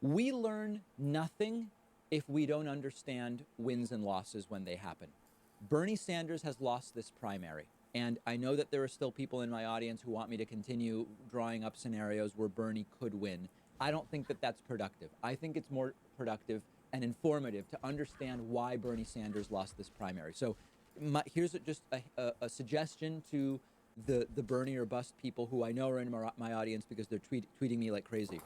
We learn nothing if we don't understand wins and losses when they happen. Bernie Sanders has lost this primary. And I know that there are still people in my audience who want me to continue drawing up scenarios where Bernie could win. I don't think that that's productive. I think it's more productive and informative to understand why Bernie Sanders lost this primary. So here's just a suggestion to the Bernie or bust people who I know are in my audience because they're tweeting me like crazy.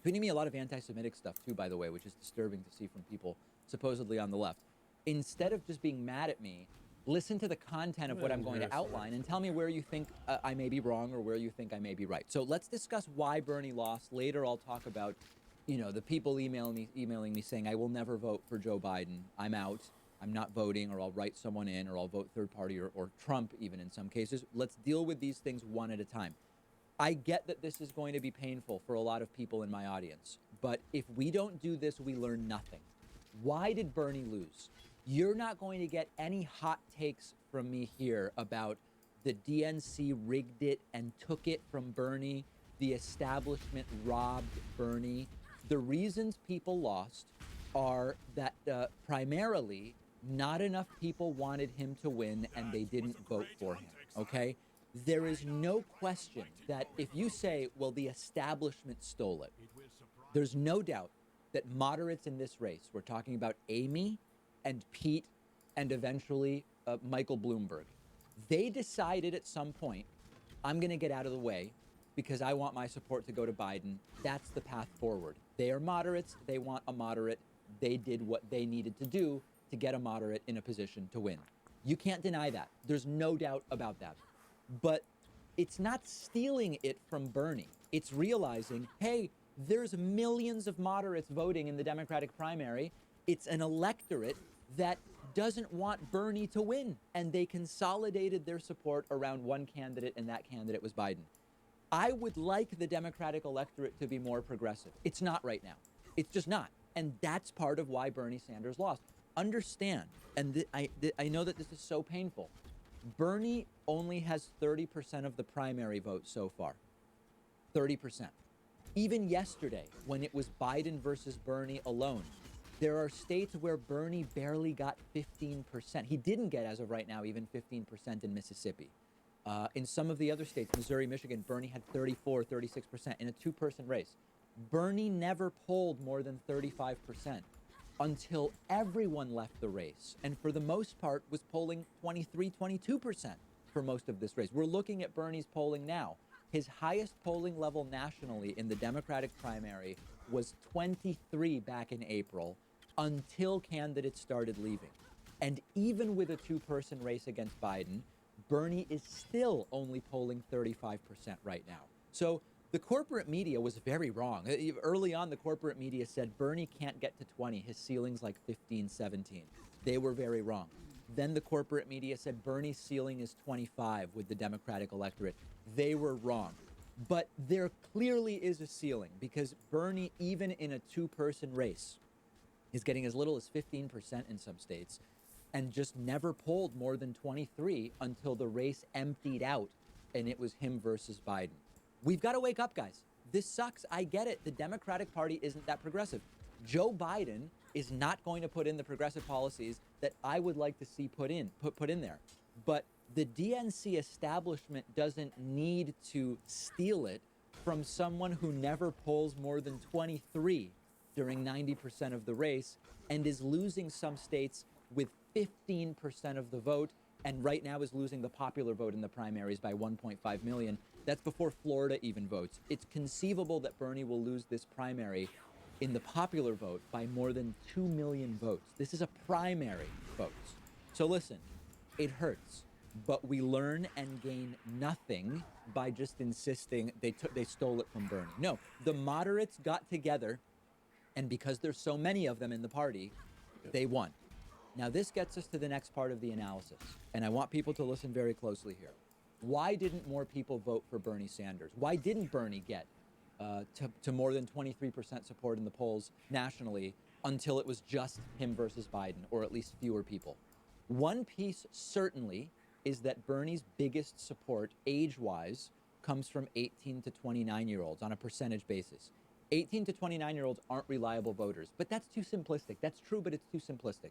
Tweeting me a lot of anti-Semitic stuff too, by the way, which is disturbing to see from people supposedly on the left. Instead of just being mad at me, listen to the content of what I'm going to outline and tell me where you think I may be wrong or where you think I may be right. So let's discuss why Bernie lost. Later, I'll talk about, the people emailing me saying I will never vote for Joe Biden. I'm out. I'm not voting, or I'll write someone in, or I'll vote third party, or Trump even in some cases. Let's deal with these things one at a time. I get that this is going to be painful for a lot of people in my audience, but if we don't do this, we learn nothing. Why did Bernie lose? You're not going to get any hot takes from me here about the DNC rigged it and took it from Bernie. The establishment robbed Bernie. The reasons people lost are that primarily not enough people wanted him to win and they didn't vote for him, okay? There is no question that if you say, well, the establishment stole it, there's no doubt that moderates in this race, we're talking about Amy and Pete and eventually Michael Bloomberg, they decided at some point, I'm going to get out of the way because I want my support to go to Biden. That's the path forward. They are moderates. They want a moderate. They did what they needed to do to get a moderate in a position to win. You can't deny that. There's no doubt about that. But it's not stealing it from Bernie. It's realizing, hey, there's millions of moderates voting in the Democratic primary. It's an electorate that doesn't want Bernie to win. And they consolidated their support around one candidate, and that candidate was Biden. I would like the Democratic electorate to be more progressive. It's not right now. It's just not. And that's part of why Bernie Sanders lost. Understand, and I know that this is so painful. Bernie only has 30% of the primary vote so far. 30%. Even yesterday, when it was Biden versus Bernie alone, there are states where Bernie barely got 15%. He didn't get, as of right now, even 15% in Mississippi. In some of the other states, Missouri, Michigan, Bernie had 34, 36% in a two-person race. Bernie never polled more than 35% until everyone left the race, and for the most part was polling 23, 22% for most of this race. We're looking at Bernie's polling now. His highest polling level nationally in the Democratic primary was 23 back in April until candidates started leaving. And even with a two-person race against Biden, Bernie is still only polling 35% right now. So the corporate media was very wrong. Early on, the corporate media said Bernie can't get to 20. His ceiling's like 15, 17. They were very wrong. Then the corporate media said Bernie's ceiling is 25 with the Democratic electorate. They were wrong. But there clearly is a ceiling because Bernie, even in a two-person race, is getting as little as 15% in some states and just never polled more than 23 until the race emptied out and it was him versus Biden. We've got to wake up, guys. This sucks. I get it. The Democratic Party isn't that progressive. Joe Biden is not going to put in the progressive policies that I would like to see put in there. But the DNC establishment doesn't need to steal it from someone who never polls more than 23 during 90% of the race and is losing some states with 15% of the vote, and right now is losing the popular vote in the primaries by 1.5 million. That's before Florida even votes. It's conceivable that Bernie will lose this primary in the popular vote by more than 2 million votes. This is a primary vote. So listen, it hurts, but we learn and gain nothing by just insisting they stole it from Bernie. No, the moderates got together, and because there's so many of them in the party, they won. Now, this gets us to the next part of the analysis, and I want people to listen very closely here. Why didn't more people vote for Bernie Sanders? Why didn't Bernie get to more than 23% support in the polls nationally until it was just him versus Biden, or at least fewer people? One piece certainly is that Bernie's biggest support age-wise comes from 18 to 29-year-olds on a percentage basis. 18 to 29-year-olds aren't reliable voters. But that's too simplistic. That's true, but it's too simplistic.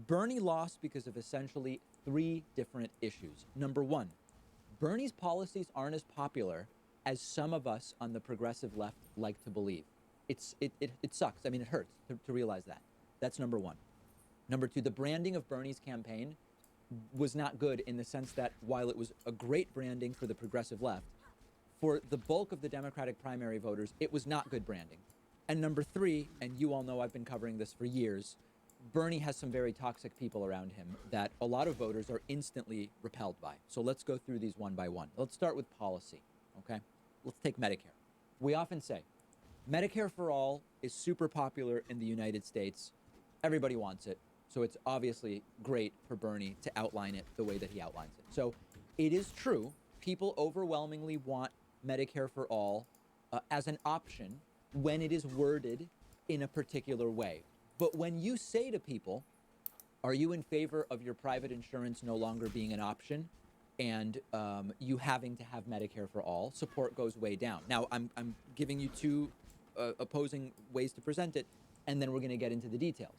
Bernie lost because of essentially 3 different issues. Number one, Bernie's policies aren't as popular as some of us on the progressive left like to believe. It sucks. I mean, it hurts to realize that. That's number one. Number two, the branding of Bernie's campaign was not good in the sense that while it was a great branding for the progressive left, for the bulk of the Democratic primary voters, it was not good branding. And number three, and you all know I've been covering this for years, Bernie has some very toxic people around him that a lot of voters are instantly repelled by. So let's go through these one by one. Let's start with policy, okay? Let's take Medicare. We often say, Medicare for all is super popular in the United States. Everybody wants it. So it's obviously great for Bernie to outline it the way that he outlines it. So it is true, people overwhelmingly want Medicare for all as an option when it is worded in a particular way. But when you say to people, are you in favor of your private insurance no longer being an option and you having to have Medicare for all, support goes way down. Now, I'm giving you 2 opposing ways to present it, and then we're going to get into the details.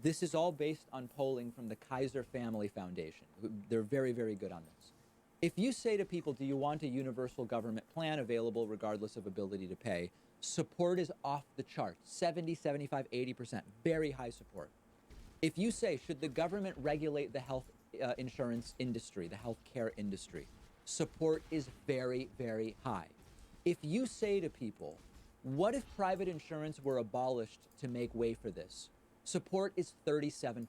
This is all based on polling from the Kaiser Family Foundation. They're very, very good on this. If you say to people, do you want a universal government plan available regardless of ability to pay, support is off the charts, 70, 75, 80%, very high support. If you say, should the government regulate the health insurance industry, the healthcare industry, support is very, very high. If you say to people, what if private insurance were abolished to make way for this? Support is 37%,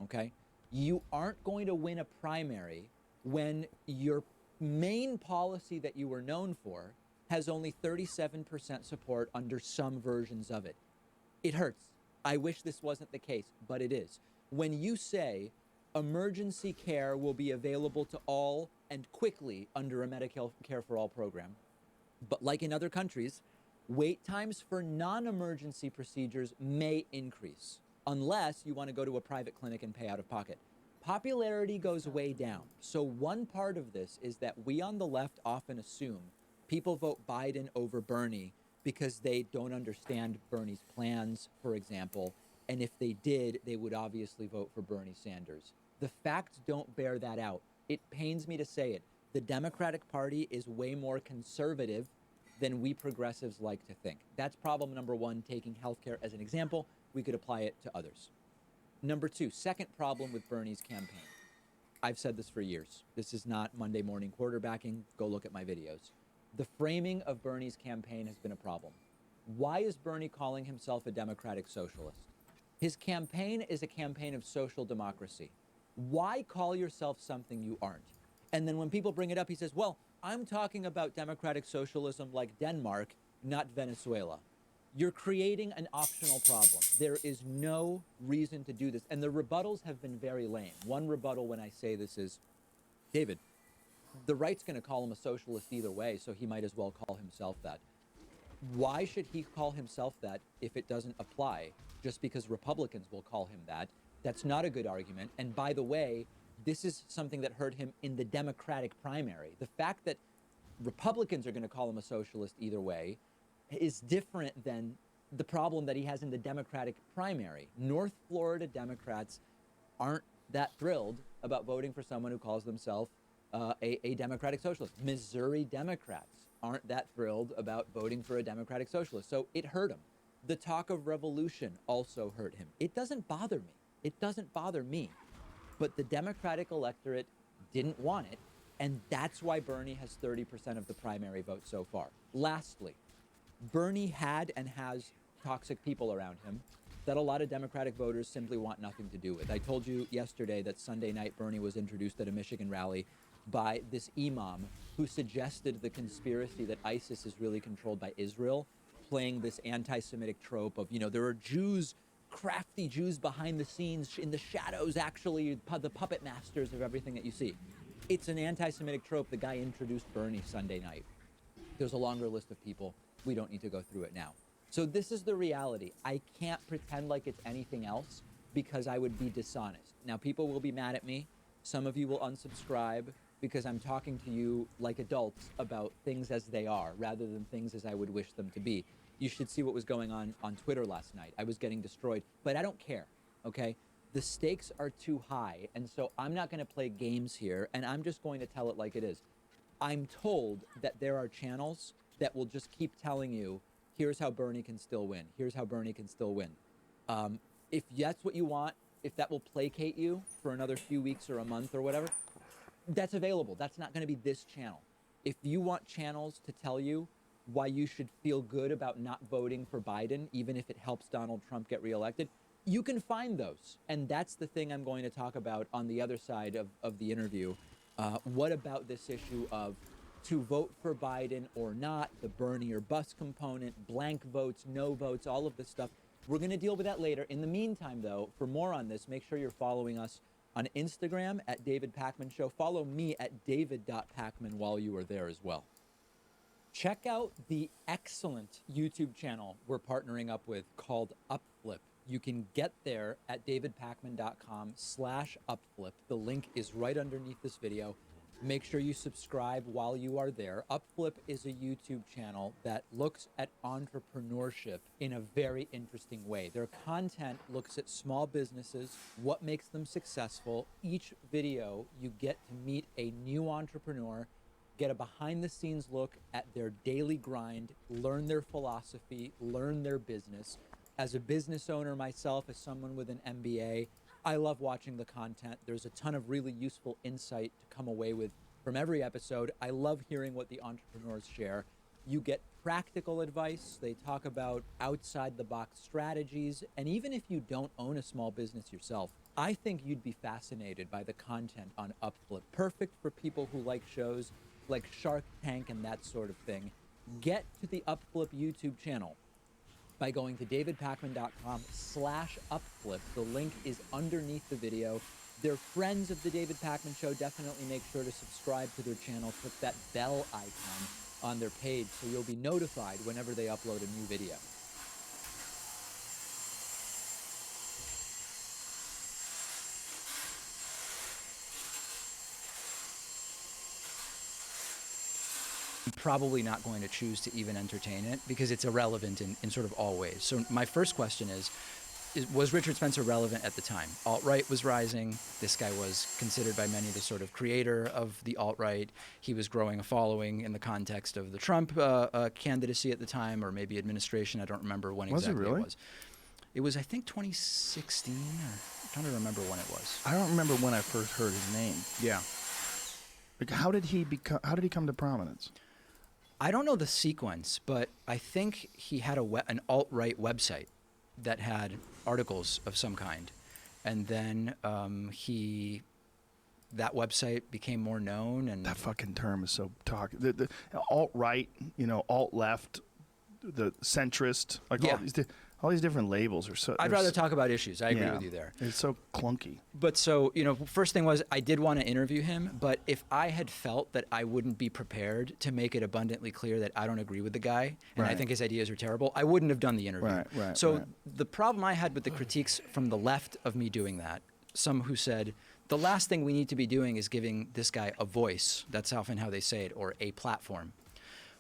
okay? You aren't going to win a primary when your main policy that you were known for has only 37% support under some versions of it. It hurts. I wish this wasn't the case, but it is. When you say emergency care will be available to all and quickly under a Medicare for All program, but like in other countries, wait times for non-emergency procedures may increase unless you want to go to a private clinic and pay out of pocket. Popularity goes way down. So one part of this is that we on the left often assume people vote Biden over Bernie because they don't understand Bernie's plans, for example. And if they did, they would obviously vote for Bernie Sanders. The facts don't bear that out. It pains me to say it. The Democratic Party is way more conservative than we progressives like to think. That's problem number one, taking healthcare as an example. We could apply it to others. Number two, second problem with Bernie's campaign. I've said this for years. This is not Monday morning quarterbacking. Go look at my videos. The framing of Bernie's campaign has been a problem. Why is Bernie calling himself a democratic socialist? His campaign is a campaign of social democracy. Why call yourself something you aren't? And then when people bring it up, he says, well, I'm talking about democratic socialism like Denmark, not Venezuela. You're creating an optional problem. There is no reason to do this. And the rebuttals have been very lame. One rebuttal when I say this is, David, the right's going to call him a socialist either way, so he might as well call himself that. Why should he call himself that if it doesn't apply just because Republicans will call him that? That's not a good argument. And by the way, this is something that hurt him in the Democratic primary. The fact that Republicans are going to call him a socialist either way is different than the problem that he has in the Democratic primary. North Florida Democrats aren't that thrilled about voting for someone who calls themselves a democratic socialist. Missouri Democrats aren't that thrilled about voting for a democratic socialist. So it hurt him. The talk of revolution also hurt him. It doesn't bother me. It doesn't bother me. But the Democratic electorate didn't want it, and that's why Bernie has 30% of the primary vote so far. Lastly, Bernie had and has toxic people around him that a lot of Democratic voters simply want nothing to do with. I told you yesterday that Sunday night Bernie was introduced at a Michigan rally by this imam who suggested the conspiracy that ISIS is really controlled by Israel, playing this anti-Semitic trope of, there are Jews, crafty Jews behind the scenes, in the shadows, actually, the puppet masters of everything that you see. It's an anti-Semitic trope. The guy introduced Bernie Sunday night. There's a longer list of people. We don't need to go through it now. So this is the reality. I can't pretend like it's anything else because I would be dishonest. Now, people will be mad at me. Some of you will unsubscribe. because I'm talking to you like adults about things as they are rather than things as I would wish them to be. You should see what was going on Twitter last night. I was getting destroyed, but I don't care, okay? The stakes are too high, and so I'm not going to play games here, and I'm just going to tell it like it is. I'm told that there are channels that will just keep telling you, here's how Bernie can still win. Here's how Bernie can still win. If that's what you want, if that will placate you for another few weeks or a month or whatever, that's available. That's not going to be this channel. If you want channels to tell you why you should feel good about not voting for Biden, even if it helps Donald Trump get reelected, you can find those. And that's the thing I'm going to talk about on the other side of the interview. What about this issue of to vote for Biden or not, the Bernie or bust component, blank votes, no votes, all of this stuff. We're going to deal with that later. In the meantime, though, for more on this, make sure you're following us on Instagram at David Pakman Show. Follow me at david.pakman while you are there as well. Check out the excellent YouTube channel we're partnering up with called Upflip. You can get there at davidpakman.com/upflip. The link is right underneath this video. Make sure you subscribe while you are there. Upflip is a YouTube channel that looks at entrepreneurship in a very interesting way. Their content looks at small businesses, what makes them successful. Each video, you get to meet a new entrepreneur, get a behind-the-scenes look at their daily grind, learn their philosophy, learn their business. As a business owner myself, as someone with an MBA, I love watching the content. There's a ton of really useful insight to come away with from every episode. I love hearing what the entrepreneurs share. You get practical advice. They talk about outside-the-box strategies. And even if you don't own a small business yourself, I think you'd be fascinated by the content on Upflip. Perfect for people who like shows like Shark Tank and that sort of thing. Get to the Upflip YouTube channel by going to davidpakman.com/upflip. The link is underneath the video. They're friends of the David Pakman Show. Definitely make sure to subscribe to their channel. Click that bell icon on their page so you'll be notified whenever they upload a new video. I'm probably not going to choose to even entertain it because it's irrelevant in sort of all ways. So my first question is, was Richard Spencer relevant at the time? Alt-right was rising. This guy was considered by many the sort of creator of the alt-right. He was growing a following in the context of the Trump candidacy at the time, or maybe administration. I don't remember when exactly it was. It was, I think, 2016. I'm trying to remember when it was. I don't remember when I first heard his name. Yeah. Like, how did he come to prominence? I don't know the sequence, but I think he had an alt-right website that had articles of some kind. And then that website became more known. And that fucking term is so the alt-right, alt-left, the centrist, like all these different labels are so... I'd rather talk about issues. I agree with you there. It's so clunky. But so, first thing was I did want to interview him, but if I had felt that I wouldn't be prepared to make it abundantly clear that I don't agree with the guy and I think his ideas are terrible, I wouldn't have done the interview. So the problem I had with the critiques from the left of me doing that, some who said, the last thing we need to be doing is giving this guy a voice. That's often how they say it, or a platform.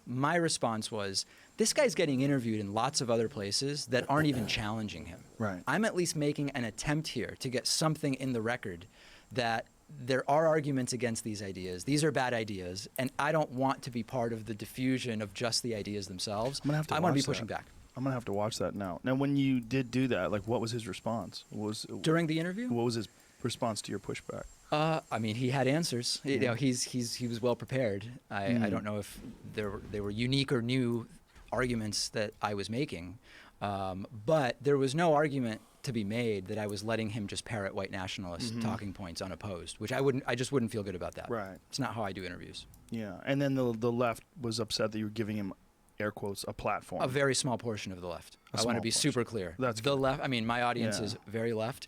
My response was, this guy's getting interviewed in lots of other places that aren't even challenging him. Right. I'm at least making an attempt here to get something in the record that there are arguments against these ideas. These are bad ideas, and I don't want to be part of the diffusion of just the ideas themselves. I want to be pushing back. I'm going to have to watch that now. Now, when you did do that, like, what was his response? During the interview? What was his response to your pushback? I mean, he had answers. He was well prepared. I don't know if they were unique or new arguments that I was making, but there was no argument to be made that I was letting him just parrot white nationalist talking points unopposed, which I just wouldn't feel good about that. Right. It's not how I do interviews. Yeah, and then the left was upset that you were giving him, air quotes, a platform. A very small portion of the left. I want to be super clear. That's the good. left. I mean, my audience is very left.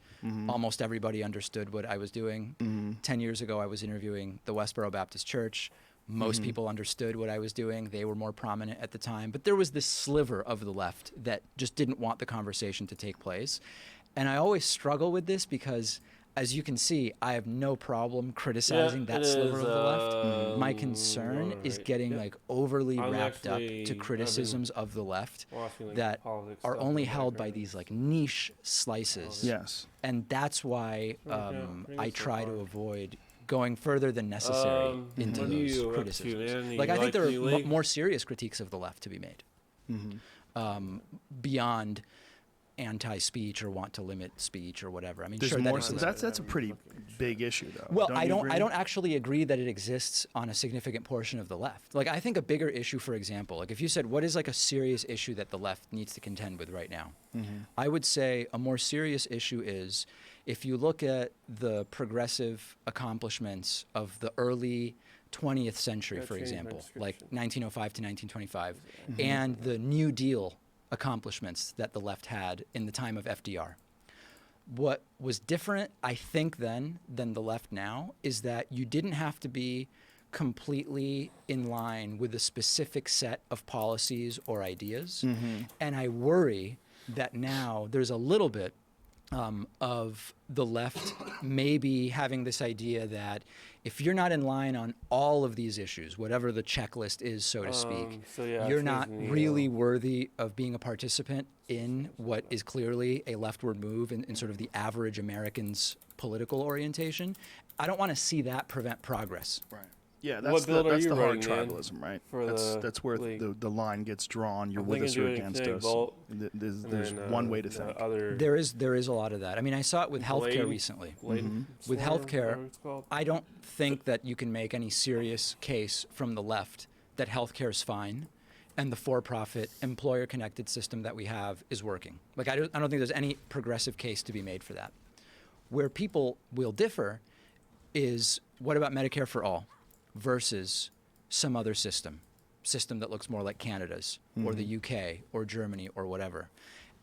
Almost everybody understood what I was doing. 10 years ago, I was interviewing the Westboro Baptist Church. Most people understood what I was doing. They were more prominent at the time. But there was this sliver of the left that just didn't want the conversation to take place. And I always struggle with this because as you can see, I have no problem criticizing that sliver of the left. My concern is getting like overly wrapped up to criticisms of the left that are only held by these like niche slices. Yes. And that's why I try to avoid going further than necessary into those criticisms. Like, I think there are more serious critiques of the left to be made beyond anti-speech or want to limit speech or whatever. I mean, there's sure, more. That's a pretty big issue, though. Well, I don't actually agree that it exists on a significant portion of the left. Like, I think a bigger issue, for example, like if you said, what is like a serious issue that the left needs to contend with right now? I would say a more serious issue is if you look at the progressive accomplishments of the early 20th century, for example, like 1905 to 1925, and the New Deal accomplishments that the left had in the time of FDR. What was different, I think, then than the left now is that you didn't have to be completely in line with a specific set of policies or ideas. And I worry that now there's a little bit of the left maybe having this idea that if you're not in line on all of these issues, whatever the checklist is, so to speak, you're not really worthy of being a participant in what is clearly a leftward move in sort of the average American's political orientation. I don't want to see that prevent progress. Right. Yeah, that's the hard tribalism, right? That's where the line gets drawn. You're with us or against us. There's one way to think. There is a lot of that. I mean, I saw it with healthcare recently. With healthcare, I don't think that you can make any serious case from the left that healthcare is fine and the for-profit employer-connected system that we have is working. Like, I don't think there's any progressive case to be made for that. Where people will differ is, what about Medicare for all versus some other system that looks more like Canada's or the UK or Germany or whatever.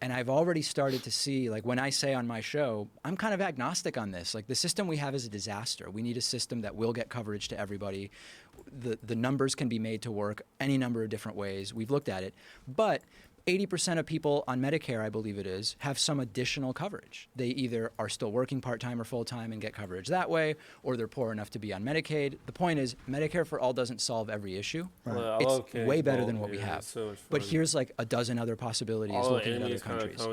And I've already started to see, like when I say on my show, I'm kind of agnostic on this. Like, the system we have is a disaster. We need a system that will get coverage to everybody. The numbers can be made to work any number of different ways. We've looked at it. But 80% of people on Medicare, I believe it is, have some additional coverage. They either are still working part-time or full-time and get coverage that way, or they're poor enough to be on Medicaid. The point is, Medicare for all doesn't solve every issue. Right. Well, it's way better than what we have. But here's like a dozen other possibilities looking at other countries.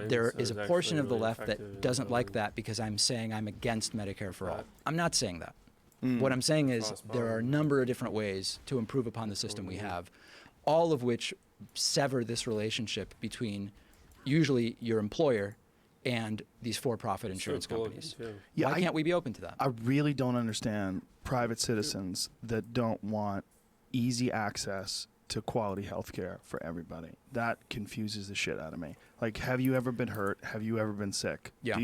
There is a portion of the left that doesn't like that because I'm saying I'm against Medicare for all. I'm not saying that. What I'm saying is there are a number of different ways to improve upon the system we have, all of which sever this relationship between usually your employer and these for-profit insurance companies. Yeah, Why can't we be open to that? I really don't understand private citizens that don't want easy access to quality health care for everybody. That confuses the shit out of me. Like, have you ever been hurt? Have you ever been sick? Yeah.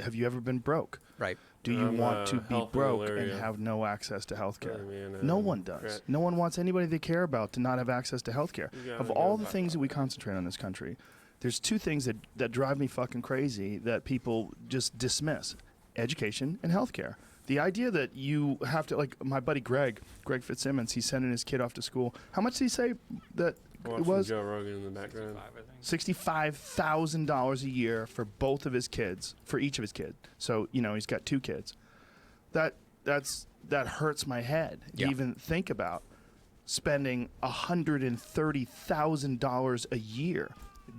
Have you ever been broke? Right. Do you want to be broke and have no access to health care? No one does. No one wants anybody they care about to not have access to health care. Of all the things that we concentrate on in this country, there's two things that drive me fucking crazy that people just dismiss: education and health care. The idea that you have to, like my buddy Greg Fitzsimmons, he's sending his kid off to school. How much did he say that it was? Joe Rogan in the background. $65,000 a year for both of his kids, for each of his kids. So, he's got 2 kids. That hurts my head to even think about spending $130,000 a year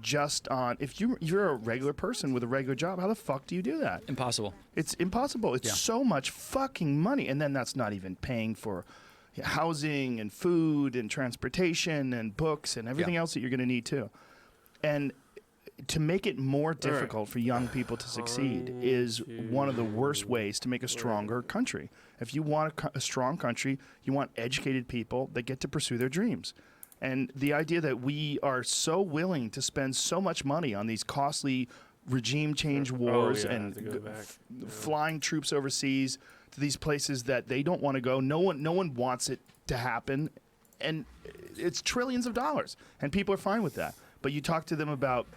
just on, if you're a regular person with a regular job, how the fuck do you do that? Impossible. It's impossible. It's so much fucking money. And then that's not even paying for housing and food and transportation and books and everything else that you're going to need too. And to make it more difficult for young people to succeed is one of the worst ways to make a stronger country. If you want a strong country, you want educated people that get to pursue their dreams. And the idea that we are so willing to spend so much money on these costly regime change wars and flying troops overseas to these places that they don't want to go. No one wants it to happen. And it's trillions of dollars. And people are fine with that. But you talk to them about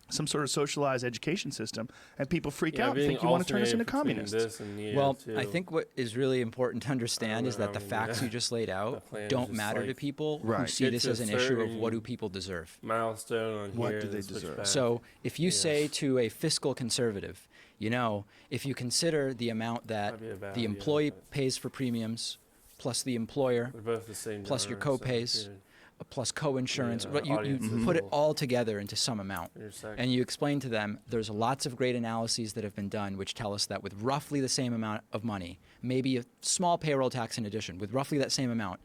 some sort of socialized education system, and people freak out and being think you want to turn us into alternating between communists. this and Neo, Well, too. I think what is really important to understand is that the facts you just laid out plan is don't just matter to like, people who Right. see get this to as a an issue of certain what do people deserve. milestone on What here. do they and switch deserve? back. So if you Yes. say to a fiscal conservative, if you consider the amount that Might be a bad the idea, employee but pays for premiums, plus the employer, they're both the same plus your genre, so co-pays, you're- plus co-insurance, Yeah, but you audience is put it little. all together into some amount. you're second. And you explain to them there's lots of great analyses that have been done which tell us that with roughly the same amount of money, maybe a small payroll tax in addition, with roughly that same amount,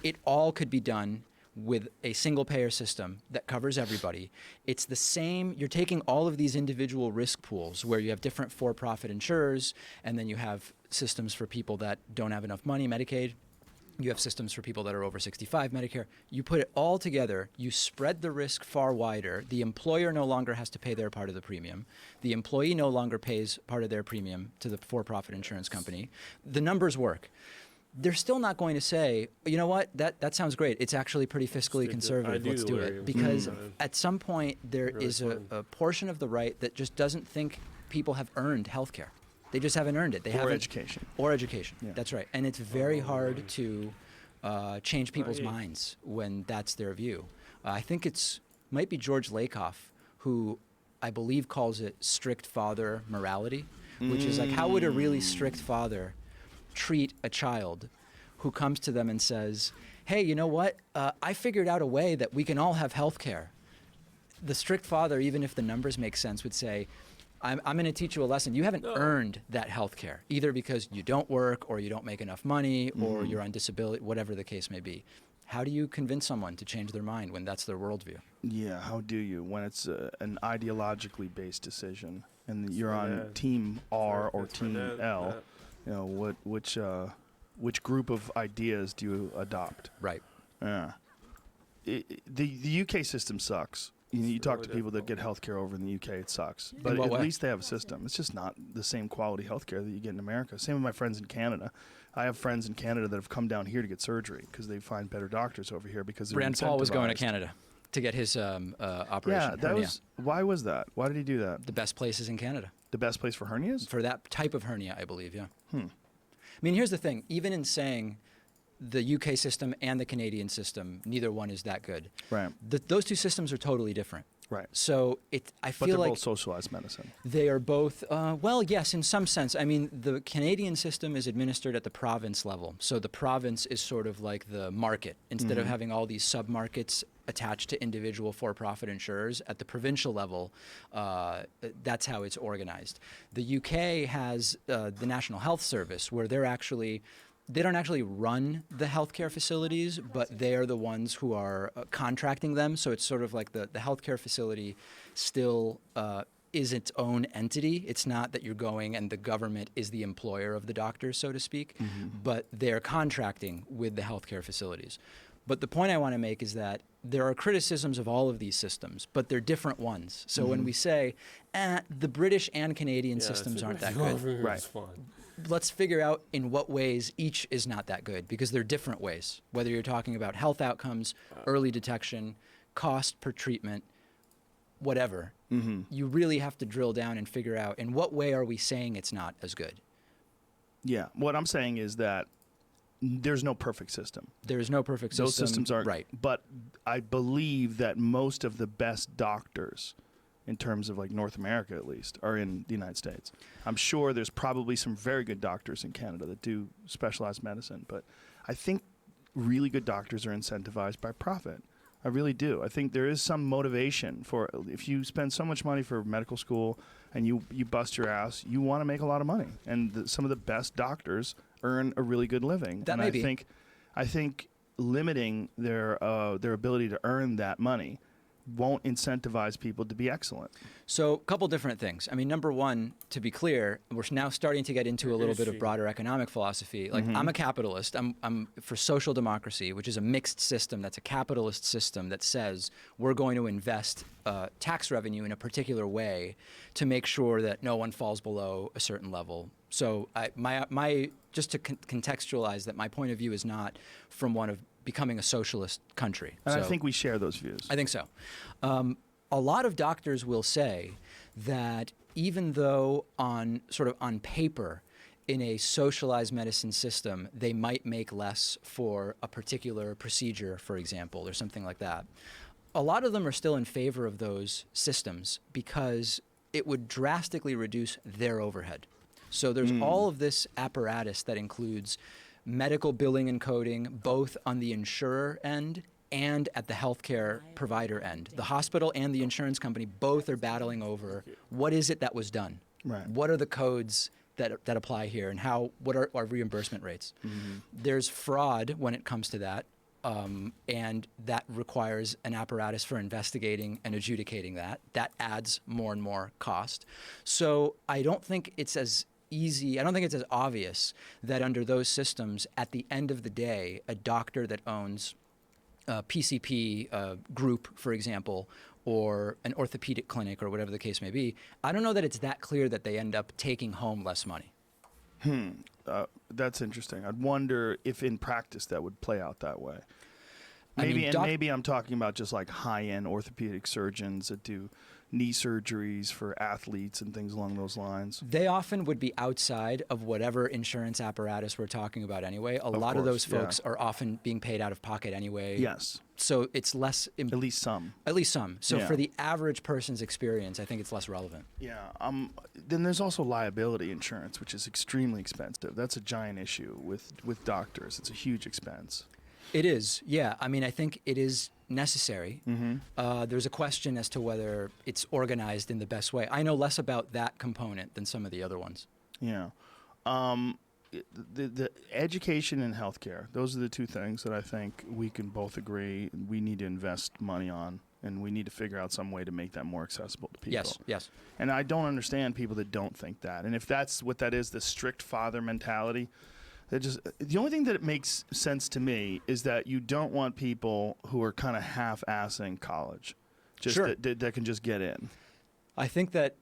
it all could be done with a single payer system that covers everybody. It's the same, you're taking all of these individual risk pools where you have different for-profit insurers, and then you have systems for people that don't have enough money, Medicaid. You have systems for people that are over 65, Medicare. You put it all together, you spread the risk far wider. The employer no longer has to pay their part of the premium. The employee no longer pays part of their premium to the for-profit insurance company. The numbers work. They're still not going to say, you know what, that sounds great. It's actually pretty fiscally Stick to- conservative. I do Let's do worry it. Because about it. at some point, there Really is fun. a portion of the right that just doesn't think people have earned health care. They just haven't earned it. They Or haven't, education. Or education. Yeah. That's right. And it's very hard to change people's Right. minds when that's their view. I think might be George Lakoff who I believe calls it strict father morality, which is like, how would a really strict father treat a child who comes to them and says, hey, you know what? I figured out a way that we can all have health care. The strict father, even if the numbers make sense, would say, I'm going to teach you a lesson. You haven't earned that health care, either because you don't work or you don't make enough money or you're on disability, whatever the case may be. How do you convince someone to change their mind when that's their worldview? Yeah, how do you when it's an ideologically based decision and you're my on dad. team R or That's my team dad, L? that. You know, which group of ideas do you adopt? Right. Yeah. The UK system sucks. You talk really to people that get difficult. healthcare over in the UK, it sucks. But what at way? least they have a system. It's just not the same quality healthcare that you get in America. Same with my friends in Canada. I have friends in Canada that have come down here to get surgery because they find better doctors over here because they're Rand Paul was going to incentivized. Canada to get his operation. Yeah, that hernia. was. Why was that? Why did he do that? The best places in Canada. The best place for hernias? For that type of hernia, I believe, yeah. I mean, here's the thing. Even in saying the UK system and the Canadian system, neither one is that good. Right. Those two systems are totally different. Right. So I But feel they're like both socialized medicine. they are both, well, yes, in some sense. I mean, the Canadian system is administered at the province level. So the province is sort of like the market. Instead of having all these sub-markets attached to individual for-profit insurers, at the provincial level, that's how it's organized. The UK has the National Health Service, where they don't actually run the healthcare facilities, but they are the ones who are contracting them. So it's sort of like the healthcare facility still is its own entity. It's not that you're going and the government is the employer of the doctors, so to speak, but they're contracting with the healthcare facilities. But the point I want to make is that there are criticisms of all of these systems, but they're different ones. So when we say, the British and Canadian systems aren't that good, Right. let's figure out in what ways each is not that good, because they're different ways. Whether you're talking about health outcomes, early detection, cost per treatment, whatever, you really have to drill down and figure out in what way are we saying it's not as good. Yeah. What I'm saying is that there's no perfect system. There is no perfect system. Those systems aren't right. But I believe that most of the best doctors, in terms of like North America at least, are in the United States. I'm sure there's probably some very good doctors in Canada that do specialized medicine, but I think really good doctors are incentivized by profit. I really do. I think there is some motivation for, if you spend so much money for medical school and you bust your ass, you want to make a lot of money. And some of the best doctors earn a really good living. That and may be. I think limiting their ability to earn that money won't incentivize people to be excellent. So a couple different things. I mean, number one, to be clear, we're now starting to get into a little bit of broader economic philosophy. Like, I'm a capitalist. I'm for social democracy, which is a mixed system. That's a capitalist system that says we're going to invest tax revenue in a particular way to make sure that no one falls below a certain level. So my just to contextualize that, my point of view is not from one of becoming a socialist country. And So I think we share those views. I think so. a lot of doctors will say that even though on paper, in a socialized medicine system, they might make less for a particular procedure, for example, or something like that. A lot of them are still in favor of those systems because it would drastically reduce their overhead. So there's all of this apparatus that includes medical billing and coding, both on the insurer end and at the healthcare provider end. The hospital and the insurance company both are battling over what is it that was done? Right. What are the codes that apply here, and what are our reimbursement rates? There's fraud when it comes to that, and that requires an apparatus for investigating and adjudicating that. That adds more and more cost. So I don't think it's as easy, I don't think it's as obvious that under those systems, at the end of the day, a doctor that owns a PCP group, for example, or an orthopedic clinic or whatever the case may be, I don't know that it's that clear that they end up taking home less money. That's interesting. I'd wonder if in practice that would play out that way. Maybe I'm talking about just like high-end orthopedic surgeons that do knee surgeries for athletes and things along those lines. They often would be outside of whatever insurance apparatus we're talking about anyway. A lot of those folks are often being paid out of pocket anyway. Yes. So it's less... At least some. At least some. So for the average person's experience, I think it's less relevant. Yeah. Then there's also liability insurance, which is extremely expensive. That's a giant issue with doctors. It's a huge expense. It is, yeah. I mean, I think it is necessary. There's a question as to whether it's organized in the best way. I know less about that component than some of the other ones. Yeah. The education and healthcare, those are the two things that I think we can both agree we need to invest money on, and we need to figure out some way to make that more accessible to people. Yes. And I don't understand people that don't think that. And if that's what that is, the strict father mentality, the only thing that it makes sense to me is that you don't want people who are kind of half-assing college, that can just get in. I think that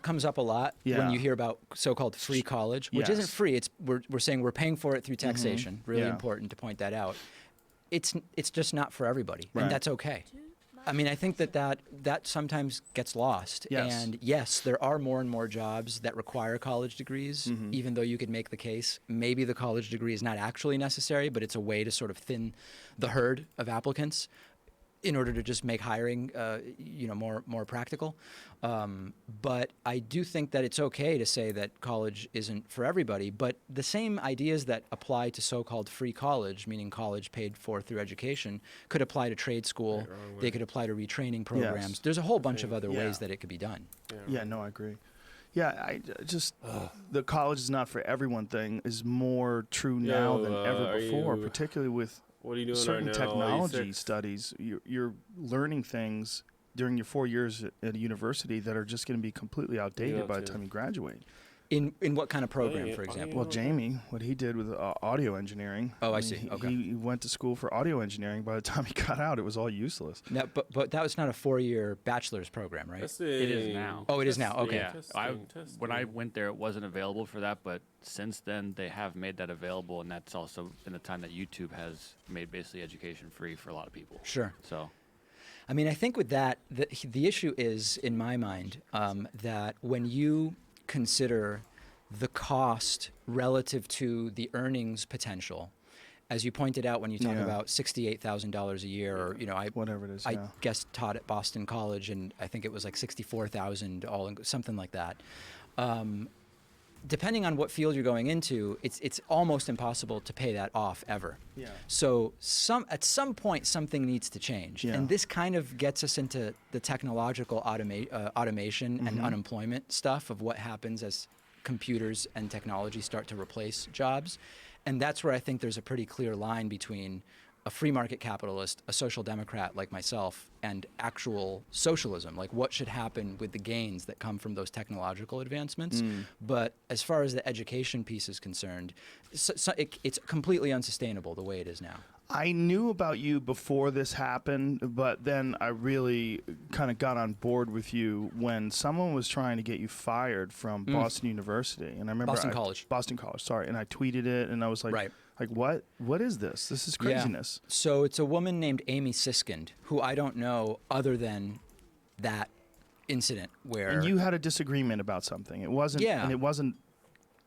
comes up a lot when you hear about so-called free college, which isn't free. We're saying we're paying for it through taxation. Really important to point that out. It's just not for everybody, and that's okay. I mean, I think that sometimes gets lost. Yes. And yes, there are more and more jobs that require college degrees, even though you could make the case maybe the college degree is not actually necessary, but it's a way to sort of thin the herd of applicants in order to just make hiring, more practical. But I do think that it's okay to say that college isn't for everybody. But the same ideas that apply to so-called free college, meaning college paid for through education, could apply to trade school. They could apply to retraining programs. Yes. There's a whole bunch of other ways that it could be done. Yeah, no, I agree. Yeah, I just the college is not for everyone thing is more true now than ever before, particularly with what are you doing certain right now? technology studies. You're learning things during your 4 years at a university that are just going to be completely outdated by the time you graduate. In what kind of program, for example? Well, Jamie, what he did with audio engineering. Oh, I see. Okay. He went to school for audio engineering. By the time he got out, it was all useless. No, but that was not a 4-year bachelor's program, right? It is now. Oh, it is now. Okay. Yeah, when I went there, it wasn't available for that, but since then they have made that available, and that's also in the time that YouTube has made basically education free for a lot of people. Sure. So, I mean, I think with that, the issue is, in my mind, that when you consider the cost relative to the earnings potential, as you pointed out when you talk about $68,000 a year, or whatever it is. I guess taught at Boston College, and I think it was like $64,000, something like that. Depending on what field you're going into, it's almost impossible to pay that off ever. Yeah. So at some point something needs to change, and this kind of gets us into the technological automation and unemployment stuff of what happens as computers and technology start to replace jobs, and that's where I think there's a pretty clear line between a free market capitalist, a social democrat like myself, and actual socialism, like what should happen with the gains that come from those technological advancements. But as far as the education piece is concerned, it's completely unsustainable the way it is now. I knew about you before this happened, but then I really kind of got on board with you when someone was trying to get you fired from Boston University. And I remember Boston College, sorry. And I tweeted it, and I was like, like, what is this? This is craziness. So it's a woman named Amy Siskind, who I don't know other than that incident where And you had a disagreement about something. It wasn't. Yeah. And it wasn't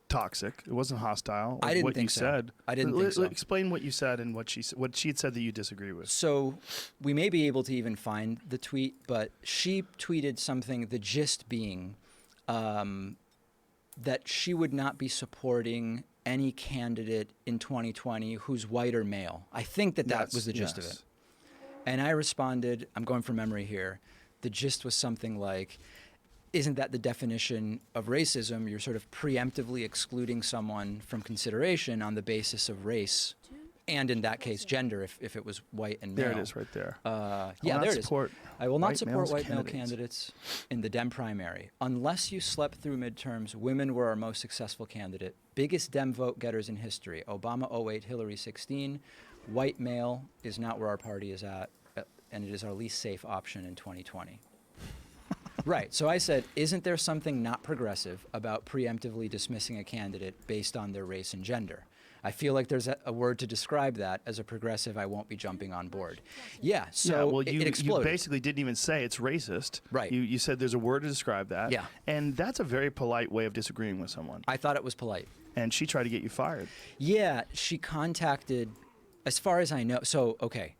toxic. It wasn't hostile. I didn't what think you so. said. I didn't think so. Explain what you said and what she had said that you disagree with. So we may be able to even find the tweet, but she tweeted something, the gist being that she would not be supporting any candidate in 2020 who's white or male. I think that was the gist of it. And I responded, I'm going from memory here, the gist was something like, isn't that the definition of racism? You're sort of preemptively excluding someone from consideration on the basis of race, and in that case, gender, if it was white and male. There it is right there. Yeah, there it is. I will not support white male candidates. candidates in the Dem primary. Unless you slept through midterms, women were our most successful candidate. Biggest Dem vote getters in history. Obama 08, Hillary 16. White male is not where our party is at, and it is our least safe option in 2020. Right. So I said, isn't there something not progressive about preemptively dismissing a candidate based on their race and gender? I feel like there's a word to describe that. As a progressive, I won't be jumping on board. Yeah, so well, it you exploded. basically didn't even say it's racist. Right. You said there's a word to describe that. Yeah. And that's a very polite way of disagreeing with someone. I thought it was polite. And she tried to get you fired. Yeah, she contacted, as far as I know, so, okay,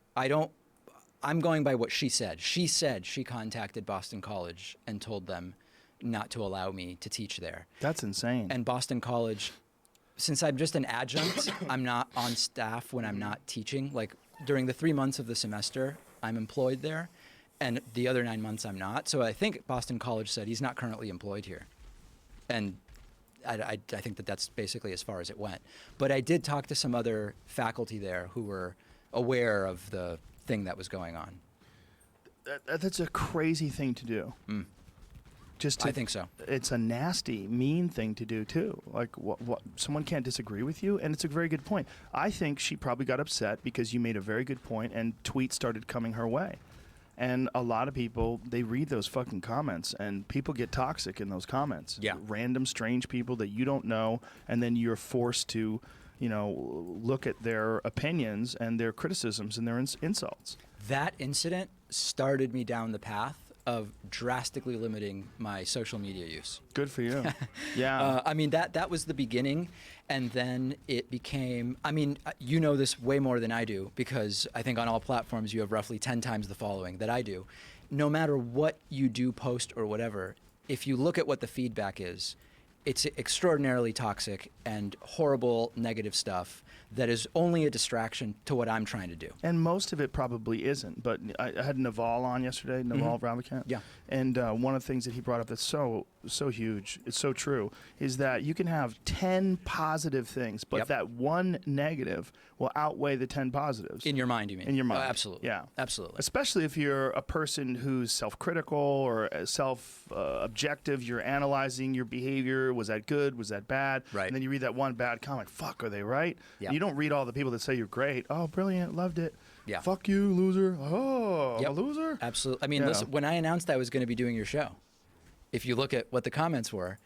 I'm going by what she said. She said she contacted Boston College and told them not to allow me to teach there. That's insane. And Boston College, since I'm just an adjunct, I'm not on staff when I'm not teaching. Like during the 3 months of the semester, I'm employed there, and the other 9 months I'm not. So I think Boston College said he's not currently employed here. And I think that's basically as far as it went. But I did talk to some other faculty there who were aware of the thing that was going on. That's a crazy thing to do. I think so. It's a nasty, mean thing to do too. Like, what? Someone can't disagree with you, and it's a very good point. I think she probably got upset because you made a very good point, and tweets started coming her way. And a lot of people, they read those fucking comments, and people get toxic in those comments. Yeah. Random, strange people that you don't know, and then you're forced to, look at their opinions and their criticisms and their insults. That incident started me down the path of drastically limiting my social media use. Good for you. Yeah. I mean, that was the beginning, and then it became, you know this way more than I do, because I think on all platforms you have roughly 10 times the following that I do. No matter what you do, post or whatever, if you look at what the feedback is, it's extraordinarily toxic and horrible negative stuff that is only a distraction to what I'm trying to do. And most of it probably isn't. But I had Naval on yesterday, Naval Ravikant. Yeah. And one of the things that he brought up that's so huge, it's so true, is that you can have 10 positive things, but that one negative will outweigh the 10 positives. In your mind, you mean? In your mind. Absolutely. Yeah. Absolutely. Especially if you're a person who's self-critical or self-objective, you're analyzing your behavior. Was that good? Was that bad? Right. And then you read that one bad comment. Fuck, are they right? Yeah. You don't read all the people that say you're great. Oh, brilliant. Loved it. Yeah. Fuck you, loser. Oh, Yep. a loser? Absolutely. I mean, Yeah. listen, when I announced I was going to be doing your show, if you look at what the comments were,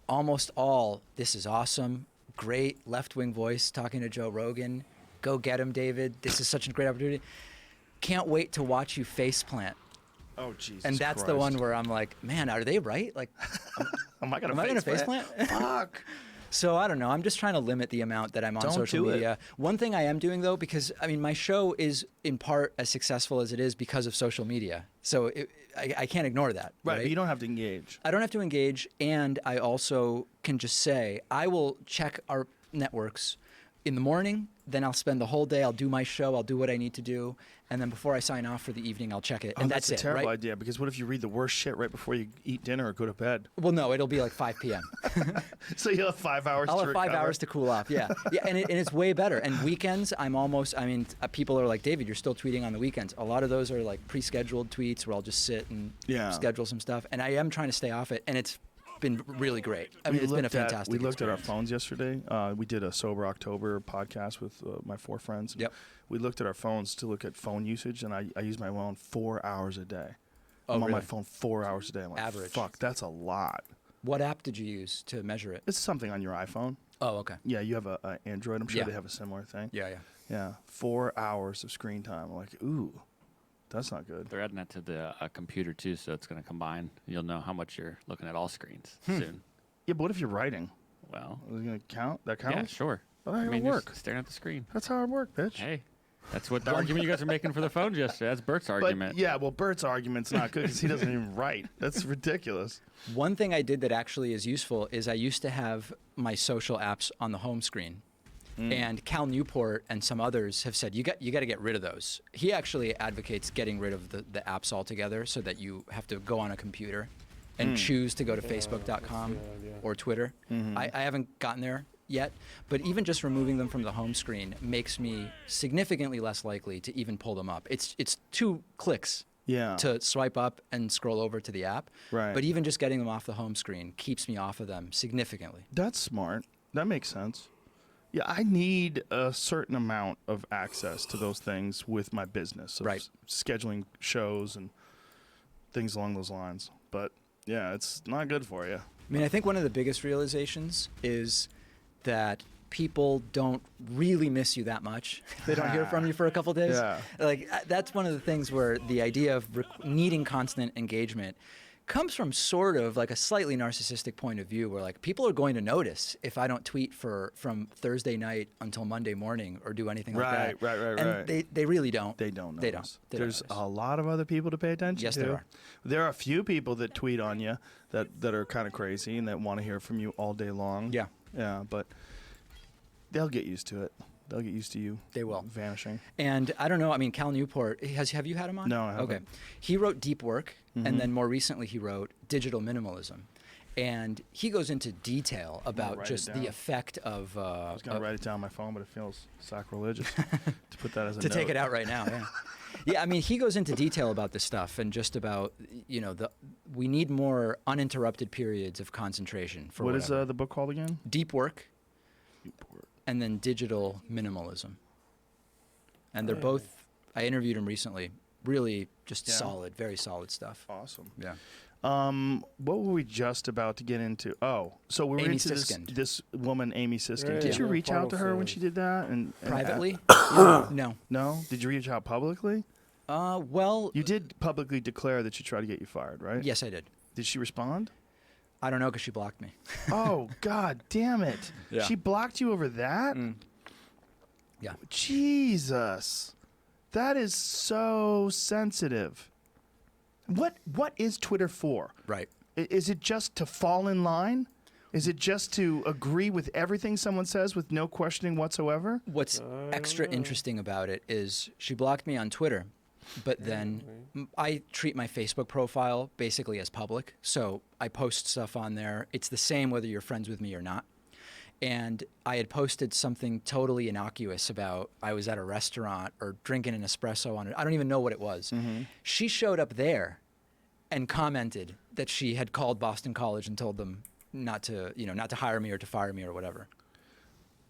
almost all, this is awesome, great left-wing voice talking to Joe Rogan, go get him, David, this is such a great opportunity, can't wait to watch you faceplant. Oh, Jesus And that's the one where I'm like, man, are they right? Like, Am I going am I going to to faceplant? Fuck. So I don't know. I'm just trying to limit the amount that I'm on social media. One thing I am doing, though, because, my show is in part as successful as it is because of social media. So I can't ignore that. Right, but you don't have to engage. I don't have to engage, and I also can just say, I will check our networks in the morning, then I'll spend the whole day, I'll do my show, I'll do what I need to do, and then before I sign off for the evening, I'll check it, and that's it, a terrible right? idea, because what if you read the worst shit right before you eat dinner or go to bed? Well, no, it'll be like 5 p.m. So you'll have 5 hours I'll to have 5 recover. hours to cool off, yeah. Yeah, and it's way better. And weekends, people are like, David, you're still tweeting on the weekends. A lot of those are like pre-scheduled tweets where I'll just sit and schedule some stuff, and I am trying to stay off it, and it's been really great. It's been a fantastic We looked at our experience. phones yesterday. We did a Sober October podcast with my 4 friends. Yep. We looked at our phones to look at phone usage, and I use my phone 4 hours a day. Oh, I'm on my really? phone 4 hours a day. I'm like, Average. fuck, that's a lot. What app did you use to measure it? It's something on your iPhone. Oh, okay. Yeah, you have a Android. I'm sure Yeah. they have a similar thing. Yeah. Yeah, 4 hours of screen time. I'm like, ooh, That's not good. They're adding that to the computer too, so it's going to combine. You'll know how much you're looking at all screens soon. Yeah, but what if you're writing? Well, Is it going to count? That counts? yeah, sure. Well, that I mean, don't you're work. staring at the screen. That's how it worked, bitch. Hey, that's what the argument you guys are making for the phones yesterday. That's Bert's argument. But yeah, well, Bert's argument's not good because he doesn't even write. That's ridiculous. One thing I did that actually is useful is I used to have my social apps on the home screen. And Cal Newport and some others have said you got to get rid of those. He actually advocates getting rid of the apps altogether so that you have to go on a computer and choose to go to facebook.com or Twitter. I haven't gotten there yet, but even just removing them from the home screen makes me significantly less likely to even pull them up. It's 2 clicks Yeah. to swipe up and scroll over to the app. Right. But even just getting them off the home screen keeps me off of them significantly. That's smart. That makes sense. Yeah, I need a certain amount of access to those things with my business. Of Right. Scheduling shows and things along those lines. But yeah, it's not good for you. I mean, I think one of the biggest realizations is that people don't really miss you that much if they don't hear from you for a couple days. Yeah. Like, that's one of the things where the idea of needing constant engagement comes from sort of like a slightly narcissistic point of view where like people are going to notice if I don't tweet from Thursday night until Monday morning or do anything like that. Right. And they really don't. They don't They notice. don't. They There's don't notice. a lot of other people to pay attention Yes, to. there are. There are a few people that tweet on you that are kind of crazy and that want to hear from you all day long. Yeah. Yeah, but they'll get used to it. They'll get used to you. They will. Vanishing. And I don't know. I mean, Cal Newport, have you had him on? No, I haven't. Okay. He wrote Deep Work, and then more recently he wrote Digital Minimalism. And he goes into detail about write just it the down. effect of... I was going to write it down on my phone, but it feels sacrilegious to put that as a to note. take it out right now, yeah. Yeah, I mean, he goes into detail about this stuff and just about, we need more uninterrupted periods of concentration for What is whatever. the book called again? Deep Work and then Digital Minimalism. And they're both, I interviewed him recently, really just Yeah. solid, very solid stuff. Awesome. Yeah. What were we just about to get into? Oh, so we were Amy into Siskind. this woman, Amy Siskind. Yeah, Did you yeah. reach out to her when Final she did that? And Privately? No. No? Did you reach out publicly? Well, You did publicly declare that she tried to get you fired, right? yes, I did. Did she respond? I don't know because she blocked me. Oh, God damn it. Yeah. She blocked you over that? Yeah. Jesus. That is so sensitive. What is Twitter for? Right. Is it just to fall in line? Is it just to agree with everything someone says with no questioning whatsoever? What's extra interesting about it is she blocked me on Twitter, but then I treat my Facebook profile basically as public. So I post stuff on there. It's the same whether you're friends with me or not. And I had posted something totally innocuous about I was at a restaurant or drinking an espresso on it. I don't even know what it was. She showed up there and commented that she had called Boston College and told them not to hire me or to fire me or whatever.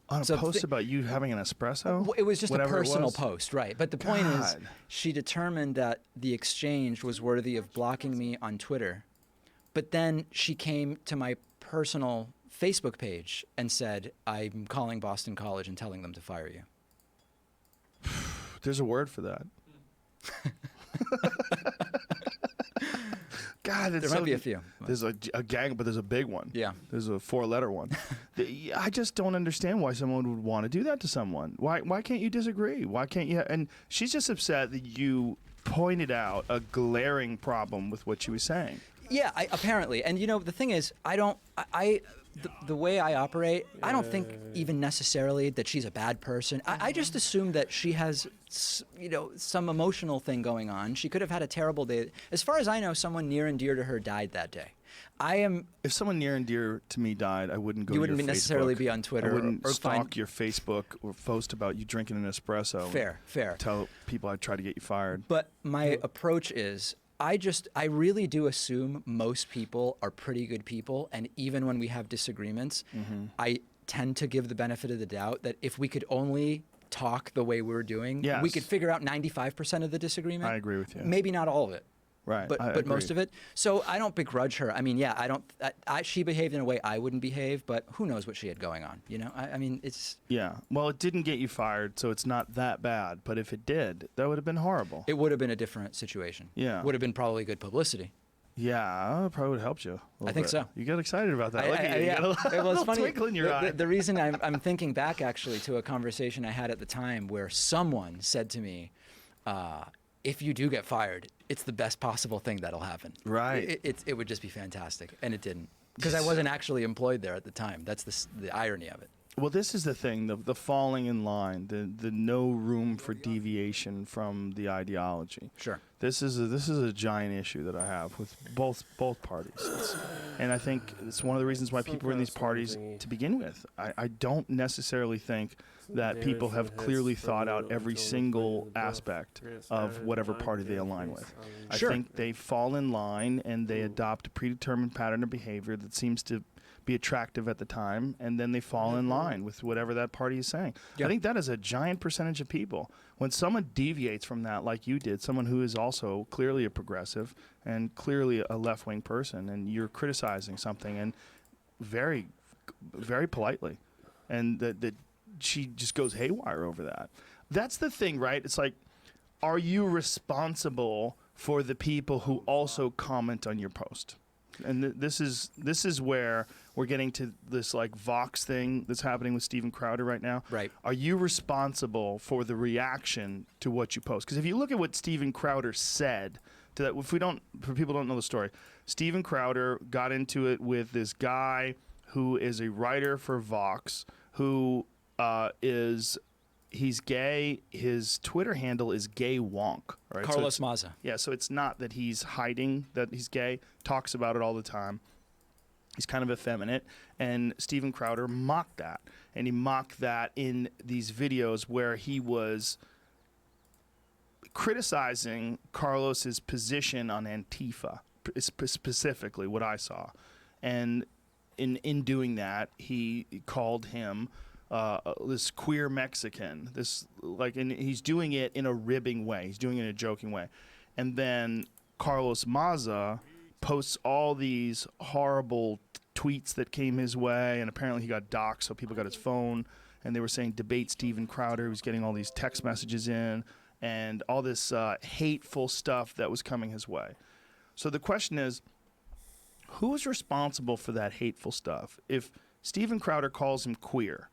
On a So post about you having an espresso? Well, it was just a Whatever it personal was? post, right? But the point is, God. she determined that the exchange was worthy of blocking me on Twitter. But then she came to my personal Facebook page and said, I'm calling Boston College and telling them to fire you. There's a word for that. God, it's There might be a few. There's a gang, but there's a big one. Yeah. There's a 4-letter one. I just don't understand why someone would want to do that to someone. Why can't you disagree? Why can't you? And she's just upset that you pointed out a glaring problem with what she was saying. Yeah, apparently. And, the thing is, the way I operate, I don't think even necessarily that she's a bad person. I just assume that she has, some emotional thing going on. She could have had a terrible day. As far as I know, someone near and dear to her died that day. If someone near and dear to me died, I wouldn't go You to wouldn't your necessarily Facebook. be on Twitter I wouldn't or stalk find- your Facebook or post about you drinking an espresso. Fair. And tell people I tried to get you fired. But my approach is, I really do assume most people are pretty good people, and even when we have disagreements, I tend to give the benefit of the doubt that if we could only talk the way we're doing, we Yes. could figure out 95% of the disagreement. I agree with you. Maybe not all of it. Right. But I but most agree. of it. So I don't begrudge her. I mean, yeah, I don't. She behaved in a way I wouldn't behave, but who knows what she had going on? You know, I mean, it's. Yeah. Well, it didn't get you fired, so it's not that bad. But if it did, that would have been horrible. It would have been a different situation. Yeah. Would have been probably good publicity. Yeah, it probably would have helped you. A little think bit. so. You got excited about that. Look at you. You Yeah. got a Well, it's little funny. twinkle in your eye. The reason I'm thinking back actually to a conversation I had at the time where someone said to me, if you do get fired, it's the best possible thing that'll happen. Right. It would just be fantastic. And it didn't. Because I wasn't actually employed there at the time. That's the irony of it. Well, this is the thing, the falling in line, the no room for deviation from the ideology. Sure. This is a giant issue that I have with both parties. And I think it's one of the reasons why people are in these parties to begin with. I don't necessarily think that people have clearly thought out every single aspect of whatever party they align with. Sure. I think they fall in line and they adopt a predetermined pattern of behavior that seems to be attractive at the time, and then they fall in line with whatever that party is saying. Yep. I think that is a giant percentage of people. When someone deviates from that, like you did, someone who is also clearly a progressive and clearly a left-wing person, and you're criticizing something, and very, very politely, and that she just goes haywire over that. That's the thing, right? It's like, are you responsible for the people who also comment on your post? And this is where we're getting to this like Vox thing that's happening with Steven Crowder right now. Right. Are you responsible for the reaction to what you post? Because if you look at what Steven Crowder said to that, for people who don't know the story, Steven Crowder got into it with this guy who is a writer for Vox, who he's gay. His Twitter handle is gay wonk. Right? Carlos Maza. Yeah, so it's not that he's hiding that he's gay, talks about it all the time. He's kind of effeminate, and Steven Crowder mocked that. And he mocked that in these videos where he was criticizing Carlos's position on Antifa, specifically what I saw. And in doing that, he called him this queer Mexican, and he's doing it in a ribbing way. He's doing it in a joking way. And then Carlos Maza posts all these horrible tweets that came his way, and apparently he got doxxed, so people got his phone, and they were saying debate Steven Crowder. He was getting all these text messages in, and all this hateful stuff that was coming his way. So the question is, who is responsible for that hateful stuff? If Steven Crowder calls him queer,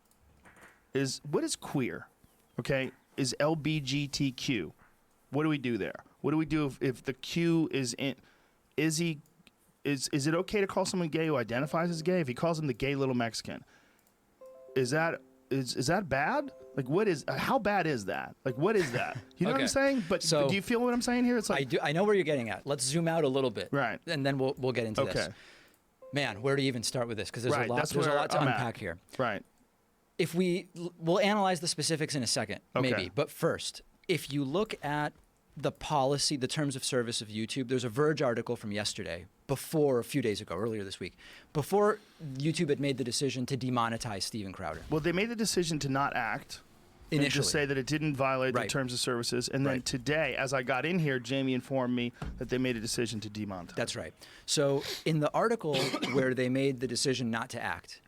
what is queer? Okay, is LBGTQ? What do we do there? What do we do if the Q is in? Is it okay to call someone gay who identifies as gay? If he calls him the gay little Mexican, is that bad? Like, how bad is that? Like, what is that? You know what I'm saying? But do you feel what I'm saying here? It's like, I do. I know where you're getting at. Let's zoom out a little bit, right? And then we'll get into this. Man, where do you even start with this? Because there's a lot to unpack here. Right. If we'll analyze the specifics in a second, Okay. maybe. But first, if you look at the policy, the terms of service of YouTube, there's a Verge article from yesterday, a few days ago, earlier this week, before YouTube had made the decision to demonetize Steven Crowder. Well, they made the decision to not act. Initially. And just say that it didn't violate the terms of services. And then today, as I got in here, Jamie informed me that they made a decision to demonetize. That's right. So in the article where they made the decision not to act,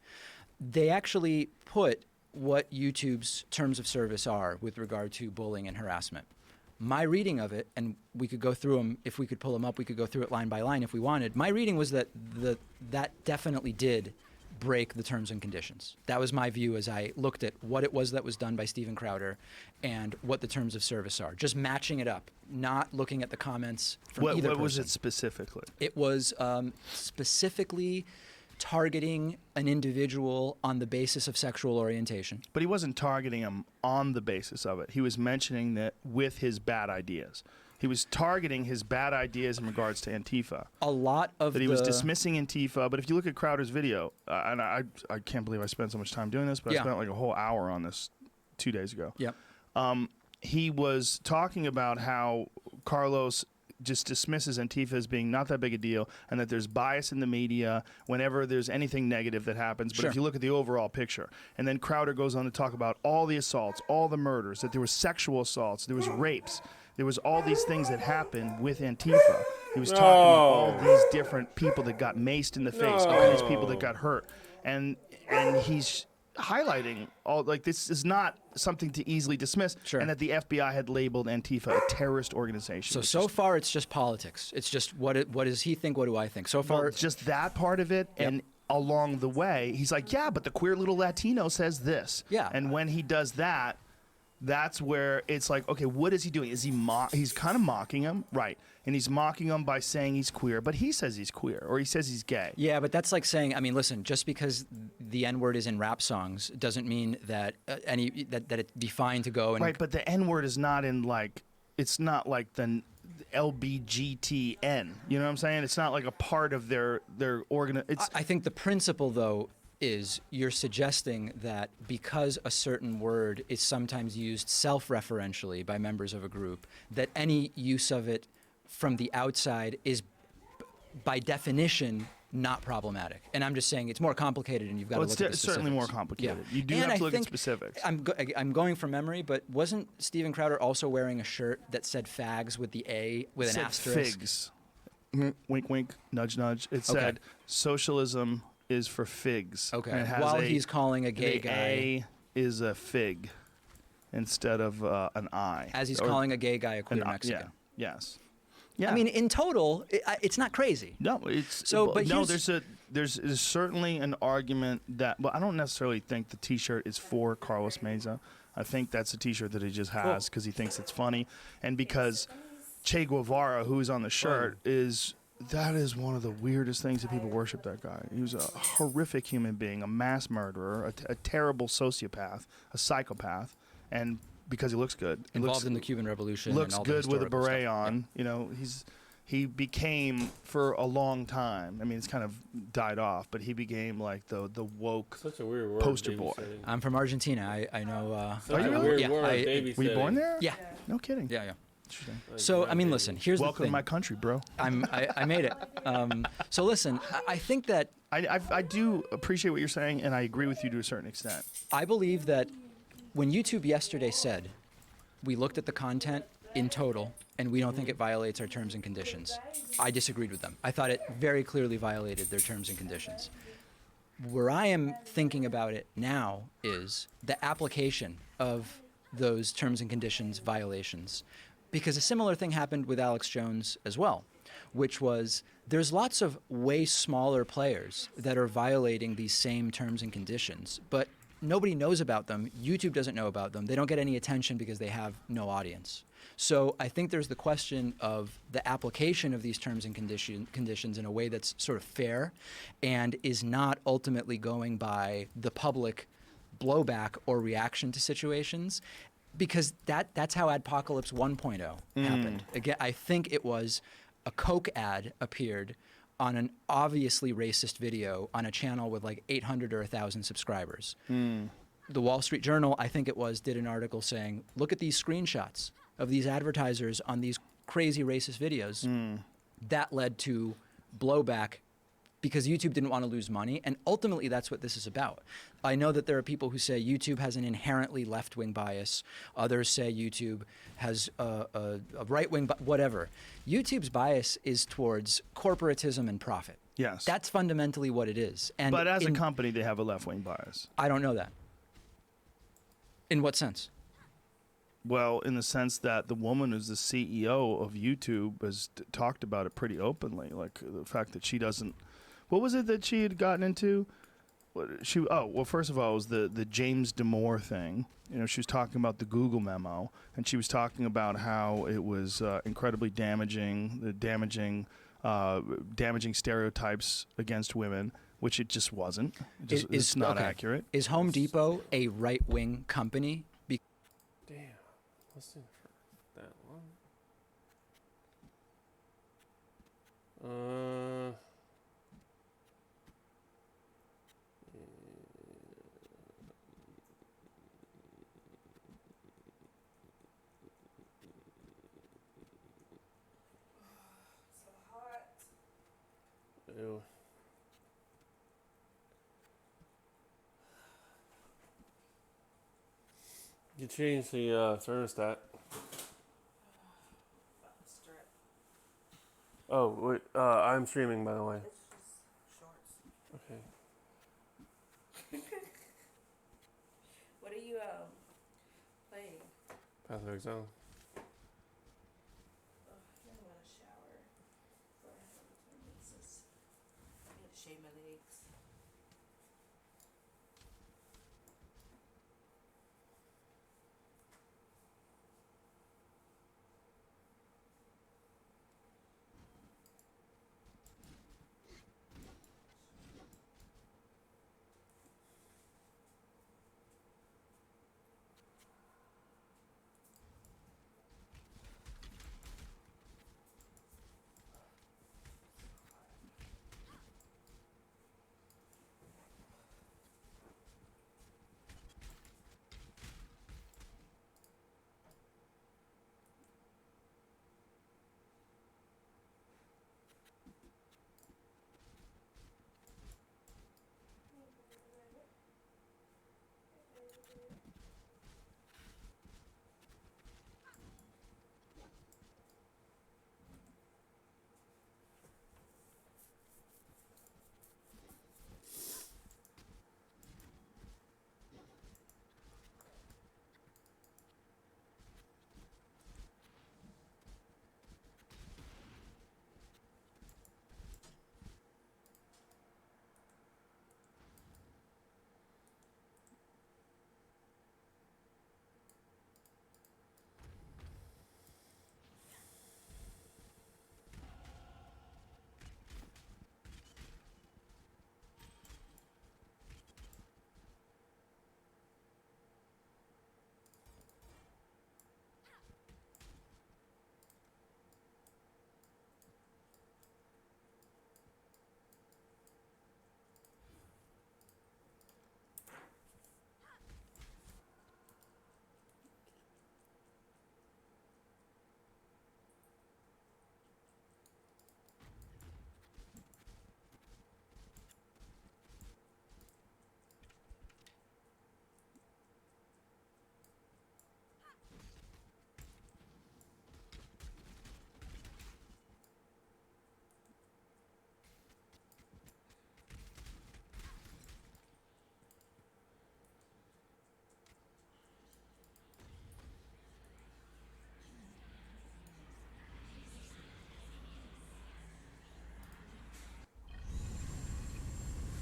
they actually put what YouTube's terms of service are with regard to bullying and harassment. My reading of it, and we could go through them, if we could pull them up, we could go through it line by line if we wanted. My reading was that that definitely did break the terms and conditions. That was my view as I looked at what it was that was done by Steven Crowder and what the terms of service are. Just matching it up, not looking at the comments from either person. What was it specifically? It was specifically targeting an individual on the basis of sexual orientation. But he wasn't targeting him on the basis of it. He was mentioning that with his bad ideas. He was targeting his bad ideas in regards to Antifa. A lot of that he was dismissing Antifa. But if you look at Crowder's video, and I can't believe I spent so much time doing this, but I spent like a whole hour on this 2 days ago. Yep. He was talking about how Carlos just dismisses Antifa as being not that big a deal, and that there's bias in the media whenever there's anything negative that happens. But if you look at the overall picture, and then Crowder goes on to talk about all the assaults, all the murders, that there was sexual assaults, there was rapes, there was all these things that happened with Antifa. He was talking about all these different people that got maced in the face, all these people that got hurt, and he's highlighting all, like, this is not something to easily dismiss, Sure. and that the FBI had labeled Antifa a terrorist organization. So far it's just politics. It's just what does he think? What do I think? So far, Well, just that part of it, and along the way, he's like, yeah, but the queer little Latino says this. Yeah. And when he does that, that's where it's like, okay, what is he doing? Is he he's kind of mocking him, right? And he's mocking him by saying he's queer, but he says he's queer, or he says he's gay. Yeah, but that's like saying, I mean, listen, just because the N-word is in rap songs doesn't mean that that it's defined to go and Right, but the N-word is not in, like, it's not like the LBGTN. You know what I'm saying? It's not like a part of their I think the principle, though, is you're suggesting that because a certain word is sometimes used self-referentially by members of a group, that any use of it from the outside is, by definition, not problematic. And I'm just saying it's more complicated, and you've got to look at the it's certainly more specifics. complicated. Yeah. You do And have to I look at think specifics. I'm going from memory, but wasn't Steven Crowder also wearing a shirt that said fags with the A with an said asterisk? figs. Wink, wink, nudge, nudge. It said socialism is for figs. Okay. And it has While he's calling a gay the guy. A is a fig instead of an I. As he's Or calling a gay guy a queer an I. Mexican. Yeah. Yes. Yeah. I mean, in total, it's not crazy. no, it's So, well, but no. here's- There's certainly an argument that. Well, I don't necessarily think the T-shirt is for Carlos Meza. I think that's a T-shirt that he just has because he thinks it's funny, and because Che Guevara, who's on the shirt, that is one of the weirdest things that people worship that guy. He was a horrific human being, a mass murderer, a terrible sociopath, a psychopath, and because he looks good, Involved in the Cuban Revolution. looks and all the good with a historical beret stuff. on. You know, he became for a long time. I mean, it's kind of died off, but he became like the woke Such a weird word. poster boy. Yeah. I'm from Argentina. I know. Such you a really? weird Yeah, word. I- Were you born there? Yeah. No kidding. Yeah. Interesting. So I mean, listen. Here's Welcome the to thing. my country, bro. I made it. So listen. I think that I do appreciate what you're saying, and I agree with you to a certain extent. I believe that when YouTube yesterday said we looked at the content in total and we don't think it violates our terms and conditions, I disagreed with them. I thought it very clearly violated their terms and conditions. Where I am thinking about it now is the application of those terms and conditions violations, because a similar thing happened with Alex Jones as well, which was there's lots of way smaller players that are violating these same terms and conditions, but nobody knows about them. YouTube doesn't know about them. They don't get any attention because they have no audience. So I think there's the question of the application of these terms and conditions in a way that's sort of fair and is not ultimately going by the public blowback or reaction to situations, because that's how Adpocalypse 1.0 happened. Again, I think it was a Coke ad appeared on an obviously racist video on a channel with like 800 or 1,000 subscribers. The Wall Street Journal, I think it was, did an article saying, look at these screenshots of these advertisers on these crazy racist videos. That led to blowback because YouTube didn't want to lose money, and ultimately that's what this is about. I know that there are people who say YouTube has an inherently left-wing bias. Others say YouTube has a right-wing, whatever. YouTube's bias is towards corporatism and profit. Yes. That's fundamentally what it is. And But as a company, they have a left-wing bias. I don't know that. In what sense? Well, in the sense that the woman who's the CEO of YouTube has talked about it pretty openly, like the fact that she doesn't. What was it that she had gotten into? First of all, it was the James Damore thing. You know, she was talking about the Google memo, and she was talking about how it was incredibly damaging stereotypes against women, which it just wasn't. It's not accurate. Is Home Depot a right-wing company? Damn. Listen for that long. Ew. You change the thermostat. Oh, wait, I'm streaming, by the way. It's just shorts. Okay. What are you playing? Path of Exile. Oh, I want to shower. Before I have performances. I need to shave my legs.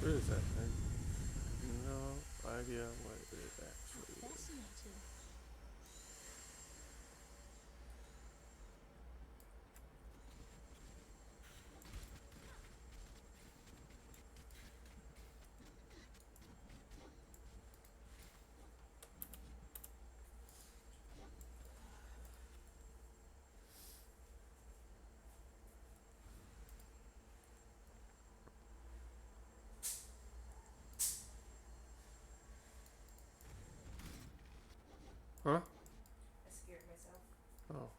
What is that thing? No idea what it actually is. Huh? I scared myself. Oh.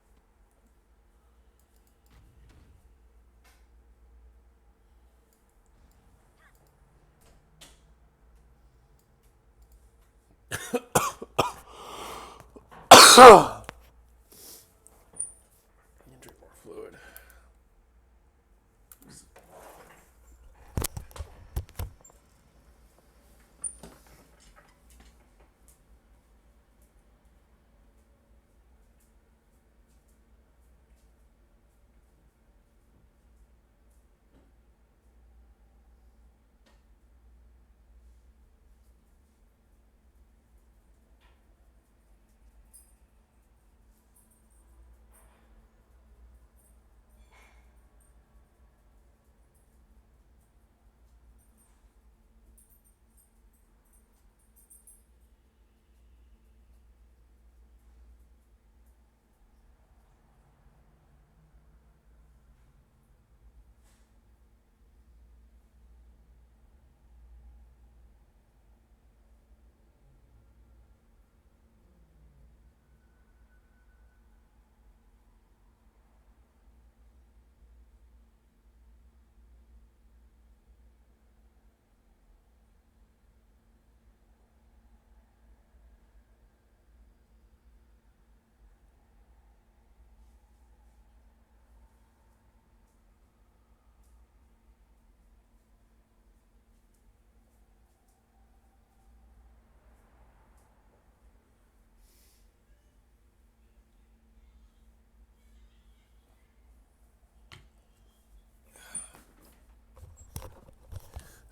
I need to drink more fluid.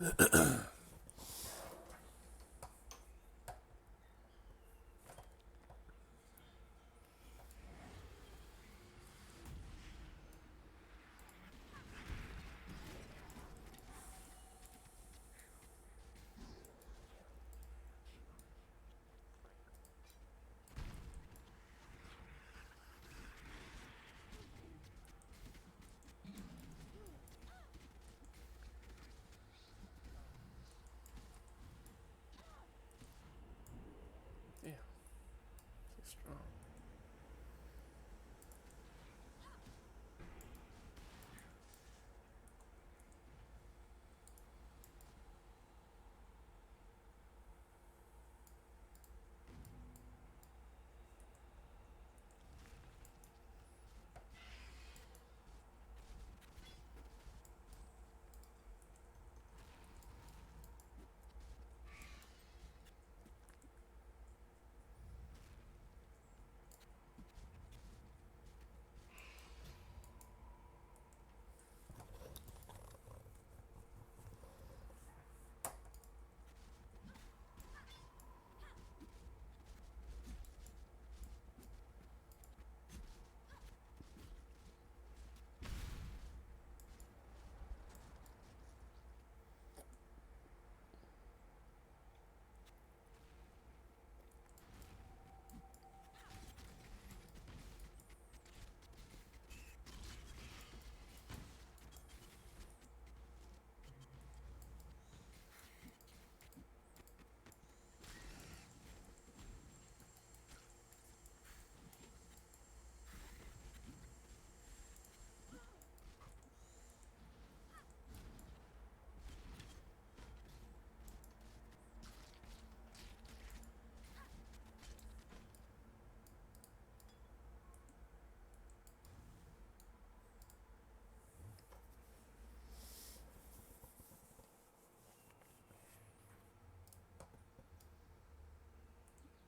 Yeah. So strong.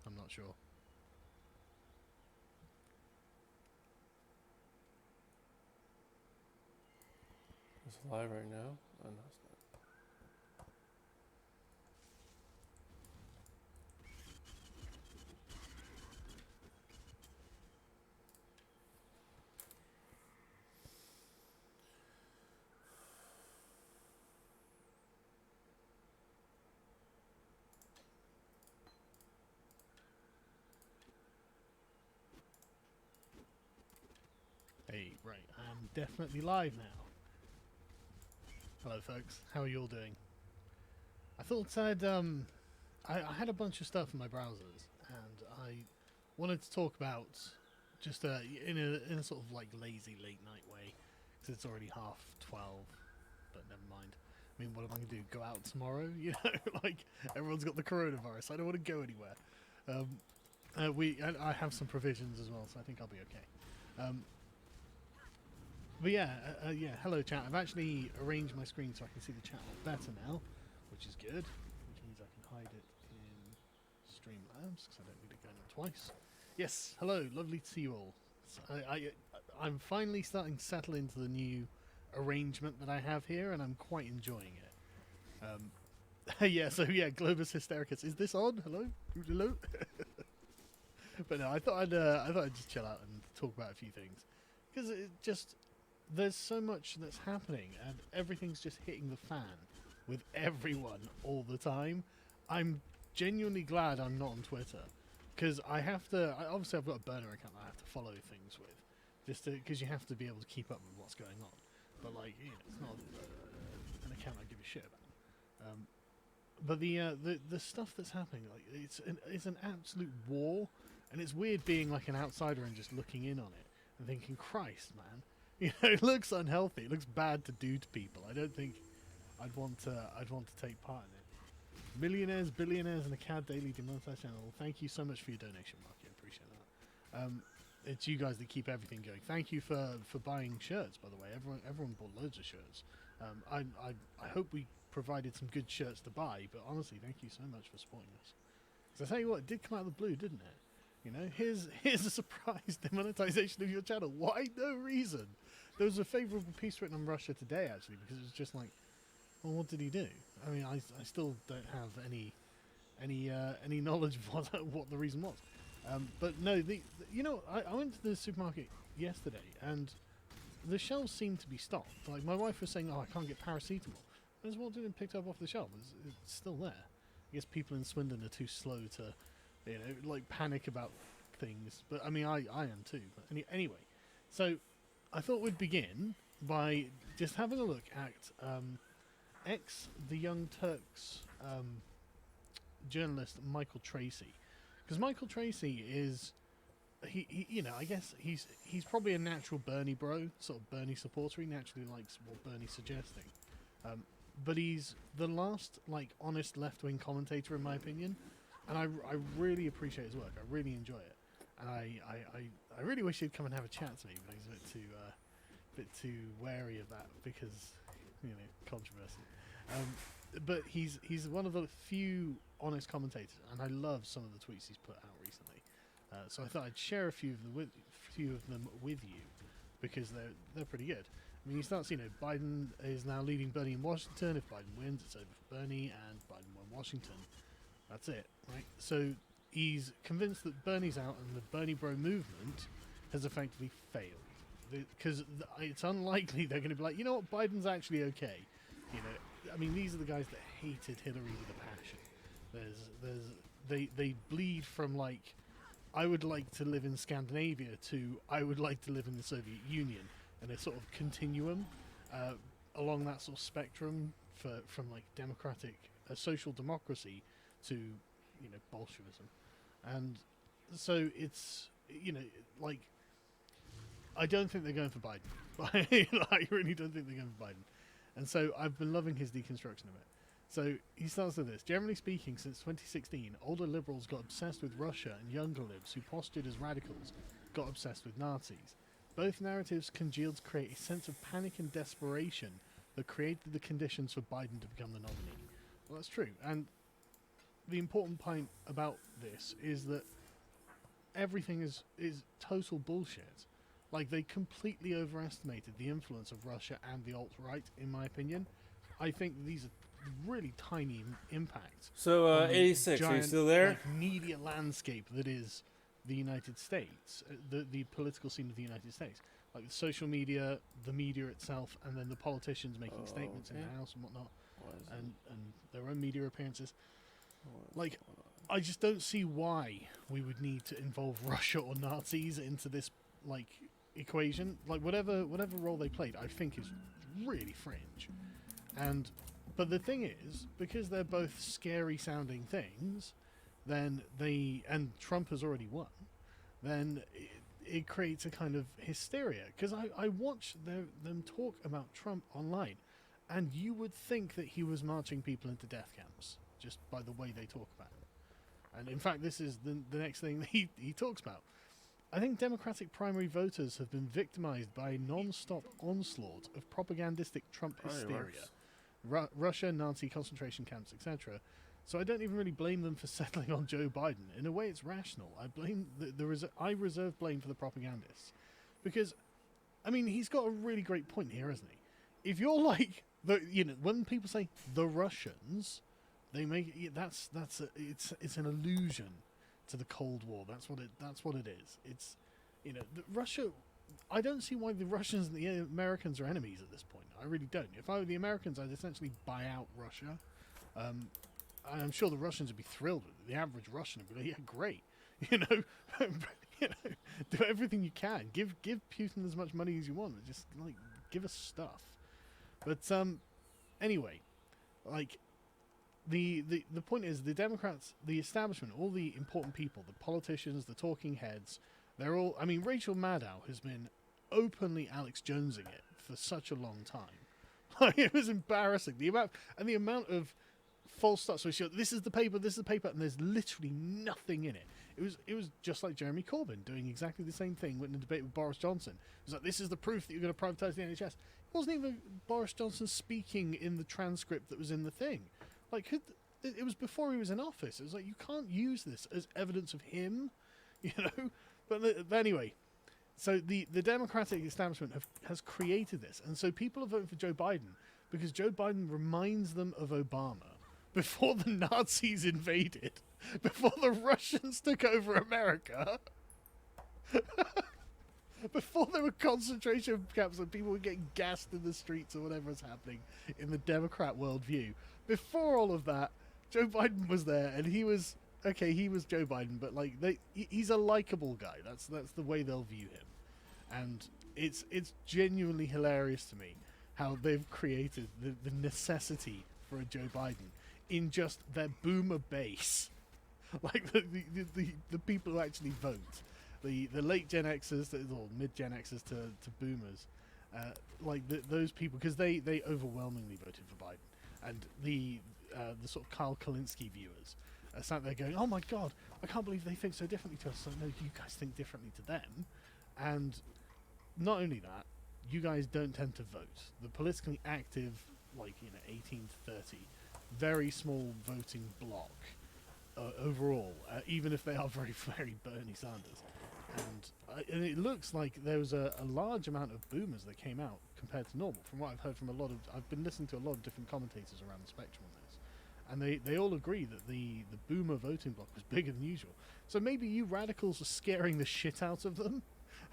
I'm not sure. It's live right now. Oh, no, it's not. Hey, right, I'm definitely live now. Hello, folks. How are you all doing? I thought I had a bunch of stuff in my browsers, and I wanted to talk about just in a sort of like lazy late night way, because it's already 12:30. But never mind. I mean, what am I going to do? Go out tomorrow? You know, like everyone's got the coronavirus. I don't want to go anywhere. I have some provisions as well, so I think I'll be okay. But yeah, yeah. Hello, chat. I've actually arranged my screen so I can see the chat a lot better now, which is good. Which means I can hide it in Streamlabs because I don't need it going on twice. Yes. Hello. Lovely to see you all. So I'm finally starting to settle into the new arrangement that I have here, and I'm quite enjoying it. Yeah. So yeah, Globus Hystericus. Is this on? Hello. Hello. But no, I thought I'd just chill out and talk about a few things because it just. There's so much that's happening, and everything's just hitting the fan with everyone all the time. I'm genuinely glad I'm not on Twitter, because obviously I've got a burner account that I have to follow things with, just because you have to be able to keep up with what's going on. But like, yeah, it's not an account I give a shit about. But the stuff that's happening, like it's an absolute war, and it's weird being like an outsider and just looking in on it and thinking, Christ, man. You know, it looks unhealthy. It looks bad to do to people. I don't think I'd want to take part in it. Millionaires, billionaires, and a CAD Daily Demonetized channel. Thank you so much for your donation, Mark. I appreciate that. It's you guys that keep everything going. Thank you for buying shirts, by the way. Everyone bought loads of shirts. I hope we provided some good shirts to buy. But honestly, thank you so much for supporting us. Because I tell you what, it did come out of the blue, didn't it? You know, here's a surprise demonetization of your channel. Why? No reason. There was a favourable piece written on Russia Today, actually, because it was just like, Well, what did he do? I mean, I still don't have any knowledge of what the reason was. But no, you know, I went to the supermarket yesterday and the shelves seem to be stocked. Like my wife was saying, "Oh, I can't get paracetamol." I just walked in and picked it up off the shelf. It's still there. I guess people in Swindon are too slow to, you know, like panic about things. But I mean, I am too. But anyway, so I thought we'd begin by just having a look at the Young Turks journalist Michael Tracy, because Michael Tracy is he you know, I guess he's probably a natural Bernie bro, sort of Bernie supporter. He naturally likes what Bernie's suggesting, but he's the last like honest left wing commentator in my opinion, and I really appreciate his work. I really enjoy it, and I really wish he'd come and have a chat to me, but he's a bit too wary of that because, you know, controversy. But he's one of the few honest commentators, and I love some of the tweets he's put out recently. So I thought I'd share a few of them with you because they're pretty good. I mean, he starts, you know, Biden is now leading Bernie in Washington. If Biden wins, it's over for Bernie, and Biden won Washington. That's it, right? So he's convinced that Bernie's out, and the Bernie Bro movement has effectively failed because it's unlikely they're going to be like, you know what, Biden's actually okay. You know, I mean, these are the guys that hated Hillary with a passion. They bleed from like, I would like to live in Scandinavia to I would like to live in the Soviet Union, and a sort of continuum along that sort of spectrum from like democratic social democracy to, you know, Bolshevism. And so it's, you know, like, I don't think they're going for Biden. I really don't think they're going for Biden. And so I've been loving his deconstruction of it. So he starts with this. Generally speaking, since 2016, older liberals got obsessed with Russia, and younger libs who postured as radicals got obsessed with Nazis. Both narratives congealed to create a sense of panic and desperation that created the conditions for Biden to become the nominee. Well, that's true. And the important point about this is that everything is total bullshit. Like, they completely overestimated the influence of Russia and the alt-right, in my opinion. I think these are really tiny impacts. So, on the 86, are you giant, still there? like, media landscape that is the United States, the political scene of the United States. Like the social media, the media itself, and then the politicians making statements in the House and whatnot, and their own media appearances. Like, I just don't see why we would need to involve Russia or Nazis into this, like, equation. Like, whatever role they played, I think is really fringe. But the thing is, because they're both scary sounding things, then and Trump has already won, then it creates a kind of hysteria. Because I watch them talk about Trump online, and you would think that he was marching people into death camps just by the way they talk about him. And in fact, this is the next thing he talks about. I think Democratic primary voters have been victimized by a non-stop onslaught of propagandistic Trump hysteria. Russia, Nazi concentration camps, etc. So I don't even really blame them for settling on Joe Biden. In a way, it's rational. I reserve blame for the propagandists, because, I mean, he's got a really great point here, hasn't he? If you're like when people say the Russians, they make it, it's an allusion to the Cold War. That's what it is. It's, Russia. I don't see why the Russians and the Americans are enemies at this point. I really don't. If I were the Americans, I'd essentially buy out Russia. I'm sure the Russians would be thrilled with it. The average Russian would be like, yeah, great. Do everything you can. Give Putin as much money as you want. Just, like, give us stuff. But anyway, like, the point is, the Democrats, the establishment, all the important people, the politicians, the talking heads, they're all... I mean, Rachel Maddow has been openly Alex Jonesing it for such a long time. Like, it was embarrassing. The amount of false stuff. So she goes, this is the paper, and there's literally nothing in it. It was just like Jeremy Corbyn doing exactly the same thing in a debate with Boris Johnson. It was like, this is the proof that you're going to privatise the NHS. It wasn't even Boris Johnson speaking in the transcript that was in the thing. Like, it was before he was in office. It was like, you can't use this as evidence of him, But anyway, so the Democratic establishment has created this, and so people are voting for Joe Biden because Joe Biden reminds them of Obama before the Nazis invaded, before the Russians took over America. Before there were concentration camps and people were getting gassed in the streets or whatever was happening in the Democrat worldview. Before all of that, Joe Biden was there, and he was Joe Biden, but like he's a likable guy. That's the way they'll view him, and it's genuinely hilarious to me how they've created the necessity for a Joe Biden in just their boomer base, like the people who actually vote. The late Gen Xers, or mid Gen Xers to boomers, those people, because they overwhelmingly voted for Biden, and the sort of Kyle Kalinske viewers are sat there going, "Oh my God, I can't believe they think so differently to us." So no, you guys think differently to them, and not only that, you guys don't tend to vote. The politically active, 18 to 30, very small voting bloc overall, even if they are very, very Bernie Sanders. And it looks like there was a large amount of boomers that came out compared to normal. From what I've heard from I've been listening to a lot of different commentators around the spectrum on this, and they all agree that the boomer voting bloc was bigger than usual. So maybe you radicals are scaring the shit out of them,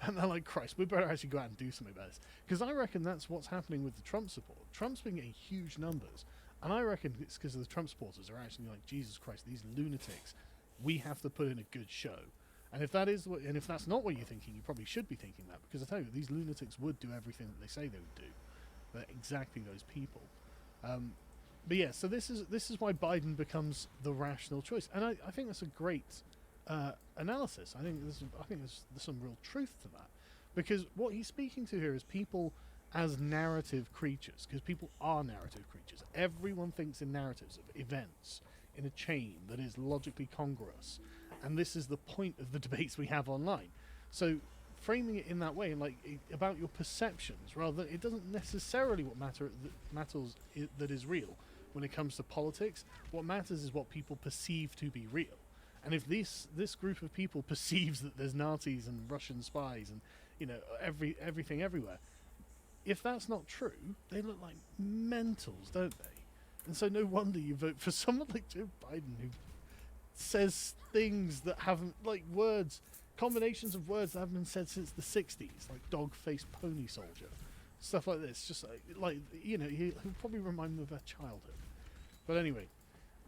and they're like, Christ, we better actually go out and do something about this. Because I reckon that's what's happening with the Trump support. Trump's been getting huge numbers, and I reckon it's because the Trump supporters are actually like, Jesus Christ, these lunatics, we have to put in a good show. And if that's not what you're thinking, you probably should be thinking that, because I tell you, these lunatics would do everything that they say they would do. They're exactly those people. But yeah, so this is why Biden becomes the rational choice, and I think that's a great analysis. I think there's some real truth to that, because what he's speaking to here is people as narrative creatures, because people are narrative creatures. Everyone thinks in narratives of events in a chain that is logically congruous. And this is the point of the debates we have online. So framing it in that way, and about your perceptions, rather than, it doesn't necessarily matters that is real when it comes to politics. What matters is what people perceive to be real. And if this group of people perceives that there's Nazis and Russian spies and everything everywhere, if that's not true, they look like mentals, don't they? And so no wonder you vote for someone like Joe Biden, who says things that haven't, combinations of words that haven't been said since the 60s, like dog-faced pony soldier, stuff like this. Just he'll probably remind me of our childhood. But anyway,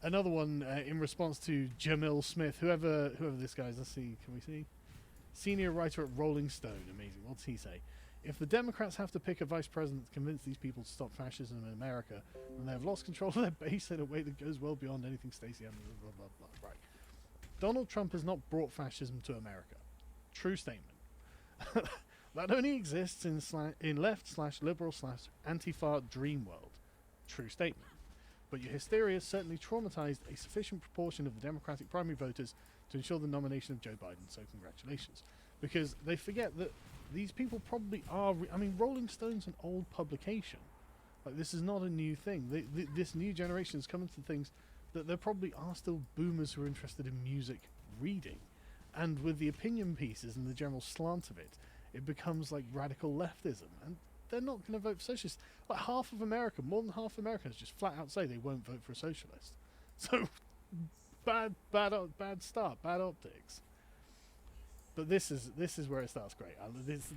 another one in response to Jamil Smith, whoever this guy is. Let's see, can we see? Senior writer at Rolling Stone. Amazing. What's he say? If the Democrats have to pick a vice president to convince these people to stop fascism in America, then they have lost control of their base in a way that goes well beyond anything Stacey and blah, blah, blah. Right. Donald Trump has not brought fascism to America. True statement. That only exists in left/liberal/Antifa dream world. True statement. But your hysteria certainly traumatized a sufficient proportion of the Democratic primary voters to ensure the nomination of Joe Biden, so congratulations. Because they forget that these people probably are... Rolling Stone's an old publication. This is not a new thing. This new generation is coming to things that there probably are still boomers who are interested in music reading. And with the opinion pieces and the general slant of it, it becomes like radical leftism. And they're not going to vote for socialists. Half of America, more than half of Americans just flat out say they won't vote for a socialist. So, bad start, bad optics. But this is where it starts great.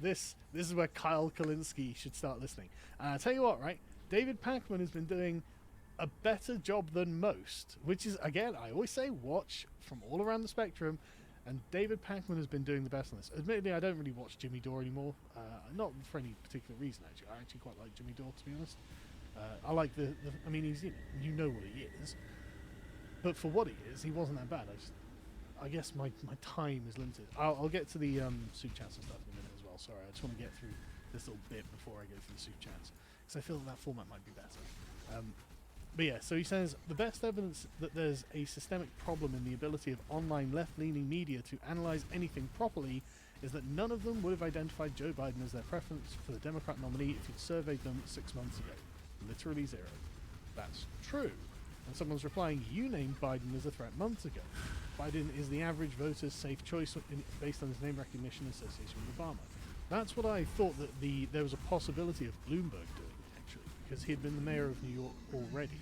This is where Kyle Kalinske should start listening. And I tell you what, right? David Pakman has been doing a better job than most, which is, again, I always say, watch from all around the spectrum. And David Pakman has been doing the best on this. Admittedly, I don't really watch Jimmy Dore anymore. Not for any particular reason, actually. I actually quite like Jimmy Dore, to be honest. I like he's, you know what he is. But for what he is, he wasn't that bad. I guess my time is limited. I'll get to the soup chats and stuff in a minute as well. Sorry, I just want to get through this little bit before I go through the soup chats, because I feel that format might be better. But yeah, so he says, the best evidence that there's a systemic problem in the ability of online left-leaning media to analyse anything properly is that none of them would have identified Joe Biden as their preference for the Democrat nominee if you'd surveyed them 6 months ago. Literally zero. That's true. And someone's replying, you named Biden as a threat months ago. Biden is the average voter's safe choice based on his name recognition and association with Obama. That's what I thought that there was a possibility of Bloomberg doing, actually, because he'd been the mayor of New York already,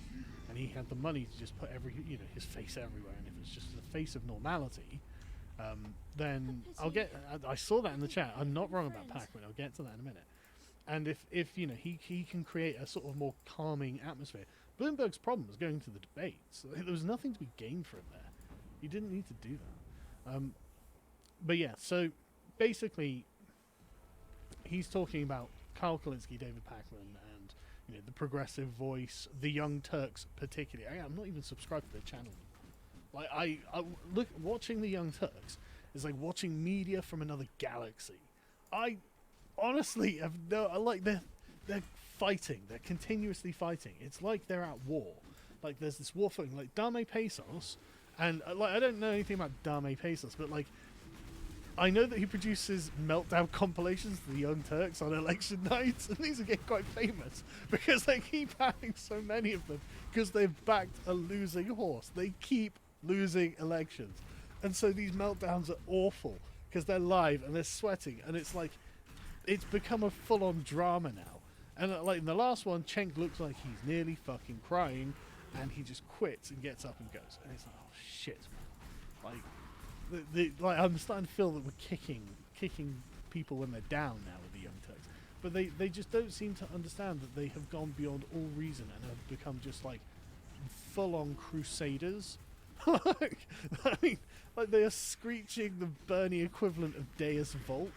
and he had the money to just put his face everywhere, and if it's just the face of normality, then I'll get. I saw that in the chat. I'm not wrong about Pac-Man. I'll get to that in a minute. And if he can create a sort of more calming atmosphere. Bloomberg's problem was going to the debates. There was nothing to be gained from there. You didn't need to do that. But yeah, so basically, he's talking about Kyle Kalinske, David Pakman, and the progressive voice, the Young Turks particularly. I'm not even subscribed to their channel. Like I look, watching the Young Turks is like watching media from another galaxy. I honestly have they're fighting. They're continuously fighting. It's like they're at war. Like there's this war footing. Like Dame Pesos, and I don't know anything about Dame Pesos, but like I know that he produces meltdown compilations to the Young Turks on election nights, and these are getting quite famous because they keep having so many of them because they've backed a losing horse. They keep losing elections, and so these meltdowns are awful because they're live and they're sweating, and it's like it's become a full-on drama now. And like in the last one, Cenk looks like he's nearly fucking crying, and he just quits and gets up and goes, and it's like, oh shit, man. Like I'm starting to feel that we're kicking people when they're down now with the Young Turks, but they just don't seem to understand that they have gone beyond all reason and have become just like full-on crusaders. I mean, like they are screeching the Bernie equivalent of Deus Volt,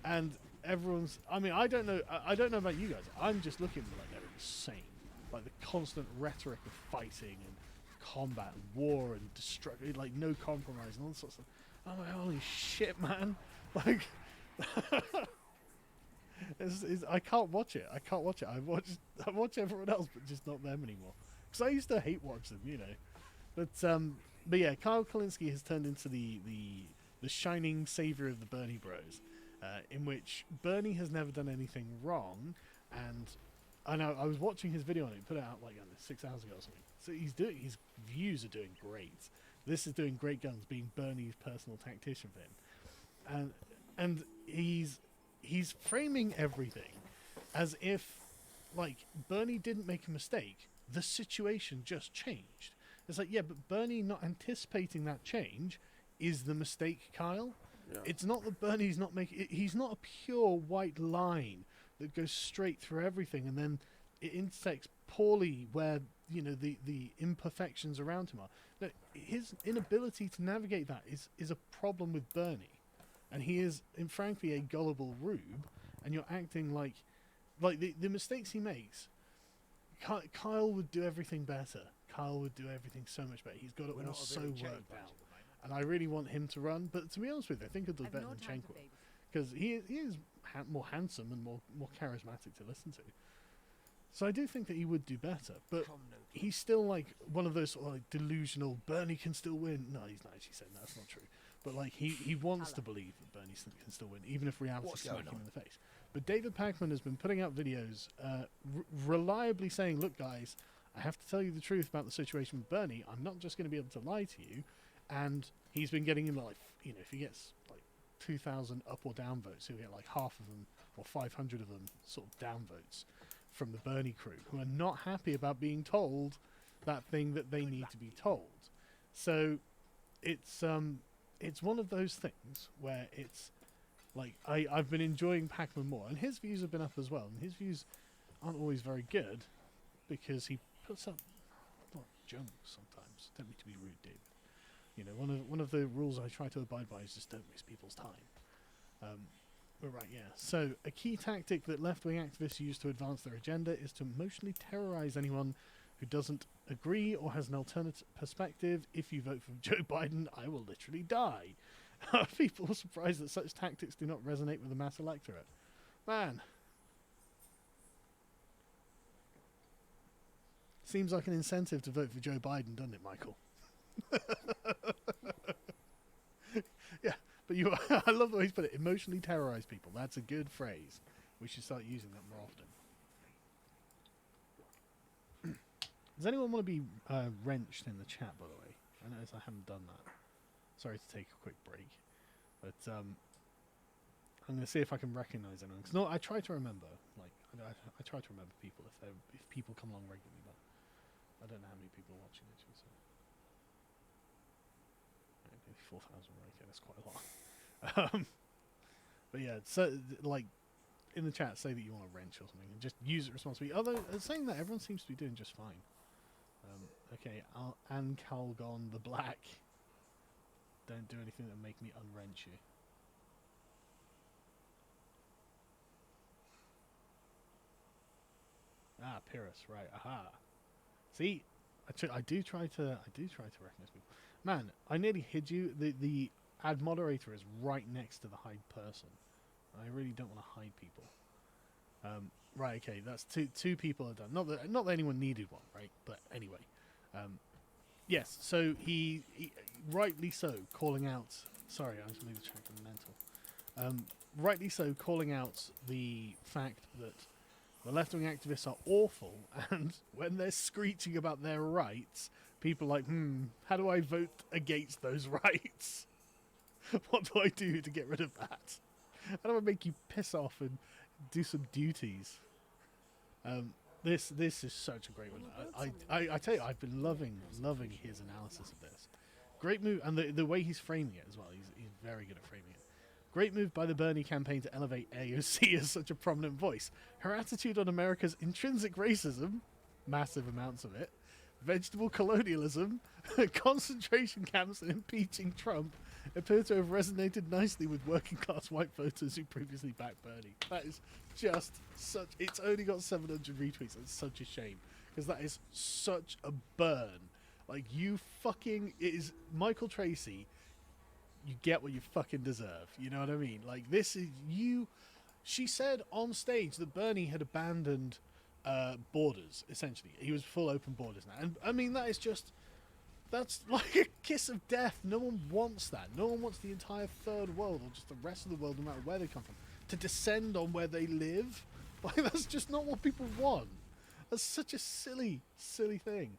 and everyone's. I mean, I don't know about you guys. I'm just looking like they're insane. Like the constant rhetoric of fighting and combat and war and destruction, like no compromise and all sorts of stuff. I'm like, holy shit, man! Like, I can't watch it. I can't watch it. I watch everyone else, but just not them anymore. Because I used to hate watch them, But yeah, Kyle Kalinske has turned into the shining savior of the Bernie Bros, in which Bernie has never done anything wrong, and I know I was watching his video on it. He put it out like 6 hours ago or something. So his views are doing great. This is doing great guns, being Bernie's personal tactician for him, and he's framing everything as if like Bernie didn't make a mistake. The situation just changed. It's like, yeah, but Bernie not anticipating that change is the mistake, Kyle. Yeah. It's not that Bernie's not making. He's not a pure white line that goes straight through everything, and then it intersects poorly where the imperfections around him are. No, his inability to navigate that is a problem with Bernie, and he is, frankly, a gullible rube. And you're acting like the mistakes he makes. Kyle would do everything better. Kyle would do everything so much better. He's got it all so worked out, and I really want him to run. But to be honest with you, I think he'll do better than Cenk will, because he is more handsome and more charismatic to listen to. So I do think that he would do better, but he's still like one of those sort of like delusional Bernie can still win. No, he's not actually saying that's not true. But like he wants to believe that Bernie can still win, even if reality's smacking him in the face. But David Pakman has been putting out videos reliably saying, look guys, I have to tell you the truth about the situation with Bernie. I'm not just going to be able to lie to you. And he's been getting him like, if he gets like 2,000 up or down votes, he'll get like half of them or 500 of them sort of down votes from the Bernie crew, who are not happy about being told that thing that they need to be told. So it's one of those things where it's like I've been enjoying Pakman more, and his views have been up as well, and his views aren't always very good because he puts up a lot of junk sometimes. Don't mean to be rude, David. One of the rules I try to abide by is just don't waste people's time. But right, yeah. So a key tactic that left-wing activists use to advance their agenda is to emotionally terrorize anyone who doesn't agree or has an alternate perspective. If you vote for Joe Biden, I will literally die. People are surprised that such tactics do not resonate with the mass electorate. Man. Seems like an incentive to vote for Joe Biden, doesn't it, Michael? Yeah, but I love the way he's put it. Emotionally terrorize people. That's a good phrase. We should start using that more often. Does anyone want to be wrenched in the chat, by the way? I notice I haven't done that. Sorry to take a quick break. But I'm going to see if I can recognize anyone. Because I try to remember. Like, I try to remember people if people come along regularly, but I don't know how many people are watching actually. So 4,000, okay, that's quite a lot. But yeah, so like in the chat, say that you want a wrench or something, and just use it responsibly. Although saying that, everyone seems to be doing just fine. Okay, and Calgon the Black. Don't do anything that make me unwrench you. Ah, Pyrrhus, right? Aha. See, I do try to recognize people. Man, I nearly hid you. The add moderator is right next to the hide person. I really don't want to hide people. Right, okay, that's two people are done. Not that anyone needed one, right? But anyway, yes. So he rightly so calling out. Sorry, I was moving the track mental. Rightly so calling out the fact that the left-wing activists are awful, and when they're screeching about their rights, people are like, how do I vote against those rights? What do I do to get rid of that? How do I make you piss off and do some duties? This is such a great one. I tell you, I've been loving his analysis of this. Great move, and the way he's framing it as well. He's very good at framing it. Great move by the Bernie campaign to elevate AOC as such a prominent voice. Her attitude on America's intrinsic racism, massive amounts of it, vegetable colonialism, concentration camps, and impeaching Trump appear to have resonated nicely with working class white voters who previously backed Bernie. That is just such... It's only got 700 retweets. It's such a shame, because that is such a burn. Like, you fucking... It is Michael Tracy... You get what you fucking deserve. You know what I mean? Like, this is you. She said on stage that Bernie had abandoned borders, essentially. He was full open borders now. And I mean, that's like a kiss of death. No one wants that. No one wants the entire third world, or just the rest of the world, no matter where they come from, to descend on where they live. Like, that's just not what people want. That's such a silly thing.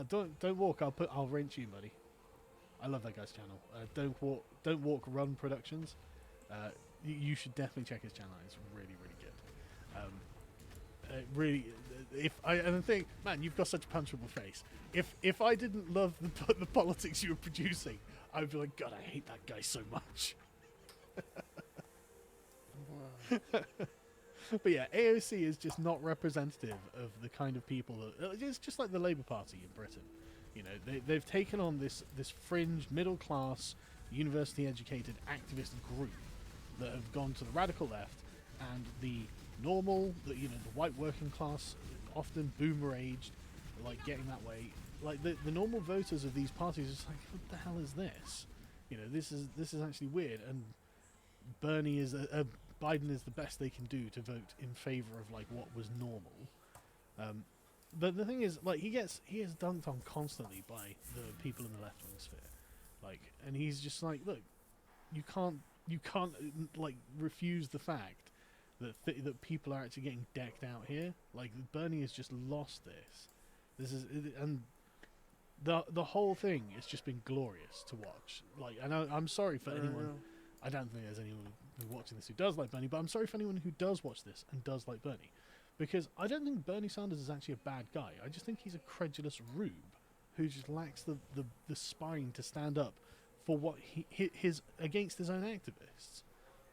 Don't walk. I'll wrench you, buddy. I love that guy's channel. Don't walk, run productions. You should definitely check his channel. It's really good. Really, and I think, man, you've got such a punchable face. If I didn't love the politics you were producing, I would be like, God, I hate that guy so much. But yeah, AOC is just not representative of the kind of people that... It's just like the Labour Party in Britain. You know, they've taken on this fringe, middle-class, university-educated activist group that have gone to the radical left, and the normal, the white working class, often boomer-aged, like getting that way. Like the normal voters of these parties are just like, what the hell is this? You know, this is actually weird. And Bernie is Biden is the best they can do to vote in favor of like what was normal. But the thing is, like, he is dunked on constantly by the people in the left-wing sphere, like, and he's just like, look, you can't like refuse the fact that that people are actually getting decked out here. Like, Bernie has just lost this. And the whole thing has just been glorious to watch. Like, and I'm sorry for anyone. I don't think there's anyone watching this who does like Bernie, but I'm sorry for anyone who does watch this and does like Bernie. Because I don't think Bernie Sanders is actually a bad guy. I just think he's a credulous rube who just lacks the spine to stand up for what his against his own activists.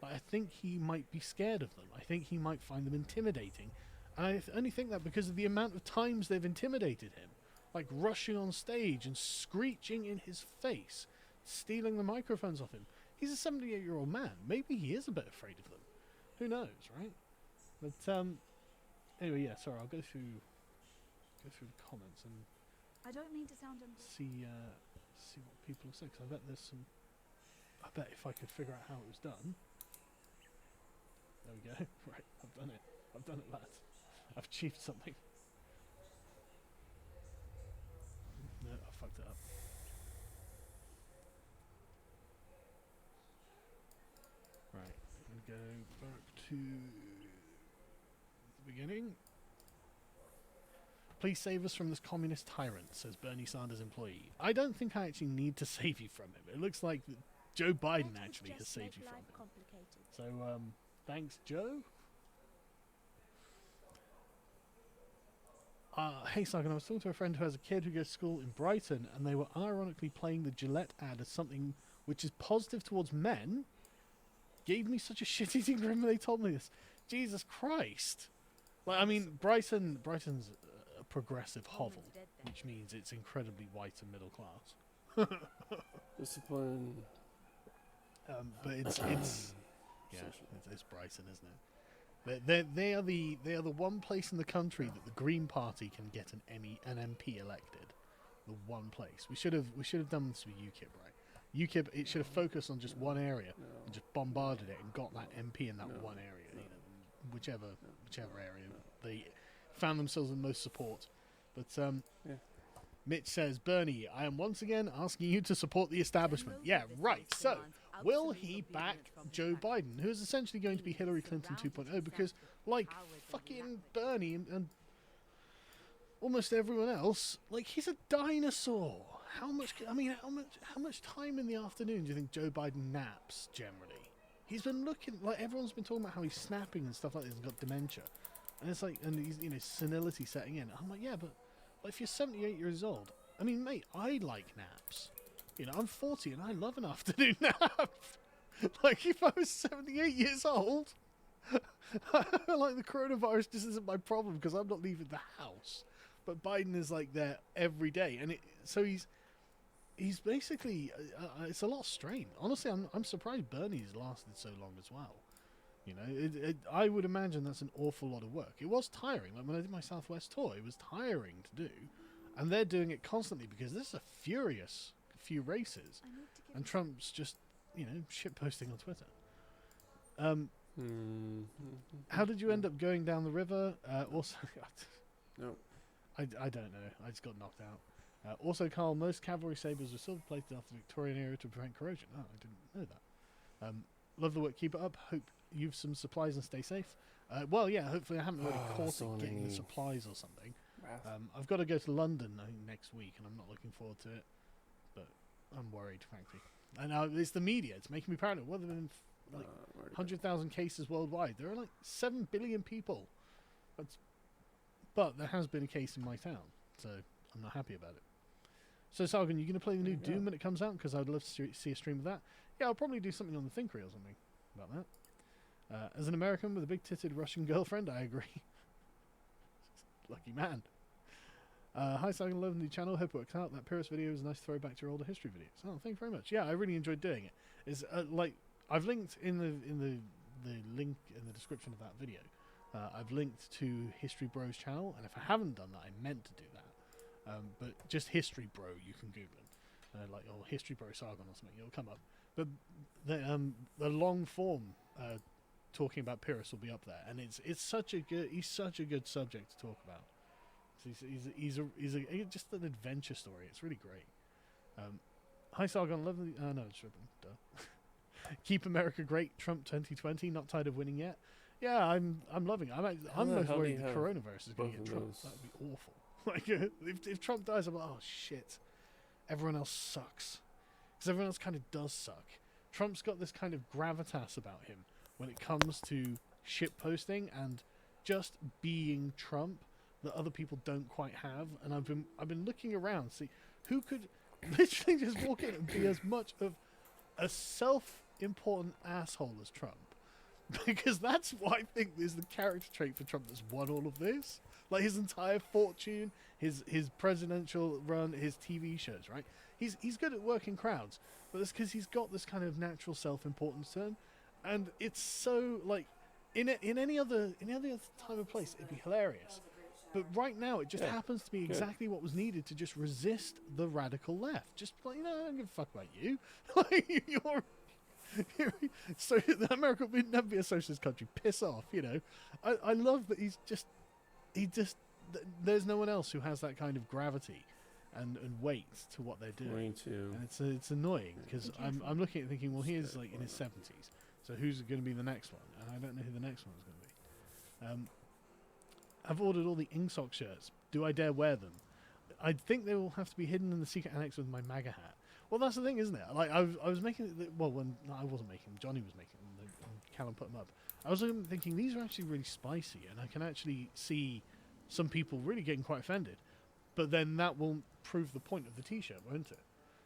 Like, I think he might be scared of them. I think he might find them intimidating. And I only think that because of the amount of times they've intimidated him. Like, rushing on stage and screeching in his face, stealing the microphones off him. He's a 78-year-old man. Maybe he is a bit afraid of them. Who knows, right? But, anyway, yeah, sorry, I'll go through the comments and I don't mean to sound see what people have said, because I bet there's some... I bet if I could figure out how it was done... There we go. Right, I've done it, lads. I've achieved something. No, I fucked it up. Right, I'm going to go back to the beginning. Please save us from this communist tyrant, says Bernie Sanders' employee. I don't think I actually need to save you from him. It looks like Joe Biden actually has saved you from him. So, thanks, Joe. Hey, Sagan, I was talking to a friend who has a kid who goes to school in Brighton, and they were unironically playing the Gillette ad as something which is positive towards men. Gave me such a shit-eating grin when they told me this. Jesus Christ! Like, I mean, Brighton's a progressive hovel, which means it's incredibly white and middle class. Discipline. But it's Brighton, isn't it? They are the one place in the country that the Green Party can get an MP elected. The one place. We should have done this with UKIP, right? UKIP, it should have focused on just one area and just bombarded it and got that MP in that one area. You know, whichever area they found themselves in most support. But Mitch says, Bernie, I am once again asking you to support the establishment. Yeah, right. So, will he back Joe Biden, who is essentially going to be Hillary Clinton 2.0? Because, like fucking Bernie and almost everyone else, like, he's a dinosaur. How much time in the afternoon do you think Joe Biden naps generally? He's been looking, like, everyone's been talking about how he's snapping and stuff like this and got dementia. And it's like, and he's, senility setting in. I'm like, yeah, but like, if you're 78 years old, I mean, mate, I like naps. I'm 40 and I love an afternoon nap. Like, if I was 78 years old, like, the coronavirus just isn't my problem because I'm not leaving the house. But Biden is, like, there every day. And so he's basically, it's a lot of strain. Honestly, I'm surprised Bernie's lasted so long as well. I would imagine that's an awful lot of work. It was tiring. Like, when I did my Southwest tour, it was tiring to do. And they're doing it constantly because this is a furious few races. And Trump's just, shitposting on Twitter. How did you end up going down the river? Also, No. I don't know. I just got knocked out. Also, Carl, most cavalry sabres were silver plated after the Victorian era to prevent corrosion. Oh, I didn't know that. Love the work. Keep it up. Hope you've some supplies and stay safe. Well, yeah, hopefully I haven't already caught it getting the supplies or something. I've got to go to London, I think, next week, and I'm not looking forward to it. But I'm worried, frankly. And it's the media. It's making me paranoid. What, there have been, like, 100,000 cases worldwide. There are, like, 7 billion people. But there has been a case in my town, so I'm not happy about it. So, Sargon, you going to play the new Doom when it comes out? Because I'd love to see a stream of that. Yeah, I'll probably do something on the Think Reel or something about that. As an American with a big-titted Russian girlfriend, I agree. Lucky man. Hi, Sargon, love the new channel. Hope it works out. That Pyrrhus video was a nice throwback to your older history videos. Oh, thank you very much. Yeah, I really enjoyed doing it. It's like, I've linked in the link in the description of that video. I've linked to History Bro's channel, and if I haven't done that, I meant to do that. But just History Bro, you can Google it, or History Bro Sargon or something. It'll come up. But the long form talking about Pyrrhus will be up there, and he's such a good subject to talk about. So he's just an adventure story. It's really great. Hi Sargon, lovely. No, it's ribbon. Duh. Keep America great. Trump 2020. Not tired of winning yet. Yeah, I'm loving it. I'm most worried the coronavirus is going to get Trump. That would be awful. Like, if Trump dies, I'm like, oh shit. Everyone else sucks. Because everyone else kind of does suck. Trump's got this kind of gravitas about him when it comes to shitposting and just being Trump that other people don't quite have. And I've been looking around, see who could literally just walk in and be as much of a self-important asshole as Trump. Because that's what I think is the character trait for Trump that's won all of this. Like, his entire fortune, his presidential run, his TV shows, right? He's good at working crowds, but it's because he's got this kind of natural self-importance to him, and it's so, like, in any other time or place, it'd be hilarious. But right now, it just happens to be exactly what was needed to just resist the radical left. Just like, I don't give a fuck about you. Like, so America will never be a socialist country. Piss off, I love that he just there's no one else who has that kind of gravity and weight to what they're doing. And it's annoying because I'm looking at it thinking, well, he is like in his 70s, so who's going to be the next one? And I don't know who the next one's going to be. I've ordered all the Ingsoc shirts. Do I dare wear them? I think they will have to be hidden in the secret annex with my MAGA hat. Well, that's the thing, isn't it? Like, I was making it. Well, I wasn't making them. Johnny was making them. Callum put them up. I was thinking these are actually really spicy, and I can actually see some people really getting quite offended. But then that will prove the point of the T-shirt, won't it?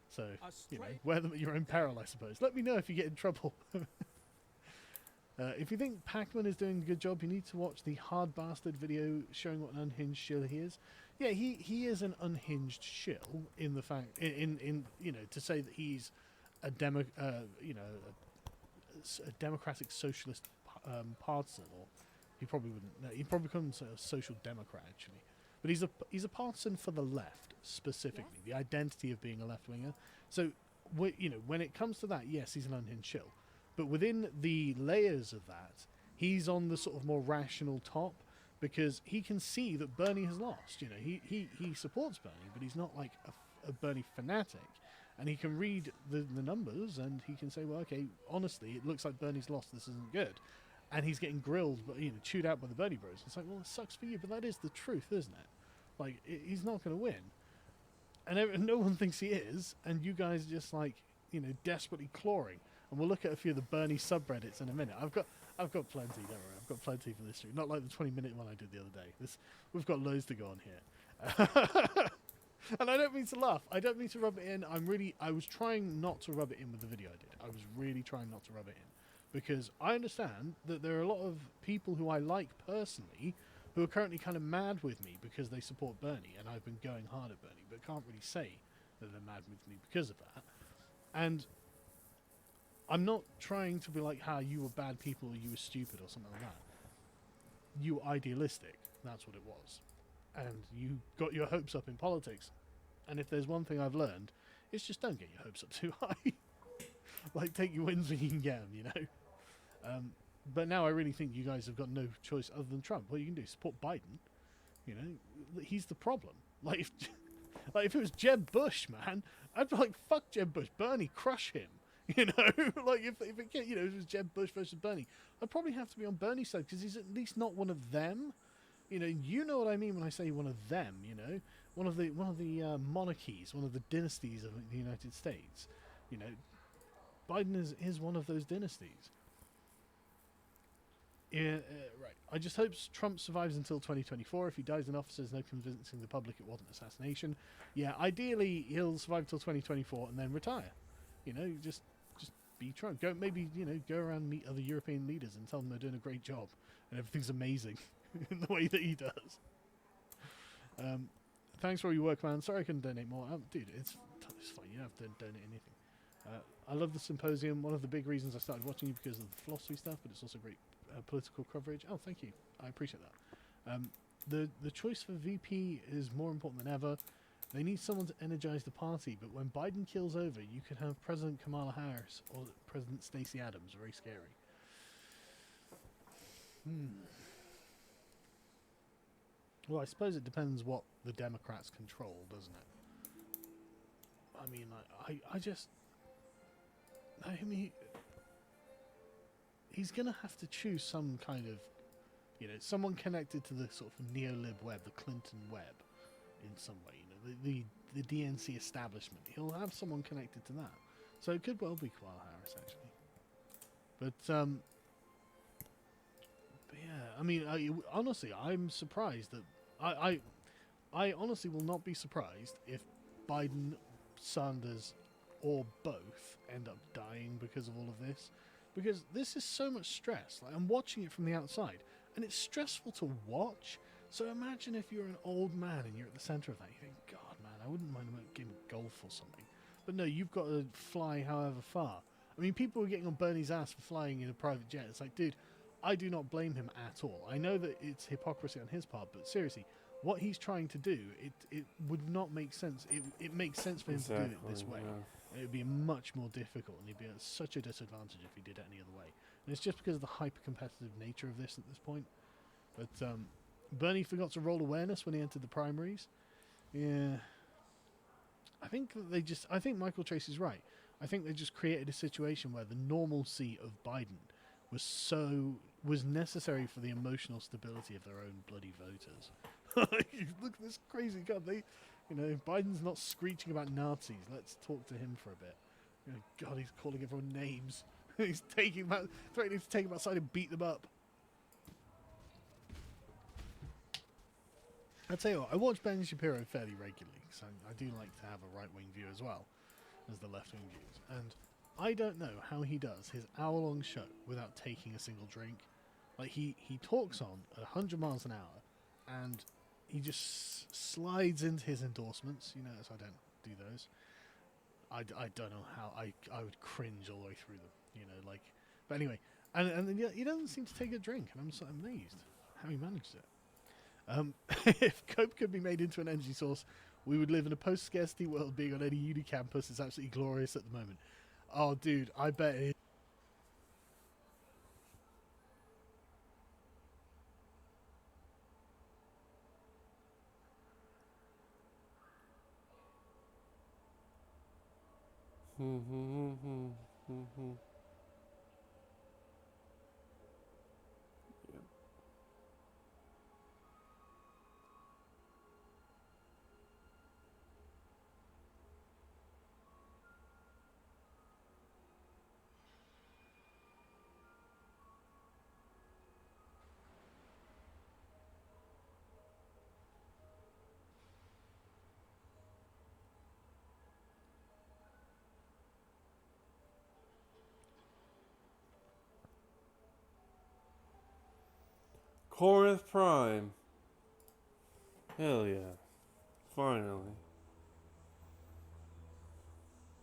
So, you know, wear them at your own peril, I suppose. Let me know if you get in trouble. If you think Pac-Man is doing a good job, you need to watch the Hard Bastard video showing what an unhinged shill he is. Yeah, he is an unhinged shill in the fact, in you know, to say that he's a a democratic socialist partisan, or he probably wouldn't. No, he'd probably become a social democrat actually, but he's a partisan for the left specifically, the identity of being a left winger. So, you know, when it comes to that, yes, he's an unhinged shill. But within the layers of that, he's on the sort of more rational top because he can see that Bernie has lost. You know, he supports Bernie, but he's not like a Bernie fanatic. And he can read the numbers and he can say, well, okay, honestly, it looks like Bernie's lost. This isn't good. And he's getting grilled, but, you know, chewed out by the Bernie bros. It's like, well, it sucks for you, but that is the truth, isn't it? Like, he's not going to win. And no one thinks he is. And you guys are just like, you know, desperately clawing. And we'll look at a few of the Bernie subreddits in a minute. I've got plenty, don't worry. I've got plenty for this stream. Not like the 20-minute one I did the other day. We've got loads to go on here. And I don't mean to laugh. I don't mean to rub it in. I was trying not to rub it in with the video I did. I was really trying not to rub it in. Because I understand that there are a lot of people who I like personally who are currently kind of mad with me because they support Bernie. And I've been going hard at Bernie, but can't really say that they're mad with me because of that. And I'm not trying to be like, you were bad people or you were stupid or something like that. You were idealistic. That's what it was. And you got your hopes up in politics. And if there's one thing I've learned, it's just don't get your hopes up too high. Like, take your wins when you can get them, you know? But now I really think you guys have got no choice other than Trump. What you can do is support Biden. You know, he's the problem. Like, if it was Jeb Bush, man, I'd be like, fuck Jeb Bush. Bernie, crush him. You know, like if it, you know, it was Jeb Bush versus Bernie, I'd probably have to be on Bernie's side because he's at least not one of them. You know what I mean when I say one of them. You know, one of the monarchies, one of the dynasties of the United States. You know, Biden is one of those dynasties. Yeah, right. I just hope Trump survives until 2024. If he dies in office, there's no convincing the public it wasn't assassination. Yeah, ideally he'll survive until 2024 and then retire. You know, just be Trump. Go around and meet other European leaders and tell them they're doing a great job and everything's amazing in the way that he does. Thanks for all your work, man. Sorry I couldn't donate more. Dude, it's fine. You don't have to donate anything. I love the symposium. One of the big reasons I started watching you because of the philosophy stuff, but it's also great political coverage. Oh, thank you. I appreciate that. The choice for VP is more important than ever. They need someone to energize the party, but when Biden kills over, you could have President Kamala Harris or President Stacey Abrams. Very scary. Well, I suppose it depends what the Democrats control, doesn't it? I mean, he's going to have to choose some kind of, you know, someone connected to the sort of neo-lib web, the Clinton web, in some way. You know, the DNC establishment. He'll have someone connected to that. So it could well be Kamala Harris, actually. But yeah, I mean, honestly, I'm surprised that I honestly will not be surprised if Biden, Sanders, or both end up dying because of all of this, because this is so much stress. Like, I'm watching it from the outside, and it's stressful to watch. So imagine if you're an old man and you're at the center of that. You think, God, man, I wouldn't mind a game of golf or something. But no, you've got to fly however far. I mean, people were getting on Bernie's ass for flying in a private jet. It's like, dude, I do not blame him at all. I know that it's hypocrisy on his part, but seriously, what he's trying to do, it would not make sense. It makes sense for him to do it this way. Yeah. It would be much more difficult, and he'd be at such a disadvantage if he did it any other way. And it's just because of the hyper-competitive nature of this at this point. But Bernie forgot to roll awareness when he entered the primaries. Yeah. I think Michael Tracy's right. I think they just created a situation where the normalcy of Biden was necessary for the emotional stability of their own bloody voters. Look at this crazy guy. Biden's not screeching about Nazis. Let's talk to him for a bit. God, he's calling everyone names. He's threatening to take them outside and beat them up. I'd say I watch Ben Shapiro fairly regularly, because I do like to have a right-wing view as well as the left-wing views. And I don't know how he does his hour-long show without taking a single drink. Like, he talks on 100 miles an hour, and he just slides into his endorsements. You notice I don't do those. I don't know how I would cringe all the way through them. You know, like, but anyway, and then he doesn't seem to take a drink, and I'm so amazed how he manages it. If cope could be made into an energy source, we would live in a post-scarcity world. Being on any uni campus is absolutely glorious at the moment. Oh, dude, I bet it. Corinth Prime. Hell yeah. Finally.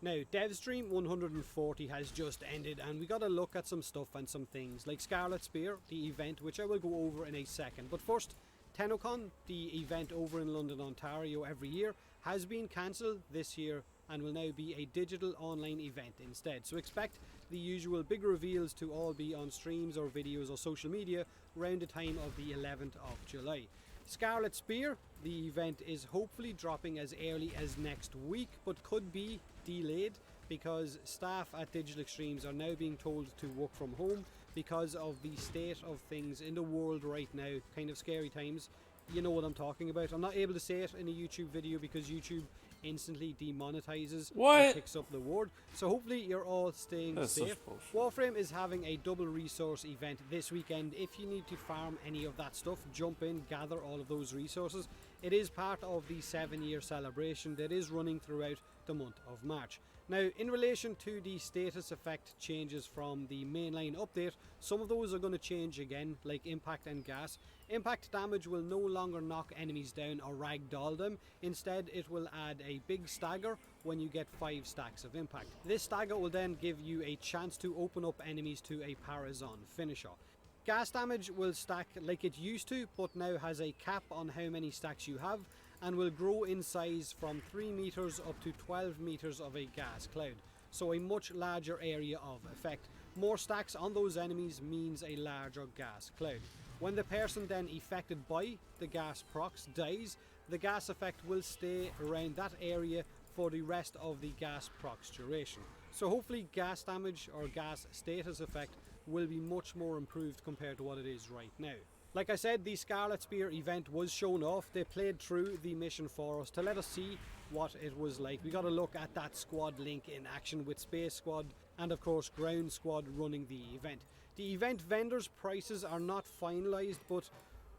Now, DevStream 140 has just ended, and we got to look at some stuff and some things, like Scarlet Spear, the event, which I will go over in a second. But first, TennoCon, the event over in London, Ontario every year, has been cancelled this year and will now be a digital online event instead. So expect the usual big reveals to all be on streams or videos or social media around the time of the 11th of July. Scarlet Spear, the event is hopefully dropping as early as next week, but could be delayed because staff at Digital Extremes are now being told to work from home because of the state of things in the world right now. Kind of scary times. You know what I'm talking about. I'm not able to say it in a YouTube video because YouTube instantly demonetizes and picks up the word. So hopefully you're all staying safe. Warframe is having a double resource event this weekend. If you need to farm any of that stuff, jump in, gather all of those resources. It is part of the 7-year celebration that is running throughout the month of March. Now, in relation to the status effect changes from the mainline update, some of those are going to change again, like impact and gas. Impact damage will no longer knock enemies down or ragdoll them. Instead, it will add a big stagger when you get 5 stacks of impact. This stagger will then give you a chance to open up enemies to a Parazon finisher. Gas damage will stack like it used to, but now has a cap on how many stacks you have, and will grow in size from 3 meters up to 12 meters of a gas cloud. So a much larger area of effect. More stacks on those enemies means a larger gas cloud. When the person then affected by the gas procs dies, the gas effect will stay around that area for the rest of the gas procs duration. So hopefully gas damage or gas status effect will be much more improved compared to what it is right now. Like I said, the Scarlet Spear event was shown off. They played through the mission for us to let us see what it was like. We got a look at that squad link in action with Space Squad and of course Ground Squad running the event. The event vendor's prices are not finalised, but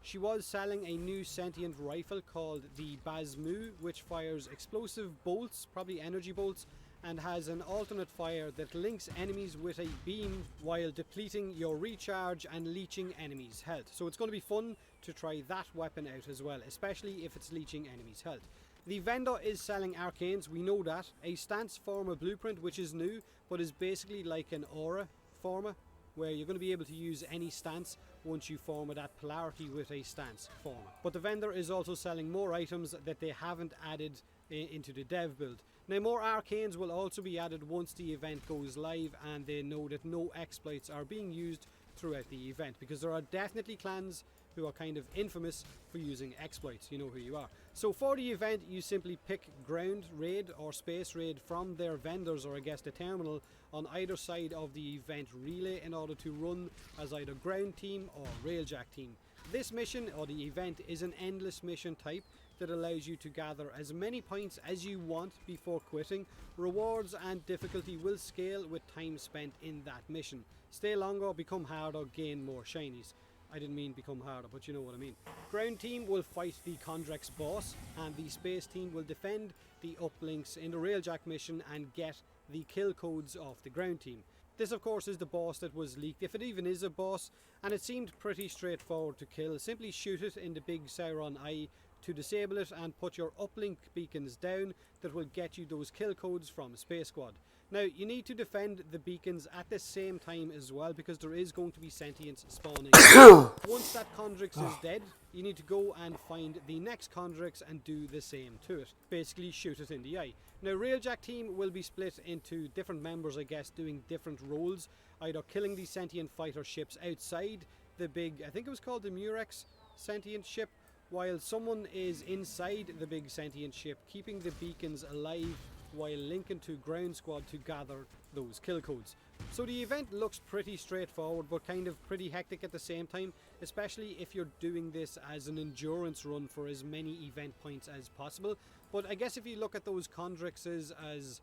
she was selling a new sentient rifle called the Bazmoo, which fires explosive bolts, probably energy bolts, and has an alternate fire that links enemies with a beam while depleting your recharge and leeching enemies' health. So it's going to be fun to try that weapon out as well, especially if it's leeching enemies' health. The vendor is selling arcanes, we know that. A stance former blueprint, which is new, but is basically like an aura former, where you're going to be able to use any stance once you form that polarity with a stance former. But the vendor is also selling more items that they haven't added into the dev build. Now, more arcanes will also be added once the event goes live and they know that no exploits are being used throughout the event, because there are definitely clans who are kind of infamous for using exploits. You know who you are. So for the event, you simply pick ground raid or space raid from their vendors, or I guess the terminal, on either side of the event relay in order to run as either ground team or railjack team. This mission or the event is an endless mission type that allows you to gather as many points as you want before quitting. Rewards and difficulty will scale with time spent in that mission. Stay longer, become harder, gain more shinies. I didn't mean become harder, but you know what I mean. Ground team will fight the Condrex boss, and the space team will defend the uplinks in the Railjack mission and get the kill codes of the ground team. This of course is the boss that was leaked, if it even is a boss, and it seemed pretty straightforward to kill. Simply shoot it in the big Sauron eye to disable it and put your uplink beacons down that will get you those kill codes from Space Squad. Now you need to defend the beacons at the same time as well, because there is going to be sentience spawning. Once that Condrix is dead, you need to go and find the next Condrix and do the same to it. Basically shoot it in the eye. Now Railjack team will be split into different members, I guess, doing different roles, either killing the sentient fighter ships outside the big, I think it was called the Murex sentient ship, while someone is inside the big sentient ship keeping the beacons alive while linking to ground squad to gather those kill codes. So the event looks pretty straightforward, but kind of pretty hectic at the same time, especially if you're doing this as an endurance run for as many event points as possible. But I guess if you look at those Condrixes as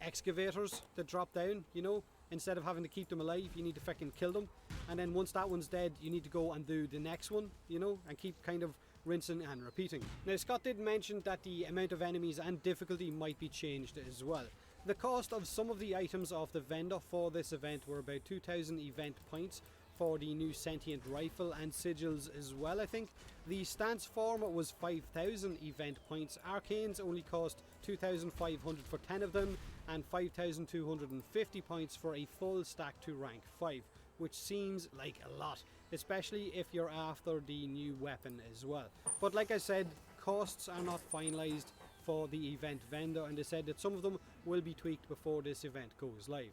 excavators that drop down, you know, instead of having to keep them alive, you need to fucking kill them, and then once that one's dead, you need to go and do the next one, you know, and keep kind of rinsing and repeating. Now Scott did mention that the amount of enemies and difficulty might be changed as well. The cost of some of the items off the vendor for this event were about 2,000 event points for the new sentient rifle and sigils as well, I think. The stance form was 5,000 event points. Arcanes only cost 2,500 for 10 of them, and 5,250 points for a full stack to rank 5, which seems like a lot, especially if you're after the new weapon as well. But like I said, costs are not finalized for the event vendor, and they said that some of them will be tweaked before this event goes live.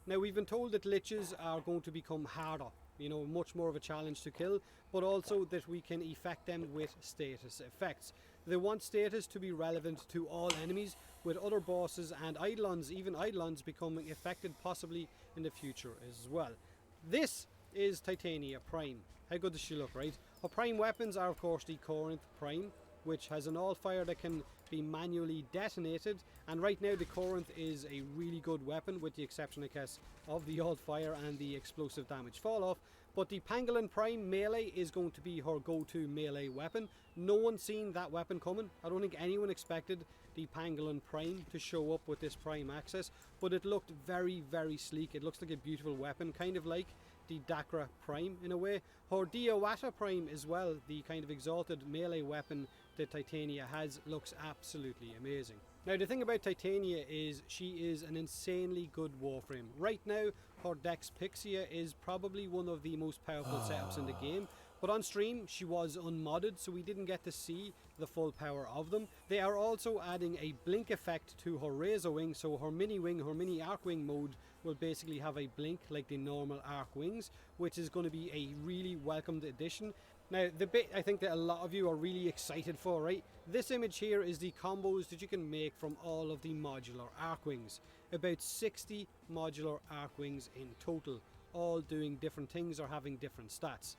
Now we've been told that liches are going to become harder, you know, much more of a challenge to kill, but also that we can effect them with status effects. They want status to be relevant to all enemies, with other bosses and Eidolons, even Eidolons, becoming affected possibly in the future as well. This is Titania Prime. How good does she look, right? Her prime weapons are of course the Corinth Prime, which has an all-fire that can be manually detonated, and right now the Corinth is a really good weapon, with the exception I guess of the all-fire and the explosive damage fall-off. But the Pangolin Prime melee is going to be her go-to melee weapon. No one's seen that weapon coming. I don't think anyone expected the Pangolin Prime to show up with this Prime access, but it looked very, very sleek. It looks like a beautiful weapon, kind of like the Dakra Prime in a way. Her Diawata Prime as well, the kind of exalted melee weapon that Titania has, looks absolutely amazing. Now the thing about Titania is she is an insanely good Warframe. Right now her Dex Pixia is probably one of the most powerful setups in the game, but on stream she was unmodded, so we didn't get to see the full power of them. They are also adding a blink effect to her Razor Wing, so her mini wing, her mini arc wing mode will basically have a blink like the normal arc wings, which is going to be a really welcomed addition. Now the bit I think that a lot of you are really excited for, right? This image here is the combos that you can make from all of the modular arc wings. About 60 modular arc wings in total, all doing different things or having different stats.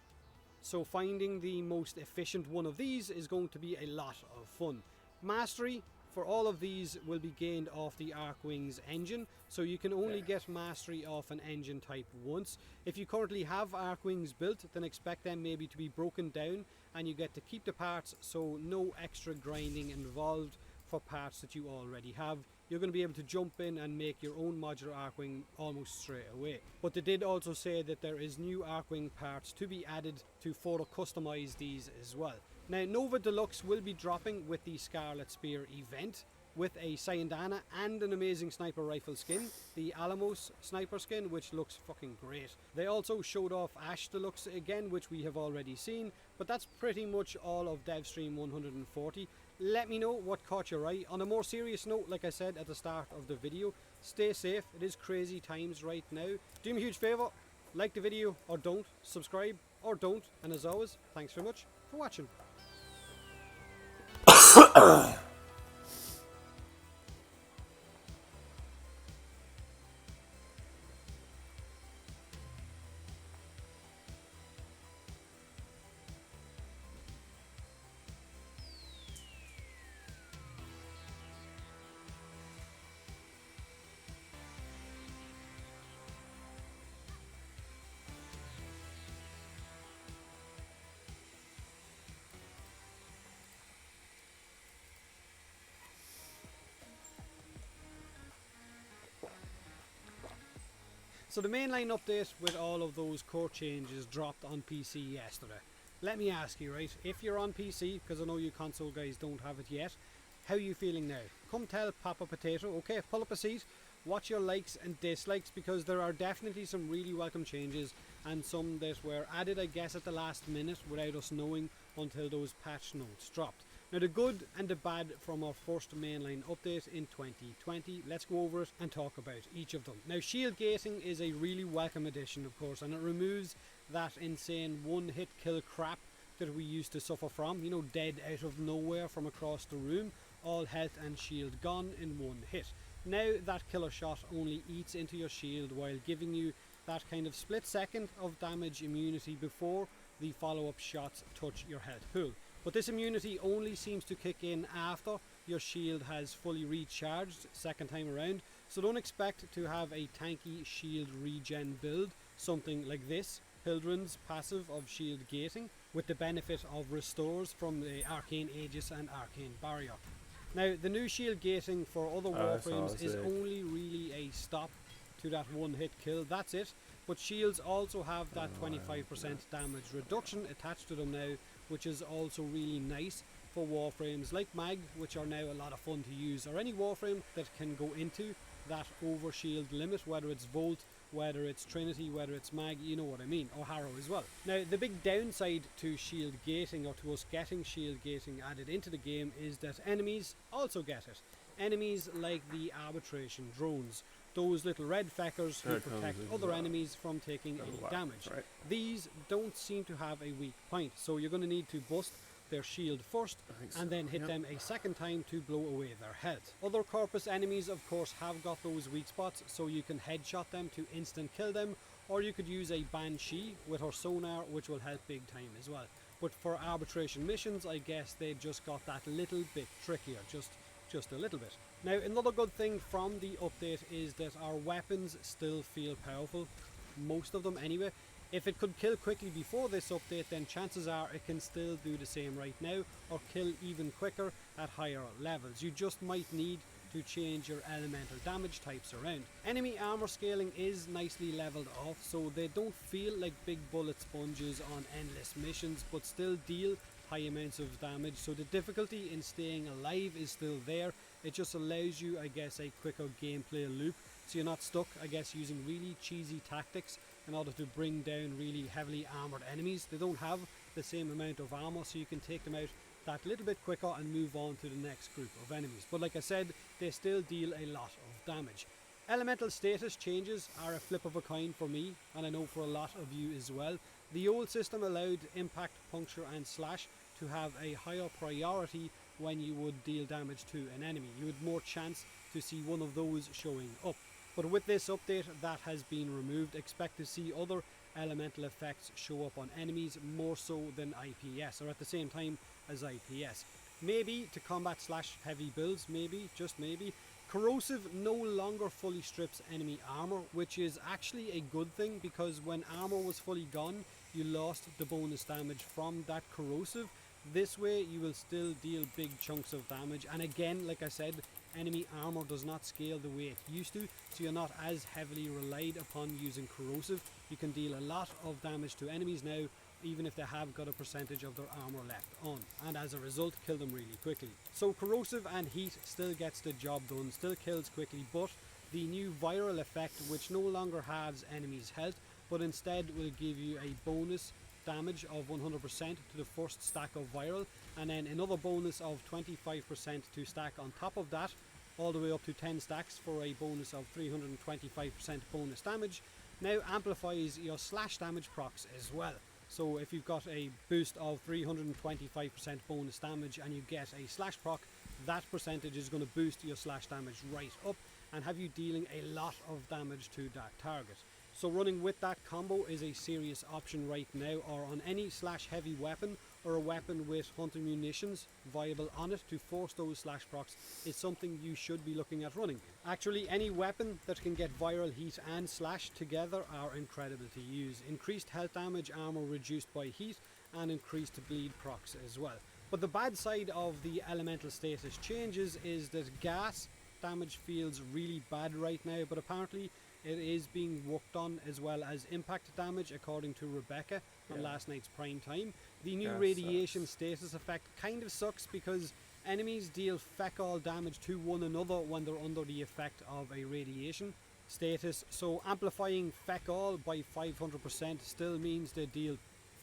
So finding the most efficient one of these is going to be a lot of fun. Mastery for all of these will be gained off the Arcwings engine, so you can only get mastery off an engine type once. If you currently have Arcwings built, then expect them maybe to be broken down and you get to keep the parts, so no extra grinding involved for parts that you already have. You're going to be able to jump in and make your own modular Arcwing almost straight away. But they did also say that there is new Arcwing parts to be added to further customize these as well. Now Nova Deluxe will be dropping with the Scarlet Spear event, with a Syandana and an amazing sniper rifle skin, the Alamos sniper skin, which looks fucking great. They also showed off Ash Deluxe again, which we have already seen, but that's pretty much all of DevStream 140. Let me know what caught your eye. On a more serious note, like I said at the start of the video, stay safe. It is crazy times right now. Do me a huge favour, like the video or don't, subscribe or don't, and as always, thanks very much for watching. So the mainline update with all of those core changes dropped on PC yesterday. Let me ask you, right, if you're on PC, because I know you console guys don't have it yet, how are you feeling now? Come tell Papa Potato, okay, pull up a seat, watch your likes and dislikes, because there are definitely some really welcome changes and some that were added, I guess, at the last minute without us knowing until those patch notes dropped. Now the good and the bad from our first mainline update in 2020, let's go over it and talk about each of them. Now shield gating is a really welcome addition, of course, and it removes that insane one-hit kill crap that we used to suffer from, you know, dead out of nowhere from across the room, all health and shield gone in one hit. Now that killer shot only eats into your shield while giving you that kind of split second of damage immunity before the follow-up shots touch your health pool. But this immunity only seems to kick in after your shield has fully recharged second time around, so don't expect to have a tanky shield regen build, something like this, Hildren's passive of shield gating, with the benefit of restores from the Arcane Aegis and Arcane Barrier. Now the new shield gating for other warframes is only really a stop to that one hit kill, that's it, but shields also have that 25% damage reduction attached to them now, which is also really nice for warframes like Mag, which are now a lot of fun to use, or any warframe that can go into that overshield limit, whether it's Volt, whether it's Trinity, whether it's Mag, you know what I mean, or Harrow as well. Now the big downside to shield gating, or to us getting shield gating added into the game, is that enemies also get it. Enemies like the arbitration drones, those little red feckers who protect other enemies from taking any damage. Right. These don't seem to have a weak point, so you're going to need to bust their shield first and then hit them a second time to blow away their health. Other Corpus enemies of course have got those weak spots, so you can headshot them to instant kill them, or you could use a Banshee with her sonar, which will help big time as well. But for arbitration missions, I guess they just got that little bit trickier, just a little bit. Now another good thing from the update is that our weapons still feel powerful, most of them anyway. If it could kill quickly before this update, then chances are it can still do the same right now, or kill even quicker at higher levels. You just might need to change your elemental damage types around. Enemy armor scaling is nicely leveled off, so they don't feel like big bullet sponges on endless missions, but still deal high amounts of damage, so the difficulty in staying alive is still there. It just allows you, I guess, a quicker gameplay loop, so you're not stuck, I guess, using really cheesy tactics in order to bring down really heavily armored enemies. They don't have the same amount of armor, so you can take them out that little bit quicker and move on to the next group of enemies. But like I said, they still deal a lot of damage. Elemental status changes are a flip of a coin for me, and I know for a lot of you as well. The old system allowed impact, puncture and slash to have a higher priority when you would deal damage to an enemy. You had more chance to see one of those showing up. But with this update, that has been removed. Expect to see other elemental effects show up on enemies more so than IPS, or at the same time as IPS. Maybe to combat slash heavy builds, maybe, just maybe. Corrosive no longer fully strips enemy armor, which is actually a good thing, because when armor was fully gone, you lost the bonus damage from that corrosive. This way you will still deal big chunks of damage, and again, like I said, enemy armor does not scale the way it used to, so you're not as heavily relied upon using corrosive. You can deal a lot of damage to enemies now, even if they have got a percentage of their armor left on, and as a result kill them really quickly. So corrosive and heat still gets the job done, still kills quickly, but the new viral effect, which no longer halves enemies' health, but instead will give you a bonus damage of 100% to the first stack of viral, and then another bonus of 25% to stack on top of that, all the way up to 10 stacks for a bonus of 325% bonus damage. Now amplifies your slash damage procs as well. So if you've got a boost of 325% bonus damage and you get a slash proc, that percentage is going to boost your slash damage right up and have you dealing a lot of damage to that target. So running with that combo is a serious option right now, or on any slash heavy weapon or a weapon with hunter munitions viable on it to force those slash procs is something you should be looking at running. Actually, any weapon that can get viral heat and slash together are incredible to use. Increased health damage, armor reduced by heat, and increased bleed procs as well. But the bad side of the elemental status changes is that gas damage feels really bad right now, but apparently It is being worked on, as well as impact damage, according to Rebecca on Yeah. last night's prime time. The new That radiation sucks. status effect kind of sucks because enemies deal feck all damage to one another when they're under the effect of a radiation status. So amplifying feck all by 500% still means they deal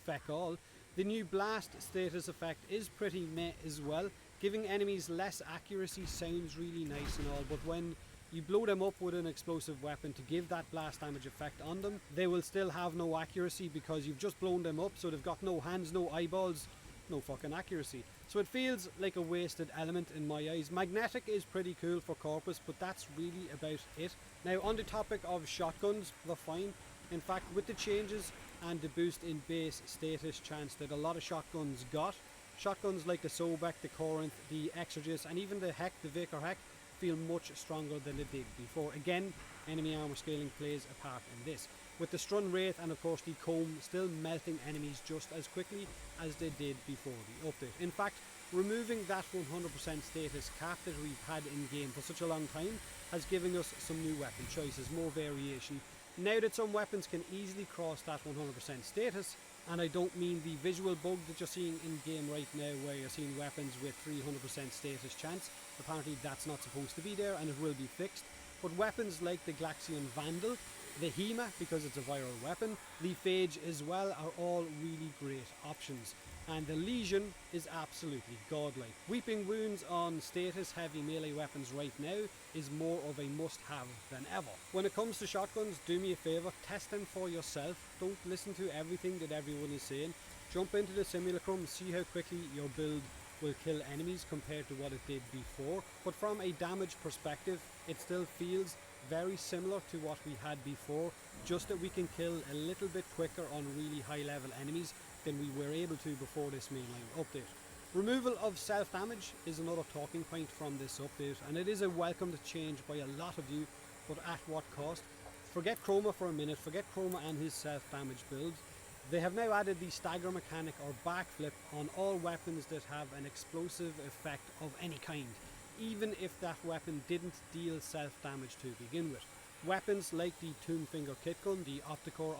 feck all. The new blast status effect is pretty meh as well. Giving enemies less accuracy sounds really nice and all, but when you blow them up with an explosive weapon to give that blast damage effect on them, they will still have no accuracy because you've just blown them up, so they've got no hands, no eyeballs, no fucking accuracy. So it feels like a wasted element in my eyes. Magnetic is pretty cool for Corpus, but that's really about it. Now, on the topic of shotguns, they're fine. In fact, with the changes and the boost in base status chance that a lot of shotguns got, shotguns like the Sobek, the Corinth, the Exorgist, and even the Heck, the Vicar Heck, feel much stronger than they did before. Again, enemy armor scaling plays a part in this, with the Stun Wraith and of course the Comb still melting enemies just as quickly as they did before the update. In fact, removing that 100% status cap that we've had in game for such a long time has given us some new weapon choices, more variation. Now that some weapons can easily cross that 100% status, and I don't mean the visual bug that you're seeing in game right now where you're seeing weapons with 300% status chance. Apparently that's not supposed to be there and it will be fixed. But weapons like the Glaxion Vandal, the Hema because it's a viral weapon, the Phage as well are all really great options. And the Legion is absolutely godlike. Weeping Wounds on status heavy melee weapons right now is more of a must-have than ever. When it comes to shotguns, do me a favour, test them for yourself. Don't listen to everything that everyone is saying. Jump into the simulacrum, see how quickly your build will kill enemies compared to what it did before. But from a damage perspective, it still feels very similar to what we had before, just that we can kill a little bit quicker on really high level enemies than we were able to before this mainline update. Removal of self-damage is another talking point from this update, and it is a welcomed change by a lot of you, but at what cost? Forget Chroma for a minute, forget Chroma and his self-damage build. They have now added the stagger mechanic or backflip on all weapons that have an explosive effect of any kind, even if that weapon didn't deal self-damage to begin with. Weapons like the Toonfinger Kit Gun, the Opticore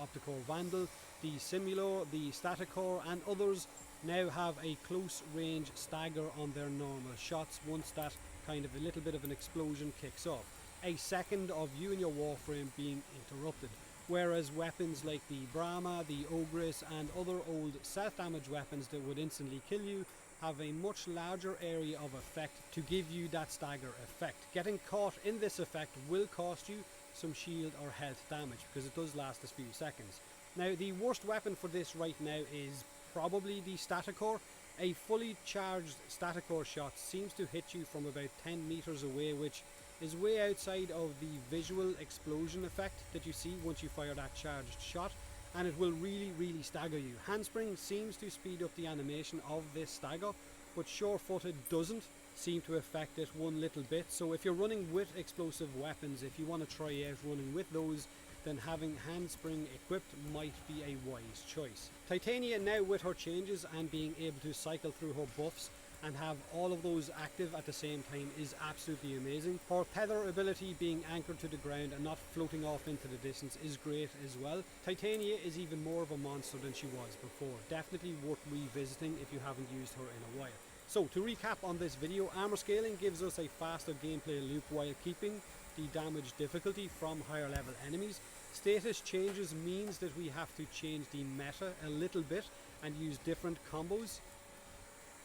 Vandal, the Simulo, the Staticore and others now have a close range stagger on their normal shots once that kind of a little bit of an explosion kicks off. A second of you and your Warframe being interrupted. Whereas weapons like the Brahma, the Ogress and other old self-damage weapons that would instantly kill you have a much larger area of effect to give you that stagger effect. Getting caught in this effect will cost you some shield or health damage because it does last a few seconds. Now the worst weapon for this right now is probably the Staticore. A fully charged Staticore shot seems to hit you from about 10 meters away, which is way outside of the visual explosion effect that you see once you fire that charged shot, and it will really stagger you. Handspring seems to speed up the animation of this stagger, but sure-footed doesn't seem to affect it one little bit. So if you're running with explosive weapons, if you want to try out running with those, then having handspring equipped might be a wise choice. Titania now, with her changes and being able to cycle through her buffs and have all of those active at the same time, is absolutely amazing. Her tether ability being anchored to the ground and not floating off into the distance is great as well. Titania is even more of a monster than she was before. Definitely worth revisiting if you haven't used her in a while. So to recap on this video, armor scaling gives us a faster gameplay loop while keeping the damage difficulty from higher level enemies. Status changes means that we have to change the meta a little bit and use different combos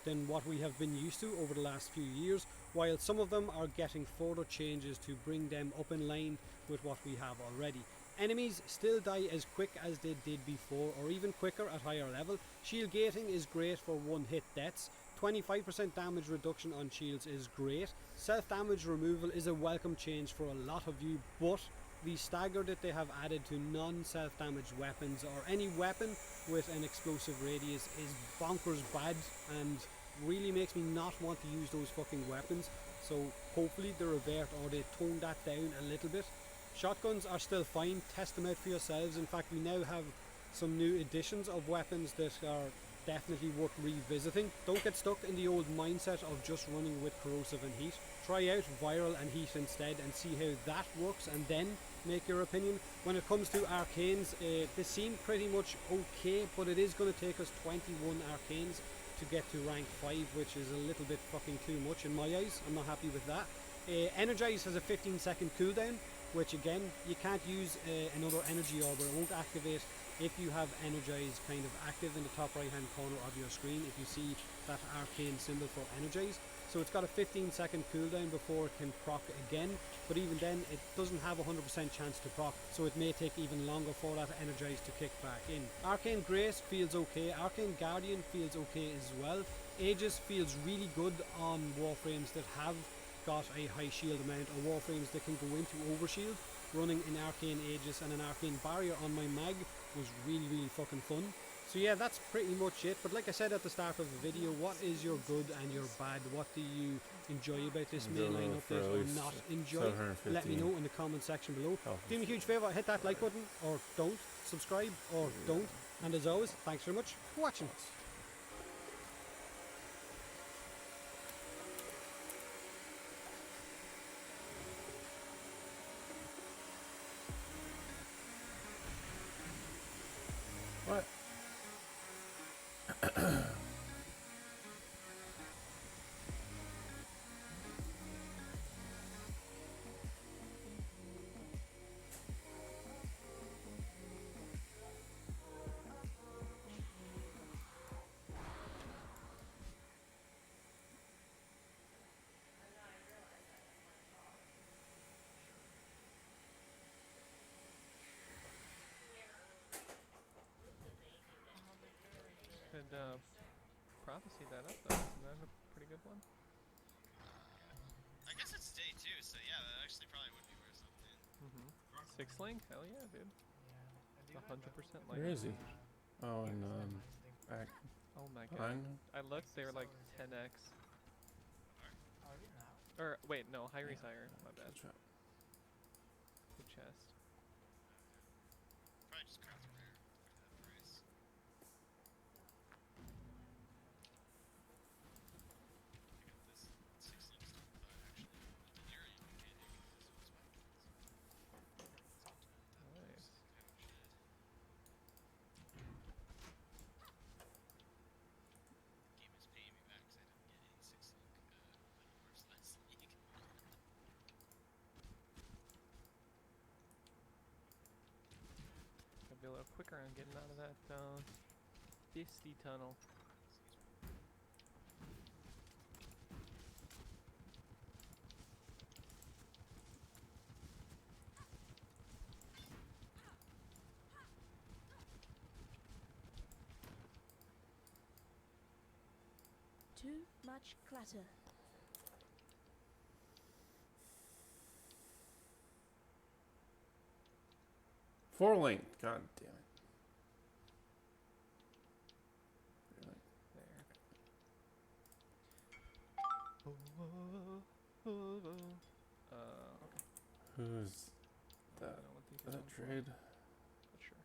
than what we have been used to over the last few years, while some of them are getting further changes to bring them up in line with what we have already. Enemies still die as quick as they did before, or even quicker at higher level. Shield gating is great for one-hit deaths. 25% damage reduction on shields is great. Self-damage removal is a welcome change for a lot of you, but the stagger that they have added to non-self-damage weapons or any weapon with an explosive radius is bonkers bad and really makes me not want to use those fucking weapons. So hopefully they revert or they tone that down a little bit. Shotguns are still fine, test them out for yourselves. In fact, we now have some new additions of weapons that are definitely worth revisiting. Don't get stuck in the old mindset of just running with corrosive and heat. Try out viral and heat instead and see how that works, and then make your opinion. When it comes to arcanes, they seem pretty much okay, but it is going to take us 21 arcanes to get to rank 5, which is a little bit fucking too much in my eyes. I'm not happy with that. Energize has a 15-second cooldown, which again, you can't use another energy orb, it won't activate if you have Energize kind of active in the top right hand corner of your screen, if you see that arcane symbol for Energize. So it's got a 15-second cooldown before it can proc again, but even then it doesn't have a 100% chance to proc, so it may take even longer for that Energize to kick back in. Arcane Grace feels okay, Arcane Guardian feels okay as well. Aegis feels really good on Warframes that have got a high shield amount, or Warframes that can go into overshield. Running an Arcane Aegis and an Arcane Barrier on my mag was really fucking fun. So yeah, that's pretty much it. But like I said at the start of the video, what is your good and your bad? What do you enjoy about this mainline update or not enjoy? Let me know in the comment section below. Do me a huge favour, hit that like button, or don't. Subscribe, or don't. And as always, thanks very much for watching us. What? Could prophecy that up though. Isn't that a pretty good one? I guess it's day 2, so yeah, that actually probably would be worth something. Mm-hmm. 6 link? Hell yeah, dude. 100% like. Where is he? Oh, and back. Oh my god. I looked, they were like 10x. Or wait, no, high resire. My bad. Good chest. Probably just craft a rare for that price. Pick up this 6 link stuff actually. In theory, you can use this as weapons. Nice. Game is paying me back because I didn't get any 6 link Bedwars last week. Gotta be a little quicker on getting out of that fisty tunnel. Too much clutter. Four link. God damn it. Really? There. Okay. Who's I that? don't know what these Is are that going for, trade? but sure.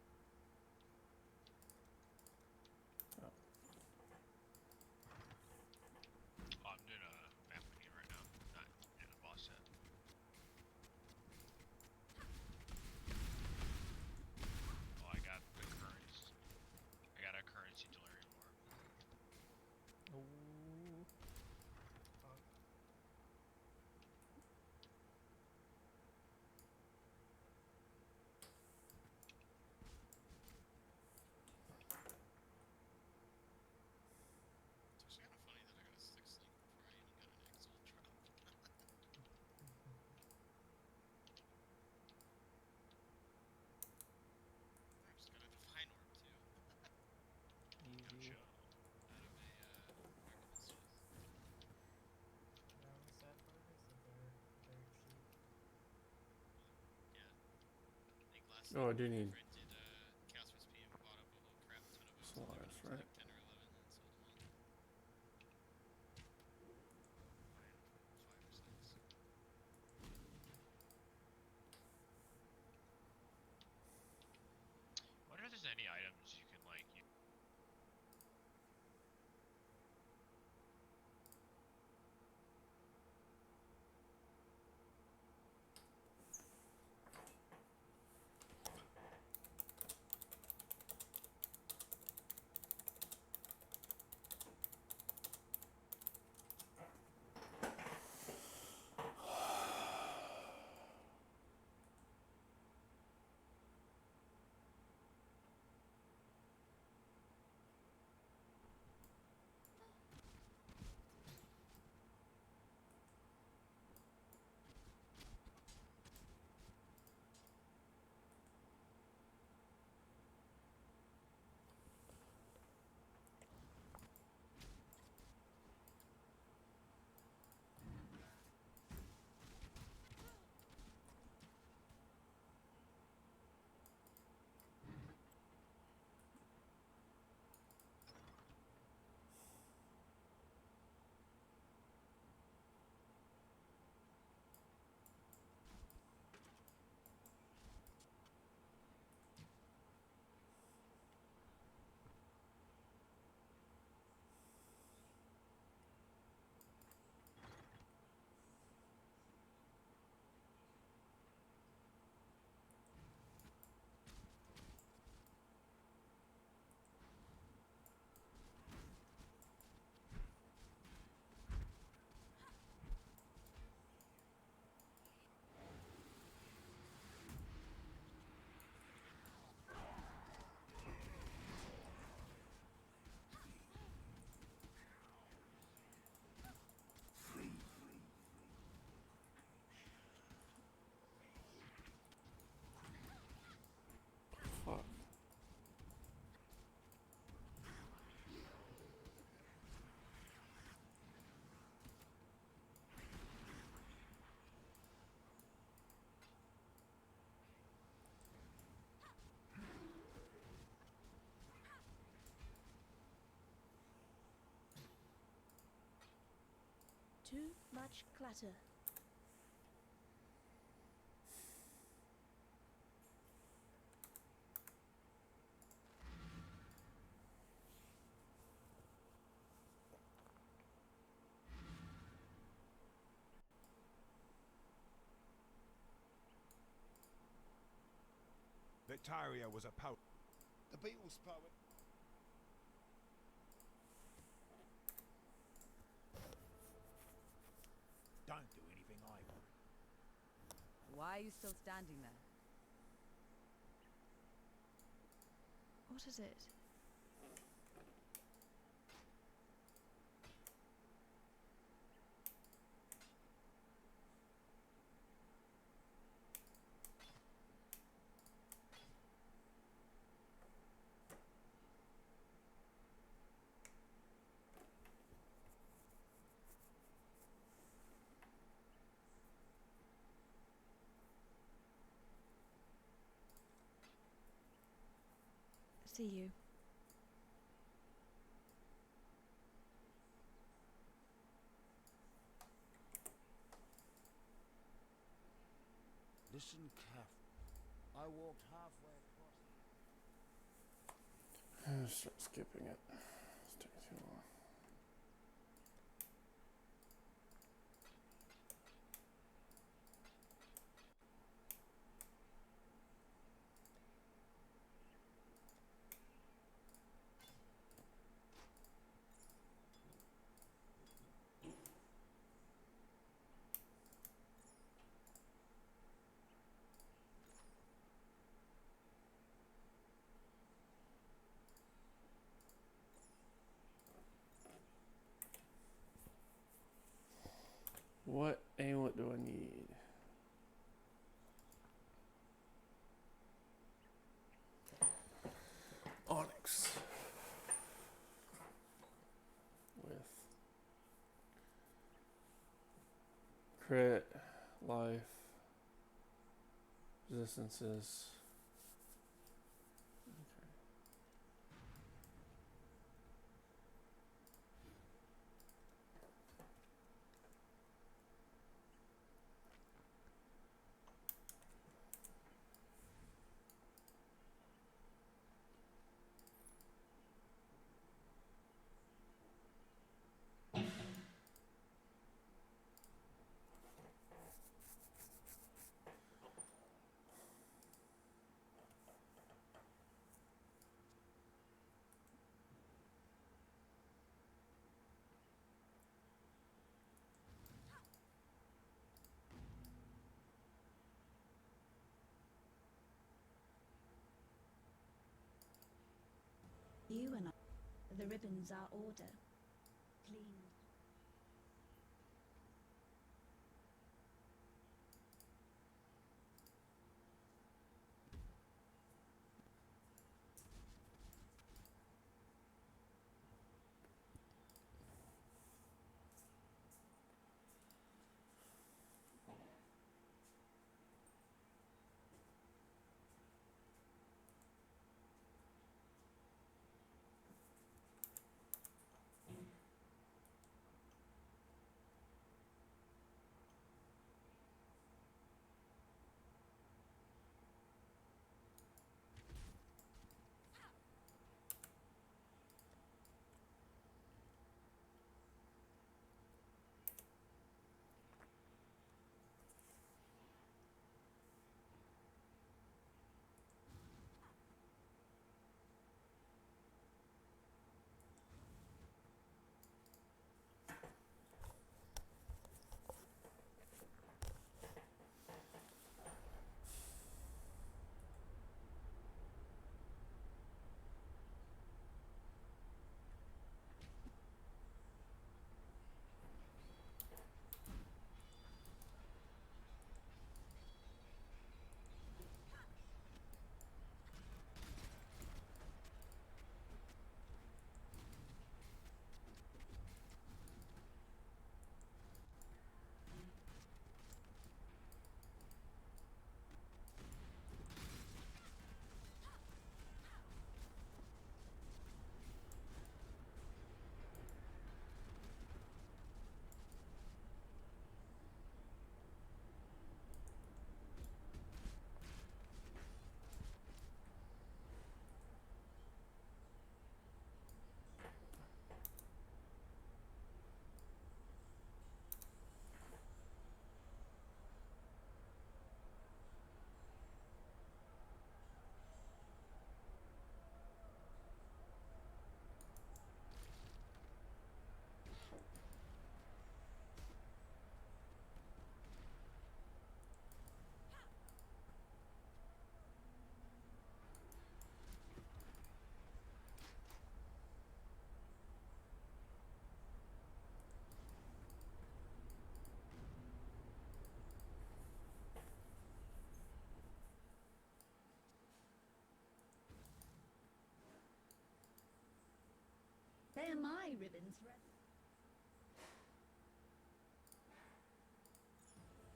Oh. Oh, I'm doing a vampire game right now, not in a boss set. Oh, I got the currency. I got a currency delirium orb. Ooh. It's actually kind of funny that I got a 6 link before I even got an exalt drop. I just got a divine orb too. Easy. Out of a Artemis. Yeah. I think last Oh, I time do we need printed Chaos Recipe and bought up a whole crap ton of them. Solaris, So right? like 10 or 11 and sold one. 5 or 6. Wonder if there's any items you can like Too much clutter. Victaria was a poet. The Beatles poet. Don't do anything either. Why are you still standing there? What is it? See you. Listen carefully. I walked halfway across. Start skipping it. It's taking too long. What amulet do I need? Onyx. With crit, life, resistances. You and I. The ribbons are order. Clean. Why are my ribbons red?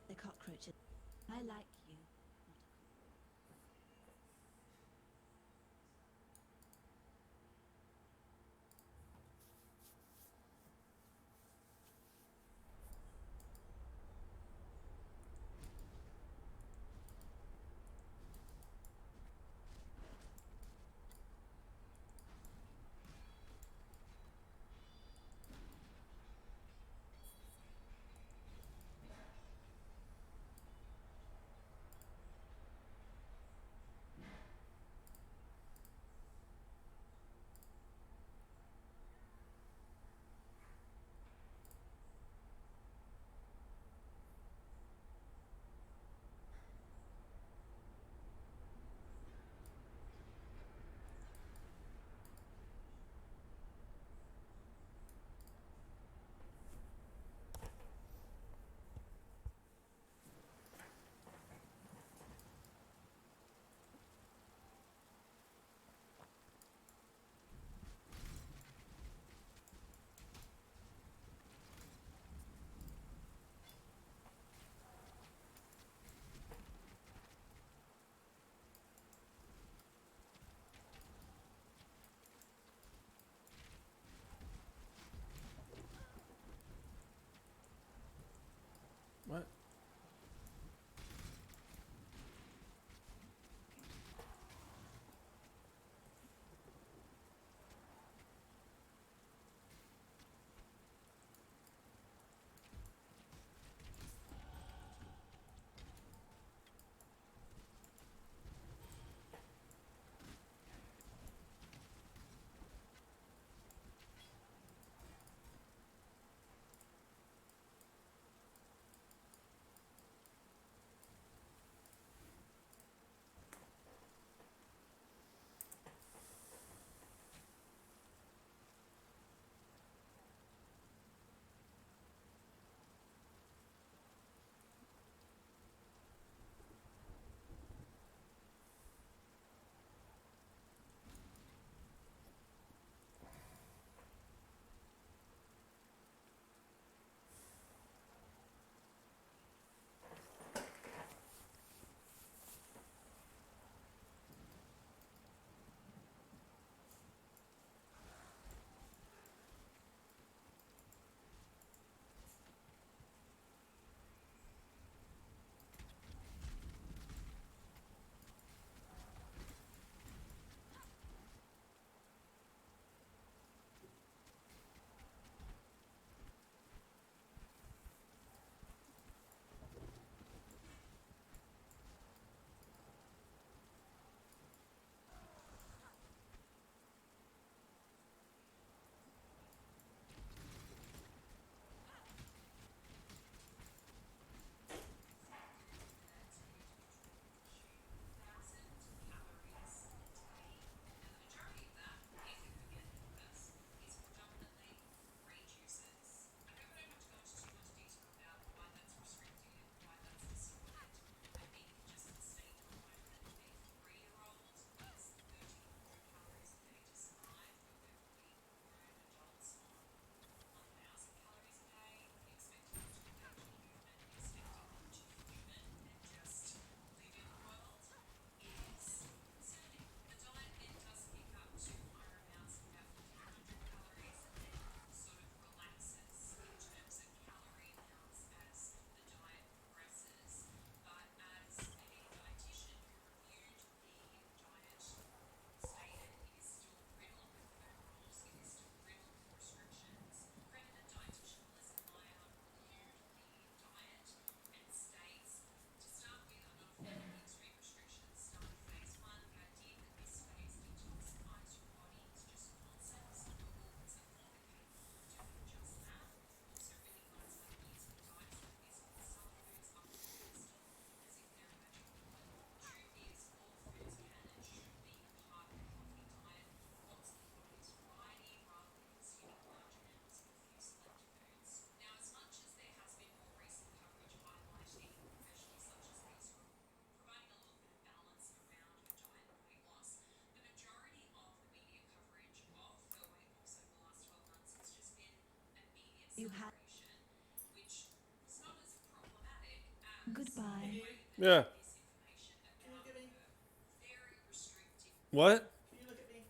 The cockroaches. I like you. Yeah. Can you look at me? What? Can you look at me?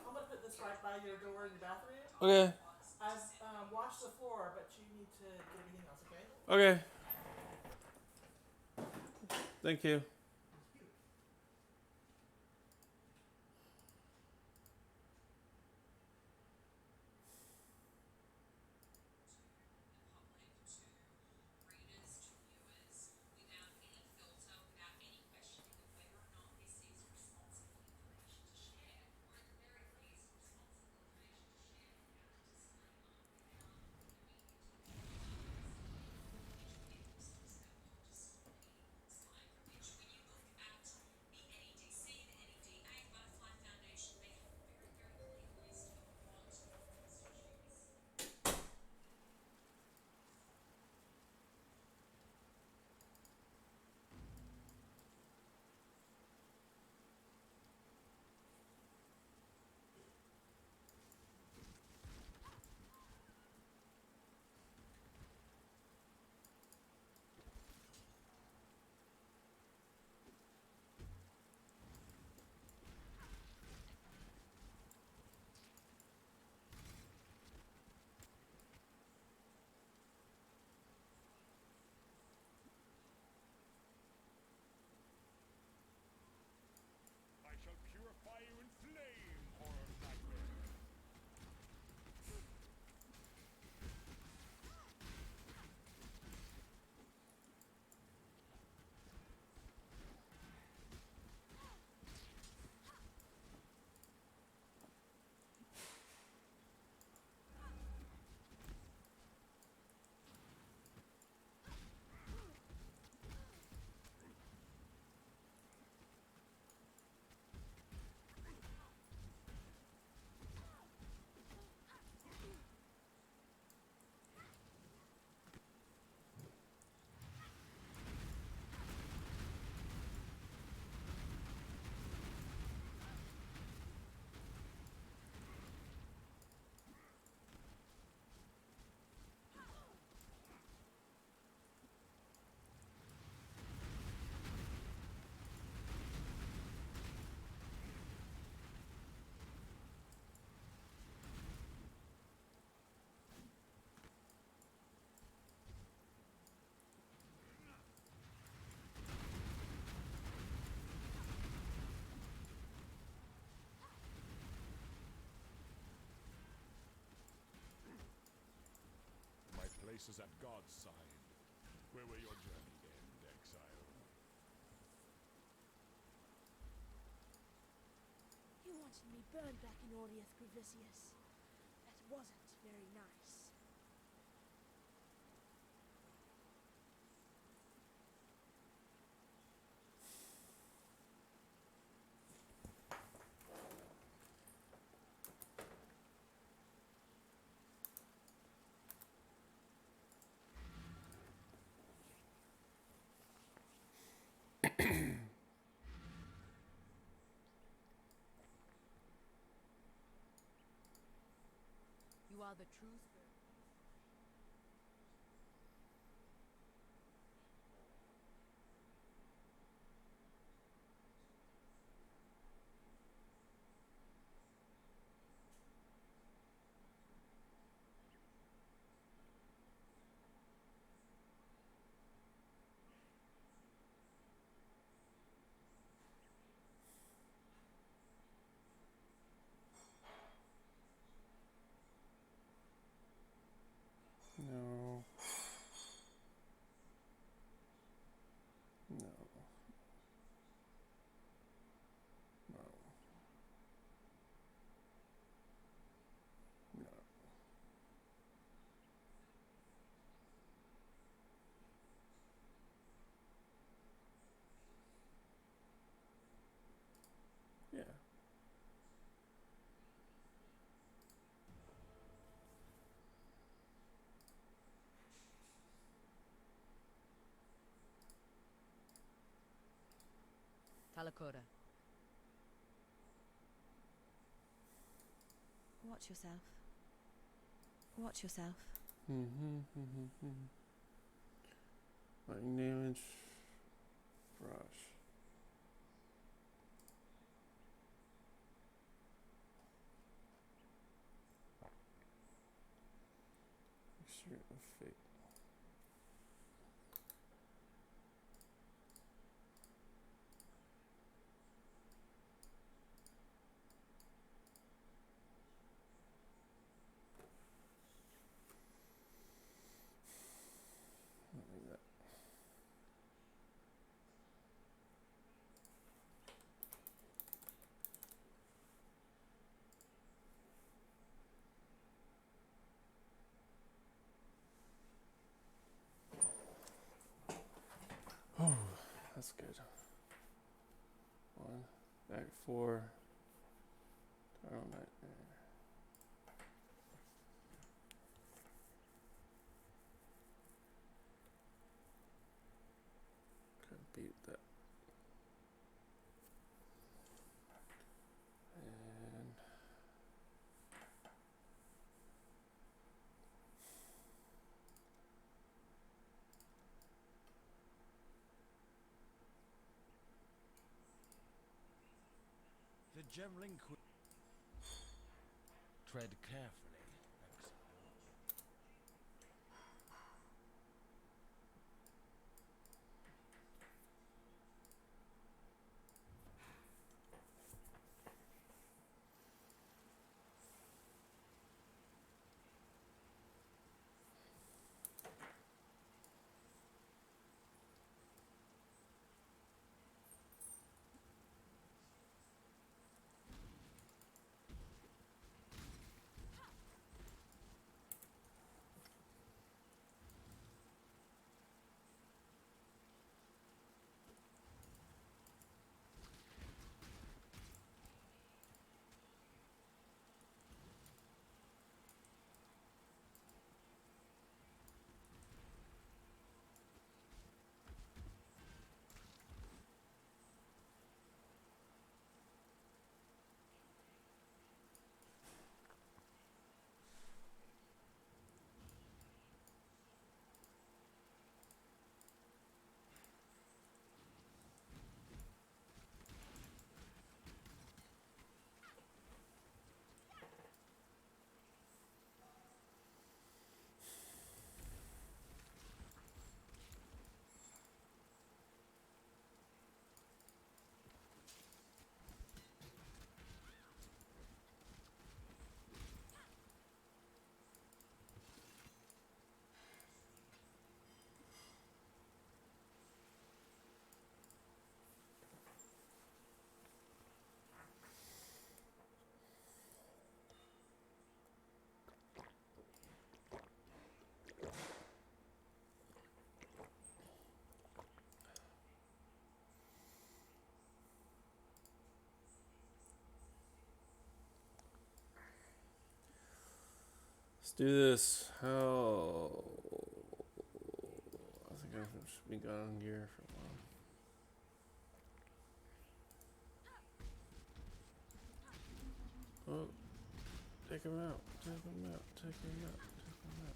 I'm gonna put this right by your door in your bathroom. Okay. I've washed the floor, but you need to get everything else, okay? Okay. Thank you. I shall purify you in flame, horror nightmare. My place is at God's side. Where will your journey end, exile? You wanted me burned back in Audius Gravisius. That wasn't very nice. You are the true spirit. No. No. No. No. Yeah. Talakota. Watch yourself. Watch yourself. Lightning damage. Secret of Fate. Oh, that's good. 1, back 4. Eternal Nightmare. Couldn't beat that. And The Gemling Queen. Tread carefully, exile. let's do this. How? I think I should be gone here for a while. Oh, take him out. Take him out. Take him out. Take him out.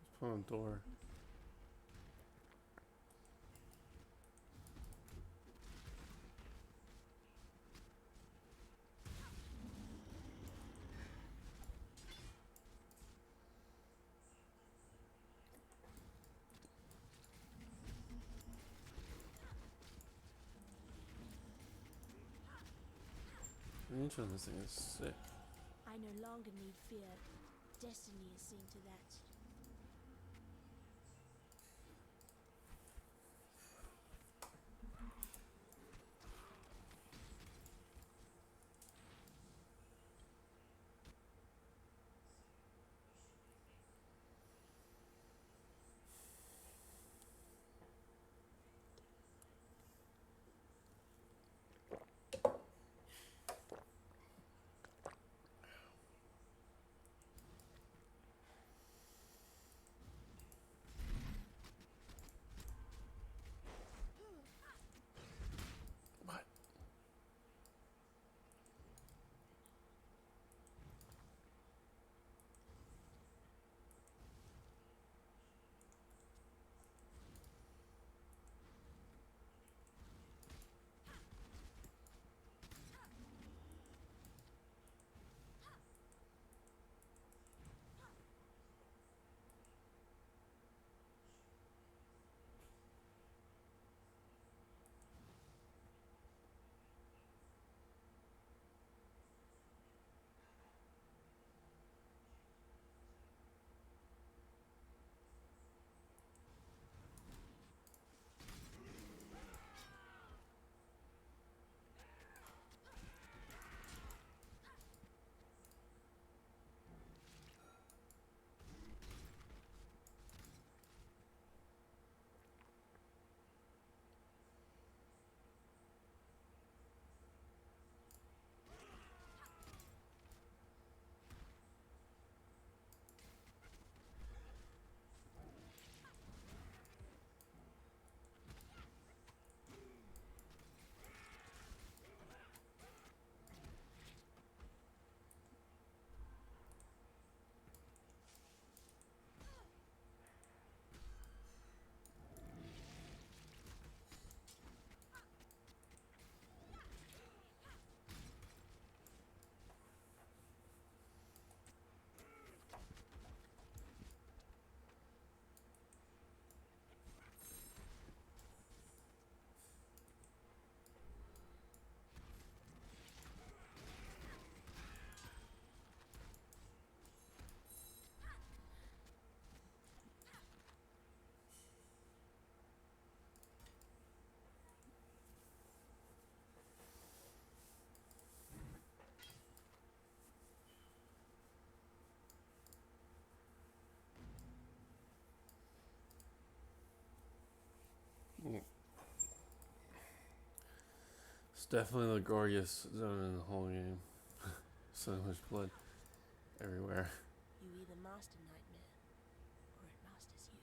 Let's put on door. The range on this thing is sick. I no longer need fear. Destiny is seen to that. It's definitely the goriest zone in the whole game. So much blood everywhere. You either master nightmare, or it masters you.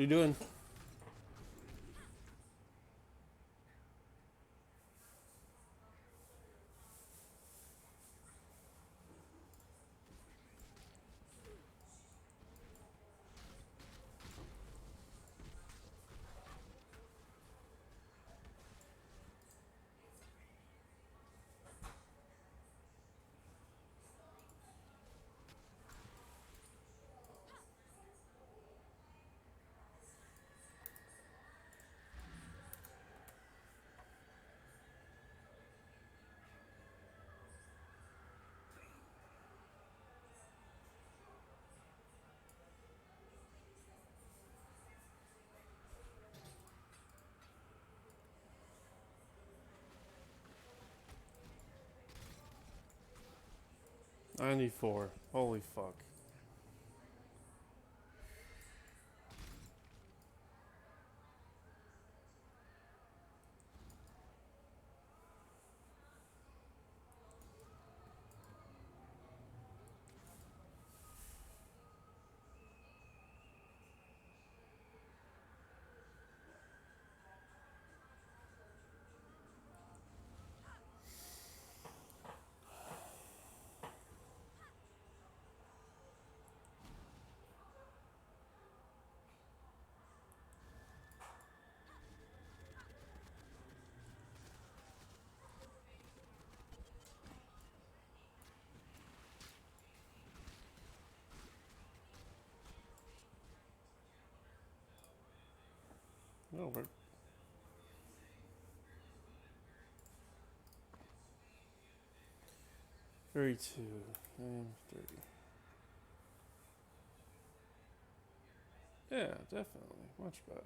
are you doing? $94. Holy fuck. No, we're 32 and 30. Yeah, definitely. Much better.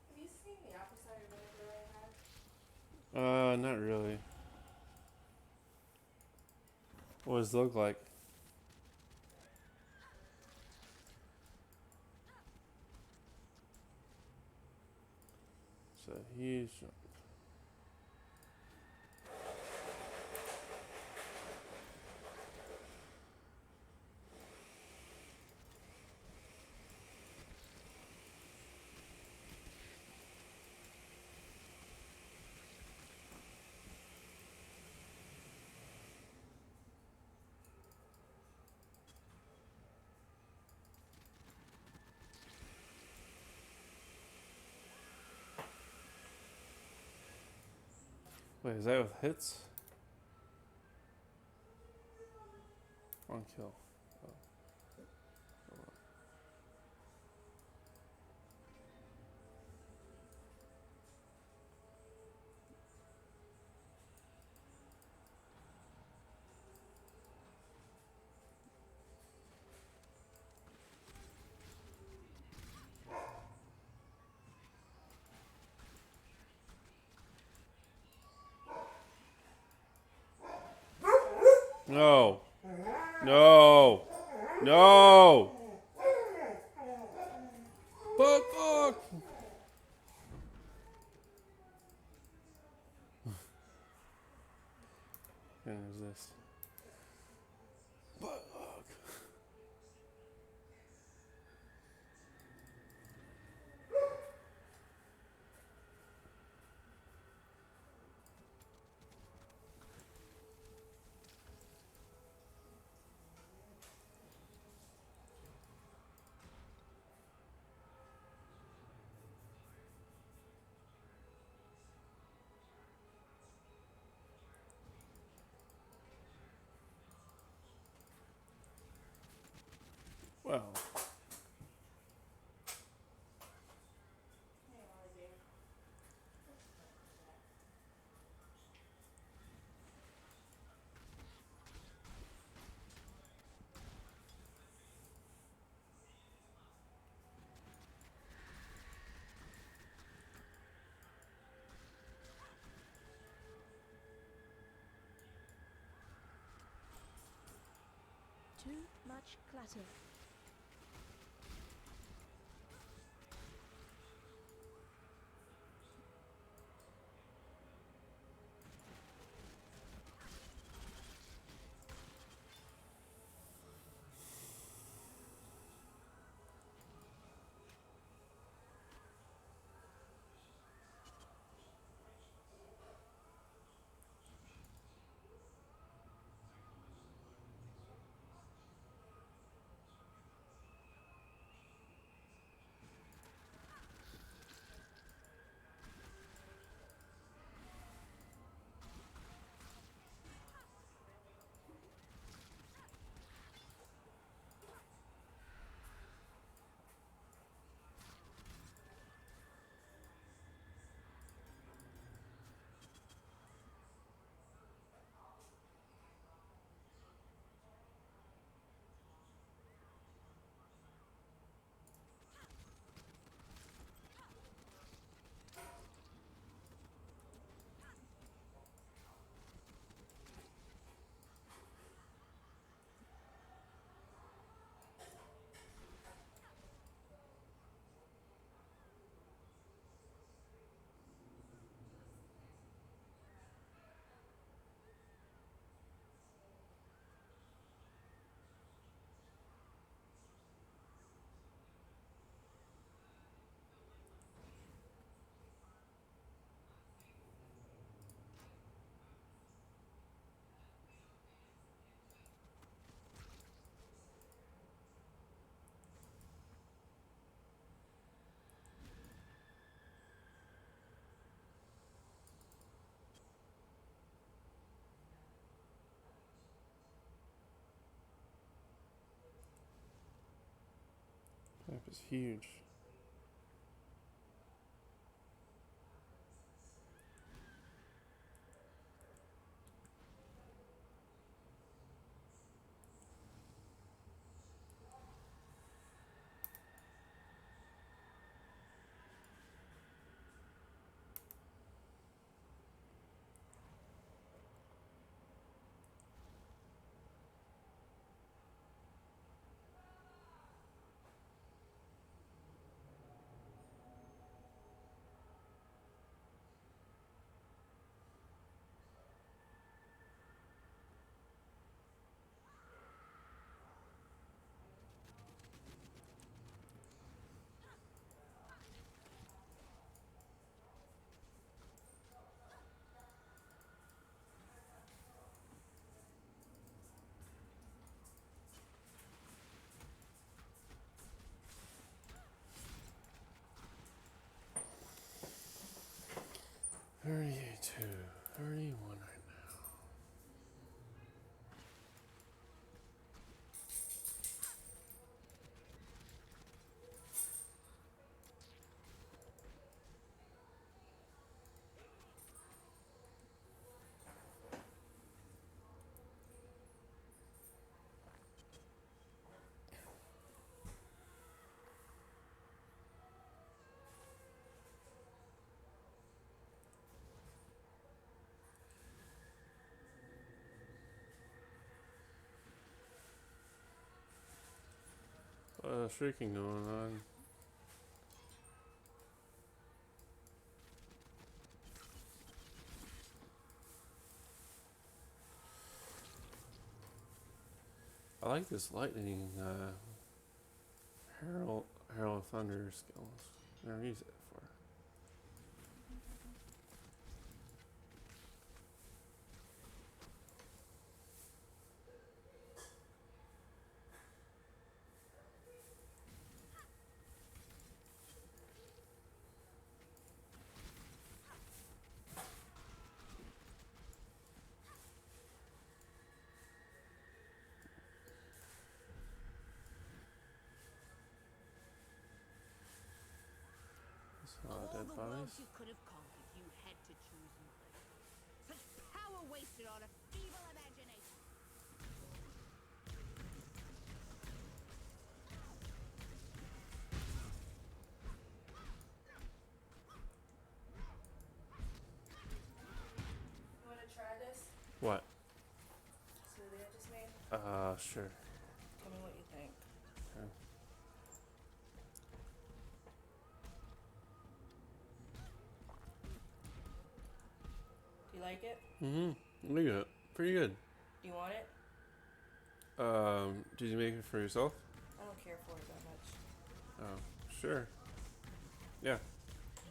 Have you seen the apple cider vinegar I had? Not really. What does it look like? It's a huge jump. Wait, is that with hits? One kill. Oh. No. No. No. Fuck. And there's this. Fuck. Well. much clutter. Map is huge. Where are you two? 31 right now. Shrieking going on. I like this lightning Herald of Thunder skills. Never used it before. All Dead the bodies. worlds you could have conquered, you had to choose mine. Such power wasted on a feeble imagination. You want to try this? What? Smoothie I just made? Sure. Tell me what like it? Pretty good. Pretty good. Do you want it? Did you make it for yourself? I don't care for it that much. Oh, sure. Yeah,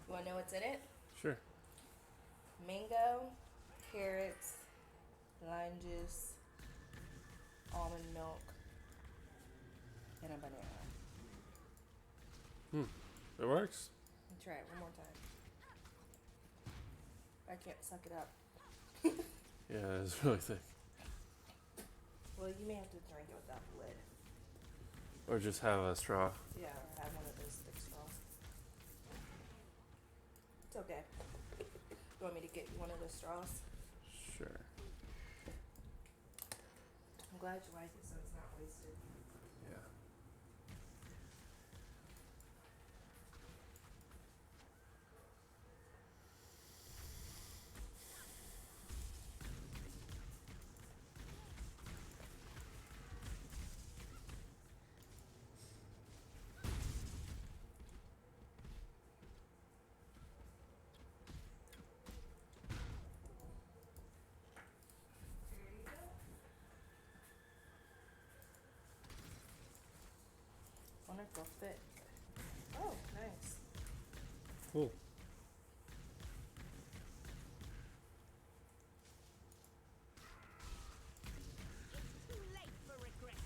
You want to know what's in it? sure. Mango, carrots, lime juice, almond milk, and a banana. It works. Try it one more time. I can't suck it up. Yeah, it's really thick. Well, you may have to drink it without the lid. Or just have a straw. Yeah, or have one of those thick straws. It's okay. You want me to get you one of those straws? Sure. I'm glad you like it so it's not wasted. Yeah. There you go. Wonder if they'll fit. Oh, nice. Cool. It's too late for regret.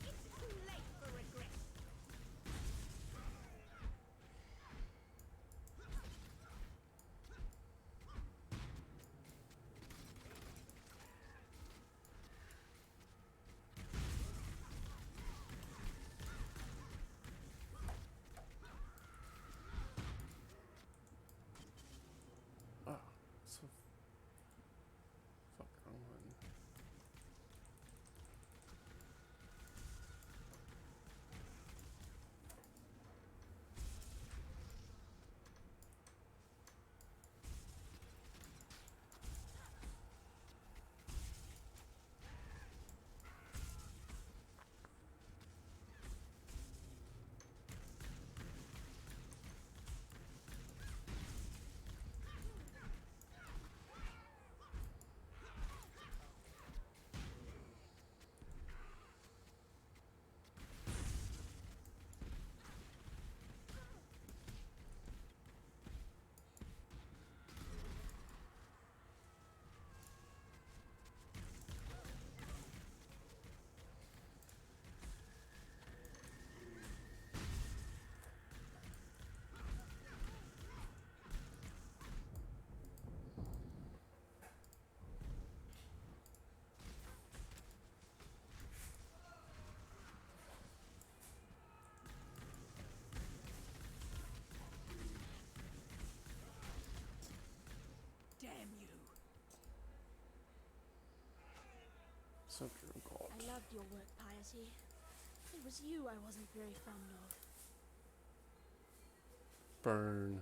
It's too late for regret. Oh, so fuck wrong one. Damn you. So true, God. I loved your work, Piety. It was you I wasn't very fond of. Burn.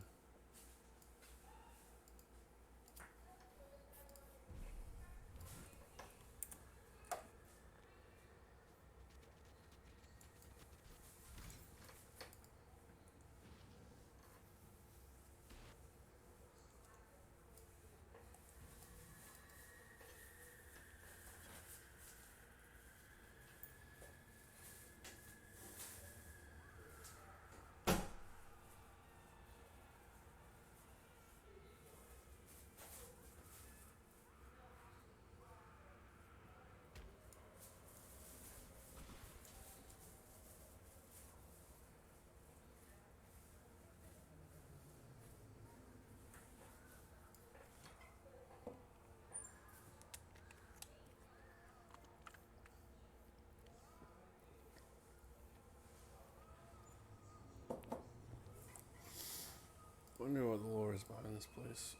Wonder what the lore is behind this place.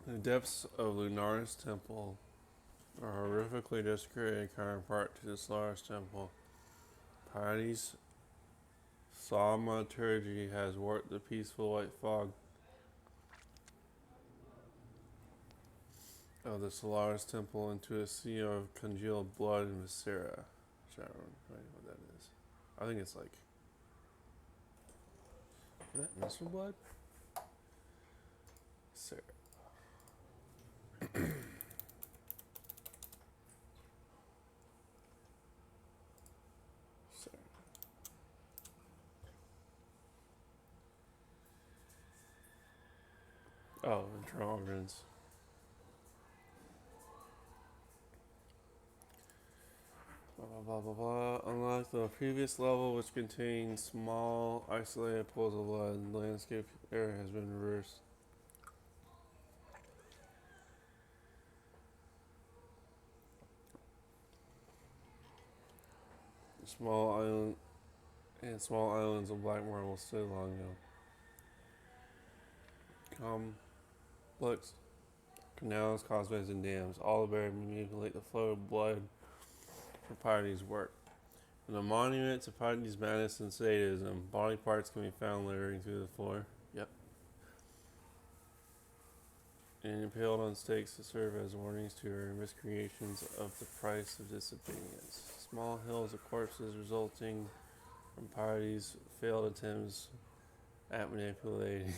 The depths of Lunaris Temple are horrifically desecrated counterpart to the Solaris Temple. Piety's thaumaturgy has warped the peaceful white fog of the Solaris Temple into a sea of congealed blood and viscera. I don't know what that is. I think it's like... Is that missile blood? Viscera. Oh, internal organs. Blah, blah, blah, blah, blah. Unlike the previous level, which contained small, isolated pools of blood, the landscape area has been reversed. Small islands of black marble stood along them. Complex canals, causeways, and dams, all buried manipulate the flow of blood for Piety's work. In a monument to Piety's madness and sadism, body parts can be found littering through the floor. Yep. And impaled on stakes to serve as warnings to her miscreations of the price of disobedience. Small hills of corpses resulting from Piety's failed attempts at manipulating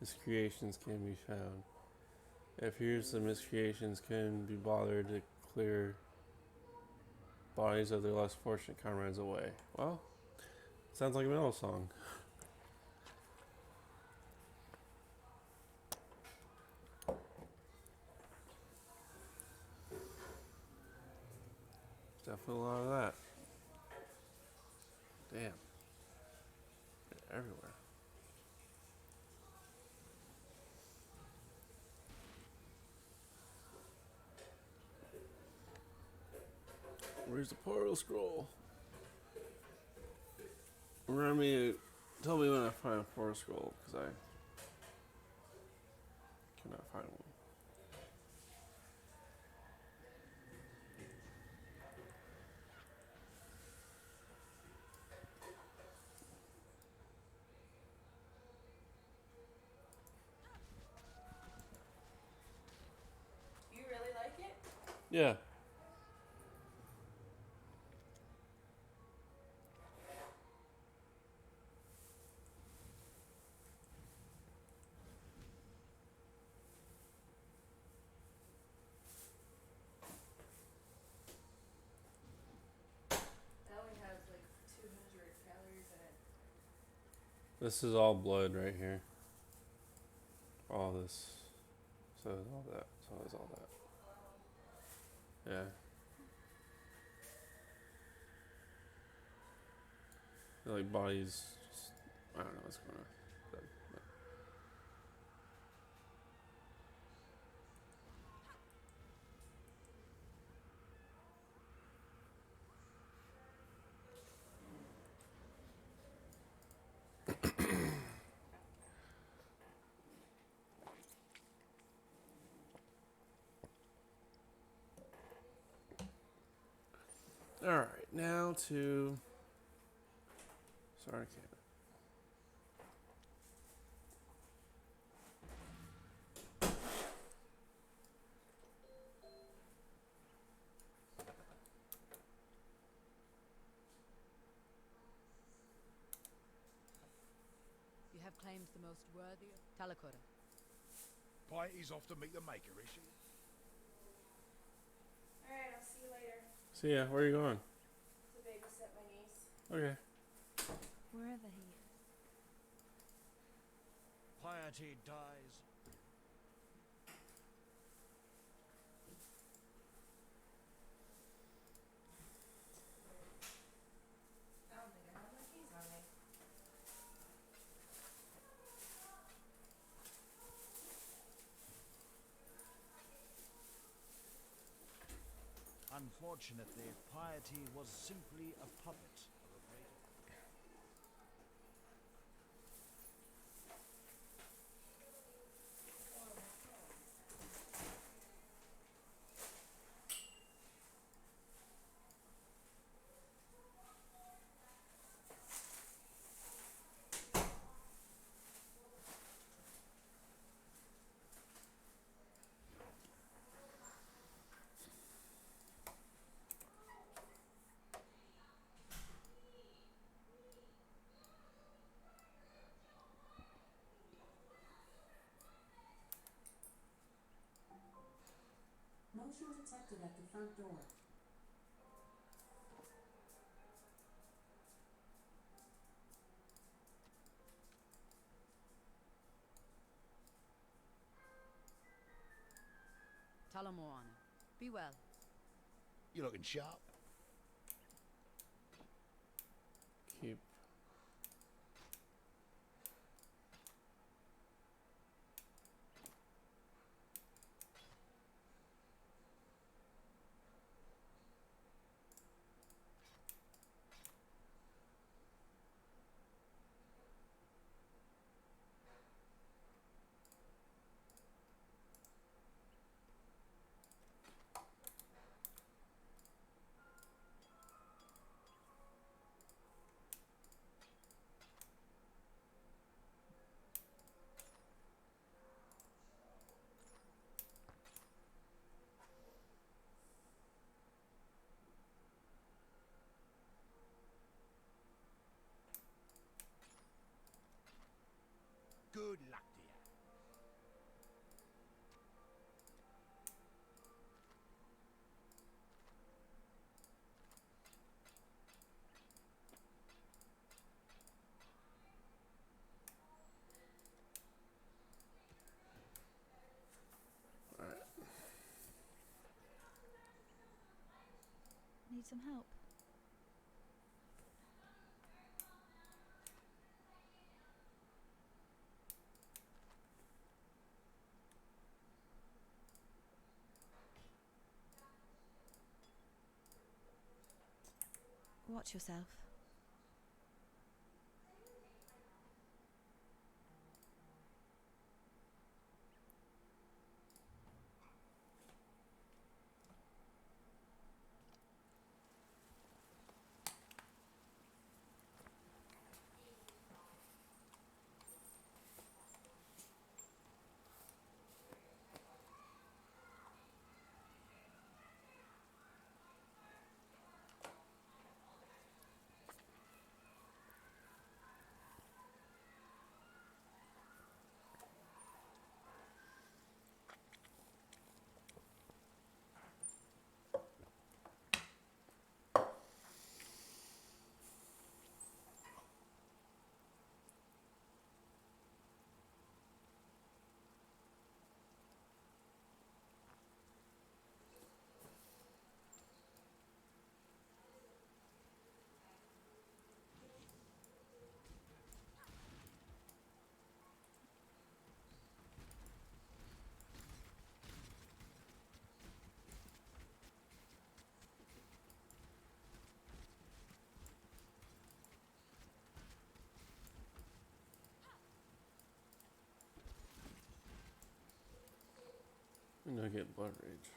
miscreations can be found. It appears the miscreations couldn't be bothered to clear bodies of their less fortunate comrades away. Well, sounds like a metal song. Definitely a lot of that. Damn. They're everywhere. Where's the portal scroll? Remind me, tell me when I find a portal scroll, because I cannot find one. You really like it? Yeah. That only has like 200 calories in it. This is all blood right here. All this. So is all that. So is all that. Yeah. Like bodies, just, I don't know what's going on. Alright, now to Sarcana. You have claims the most worthy of Talakota. Piety's off to meet the maker, is she? Alright, I'll see you later. So yeah, where are you going? To babysit my niece. Okay. Wherever he is. Piety dies. I don't think I have my keys on me. Unfortunately, Piety was simply a puppet of a great... Motion detected at the front door. Talamoana. Be well. You looking sharp? Keep. Good luck to you. Need some help? Watch yourself. I'm gonna get blood rage.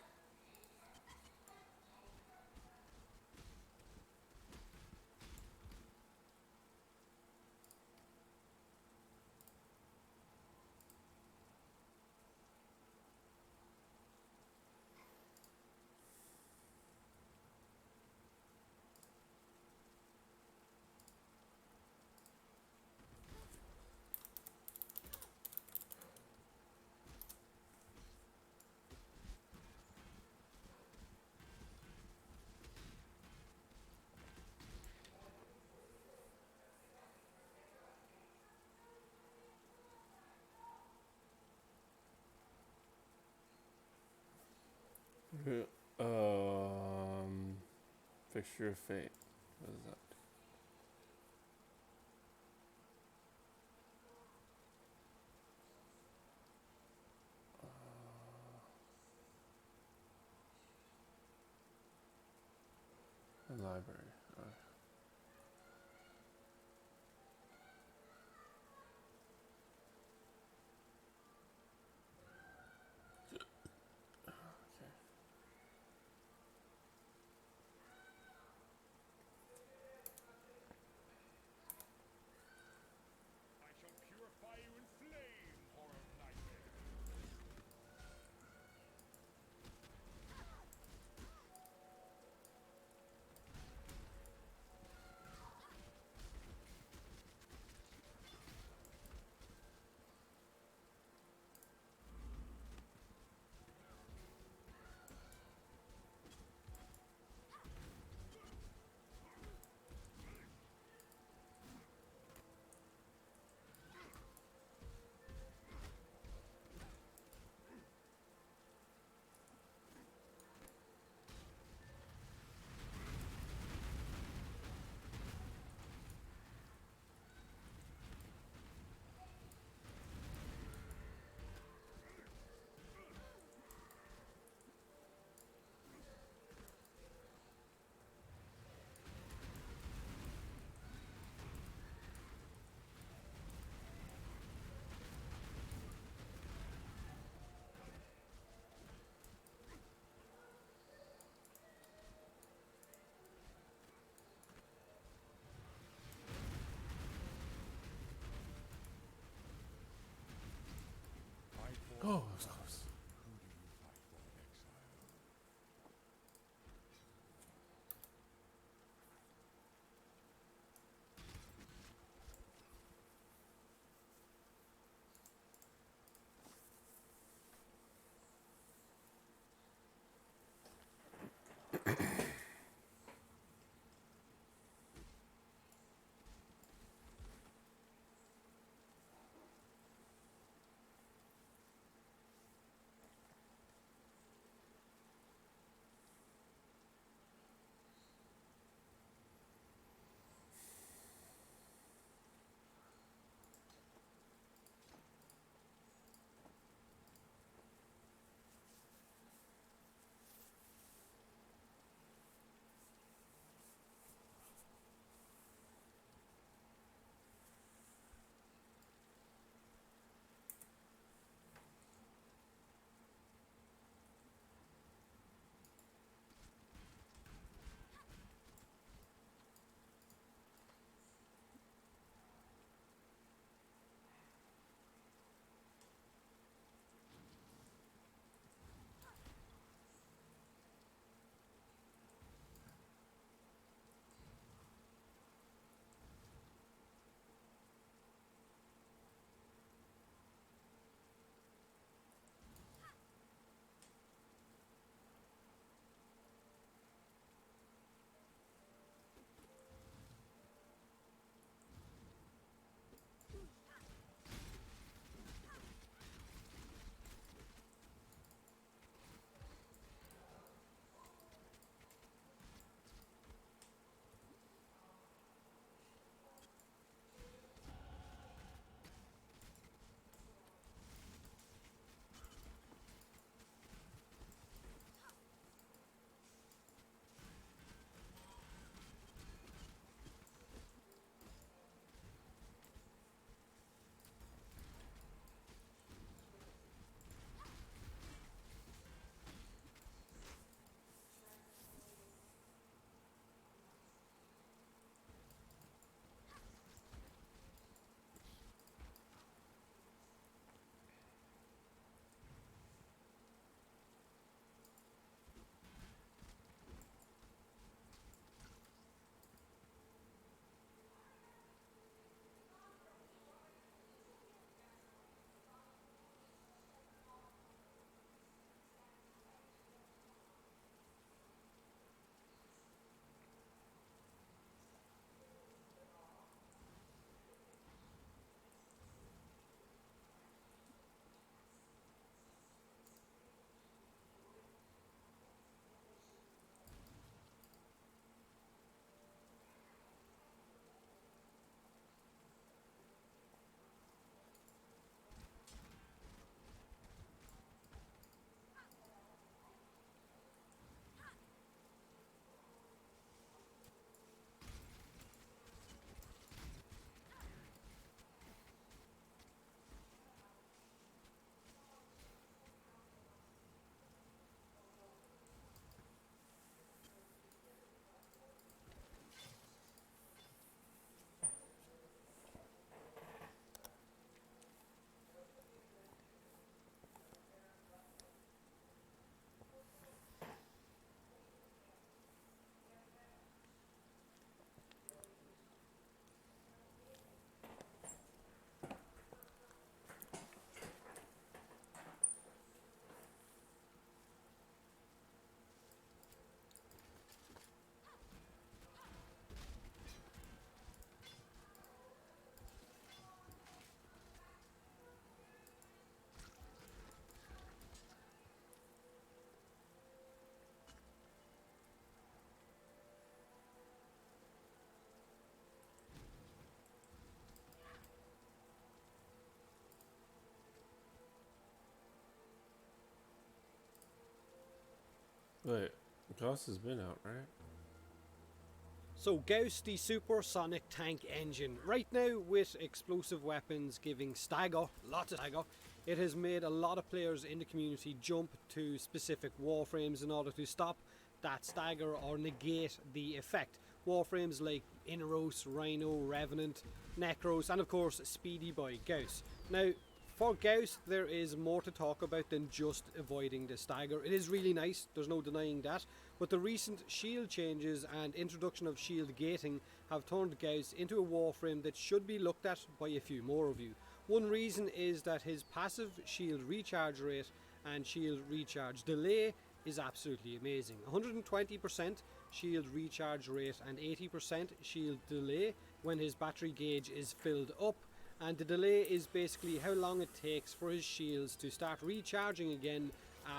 Fixture of Fate. What is that? The library. I shall purify you in flame, horror nightmare. Wait, Gauss has been out, right? So Gauss, the supersonic tank engine. Right now, with explosive weapons giving stagger, lots of stagger, it has made a lot of players in the community jump to specific warframes in order to stop that stagger or negate the effect. Warframes like Inneros, Rhino, Revenant, Necros, and of course Speedy by Gauss. Now, for Gauss, there is more to talk about than just avoiding the stagger. It is really nice, there's no denying that, but the recent shield changes and introduction of shield gating have turned Gauss into a warframe that should be looked at by a few more of you. One reason is that his passive shield recharge rate and shield recharge delay is absolutely amazing. 120% shield recharge rate and 80% shield delay when his battery gauge is filled up, and the delay is basically how long it takes for his shields to start recharging again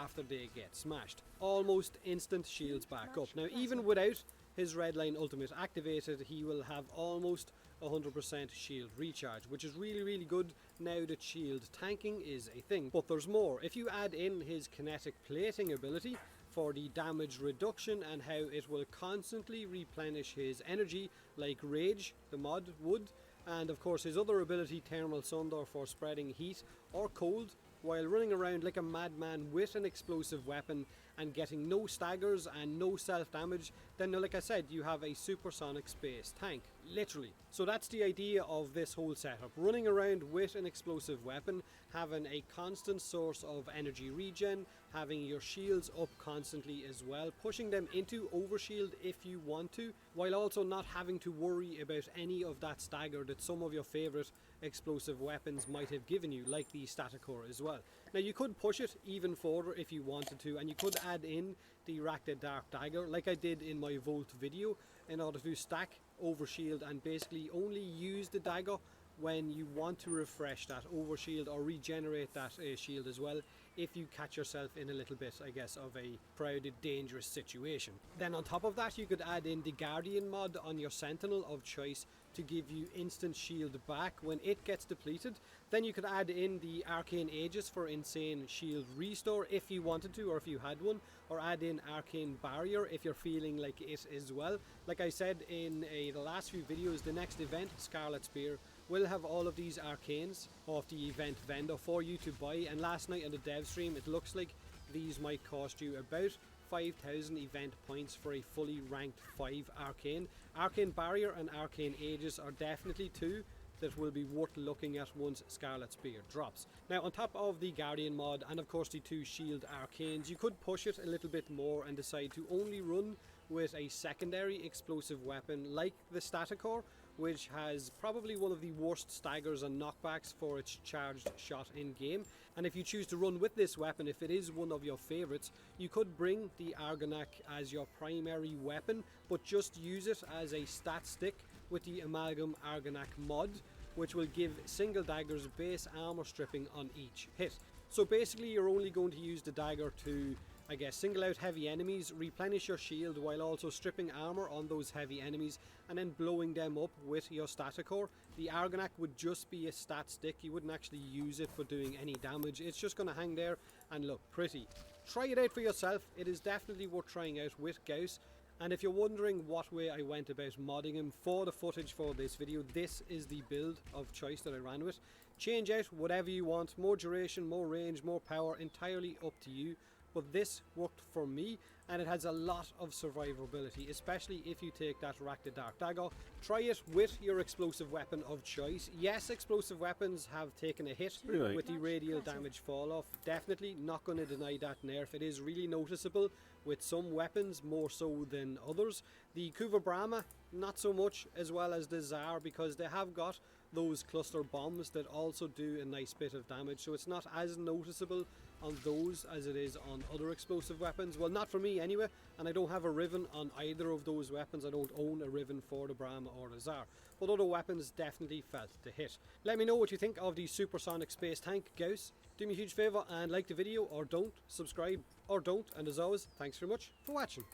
after they get smashed. Almost instant shields back up. Now, even without his Redline Ultimate activated, he will have almost 100% shield recharge, which is really good now that shield tanking is a thing. But there's more. If you add in his kinetic plating ability for the damage reduction and how it will constantly replenish his energy, like Rage, the mod, would, and of course his other ability, Thermal Sunder, for spreading heat or cold while running around like a madman with an explosive weapon and getting no staggers and no self-damage, then like I said, you have a supersonic space tank, literally. So that's the idea of this whole setup. Running around with an explosive weapon, having a constant source of energy regen, having your shields up constantly as well, pushing them into overshield if you want to, while also not having to worry about any of that stagger that some of your favourite explosive weapons might have given you, like the static core as well. Now you could push it even further if you wanted to, and you could add in the Rakta Dark Dagger like I did in my Volt video in order to stack overshield and basically only use the dagger when you want to refresh that overshield or regenerate that shield as well, if you catch yourself in a little bit, I guess, of a crowded, dangerous situation. Then on top of that, you could add in the Guardian mod on your Sentinel of choice to give you instant shield back when it gets depleted. Then you could add in the Arcane Aegis for insane shield restore if you wanted to, or if you had one, or add in Arcane Barrier if you're feeling like it as well. Like I said in the last few videos, the next event, Scarlet Spear, will have all of these arcanes off the event vendor for you to buy, and last night on the dev stream it looks like these might cost you about 5,000 event points for a fully ranked 5 arcane. Arcane Barrier and Arcane Aegis are definitely two that will be worth looking at once Scarlet Spear drops. Now on top of the Guardian mod and of course the 2 shield arcanes, you could push it a little bit more and decide to only run with a secondary explosive weapon like the Static Core, which has probably one of the worst staggers and knockbacks for its charged shot in game. And if you choose to run with this weapon, if it is one of your favorites, you could bring the Argonac as your primary weapon, but just use it as a stat stick with the Amalgam Argonac mod, which will give single daggers base armor stripping on each hit. So basically you're only going to use the dagger to, I guess, single out heavy enemies, replenish your shield while also stripping armor on those heavy enemies and then blowing them up with your static core. The Argonac would just be a stat stick, you wouldn't actually use it for doing any damage, it's just going to hang there and look pretty. Try it out for yourself, it is definitely worth trying out with Gauss. And if you're wondering what way I went about modding him for the footage for this video, this is the build of choice that I ran with. Change out whatever you want, more duration, more range, more power, entirely up to you. But this worked for me, and it has a lot of survivability, especially if you take that Rakta Dark Dagger. Try it with your explosive weapon of choice. Yes, explosive weapons have taken a hit with the radial damage fall off. Definitely not going to deny that nerf. It is really noticeable with some weapons more so than others. The Kuva Brahma, not so much, as well as the Tsar, because they have got those cluster bombs that also do a nice bit of damage, so it's not as noticeable on those as it is on other explosive weapons. Well, not for me anyway, and I don't have a Riven on either of those weapons. I don't own a Riven for the Brahma or the Tsar, but other weapons definitely felt the hit. Let me know what you think of the supersonic space tank Gauss. Do me a huge favour and like the video, or don't, subscribe or don't, and as always, thanks very much for watching.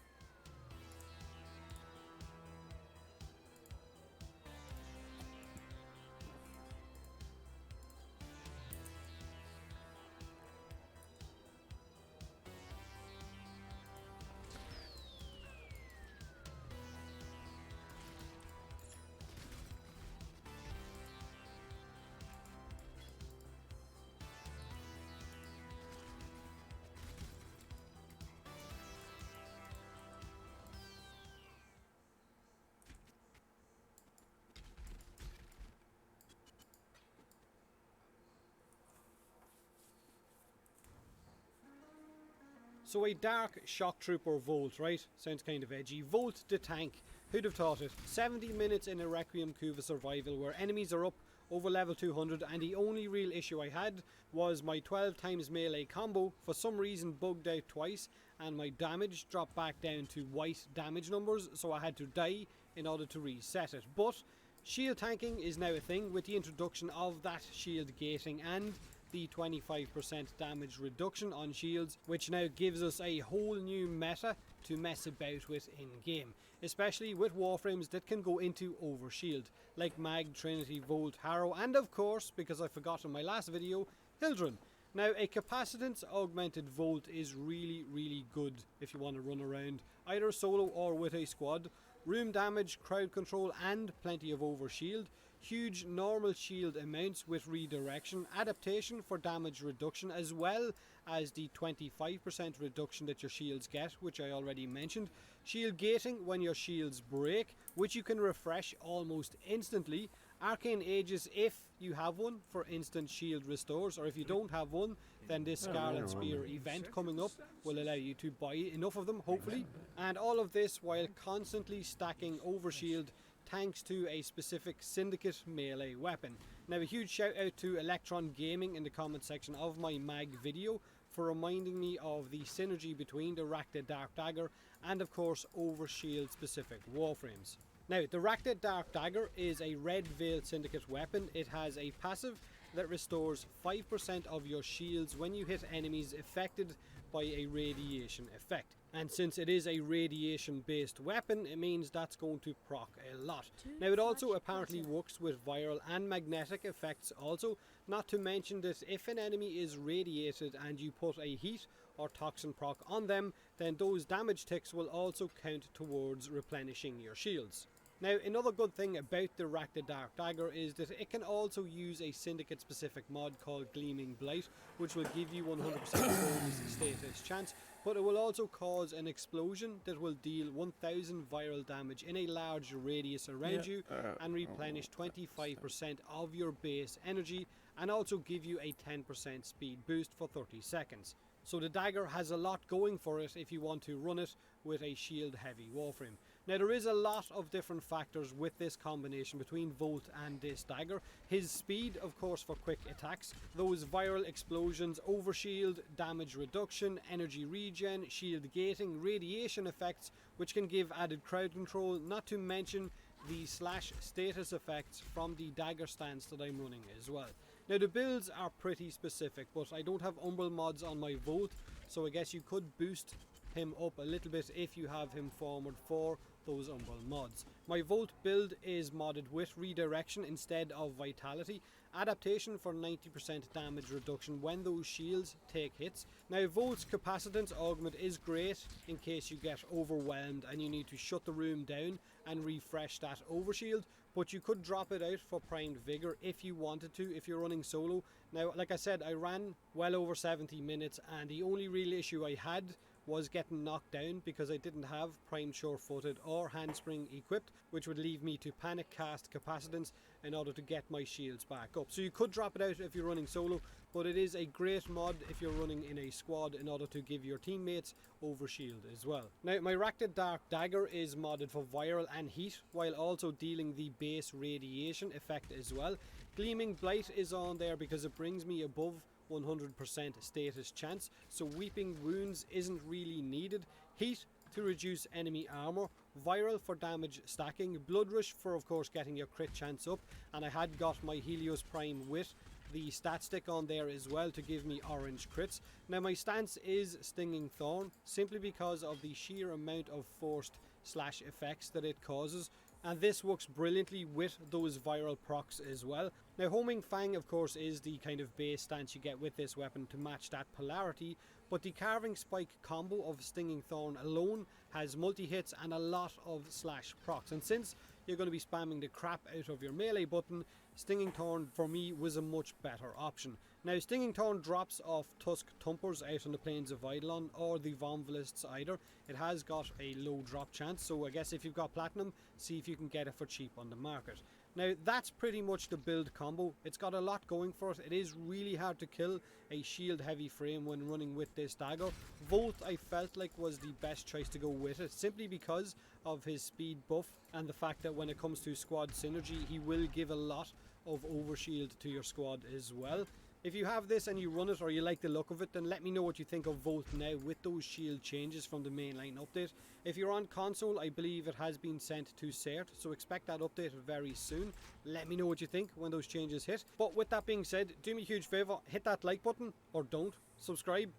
So a dark shock trooper Volt, right? Sounds kind of edgy. Volt the tank. Who'd have thought it? 70 minutes in a Requiem Cuva survival where enemies are up over level 200, and the only real issue I had was my 12 times melee combo for some reason bugged out twice, and my damage dropped back down to white damage numbers, so I had to die in order to reset it. But shield tanking is now a thing with the introduction of that shield gating and the 25% damage reduction on shields, which now gives us a whole new meta to mess about with in game, especially with warframes that can go into overshield, like Mag, Trinity, Volt, Harrow, and of course, because I forgot in my last video, Hildryn. Now, a capacitance augmented Volt is really good if you want to run around, either solo or with a squad. Room damage, crowd control, and plenty of overshield. Huge normal shield amounts with redirection, adaptation for damage reduction, as well as the 25% reduction that your shields get, which I already mentioned. Shield gating when your shields break, which you can refresh almost instantly. Arcane Aegis if you have one for instant shield restores, or if you don't have one, then this Scarlet Spear event coming up will allow you to buy enough of them, hopefully. And all of this while constantly stacking overshield thanks to a specific Syndicate melee weapon. Now, a huge shout out to Electron Gaming in the comment section of my Mag video for reminding me of the synergy between the Rakta Dark Dagger and of course overshield specific warframes. Now, the Rakta Dark Dagger is a Red Veil Syndicate weapon. It has a passive that restores 5% of your shields when you hit enemies affected by a radiation effect. And since it is a radiation based weapon, it means that's going to proc a lot. Now, it also apparently works with viral and magnetic effects also, not to mention that if an enemy is radiated and you put a heat or toxin proc on them, then those damage ticks will also count towards replenishing your shields. Now, another good thing about the Rakta Dark Dagger is that it can also use a Syndicate specific mod called Gleaming Blight, which will give you 100% bonus status chance, but it will also cause an explosion that will deal 1000 viral damage in a large radius around you and replenish 25% of your base energy, and also give you a 10% speed boost for 30 seconds. So the dagger has a lot going for it if you want to run it with a shield heavy warframe. Now, there is a lot of different factors with this combination between Volt and this dagger. His speed, of course, for quick attacks, those viral explosions, overshield, damage reduction, energy regen, shield gating, radiation effects, which can give added crowd control, not to mention the slash status effects from the dagger stance that I'm running as well. Now, the builds are pretty specific, but I don't have Umbral mods on my Volt, so I guess you could boost him up a little bit if you have him forward for those Umbral mods. My Volt build is modded with redirection instead of vitality, adaptation for 90% damage reduction when those shields take hits. Now, Volt's capacitance augment is great in case you get overwhelmed and you need to shut the room down and refresh that overshield, but you could drop it out for primed vigor if you wanted to, if you're running solo. Now, like I said, I ran well over 70 minutes and the only real issue I had was getting knocked down because I didn't have primed sure-footed or handspring equipped, which would leave me to panic cast capacitance in order to get my shields back up. So you could drop it out if you're running solo, but it is a great mod if you're running in a squad in order to give your teammates overshield as well. Now, my Rakta Dark Dagger is modded for viral and heat, while also dealing the base radiation effect as well. Gleaming Blight is on there because it brings me above 100% status chance, so Weeping Wounds isn't really needed. Heat to reduce enemy armor, viral for damage stacking, Blood Rush for of course getting your crit chance up, and I had got my Helios Prime with the stat stick on there as well to give me orange crits. Now, my stance is Stinging Thorn simply because of the sheer amount of forced slash effects that it causes, and this works brilliantly with those viral procs as well. Now, Homing Fang of course is the kind of base stance you get with this weapon to match that polarity, but the Carving Spike combo of Stinging Thorn alone has multi-hits and a lot of slash procs, and since you're going to be spamming the crap out of your melee button, Stinging Thorn for me was a much better option. Now, Stinging Thorn drops off Tusk Thumpers out on the plains of Eidolon or the Vonvalists either. It has got a low drop chance, so I guess if you've got Platinum, see if you can get it for cheap on the market. Now that's pretty much the build combo. It's got a lot going for it. It is really hard to kill a shield heavy frame when running with this dagger. Volt I felt like was the best choice to go with it, simply because of his speed buff and the fact that when it comes to squad synergy he will give a lot of overshield to your squad as well. If you have this and you run it or you like the look of it, then let me know what you think of Volt now with those shield changes from the mainline update. If you're on console, I believe it has been sent to CERT, so expect that update very soon. Let me know what you think when those changes hit. But with that being said, do me a huge favour, hit that like button or don't, subscribe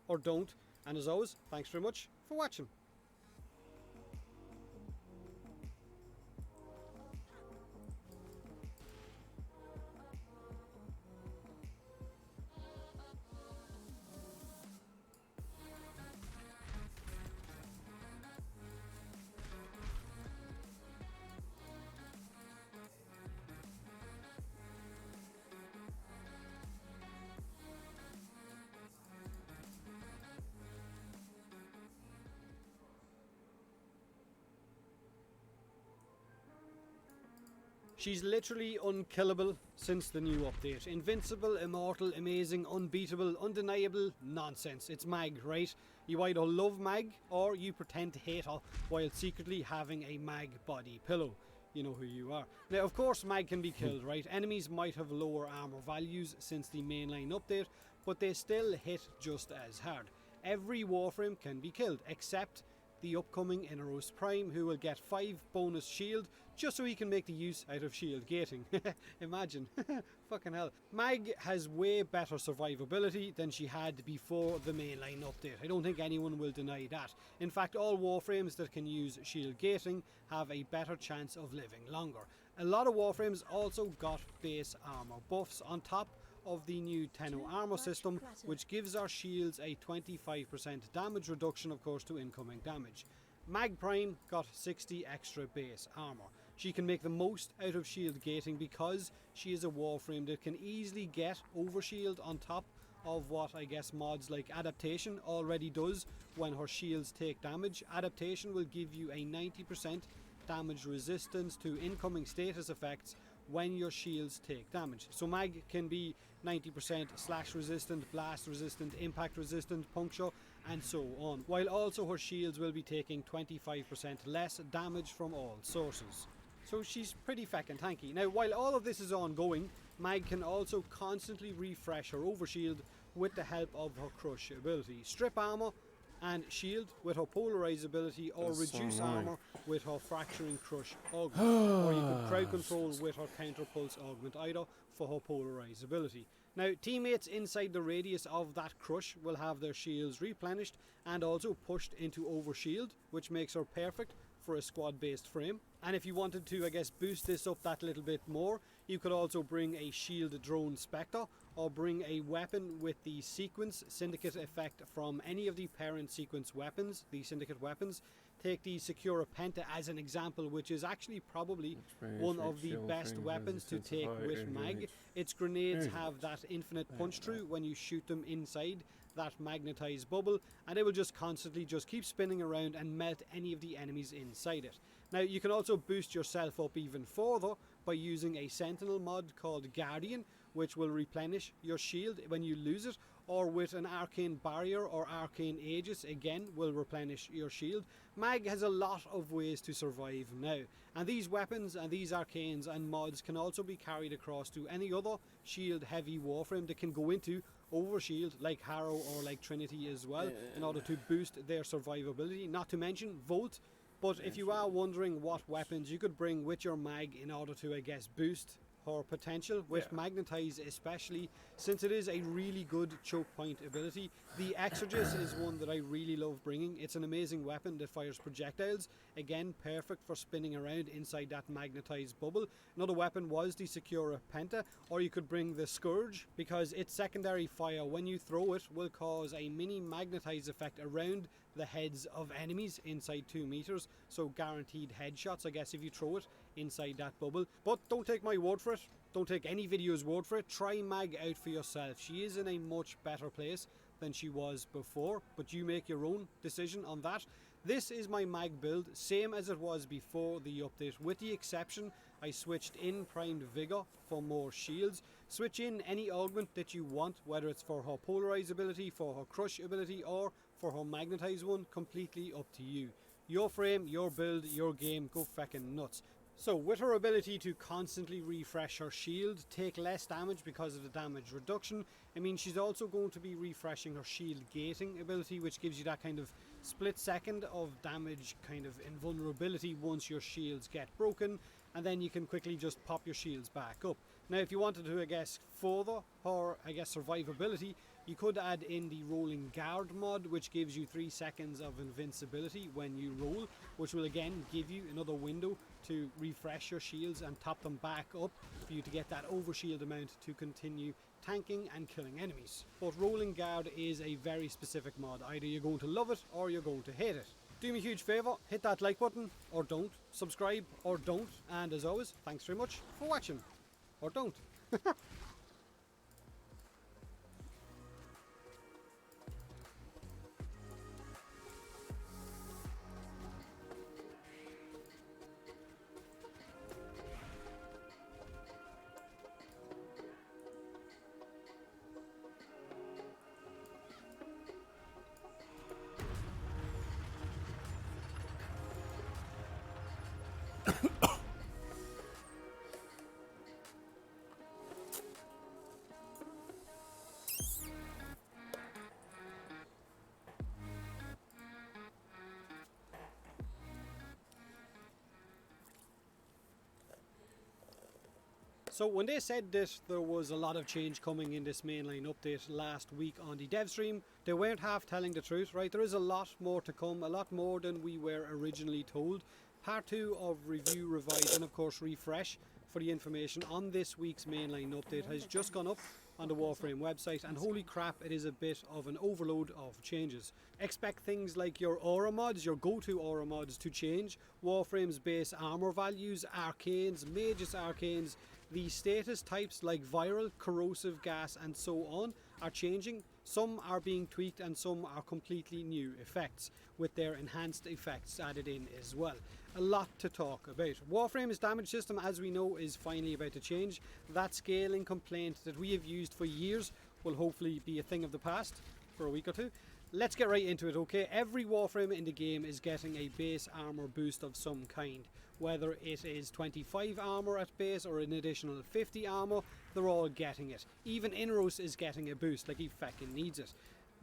or don't, and as always, thanks very much for watching. She's literally unkillable since the new update. Invincible, immortal, amazing, unbeatable, undeniable, nonsense. It's Mag, right? You either love Mag or you pretend to hate her while secretly having a Mag body pillow. You know who you are. Now, of course, Mag can be killed, right? Enemies might have lower armor values since the mainline update, but they still hit just as hard. Every Warframe can be killed, except the upcoming Inneros Prime, who will get 5 bonus shield just so he can make the use out of shield gating. Imagine. Fucking hell. Mag has way better survivability than she had before the mainline update. I don't think anyone will deny that. In fact, all Warframes that can use shield gating have a better chance of living longer. A lot of Warframes also got base armor buffs on top of the new Tenno armor system, which gives our shields a 25% damage reduction, of course, to incoming damage. Mag Prime got 60 extra base armor. She can make the most out of shield gating because she is a Warframe that can easily get overshield on top of what I guess mods like Adaptation already does when her shields take damage. Adaptation will give you a 90% damage resistance to incoming status effects when your shields take damage. So Mag can be 90% slash resistant, blast resistant, impact resistant, puncture, and so on, while also her shields will be taking 25% less damage from all sources. So she's pretty feckin' tanky. Now, while all of this is ongoing, Mag can also constantly refresh her overshield with the help of her crush ability. Strip armor and shield with her polarize ability, or That's reduce so annoying. armor with her fracturing crush augment, or you can crowd control with her counter pulse augment either for her polarize ability. Now, teammates inside the radius of that crush will have their shields replenished and also pushed into overshield, which makes her perfect for a squad based frame. And if you wanted to, I guess, boost this up that little bit more, you could also bring a shield drone Spectre, or bring a weapon with the sequence syndicate effect from any of the parent sequence weapons, the syndicate weapons. Take the Secura Penta as an example, which is actually probably one of the best weapons to take with Mag. Its grenades have that infinite punch through when you shoot them inside that magnetized bubble, and it will just constantly just keep spinning around and melt any of the enemies inside it. Now, you can also boost yourself up even further by using a Sentinel mod called Guardian, which will replenish your shield when you lose it, or with an Arcane Barrier or Arcane Aegis, again, will replenish your shield. Mag has a lot of ways to survive now, and these weapons and these arcanes and mods can also be carried across to any other shield heavy Warframe that can go into overshield, like Harrow or like Trinity as well, in order to boost their survivability, not to mention Volt. But if you are wondering what weapons you could bring with your Mag in order to, I guess, boost her potential with Magnetize, especially since it is a really good choke point ability. The Exorgist is one that I really love bringing. It's an amazing weapon that fires projectiles, again perfect for spinning around inside that magnetized bubble. Another weapon was the Secura Penta, or you could bring the Scourge, because its secondary fire when you throw it will cause a mini magnetize effect around the heads of enemies inside 2 meters, so guaranteed headshots, I guess, if you throw it inside that bubble. But don't take my word for it, don't take any video's word for it, try Mag out for yourself. She is in a much better place than she was before, but you make your own decision on that. This is my mag build, same as it was before the update, with the exception I switched in primed vigor for more shields. Switch in any augment that you want, whether it's for her polarize ability, for her crush ability, or for her magnetize one, completely up to you. Your frame, your build, your game, go feckin' nuts. So with her ability to constantly refresh her shield, take less damage because of the damage reduction, I mean she's also going to be refreshing her shield gating ability, which gives you that kind of split second of damage kind of invulnerability once your shields get broken, and then you can quickly just pop your shields back up. Now if you wanted to, I guess, further her, I guess, survivability, you could add in the rolling guard mod, which gives you 3 seconds of invincibility when you roll, which will again give you another window to refresh your shields and top them back up for you to get that overshield amount to continue tanking and killing enemies. But rolling guard is a very specific mod. Either you're going to love it or you're going to hate it. Do me a huge favour, hit that like button or don't, subscribe or don't, and as always, thanks very much for watching. Or don't. So when they said that there was a lot of change coming in this mainline update last week on the dev stream, they weren't half telling the truth, right? There is a lot more to come, a lot more than we were originally told. Part 2 of review, revise and of course refresh for the information on this week's mainline update has just gone up on the Warframe website, and holy crap, it is a bit of an overload of changes. Expect things like your aura mods, your go-to aura mods to change, Warframe's base armor values, arcanes, magus arcanes, the status types like viral, corrosive gas and so on are changing. Some are being tweaked and some are completely new effects with their enhanced effects added in as well. A lot to talk about. Warframe's damage system, as we know, is finally about to change. That scaling complaint that we have used for years will hopefully be a thing of the past for a week or two. Let's get right into it, okay? Every Warframe in the game is getting a base armor boost of some kind. Whether it is 25 armor at base or an additional 50 armor, they're all getting it. Even Inros is getting a boost, like he feckin' needs it.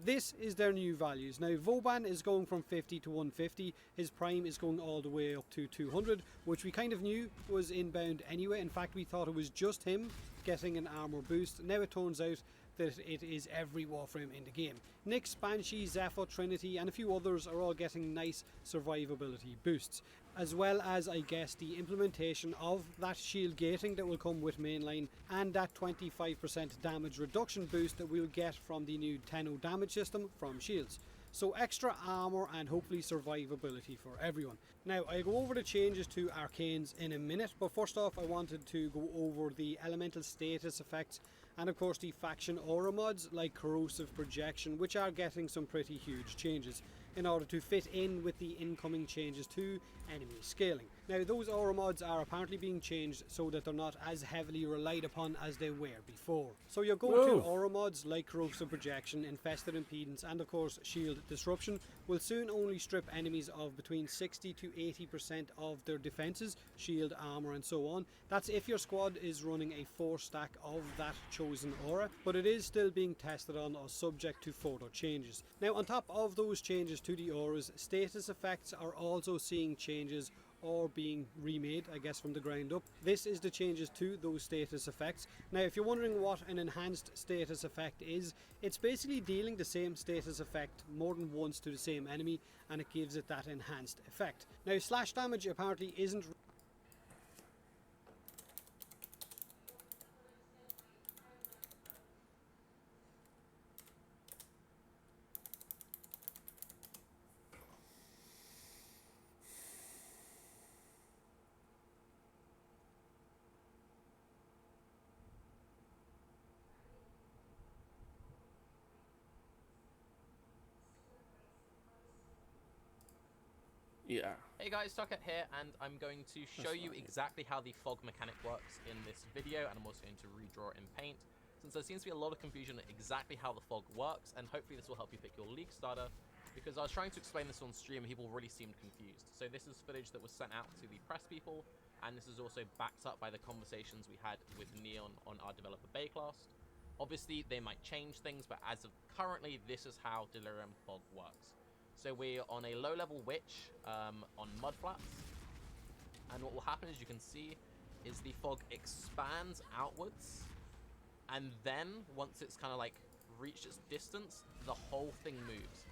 This is their new values. Now Vauban is going from 50 to 150, his prime is going all the way up to 200, which we kind of knew was inbound anyway. In fact, we thought it was just him getting an armor boost. Now it turns out that it is every Warframe in the game. Nyx, Banshee, Zephyr, Trinity and a few others are all getting nice survivability boosts, as well as, I guess, the implementation of that shield gating that will come with mainline and that 25% damage reduction boost that we'll get from the new 10-0 damage system from shields. So extra armor and hopefully survivability for everyone. Now I'll go over the changes to arcanes in a minute, but first off I wanted to go over the elemental status effects and of course the faction aura mods like corrosive projection, which are getting some pretty huge changes in order to fit in with the incoming changes to enemy scaling. Now those aura mods are apparently being changed so that they're not as heavily relied upon as they were before. So your go-to aura mods like corrosive projection, infested impedance and of course shield disruption will soon only strip enemies of between 60 to 80% of their defenses, shield, armor and so on. That's if your squad is running a 4 stack of that chosen aura, but it is still being tested on or subject to further changes. Now on top of those changes to the auras, status effects are also seeing changes or being remade, I guess, from the ground up. This is the changes to those status effects. Now if you're wondering what an enhanced status effect is, it's basically dealing the same status effect more than once to the same enemy and it gives it that enhanced effect. Now slash damage apparently isn't Yeah. Hey guys, Tucket here, and I'm going to show you exactly how the fog mechanic works in this video, and I'm also going to redraw it in paint, since there seems to be a lot of confusion at exactly how the fog works, and hopefully this will help you pick your League starter, because I was trying to explain this on stream and people really seemed confused. So this is footage that was sent out to the press people, and this is also backed up by the conversations we had with Neon on our developer Bayclast. Obviously, they might change things, but as of currently, this is how Delirium Fog works. So we're on a low-level witch on mudflats, and what will happen, as you can see, is the fog expands outwards, and then once it's kind of like reached its distance, the whole thing moves.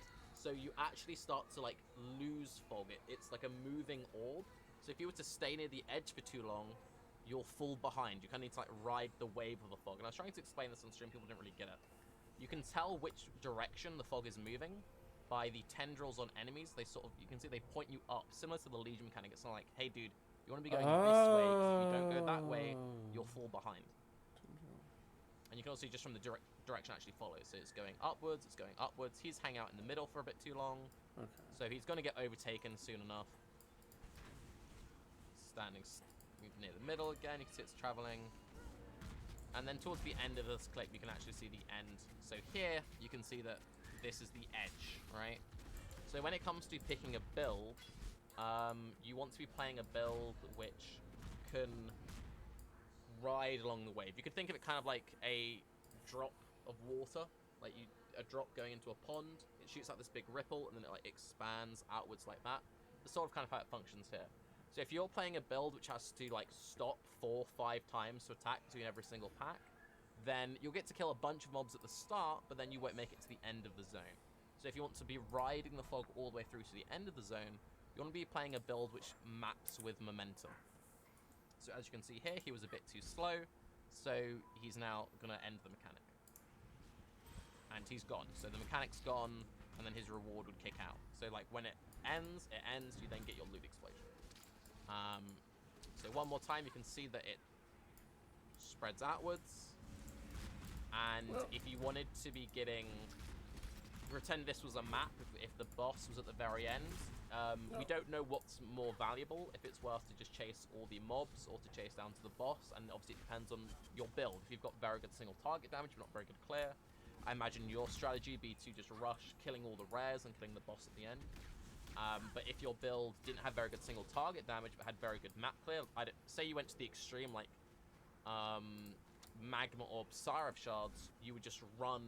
So you actually start to like lose fog. It's like a moving orb. So if you were to stay near the edge for too long, you'll fall behind. You kind of need to like ride the wave of the fog. And I was trying to explain this on stream, people didn't really get it. You can tell which direction the fog is moving by the tendrils on enemies. They sort of, you can see they point you up, similar to the Legion mechanic. It's not like, hey dude, you want to be going this way, 'cause if you don't go that way, you'll fall behind. And you can also see just from the direction actually follows. So it's going upwards, it's going upwards. He's hanging out in the middle for a bit too long. Okay. So he's going to get overtaken soon enough. Standing near the middle again, you can see it's traveling. And then towards the end of this clip, you can actually see the end. So here, you can see that this is the edge, right? So when it comes to picking a build, you want to be playing a build which can ride along the wave. You could think of it kind of like a drop of water, like a drop going into a pond. It shoots out this big ripple, and then it like expands outwards like that. That's sort of kind of how it functions here. So if you're playing a build which has to like stop 4 or 5 times to attack between every single pack, then you'll get to kill a bunch of mobs at the start, but then you won't make it to the end of the zone. So if you want to be riding the fog all the way through to the end of the zone, you want to be playing a build which maps with momentum. So as you can see here, he was a bit too slow, so he's now going to end the mechanic. And he's gone. So the mechanic's gone, and then his reward would kick out. So like when it ends, you then get your loot explosion. So one more time, you can see that it spreads outwards. And if you wanted to be getting... Pretend this was a map, if the boss was at the very end. We don't know what's more valuable, if it's worth to just chase all the mobs or to chase down to the boss, and obviously it depends on your build. If you've got very good single target damage, but not very good clear, I imagine your strategy would be to just rush, killing all the rares and killing the boss at the end. But if your build didn't have very good single target damage, but had very good map clear, say you went to the extreme, like Magma Orb Syrah Shards, you would just run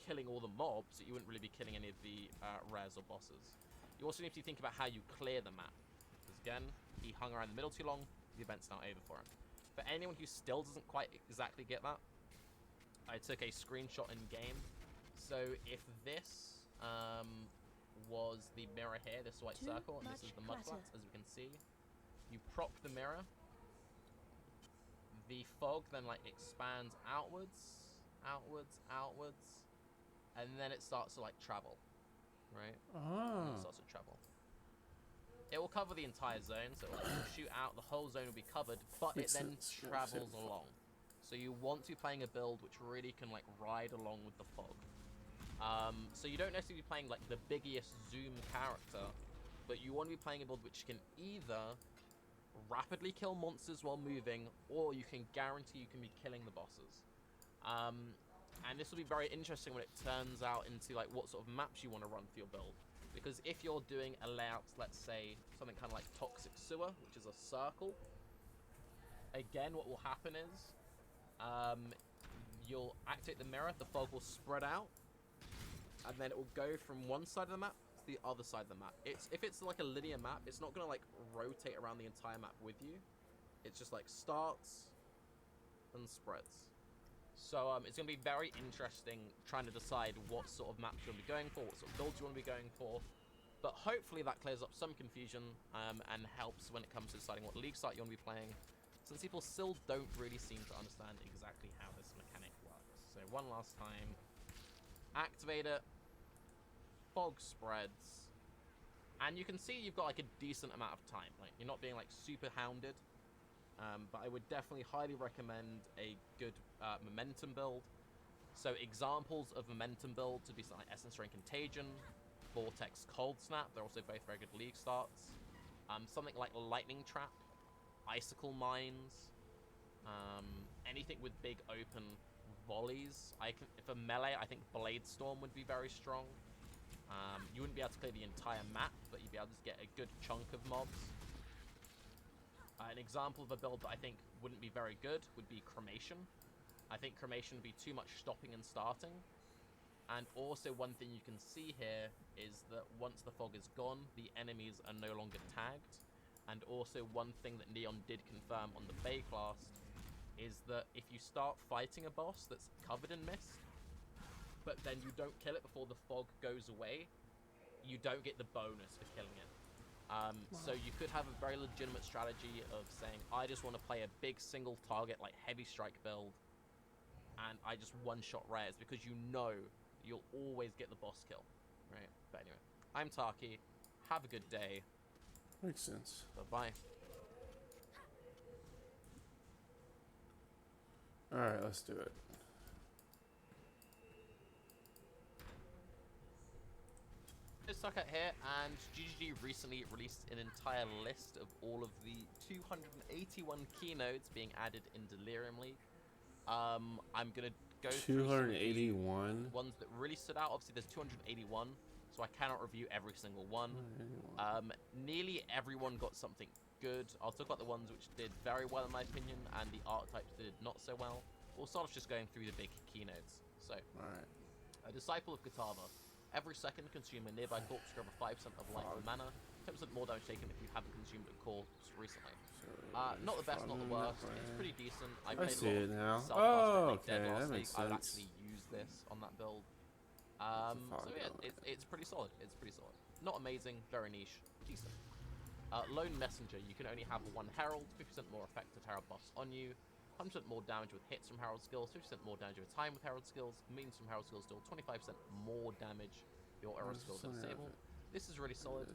killing all the mobs, you wouldn't really be killing any of the rares or bosses. You also need to think about how you clear the map. Because again, he hung around the middle too long, the event's now over for him. For anyone who still doesn't quite exactly get that, I took a screenshot in game. So if this was the mirror here, this white circle, and this is the mudflats, as we can see, you prop the mirror, the fog then like expands outwards, outwards, and then it starts to like travel, right? And it starts to travel. It will cover the entire zone, so it will shoot out, the whole zone will be covered, but it then travels along. So you want to be playing a build which really can like ride along with the fog. So you don't necessarily be playing like the biggest zoom character, but you want to be playing a build which can either rapidly kill monsters while moving, or you can guarantee you can be killing the bosses. And this will be very interesting when it turns out into like what sort of maps you want to run for your build. Because if you're doing a layout, let's say something kind of like Toxic Sewer, which is a circle, again what will happen is you'll activate the mirror, the fog will spread out, and then it will go from one side of the map to the other side of the map. If it's like a linear map, it's not going to like rotate around the entire map with you. It's just like starts and spreads. So it's going to be very interesting trying to decide what sort of maps you want to be going for, what sort of builds you want to be going for. But hopefully that clears up some confusion and helps when it comes to deciding what league start you want to be playing, since people still don't really seem to understand exactly how this mechanic works. So one last time. Activate it. Fog spreads. And you can see you've got like a decent amount of time. Like you're not being like super hounded. But I would definitely highly recommend a good momentum build. So examples of momentum builds would be something like Essence Rain Contagion, Vortex Cold Snap. They're also both very good league starts. Something like lightning trap, icicle mines, anything with big open volleys. For melee, I think blade storm would be very strong. You wouldn't be able to clear the entire map, but you'd be able to just get a good chunk of mobs. An example of a build that I think wouldn't be very good would be cremation. I think cremation would be too much stopping and starting. And also one thing you can see here is that once the fog is gone, the enemies are no longer tagged. And also one thing that Neon did confirm on the Bay class is that if you start fighting a boss that's covered in mist, but then you don't kill it before the fog goes away, you don't get the bonus for killing it. So you could have a very legitimate strategy of saying, I just want to play a big single target like heavy strike build, and I just one-shot rares, because you know you'll always get the boss kill, right? But anyway, I'm Taki. Have a good day. Makes sense. Bye-bye. Alright, let's do it. It's Suckat here, and GGG recently released an entire list of all of the 281 keynotes being added in Delirium League. I'm gonna go through 281 ones that really stood out. Obviously, there's 281, so I cannot review every single one. Nearly everyone got something good. I'll talk about the ones which did very well in my opinion, and the archetypes that did not so well. We'll start off just going through the big keynotes. So, a Disciple of Katava. Every second, consume a nearby corpse to recover 5% of life and mana. 10% more damage taken if you haven't consumed a corpse recently. Not the best, not the worst. It's pretty decent. I played see it now. Oh, Okay, that makes I would sense. actually use this on that build. So yeah, it's pretty solid. It's pretty solid. Not amazing, very niche, decent. Lone Messenger. You can only have one Herald, 50% more effective Herald buffs on you. 100% more damage with hits from Herald skills, 50% more damage over time with Herald skills, means from Herald skills deal 25% more damage your Herald skills are disabled. This is really solid.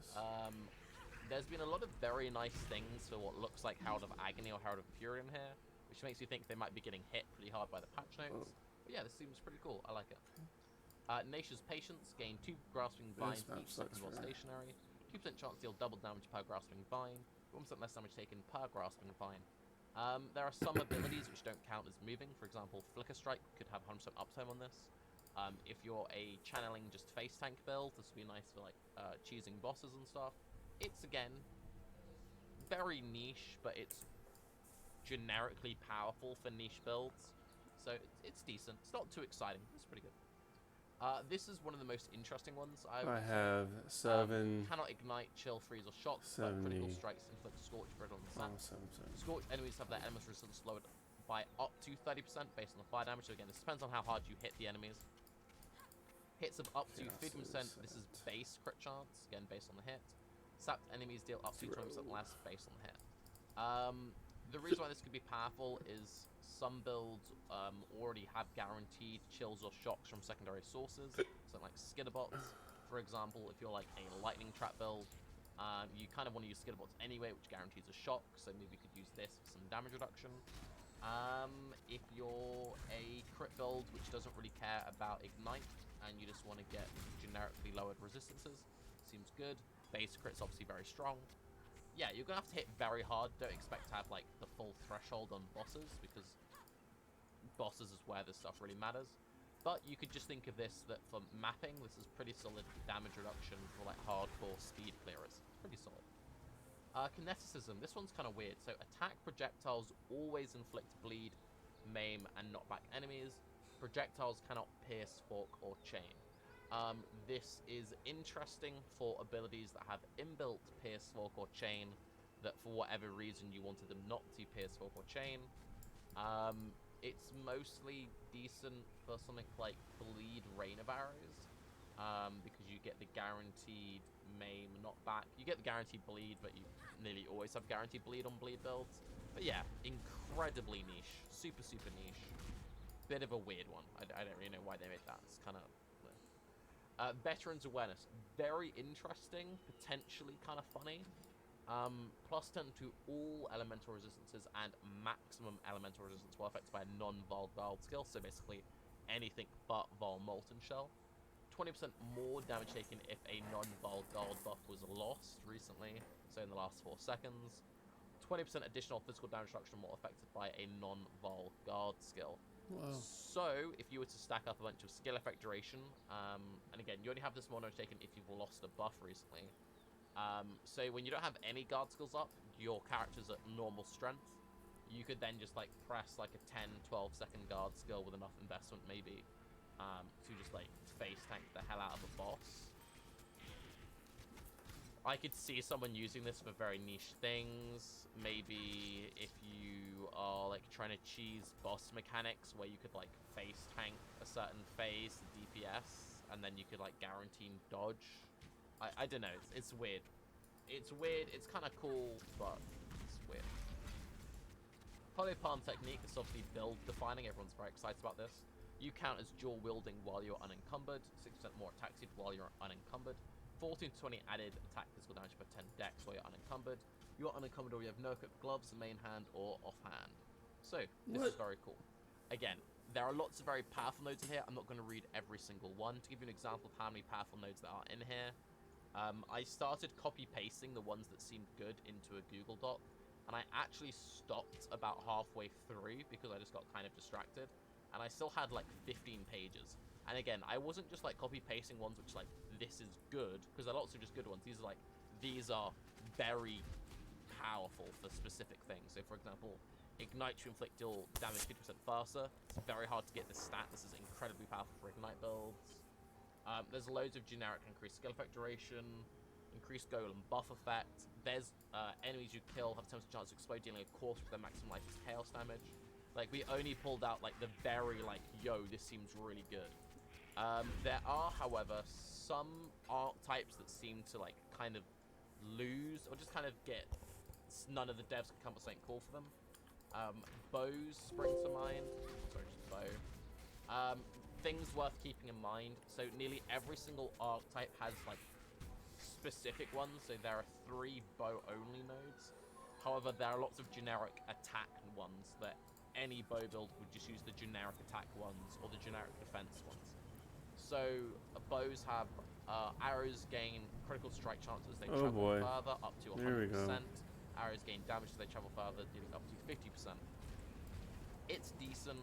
There's been a lot of very nice things for what looks like Herald of Agony or Herald of Fury in here, which makes you think they might be getting hit pretty hard by the patch notes. But yeah, this seems pretty cool. I like it. Nature's Patience. Gain 2 Grasping Vines each second while stationary. 2% chance to deal double damage per Grasping Vine. 1% less damage taken per Grasping Vine. There are some abilities which don't count as moving. For example, Flicker Strike could have 100% uptime on this. If you're a channeling just face tank build, this would be nice for like choosing bosses and stuff. It's again very niche, but it's generically powerful for niche builds, so it's decent. It's not too exciting. It's pretty good. This is one of the most interesting ones. I have 7. Cannot ignite, chill, freeze, or shock, but critical strikes inflict Scorch Brittle on the sand. Scorch enemies have their elements resistance lowered by up to 30% based on the fire damage. So again, this depends on how hard you hit the enemies. Hits of up to 50%. This is base crit chance, again based on the hit. Sapped enemies deal up to 20% less based on the hit. The reason why this could be powerful is some builds already have guaranteed chills or shocks from secondary sources, something like Skitterbots. For example, if you're like a lightning trap build, you kind of want to use Skitterbots anyway, which guarantees a shock, so maybe you could use this for some damage reduction. If you're a crit build which doesn't really care about Ignite, and you just want to get generically lowered resistances, seems good. Base crit's obviously very strong. Yeah, you're gonna have to hit very hard. Don't expect to have like the full threshold on bosses, because bosses is where this stuff really matters. But you could just think of this that for mapping, this is pretty solid damage reduction for like hardcore speed clearers. Pretty solid. Kineticism. This one's kind of weird. So attack projectiles always inflict bleed, maim, and knock back enemies. Projectiles cannot pierce, fork, or chain. This is interesting for abilities that have inbuilt pierce, fork, or chain that for whatever reason you wanted them not to pierce, fork, or chain. It's mostly decent for something like bleed rain of arrows, because you get the guaranteed maim knockback. You get the guaranteed bleed, but you nearly always have guaranteed bleed on bleed builds. But yeah, incredibly niche, super niche. Bit of a weird one. I don't really know why they made that. It's kind of Veterans Awareness, very interesting, potentially kind of funny. Plus 10 to all elemental resistances and maximum elemental resistance while affected by a non-Vol skill, so basically anything but Vol Molten Shell. 20% more damage taken if a non-Vol guard buff was lost recently, so in the last 4 seconds. 20% additional physical damage reduction more affected by a non-Vol guard skill. Wow. So, if you were to stack up a bunch of skill effect duration, and again, you only have this more damage taken if you've lost a buff recently. So when you don't have any guard skills up, your character's at normal strength, you could then just like press like a 10-12 second guard skill with enough investment maybe to just like face tank the hell out of a boss. I could see someone using this for very niche things. Maybe if you are like trying to cheese boss mechanics where you could like face tank a certain phase DPS and then you could like guarantee dodge. I don't know, it's weird. It's weird, it's kind of cool, but it's weird. Polypalm technique is obviously build defining, everyone's very excited about this. You count as dual wielding while you're unencumbered, 6% more attack speed while you're unencumbered, 14 to 20 added attack physical damage per 10 dex while you're unencumbered. You are unencumbered or you have no equipped gloves, main hand, or offhand. So, this is very cool. Again, there are lots of very powerful nodes in here. I'm not going to read every single one. To give you an example of how many powerful nodes there are in here, I started copy-pasting the ones that seemed good into a Google Doc, and I actually stopped about halfway through because I just got kind of distracted, and I still had like 15 pages. And again, I wasn't just like copy-pasting ones which like, this is good, because there are lots of just good ones. These are like, these are very powerful for specific things. So for example, Ignite to inflict deal damage 50% faster. It's very hard to get this stat. This is incredibly powerful for Ignite builds. There's loads of generic increased skill effect duration, increased golem buff effect. There's enemies you kill have a 10% chance to explode, dealing a quarter of their maximum life as chaos damage. Like, we only pulled out, like, the very, like, yo, this seems really good. There are, however, some archetypes that seem to, like, kind of lose, or just kind of get, none of the devs can come up with something cool for them. Bows spring to mind. Sorry, just bow. Things worth keeping in mind. So nearly every single archetype has like specific ones. So there are 3 bow only nodes. However, there are lots of generic attack ones that any bow build would just use the generic attack ones or the generic defense ones. So bows have arrows gain critical strike chances as they travel further, up to 100%. There we go. Arrows gain damage as they travel further, dealing up to 50%. It's decent.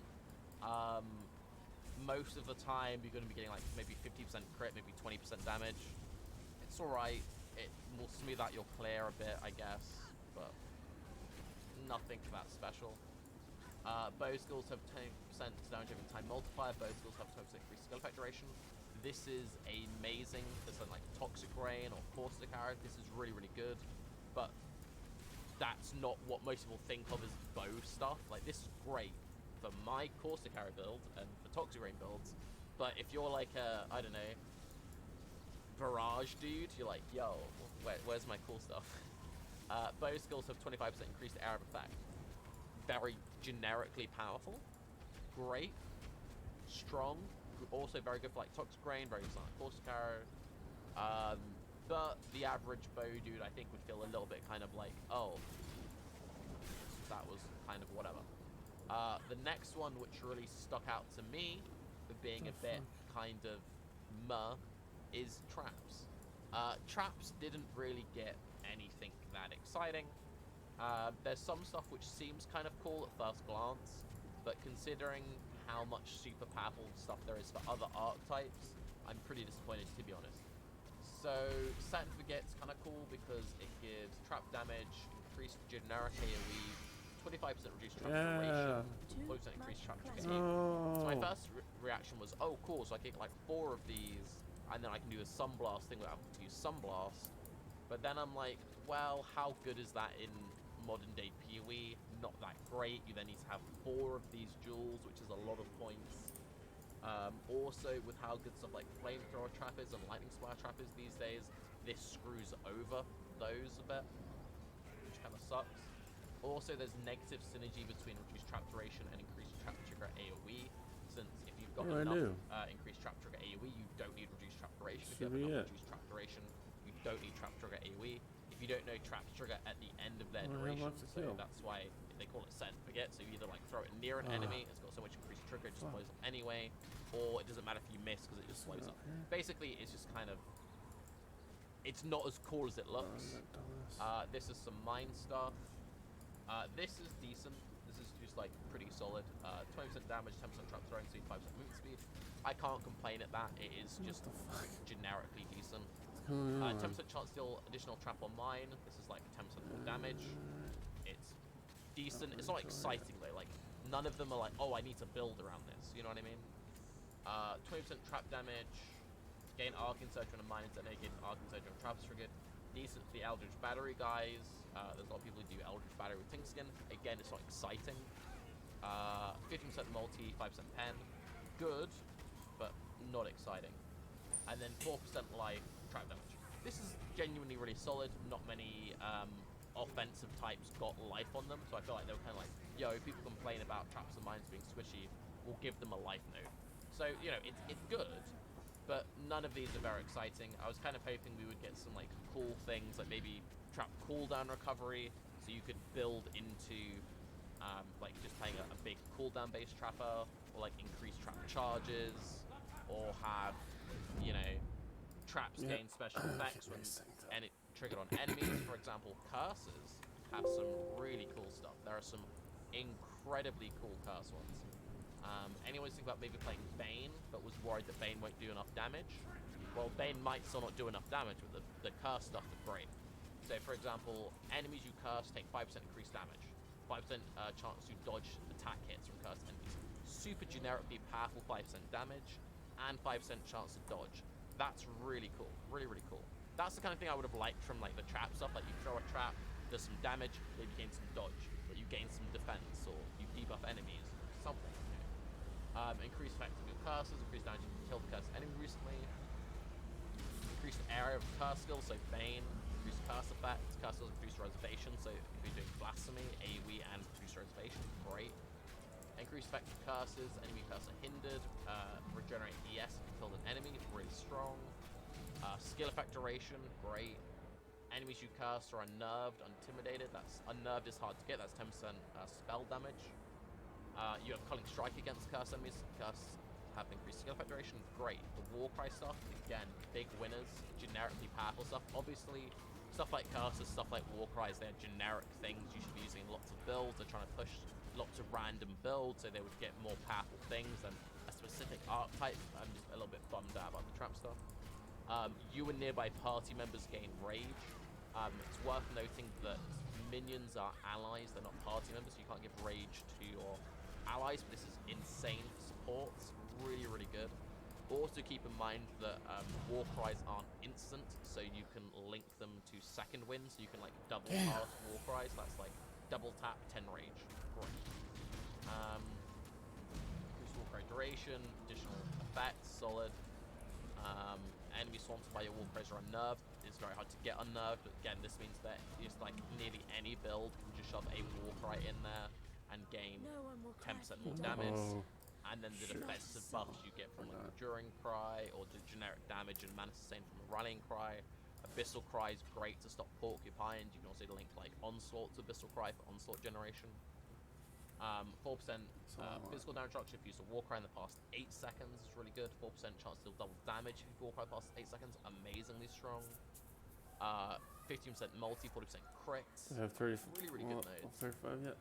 Most of the time, you're going to be getting like maybe 50% crit, maybe 20% damage. It's alright. It will smooth out your clear a bit, I guess, but nothing that special. Bow skills have 10% damage every time multiplier. Bow skills have 20% increased skill effect duration. This is amazing for something like Toxic Rain or Caustic Arrow. This is really, really good, but that's not what most people think of as bow stuff. Like, this is great for my Caustic Arrow build and for Toxic Rain builds, but if you're like a, I don't know, Barrage dude, you're like, yo, where's my cool stuff? Bow skills have 25% increased arrow effect. Very generically powerful. Great. Strong. Also very good for like Toxic Rain, very good for like Caustic Arrow. But the average bow dude, I think, would feel a little bit kind of like, oh, that was kind of whatever. The next one, which really stuck out to me for being a bit kind of meh, is Traps. Traps didn't really get anything that exciting. There's some stuff which seems kind of cool at first glance, but considering how much super powerful stuff there is for other archetypes, I'm pretty disappointed, to be honest. So, Set and Forget's kind of cool because it gives trap damage, increased generic AoE, 25% reduced trap duration, 40% increased trap trigger AoE. So my first reaction was, oh cool, so I get like 4 of these, and then I can do a Sunblast thing without having to use Sunblast. But then I'm like, well, how good is that in modern day PoE? Not that great. You then need to have 4 of these jewels, which is a lot of points. Also, with how good stuff like Flamethrower Trap is and Lightning Splash Trap is these days, this screws over those a bit, which kind of sucks. Also, there's negative synergy between reduced trap duration and increased trap trigger AoE, since if you've got enough increased trap trigger AoE, you don't need reduced trap duration. If you have enough reduced trap duration, you don't need trap trigger AoE. If you don't know, traps trigger at the end of their Oh, I have duration, lots to so kill. that's why they call it set and forget. So you either like throw it near an enemy, it's got so much increased trigger, it just blows up anyway, or it doesn't matter if you miss because it just blows up. Basically, it's just kind of, it's not as cool as it looks. This is some mine stuff. This is decent. This is just like pretty solid. 20% damage, 10% trap throwing speed, 5% movement speed. I can't complain at that. It is just generically decent. 10% chance to deal additional trap on mine. This is like 10% more damage. It's decent. It's not exciting though. Like none of them are like, oh, I need to build around this. You know what I mean? 20% trap damage. Gain arc insurge when a mine is detonated. Gain arc insurge when traps triggered. Decent for the Eldritch Battery guys. There's a lot of people who do Eldritch Battery with Tinkskin. Again, it's not exciting. 15% multi, 5% pen. Good, but not exciting. And then 4% life, trap damage. This is genuinely really solid. Not many offensive types got life on them, so I feel like they were kind of like, yo, people complain about traps and mines being squishy, we'll give them a life node. So, you know, it's good, but none of these are very exciting. I was kind of hoping we would get some like cool things, like maybe trap cooldown recovery, so you could build into like just playing a big cooldown based trapper, or like increase trap charges, or have, you know, traps gain special effects when triggered on enemies. For example, curses have some really cool stuff. There are some incredibly cool curse ones. Anyone think about maybe playing Bane, but was worried that Bane won't do enough damage? Well, Bane might still not do enough damage, but the curse stuff is great. So, for example, enemies you curse take 5% increased damage, 5% chance to dodge attack hits from cursed enemies. Super generically powerful 5% damage, and 5% chance to dodge. That's really cool. Really, really cool. That's the kind of thing I would have liked from like the trap stuff. Like you throw a trap, does some damage, maybe you gain some dodge, but you gain some defense, or you debuff enemies, something. Increased effect of your curses, increased damage if you killed the cursed enemy recently. Increased area of curse skills, so Bane, increased curse effect, curse skills increased reservation, so if you're doing blasphemy, AoE and reduced reservation, great. Increased effect of curses, enemy curse are hindered, regenerate ES if you killed an enemy, really strong. Skill effect duration, great. Enemies you curse are unnerved, intimidated, that's unnerved is hard to get, that's 10% spell damage. You have Culling Strike against curse enemies. Curse have increased skill effect duration. Great. The Warcry stuff, again, big winners. Generically powerful stuff. Obviously, stuff like curses, stuff like Warcries, they're generic things you should be using in lots of builds. They're trying to push lots of random builds so they would get more powerful things than a specific archetype. I'm just a little bit bummed out about the trap stuff. You and nearby party members gain Rage. It's worth noting that minions are allies, they're not party members, so you can't give Rage to your allies, but this is insane for supports. Really, really good. Also keep in mind that Warcries aren't instant, so you can link them to second win, so you can like double cast Warcries. That's like double tap, 10 Rage. Great. Increased Warcry duration, additional effects, solid. Enemy swamped by your Warcries are unnerved. It's very hard to get unnerved, but again, this means that just like nearly any build can just shove a Warcry in there and gain 10% more damage. And then the defensive buffs you get from like Enduring Cry, or the generic damage and mana sustain from the Rallying Cry. Abyssal Cry is great to stop Porcupines. You can also link like Onslaught to Abyssal Cry for Onslaught generation. 4% physical damage reduction if you use a Warcry in the past 8 seconds is really good. 4% chance to deal double damage if you Warcry past 8 seconds, amazingly strong. 15% multi, 40% crits. I have 30. Really good nodes. 35 yet.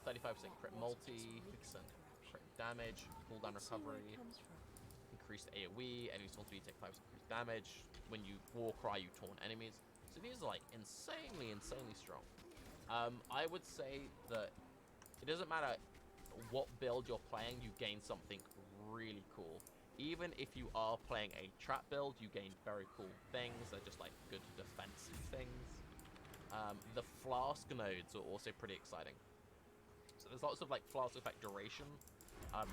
35% crit multi, 50% crit damage, cooldown recovery, increased AoE, enemies want to take 5% increased damage. When you Warcry, you taunt enemies. So these are like insanely strong. I would say that it doesn't matter what build you're playing, you gain something really cool. Even if you are playing a trap build, you gain very cool things. They're just like good defensive things. The flask nodes are also pretty exciting. So there's lots of like flask effect duration,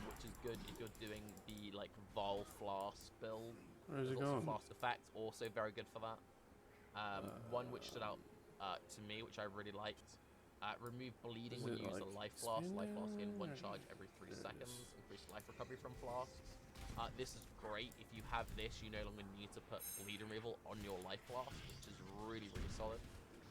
which is good if you're doing the like Vol flask build. Where's it going? going? Flask effect also very good for that. One which stood out to me, which I really liked. Remove bleeding when you use a life flask. Life flask in 1 charge every 3 seconds. Increase life recovery from flasks. This is great. If you have this, you no longer need to put bleed removal on your life flask, which is really solid.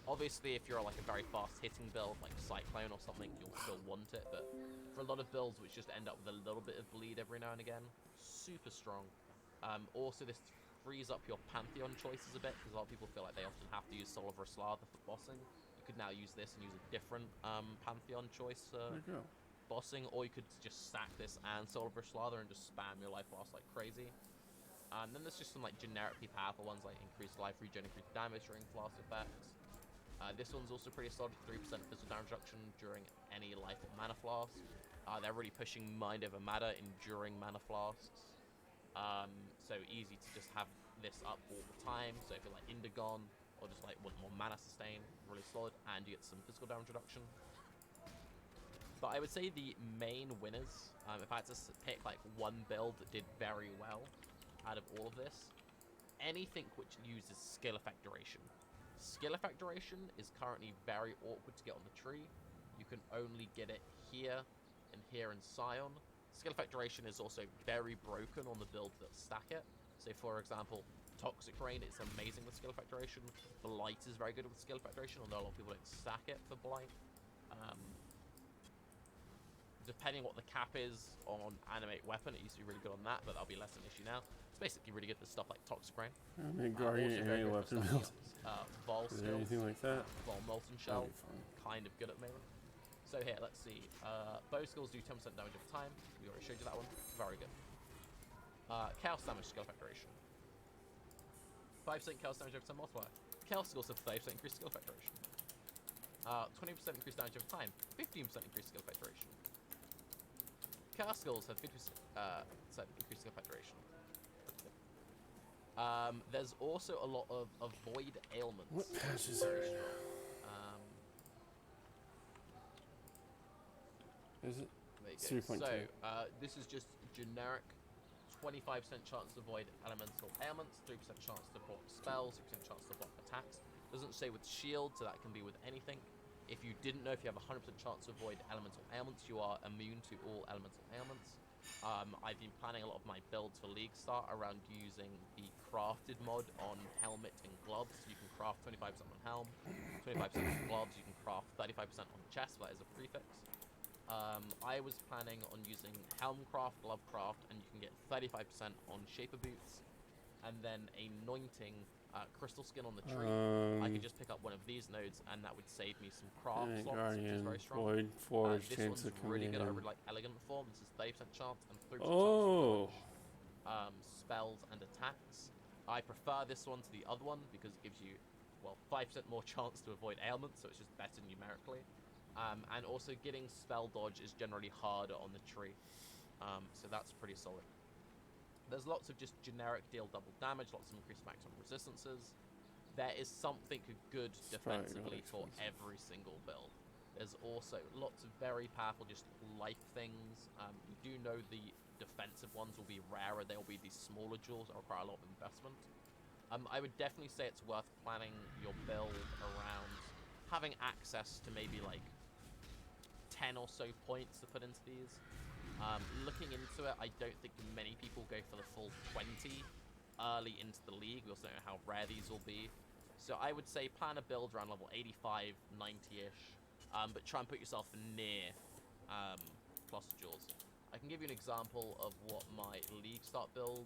Obviously, if you're like a very fast-hitting build, like Cyclone or something, you'll still want it. But for a lot of builds which just end up with a little bit of bleed every now and again, super strong. Also, this frees up your Pantheon choices a bit, because a lot of people feel like they often have to use Soul of Raslatha for bossing. You could now use this and use a different Pantheon choice for bossing, or you could just stack this and Soul of Raslatha and just spam your life loss like crazy. And then there's just some like generically powerful ones like increased life regen, increased damage during flask effects. This one's also pretty solid, 3% physical damage reduction during any life or mana flask. They're really pushing mind over matter enduring mana flasks. So easy to just have this up all the time. So if you're like Indigon or just like want more mana sustain, really solid, and you get some physical damage reduction. But I would say the main winners, if I had to pick like one build that did very well out of all of this, anything which uses skill effect duration. Skill effect duration is currently very awkward to get on the tree. You can only get it here and here in Scion. Skill effect duration is also very broken on the builds that stack it. So for example, Toxic Rain is amazing with skill effect duration. Blight is very good with skill effect duration, although a lot of people don't stack it for Blight. Depending what the cap is on Animate Weapon, it used to be really good on that, but that'll be less an issue now. It's basically really good for stuff like Toxic Rain. Guardian Animate Weapon build. Vol Is there anything like that? Vol Molten Shell, kind of good at the moment. So here, let's see. Bow skills do 10% damage over time. We already showed you that one. Very good. Chaos damage skill effect duration. 5% chaos damage over time multiplier. Chaos skills have 30% increased skill effect duration. 20% increased damage over time. 15% increased skill effect duration. Chaos skills have 50% increased skill effect duration. There's also a lot of avoid ailments. What patches are in? Is it? There you go. 3.2. So, this is just generic 25% chance to avoid elemental ailments, 3% chance to block spells, 6% chance to block attacks. Doesn't say with shield, so that can be with anything. If you didn't know, if you have a 100% chance to avoid elemental ailments, you are immune to all elemental ailments. I've been planning a lot of my builds for League Start around using the crafted mod on helmet and gloves. You can craft 25% on helm, 25% on gloves, you can craft 35% on chest, that is a prefix. I was planning on using helm craft, glove craft, and you can get 35% on shaper boots, and then anointing crystal skin on the tree. I could just pick up one of these nodes, and that would save me some craft slots, which is very strong. Void Forge This chance one's of coming really good. I in. really like Elegant Form. This is 30% chance and 3% Oh. chance to spells and attacks. I prefer this one to the other one because it gives you, well, 5% more chance to avoid ailments, so it's just better numerically. And also getting spell dodge is generally harder on the tree, so that's pretty solid. There's lots of just generic deal double damage, lots of increased maximum resistances. There is something good defensively for every single build. There's also lots of very powerful just life things. We do know the defensive ones will be rarer. They'll be these smaller jewels that require a lot of investment. I would definitely say it's worth planning your build around having access to maybe like 10 or so points to put into these. Looking into it, I don't think many people go for the full 20 early into the league. We also don't know how rare these will be. So I would say plan a build around level 85, 90-ish, but try and put yourself near cluster jewels. I can give you an example of what my League Start build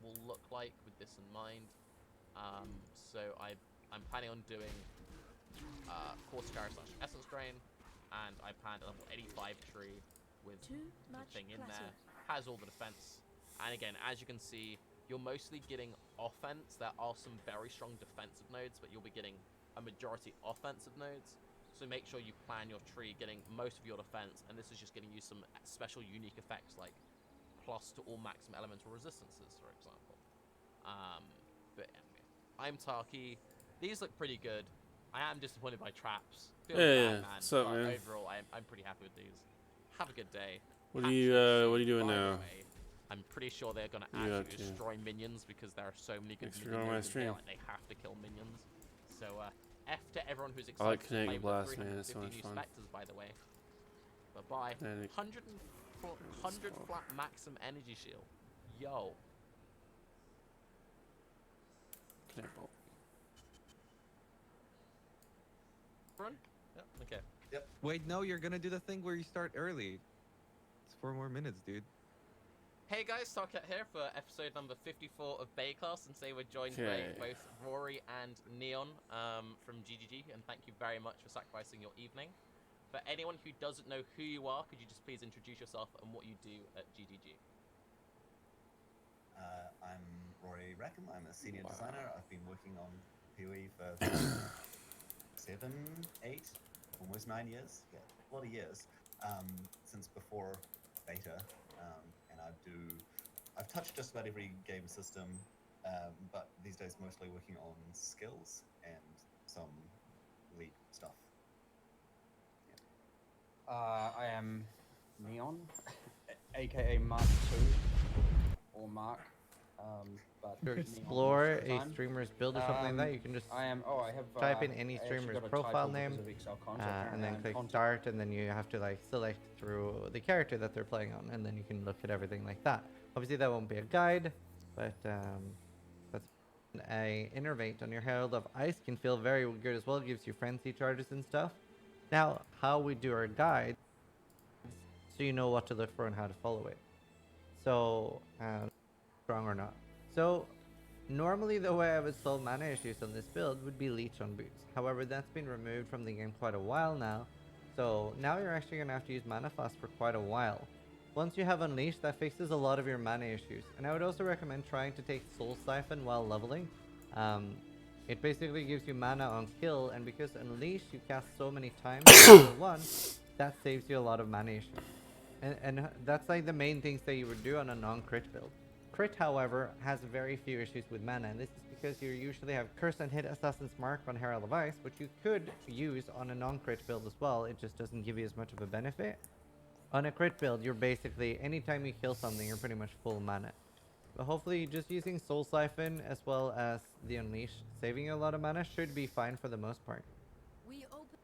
will look like with this in mind. So I'm planning on doing Corticara / Essence Grain, and I planned a level 85 tree with the thing in there. Has all the defense. And again, as you can see, you're mostly getting offense. There are some very strong defensive nodes, but you'll be getting a majority offensive nodes. So make sure you plan your tree getting most of your defense, and this is just getting you some special unique effects like plus to all maximum elemental resistances, for example. But anyway, I'm Tarky. These look pretty good. I am disappointed by traps. Feels bad, man. What's up, but man? overall, I'm pretty happy with these. Have a good day. What are you doing By the now? way, I'm pretty sure they're gonna You actually up to? destroy minions because there are so many good Thanks for minions joining my in stream. here, like they have to kill minions. So F to everyone who's I like excited to play Kinetic with Blast, man. It's 350 so much new fun. specters, by the way. But bye. Kinetic. 100 flat maximum energy shield. Yo. Kinetic Bolt. Everyone? Yep. Okay. Yep. Wait, no, you're gonna do the thing where you start early. It's 4 more minutes, dude. Hey guys, Tarket here for episode number 54 of Bay Class, and today we're joined by both Rory and Neon from GGG, and thank you very much for sacrificing your evening. For anyone who doesn't know who you are, could you just please introduce yourself and what you do at GGG? I'm Rory Rackham. I'm a senior designer. I've been working on PoE for 7, 8, almost 9 years. Yeah, a lot of years. Since before beta. And I've touched just about every game system, but these days mostly working on skills and some lead stuff. I am Neon, aka Mark 2, or Mark. But To Neon explore most of the a time. streamer's build or something like that, you can just I have type in any I actually streamer's got a profile title name, because of Excel Con, so and apparently then I'm click content. start, and then you have to like select through the character that they're playing on, and then you can look at everything like that. Obviously, that won't be a guide, but that's a innervate on your Herald of Ice can feel very good as well. It gives you frenzy charges and stuff. Now, how we do our guide, so you know what to look for and how to follow it. So, strong or not. So, normally the way I would solve mana issues on this build would be Leech on boots. However, that's been removed from the game quite a while now. So now you're actually going to have to use Mana Fast for quite a while. Once you have Unleash, that fixes a lot of your mana issues. And I would also recommend trying to take Soul Siphon while leveling. It basically gives you mana on kill, and because Unleash you cast so many times level 1, that saves you a lot of mana issues. And that's like the main things that you would do on a non-crit build. Crit, however, has very few issues with mana, and this is because you usually have Curse and Hit Assassin's Mark on Herald of Ice, which you could use on a non-crit build as well. It just doesn't give you as much of a benefit. On a crit build, you're basically, anytime you kill something, you're pretty much full mana. But hopefully just using Soul Siphon as well as the Unleash, saving you a lot of mana, should be fine for the most part.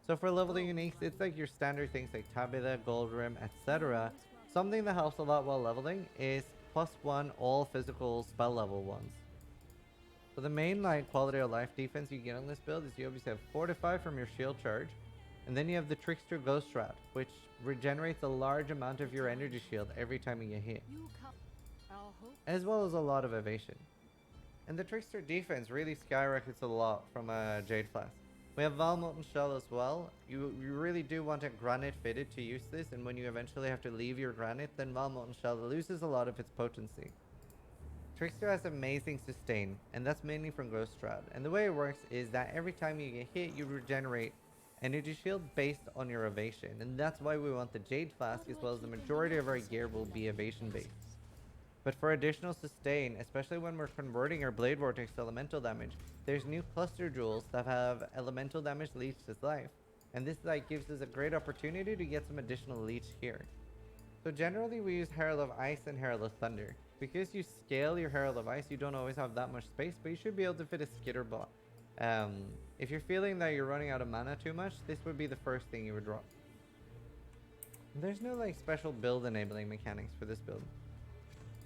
So for leveling uniques, it's like your standard things like Tabitha, Gold Rim, etc. Something that helps a lot while leveling is +1 all physical spell level ones. So the main like quality of life defense you get on this build is you obviously have Fortify from your shield charge, and then you have the Trickster Ghost Shroud, which regenerates a large amount of your energy shield every time you get hit, as well as a lot of evasion. And the Trickster defense really skyrockets a lot from a Jade Flask. We have Valmolten Shell as well. You really do want a Granite fitted to use this, and when you eventually have to leave your Granite, then Valmolten Shell loses a lot of its potency. Trickster has amazing sustain, and that's mainly from Ghost Shroud. And the way it works is that every time you get hit, you regenerate energy shield based on your evasion, and that's why we want the Jade Flask, as well as the majority of our gear will be evasion based. But for additional sustain, especially when we're converting our Blade Vortex to elemental damage, there's new cluster jewels that have elemental damage leached as life. And this like gives us a great opportunity to get some additional leech here. So generally we use Herald of Ice and Herald of Thunder. Because you scale your Herald of Ice, you don't always have that much space, but you should be able to fit a Skitter bot. If you're feeling that you're running out of mana too much, this would be the first thing you would drop. There's no like special build enabling mechanics for this build.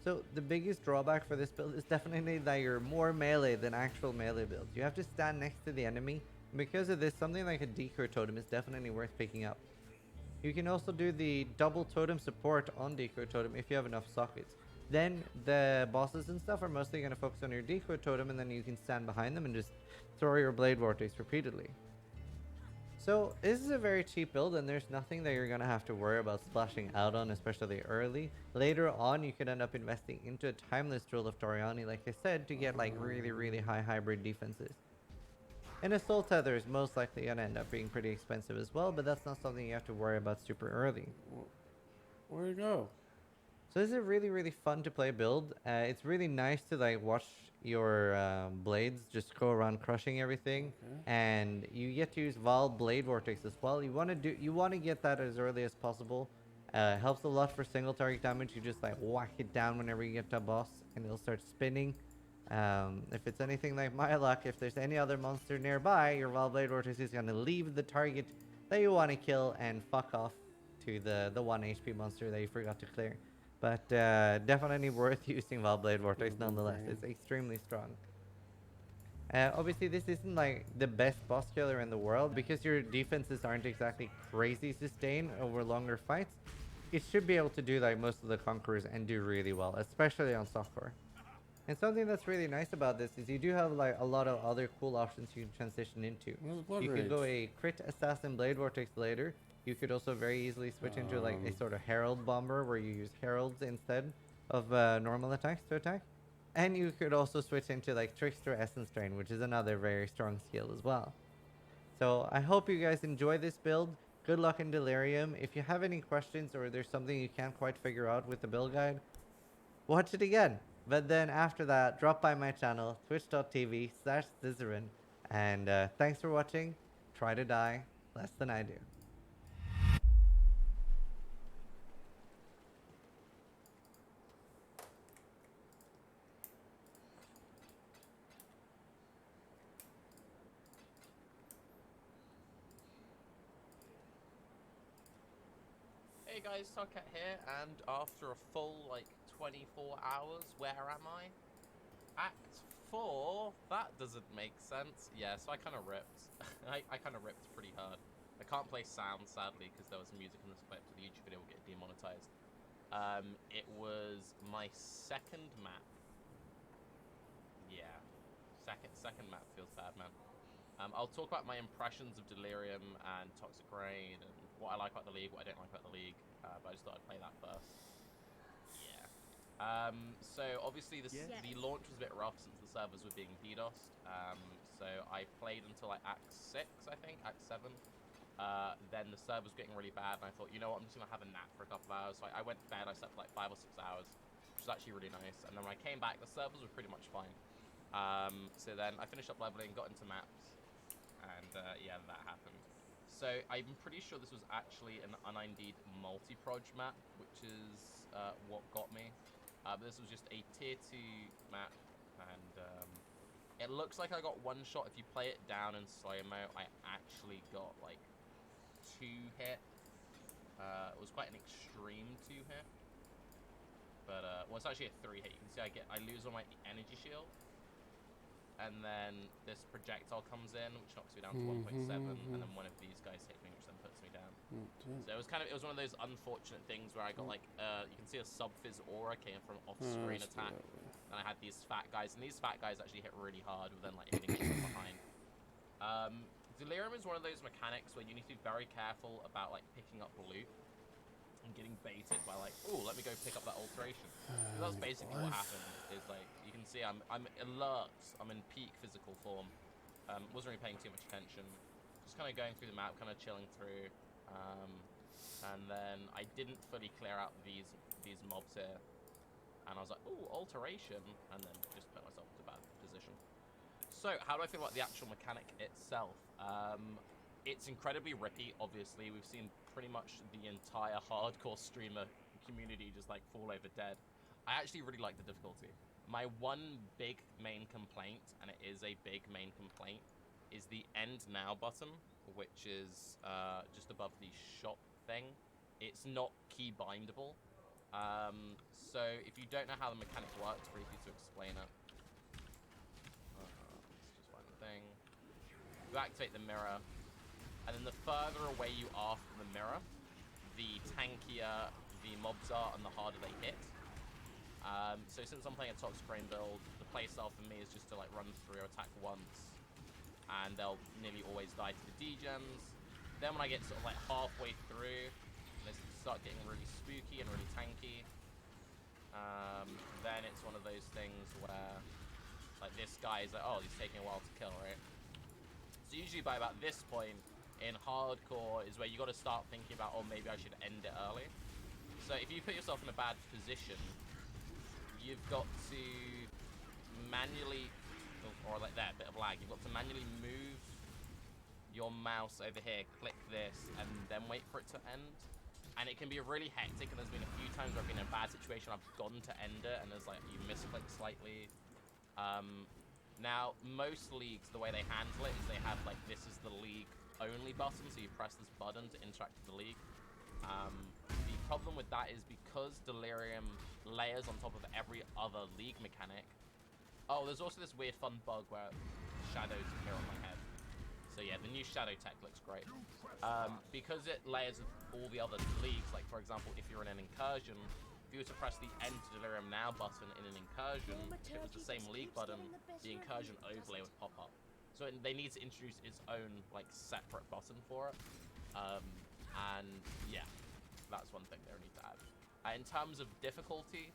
So the biggest drawback for this build is definitely that you're more melee than actual melee builds. You have to stand next to the enemy, and because of this, something like a Decoy Totem is definitely worth picking up. You can also do the double totem support on Decoy Totem if you have enough sockets. Then the bosses and stuff are mostly going to focus on your Decoy Totem, and then you can stand behind them and just throw your Blade Vortex repeatedly. So this is a very cheap build, and there's nothing that you're going to have to worry about splashing out on, especially early. Later on, you could end up investing into a Timeless Jewel of Toriani, like I said, to get like really high hybrid defenses. And a Soul Tether is most likely going to end up being pretty expensive as well, but that's not something you have to worry about super early. Where'd it go? So this is a really fun to play build. It's really nice to like watch your blades just go around crushing everything, and you get to use Val Blade Vortex as well. You want to get that as early as possible. Helps a lot for single target damage. You just like whack it down whenever you get to a boss, and it'll start spinning. If it's anything like my luck, if there's any other monster nearby, your Val Blade Vortex is going to leave the target that you want to kill and fuck off to the 1 HP monster that you forgot to clear. But definitely worth using Val Blade Vortex nonetheless. It's extremely strong. Obviously, this isn't like the best boss killer in the world because your defenses aren't exactly crazy sustained over longer fights. It should be able to do like most of the conquerors and do really well, especially on softcore. And something that's really nice about this is you do have like a lot of other cool options you can transition into. Blood You could go Rage? a crit assassin blade vortex later. You could also very easily switch into like a sort of herald bomber where you use heralds instead of normal attacks to attack. And you could also switch into like trickster essence drain, which is another very strong skill as well. So I hope you guys enjoy this build. Good luck in Delirium. If you have any questions or there's something you can't quite figure out with the build guide, watch it again. But then after that, drop by my channel, twitch.tv/Scissorin. And thanks for watching. Try to die less than I do. Hey guys, Tugcat here, and after a full, 24 hours, where am I? Act 4? That doesn't make sense. Yeah, so I kind of ripped. I kind of ripped pretty hard. I can't play sound, sadly, because there was music in this clip, so the YouTube video will get demonetized. It was my second map. Yeah. Second map feels bad, man. I'll talk about my impressions of Delirium and Toxic Rain and what I like about the League, what I don't like about the League, but I just thought I'd play that first. Yeah. So obviously the launch was a bit rough since the servers were being DDoSed. So I played until like Act 6, I think, Act 7. Then the server was getting really bad, and I thought, you know what, I'm just going to have a nap for a couple of hours. So I went to bed, I slept for like 5 or 6 hours, which was actually really nice. And then when I came back, the servers were pretty much fine. So then I finished up leveling, got into maps, and yeah, that happened. So I'm pretty sure this was actually an un-ID'd multi-proj map, which is what got me. But this was just a tier 2 map, and it looks like I got one shot. If you play it down in slow-mo, I actually got like 2 hit. It was quite an extreme 2 hit. But well, it's actually a 3 hit. You can see I lose all my energy shield. And then this projectile comes in, which knocks me down to 1.7, and then one of these guys hit me, which then puts me down. So it was one of those unfortunate things where I got like, you can see a sub-fizz aura came from off-screen attack, and I had these fat guys, and these fat guys actually hit really hard, but then like hitting me from behind. Delirium is one of those mechanics where you need to be very careful about like picking up loot and getting baited by like, oh, let me go pick up that alteration. So that's basically what happened. Is like you can see I'm alert. I'm in peak physical form. Wasn't really paying too much attention. Just kind of going through the map, kind of chilling through. And then I didn't fully clear out these mobs here. And I was like, ooh, alteration, and then just put myself into a bad position. So how do I feel about the actual mechanic itself? It's incredibly rippy, obviously. We've seen pretty much the entire hardcore streamer community just like fall over dead. I actually really like the difficulty. My one big main complaint, and it is a big main complaint, is the end now button, which is just above the shop thing. It's not key bindable. So if you don't know how the mechanic works, briefly to explain it. Let's just find the thing. You activate the mirror, and then the further away you are from the mirror, the tankier the mobs are and the harder they hit. So since I'm playing a Toxic Rain build, the playstyle for me is just to like run through, attack once, and they'll nearly always die to the degens. Then when I get sort of like halfway through, they start getting really spooky and really tanky. Then it's one of those things where like this guy is like, oh, he's taking a while to kill, right? So usually by about this point in hardcore is where you got to start thinking about, oh, maybe I should end it early. So if you put yourself in a bad position, you've got to manually, or like that, bit of lag, you've got to manually move your mouse over here, click this, and then wait for it to end. And it can be really hectic, and there's been a few times where I've been in a bad situation, I've gone to end it, and there's like, you misclick slightly. Now, most leagues, the way they handle it is they have like, this is the league only button, so you press this button to interact with the league. The problem with that is because Delirium layers on top of every other league mechanic. Oh, there's also this weird fun bug where shadows appear on my head. So yeah, the new shadow tech looks great. Because it layers with all the other leagues, like for example, if you're in an incursion, if you were to press the End to Delirium Now button in an incursion, if it was the same league button, the incursion overlay would pop up. So they need to introduce its own like separate button for it. And yeah, that's one thing they need to add. In terms of difficulty,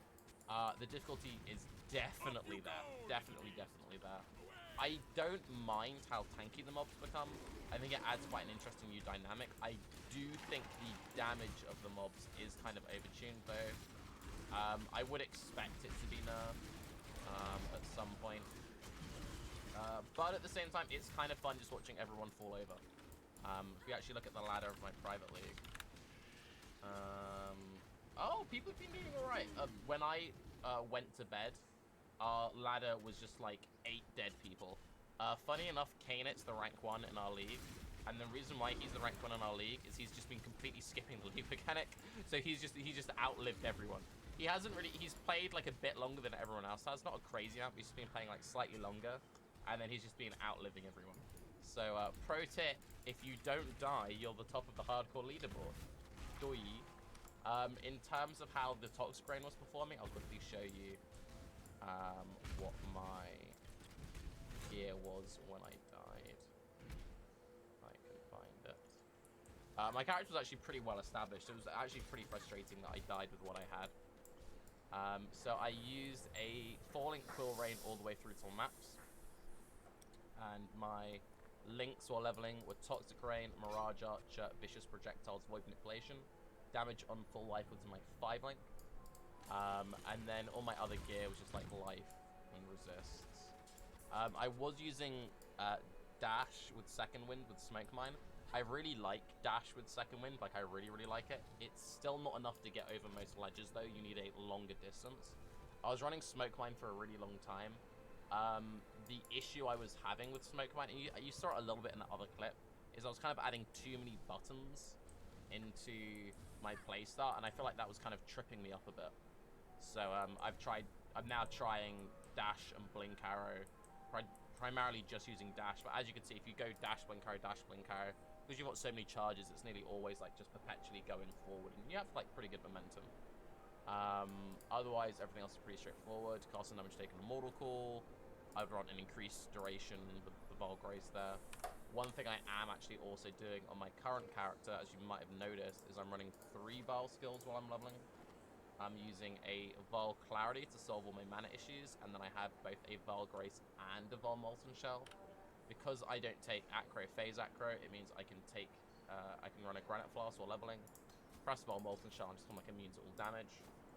the difficulty is definitely there. Definitely there. I don't mind how tanky the mobs become. I think it adds quite an interesting new dynamic. I do think the damage of the mobs is kind of overtuned though. I would expect it to be nerfed at some point. But at the same time, it's kind of fun just watching everyone fall over. If we actually look at the ladder of my private league. Oh, people have been doing alright. When I went to bed, our ladder was just like 8 dead people. Funny enough, Kinetic's the rank 1 in our league. And the reason why he's the rank 1 in our league is he's just been completely skipping the league mechanic. So he just outlived everyone. He's played like a bit longer than everyone else has. Not a crazy amount, he's just been playing like slightly longer. And then he's just been outliving everyone. So pro tip, if you don't die, you're the top of the hardcore leaderboard. Doi. In terms of how the Toxic Rain was performing, I'll quickly show you what my gear was when I died. I can find it. My character was actually pretty well established. It was actually pretty frustrating that I died with what I had. So I used a Falling Quill Rain all the way through till maps. And my links while leveling were Toxic Rain, Mirage Archer, Vicious Projectiles, Void Manipulation. Damage on full life was my 5 link. And then all my other gear was just like life and resists. I was using Dash with Second Wind with Smoke Mine. I really like Dash with Second Wind, like I really like it. It's still not enough to get over most ledges though, you need a longer distance. I was running Smoke Mine for a really long time. The issue I was having with Smoke Mine, and you saw it a little bit in the other clip, is I was kind of adding too many buttons into my playstyle, and I feel like that was kind of tripping me up a bit. So I'm now trying Dash and Blink Arrow, primarily just using Dash, but as you can see, if you go Dash, Blink Arrow, because you've got so many charges, it's nearly always like just perpetually going forward, and you have like pretty good momentum. Otherwise, everything else is pretty straightforward. Casting damage taken on Mortal Call. I've run an increased duration with the Vol Grace there. One thing I am actually also doing on my current character, as you might have noticed, is I'm running 3 Vol skills while I'm leveling. I'm using a Vol Clarity to solve all my mana issues, and then I have both a Vol Grace and a Vol Molten Shell. Because I don't take Acro Phase Acro, it means I can run a Granite Flask while leveling. Press Vol Molten Shell, I'm just like immune to all damage.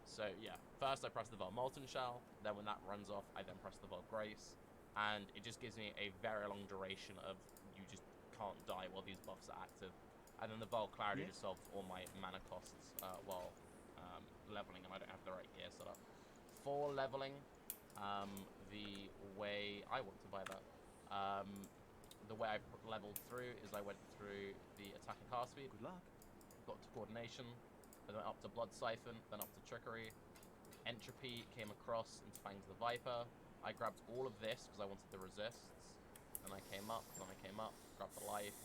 So yeah, first I press the Vol Molten Shell, then when that runs off, I then press the Vol Grace, and it just gives me a very long duration of you just can't die while these buffs are active. And then the Vol Clarity just solves all my mana costs while leveling, and I don't have the right gear set up. For leveling, the way I want to buy that, the way I leveled through is I went through the attack and cast speed. Good luck. Got to coordination. I went up to Blood Siphon, then up to Trickery. Entropy came across into Fangs the Viper. I grabbed all of this because I wanted the resists. Then I came up, grabbed the life.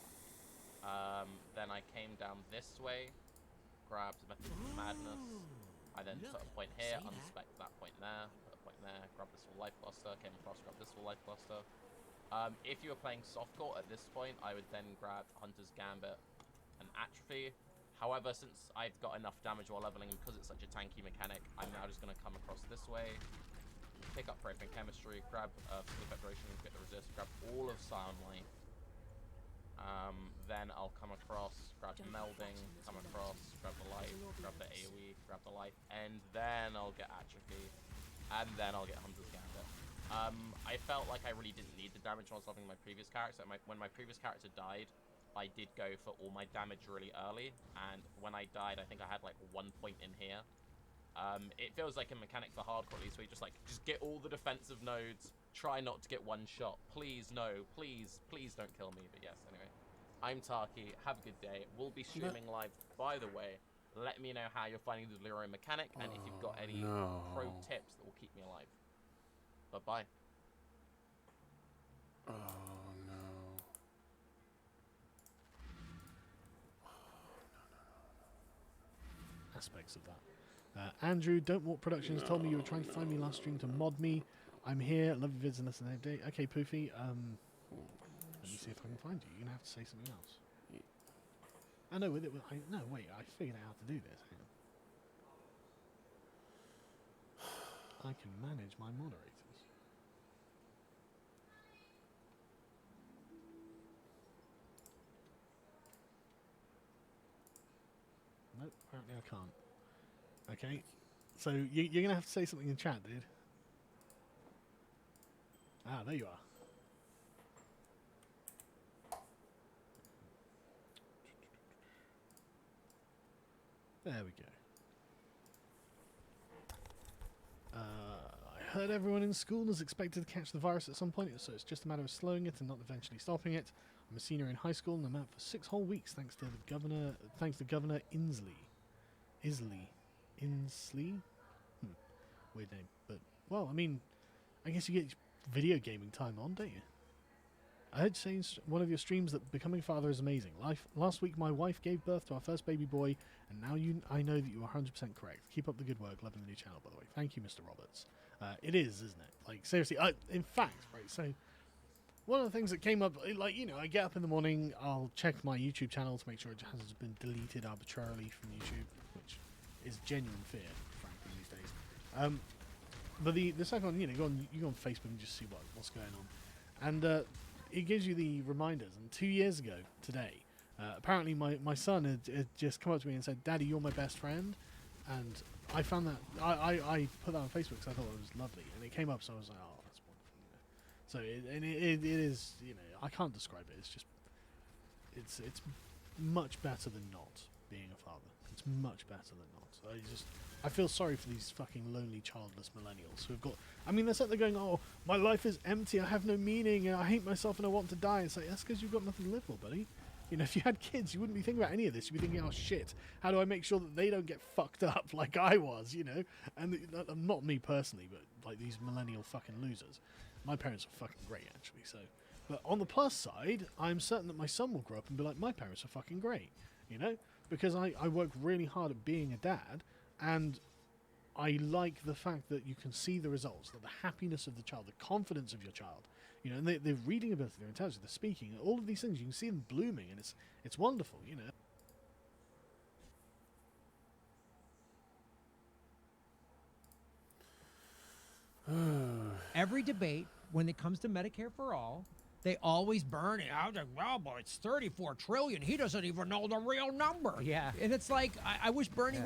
Then I came down this way, grabbed Method of Madness. I then put a point here, unspec that point there, put a point there, grabbed this full life cluster, came across, grabbed this full life cluster. If you were playing softcore at this point, I would then grab Hunter's Gambit and Atrophy. However, since I've got enough damage while leveling, and because it's such a tanky mechanic, I'm now just going to come across this way, pick up Protein Chemistry, grab Sleep Preparation, get the resist, grab all of Silent Life. Then I'll come across, grab Melding, come across, grab the Life, grab the AoE, grab the Life, and then I'll get Atrophy, and then I'll get Hunter's Gambit. I felt like I really didn't need the damage when I was leveling my previous character. When my previous character died, I did go for all my damage really early, and when I died, I think I had like 1 point in here. It feels like a mechanic for hardcore, at least, where you just get all the defensive nodes, try not to get one shot. Please, no, please don't kill me. But yes, anyway. I'm Tarky, have a good day. We'll be streaming live, by the way. Let me know how you're finding the Delirium mechanic, and if you've got any pro tips that will keep me alive. Bye-bye. aspects of that. Andrew, Don't Walk Productions told me you were trying to find me last stream to mod me. I'm here. Love your vids and listen every day. Okay, Poofy. Let me see if I can find you. You're gonna have to say something else. I know with it. No, wait. I figured out how to do this. Hang on. I can manage my moderators. Nope, apparently I can't. Okay, so you're going to have to say something in chat, dude. Ah, there you are. There we go. I heard everyone in school is expected to catch the virus at some point, so it's just a matter of slowing it and not eventually stopping it. I'm a senior in high school and I'm out for 6 whole weeks thanks to Governor Inslee. Inslee? Weird name. But, well, I mean, I guess you get video gaming time on, don't you? I heard you say in one of your streams that becoming a father is amazing. Last week my wife gave birth to our first baby boy, and now I know that you are 100% correct. Keep up the good work. Loving the new channel, by the way. Thank you, Mr. Roberts. It is, isn't it? Like, seriously, in fact, right, so one of the things that came up, like, you know, I get up in the morning, I'll check my YouTube channel to make sure it hasn't been deleted arbitrarily from YouTube, which is genuine fear, frankly, these days. But the second one, you know, you go on Facebook and just see what's going on. And it gives you the reminders. And 2 years ago today, apparently my son had just come up to me and said, "Daddy, you're my best friend." And I found that, I put that on Facebook because I thought it was lovely. And it came up, so I was like, oh, that's wonderful. You know? So it is, you know, I can't describe it. It's just, it's much better than not being a father. It's much better than not. I feel sorry for these fucking lonely, childless millennials who've got. I mean, they're sitting there going, "Oh, my life is empty. I have no meaning. And I hate myself, and I want to die." It's like, that's because you've got nothing to live for, buddy. You know, if you had kids, you wouldn't be thinking about any of this. You'd be thinking, "Oh shit, how do I make sure that they don't get fucked up like I was?" You know, and not me personally, but like these millennial fucking losers. My parents are fucking great, actually. So, but on the plus side, I'm certain that my son will grow up and be like, "My parents are fucking great." You know, because I work really hard at being a dad. And I like the fact that you can see the results, that the happiness of the child, the confidence of your child, you know, and their reading ability, their intelligence, their speaking, all of these things, you can see them blooming, and it's wonderful, you know. Every debate, when it comes to Medicare for all, they always burn it out. Like, well, but it's 34 trillion. He doesn't even know the real number. Yeah. And it's like, I wish Bernie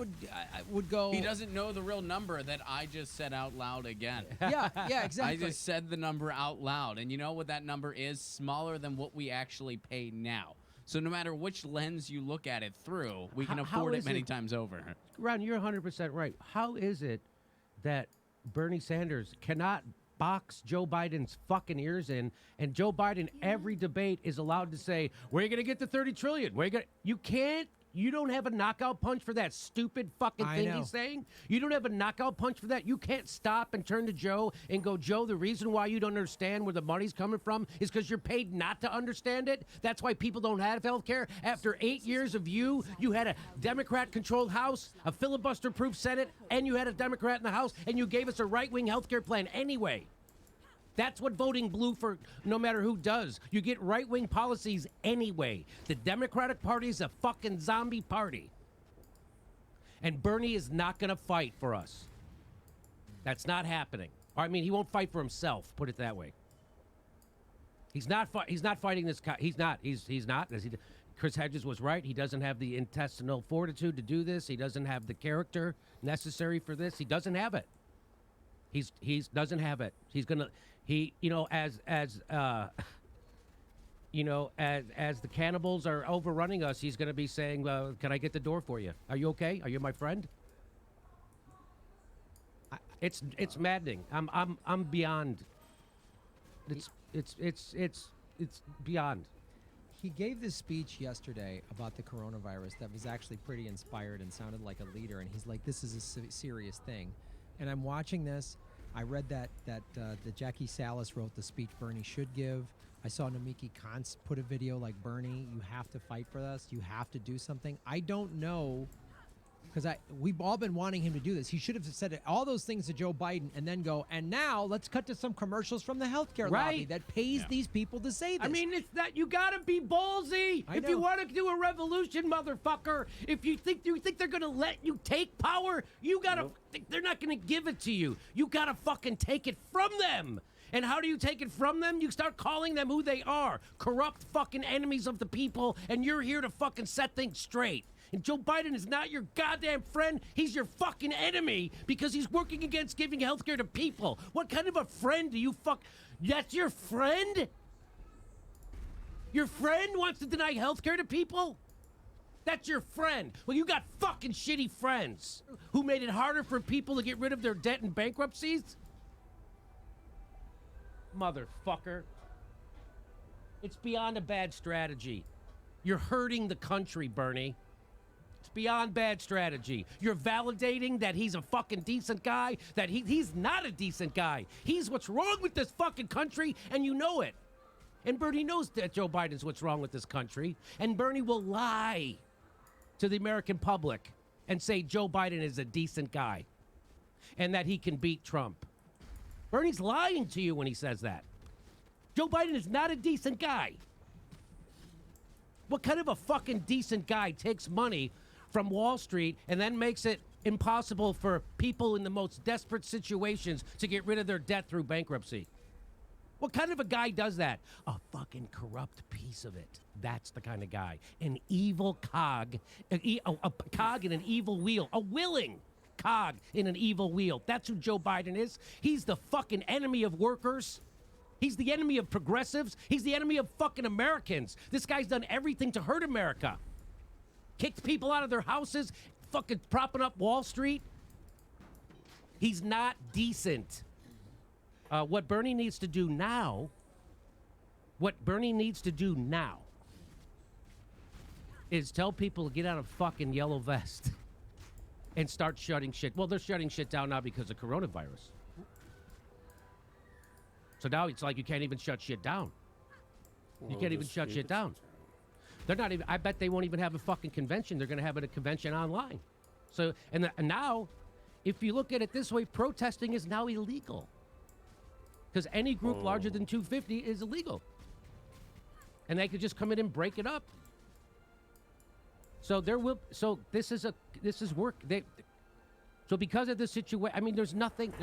would go. He doesn't know the real number that I just said out loud again. Yeah, exactly. I just said the number out loud. And you know what that number is? Smaller than what we actually pay now. So no matter which lens you look at it through, we can afford it many times over. Ron, you're 100% right. How is it that Bernie Sanders cannot box Joe Biden's fucking ears in, and Joe Biden every debate is allowed to say, "Where are you going to get the 30 trillion? Where you can't. You don't have a knockout punch for that stupid fucking thing he's saying. You don't have a knockout punch for that. You can't stop and turn to Joe and go, Joe, the reason why you don't understand where the money's coming from is because you're paid not to understand it. That's why people don't have health care. After 8 years of you had a Democrat-controlled House, a filibuster-proof Senate, and you had a Democrat in the House, and you gave us a right-wing health care plan anyway. That's what voting blue for no matter who does. You get right-wing policies anyway. The Democratic Party is a fucking zombie party. And Bernie is not going to fight for us. That's not happening. I mean, he won't fight for himself, put it that way. He's not fighting this guy. He's not. Chris Hedges was right. He doesn't have the intestinal fortitude to do this. He doesn't have the character necessary for this. He doesn't have it. He doesn't have it. He's going to as the cannibals are overrunning us, he's going to be saying, "Can I get the door for you? Are you okay? Are you my friend?" It's maddening. I'm beyond. It's beyond. He gave this speech yesterday about the coronavirus that was actually pretty inspired and sounded like a leader, and he's like, "This is a serious thing." And I'm watching this. I read that Jackie Salas wrote the speech Bernie should give. I saw Namiki Kantz put a video like, "Bernie, you have to fight for us. You have to do something." I don't know because we've all been wanting him to do this. He should have said all those things to Joe Biden and then go, and now let's cut to some commercials from the healthcare lobby Right. that pays these people to say this. I mean, it's that you gotta be ballsy I if you know. want to do a revolution, motherfucker. If you think they're gonna let you take power, you gotta. They're not gonna give it to you. You gotta fucking take it from them. And how do you take it from them? You start calling them who they are, corrupt fucking enemies of the people, and you're here to fucking set things straight. And Joe Biden is not your goddamn friend. He's your fucking enemy because he's working against giving health care to people. What kind of a friend do you That's your friend? Your friend wants to deny health care to people? That's your friend. Well, you got fucking shitty friends who made it harder for people to get rid of their debt and bankruptcies? Motherfucker. It's beyond a bad strategy. You're hurting the country, Bernie. It's beyond bad strategy. You're validating that he's a fucking decent guy, that he's not a decent guy. He's what's wrong with this fucking country, and you know it. And Bernie knows that Joe Biden's what's wrong with this country. And Bernie will lie to the American public and say Joe Biden is a decent guy and that he can beat Trump. Bernie's lying to you when he says that. Joe Biden is not a decent guy. What kind of a fucking decent guy takes money from Wall Street and then makes it impossible for people in the most desperate situations to get rid of their debt through bankruptcy? What kind of a guy does that? A fucking corrupt piece of it. That's the kind of guy. An evil cog. A cog in an evil wheel. A willing cog in an evil wheel. That's who Joe Biden is. He's the fucking enemy of workers. He's the enemy of progressives. He's the enemy of fucking Americans. This guy's done everything to hurt America. Kicked people out of their houses, fucking propping up Wall Street. He's not decent. What Bernie needs to do now is tell people to get out of fucking yellow vest and start shutting shit. Well, they're shutting shit down now because of coronavirus. So now it's like you can't even shut shit down. You can't even shut shit down. They're not even. I bet they won't even have a fucking convention. They're going to have a convention online. So and now, if you look at it this way, protesting is now illegal. Because any group larger than 250 is illegal. And they could just come in and break it up. So this is work. So because of this situation, I mean, there's nothing.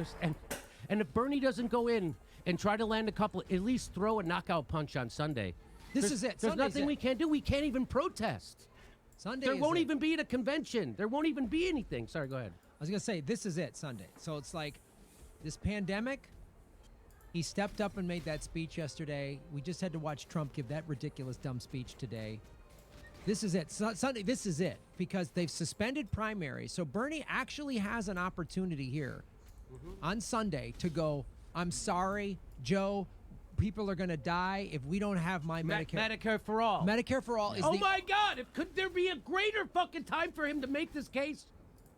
And if Bernie doesn't go in and try to land a couple, at least throw a knockout punch on Sunday. This is it. There's Sunday's nothing it. we can't do. We can't even protest. Sunday There is won't it. even be a convention. There won't even be anything. Sorry, go ahead. I was going to say, this is it, Sunday. So it's like this pandemic, he stepped up and made that speech yesterday. We just had to watch Trump give that ridiculous, dumb speech today. This is it. Sunday, this is it. Because they've suspended primaries. So Bernie actually has an opportunity here on Sunday to go, I'm sorry, Joe, people are going to die if we don't have my Medicare. Medicare for all. Medicare for all is Oh my God! Could there be a greater fucking time for him to make this case?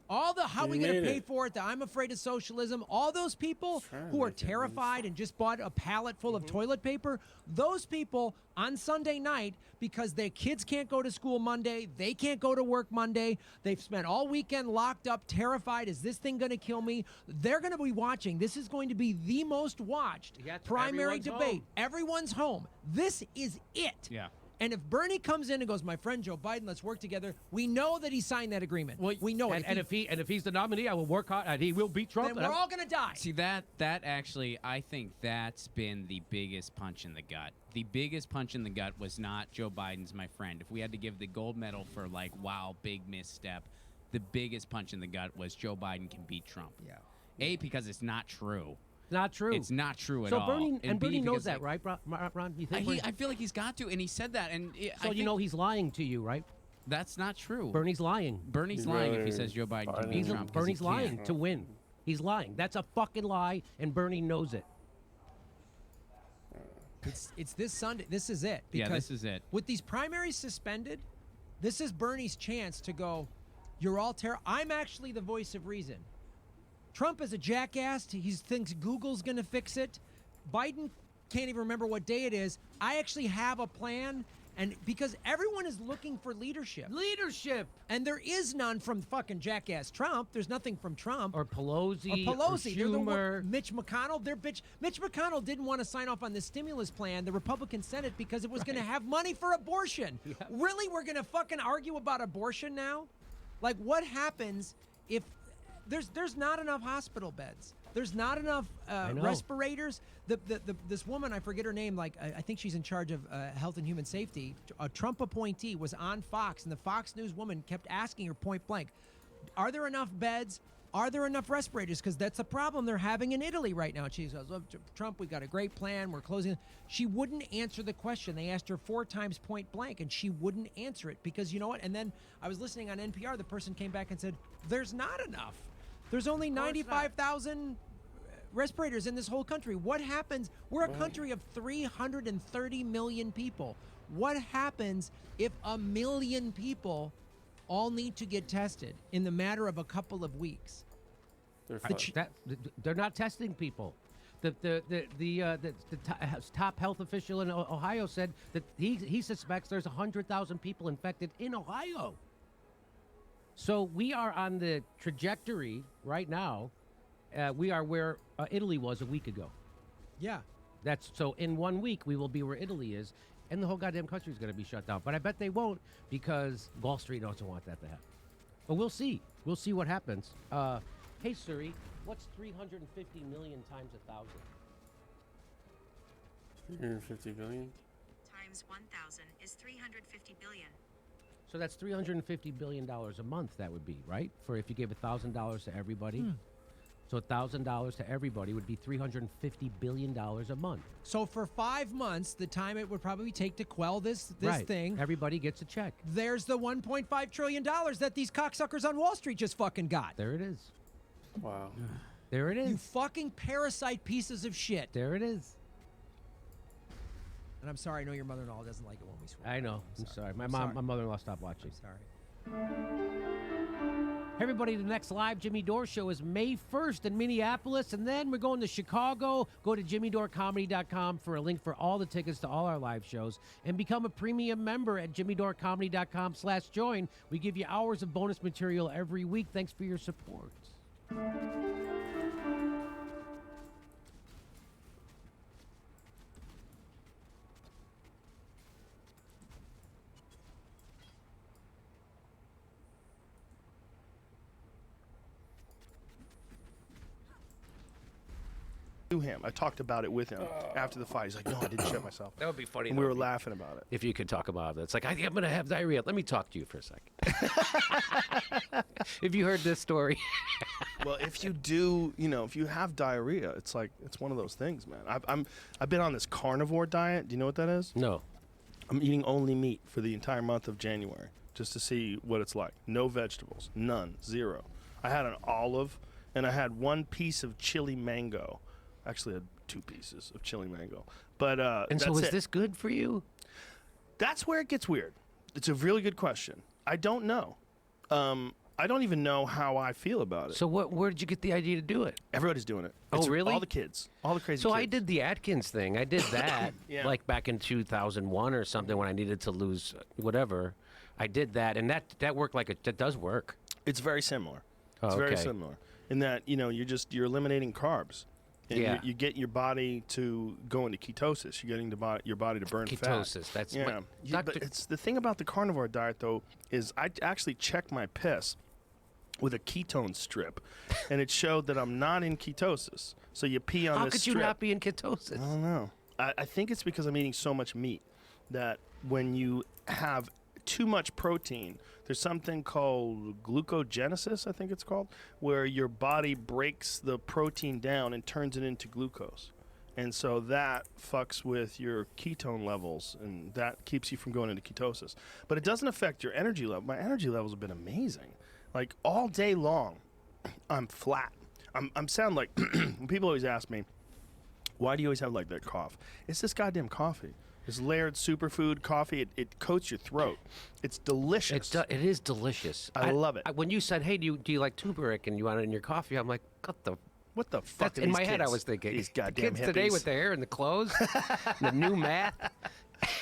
All the how He we going to made pay it. for it, the I'm afraid of socialism, all those people who are terrified and just bought a pallet full of toilet paper, those people on Sunday night, because their kids can't go to school Monday, they can't go to work Monday, they've spent all weekend locked up, terrified, is this thing going to kill me? They're going to be watching. This is going to be the most watched primary everyone's debate. home. Everyone's home. This is it. Yeah. And if Bernie comes in and goes, my friend Joe Biden, let's work together, we know that he signed that agreement. We know it. And if he's the nominee, I will work hard, and he will beat Trump. Then we're all going to die. See, that actually, I think that's been the biggest punch in the gut. The biggest punch in the gut was not Joe Biden's my friend. If we had to give the gold medal for, like, wow, big misstep, the biggest punch in the gut was Joe Biden can beat Trump. Yeah. Because it's not true. Not true. It's not true at So all. Bernie and B, Bernie knows because, that, like, right, Ron? You think? I feel like he's got to, and he said that. And So you know he's lying to you, right? That's not true. Bernie's lying. Bernie's lying if he says Joe Biden can beat Trump. 'cause he Bernie's lying can't. to win. He's lying. That's a fucking lie, and Bernie knows it. It's this Sunday. This is it. Yeah, Because this is it. with these primaries suspended, this is Bernie's chance to go, you're all I'm actually the voice of reason. Trump is a jackass. He thinks Google's going to fix it. Biden can't even remember what day it is. I actually have a plan, And because everyone is looking for leadership. Leadership! And there is none from fucking jackass Trump. There's nothing from Trump. Or Pelosi. Or Pelosi. Or They're the Schumer. Mitch McConnell. Mitch McConnell didn't want to sign off on the stimulus plan, the Republican Senate, because it was going to have money for abortion. Yeah. Really? We're going to fucking argue about abortion now? Like, what happens if there's not enough hospital beds? There's not enough respirators. This woman, I forget her name, like I think she's in charge of health and human safety, a Trump appointee, was on Fox, and the Fox News woman kept asking her point blank, are there enough beds? Are there enough respirators? Because that's a problem they're having in Italy right now. And she goes, oh, Trump, we've got a great plan. We're closing. She wouldn't answer the question. They asked her 4 times point blank, and she wouldn't answer it because you know what? And then I was listening on NPR. The person came back and said, there's not enough. There's only 95,000 respirators in this whole country. What happens? We're a country of 330 million people. What happens if 1 million people all need to get tested in the matter of a couple of weeks? They're not testing people. The top health official in Ohio said that he suspects there's 100,000 people infected in Ohio. So we are on the trajectory right now. We are where Italy was a week ago. Yeah. That's so in 1 week we will be where Italy is, and the whole goddamn country is going to be shut down. But I bet they won't because Wall Street doesn't want that to happen. But we'll see. We'll see what happens. Hey Siri, what's 350 million times 1,000? 350 billion. Times 1,000 is 350 billion. So that's $350 billion a month. That would be right for if you gave $1,000 to everybody. So $1,000 to everybody would be $350 billion a month. So for 5 months, the time it would probably take to quell this Right. thing, Everybody gets a check. there's the $1.5 trillion that these cocksuckers on Wall Street just fucking got. There it is. Wow. There it is. You fucking parasite pieces of shit. There it is. And I'm sorry, I know your mother-in-law doesn't like it when we swear. I know. I'm sorry. My mother-in-law stopped watching. Sorry. Hey everybody, the next live Jimmy Dore show is May 1st in Minneapolis, and then we're going to Chicago. Go to jimmydorecomedy.com for a link for all the tickets to all our live shows, and become a premium member at jimmydorecomedy.com/join. We give you hours of bonus material every week. Thanks for your support. To him, I talked about it with him after the fight. He's like, "No, I didn't shit myself." That would be funny. And we were laughing about it. If you could talk about it, it's like I'm going to have diarrhea. Let me talk to you for a second. If you heard this story, Well, if you do, if you have diarrhea, it's one of those things, man. I've been on this carnivore diet. Do you know what that is? No. I'm eating only meat for the entire month of January just to see what it's like. No vegetables, none, zero. I had an olive and I had 1 piece of chili mango. Actually, I had 2 pieces of chili mango. But And so that's is this good for you? That's where it gets weird. It's a really good question. I don't know. I don't even know how I feel about it. So where did you get the idea to do it? Everybody's doing it. Oh, It's really? All the kids. All the crazy So kids. I did the Atkins thing. I did that Yeah. like back in 2001 or something when I needed to lose whatever. I did that, and that worked that does work. It's very similar. Oh, It's very okay. similar in that you're eliminating carbs. And Yeah. you get your body to go into ketosis. You're getting your body to burn fat. Ketosis, that's yeah. what- But it's the thing about the carnivore diet though is I actually checked my piss with a ketone strip, and it showed that I'm not in ketosis. So you pee on How this could strip. you not be in ketosis? I don't know. I think it's because I'm eating so much meat that when you have too much protein, there's something called glucogenesis, I think it's called, where your body breaks the protein down and turns it into glucose. And so that fucks with your ketone levels, and that keeps you from going into ketosis. But it doesn't affect your energy level. My energy levels have been amazing. Like all day long, I'm flat. I'm sound like when people always ask me, why do you always have like that cough? It's this goddamn coffee. This layered superfood coffee. It coats your throat. It's delicious. It is delicious. I love it. When you said, "Hey, do you like turmeric and you want it in your coffee?" I'm like, What the fuck? That's are in these my head. I kids? was thinking These the goddamn kids today hippies. with the hair and the clothes, the new math.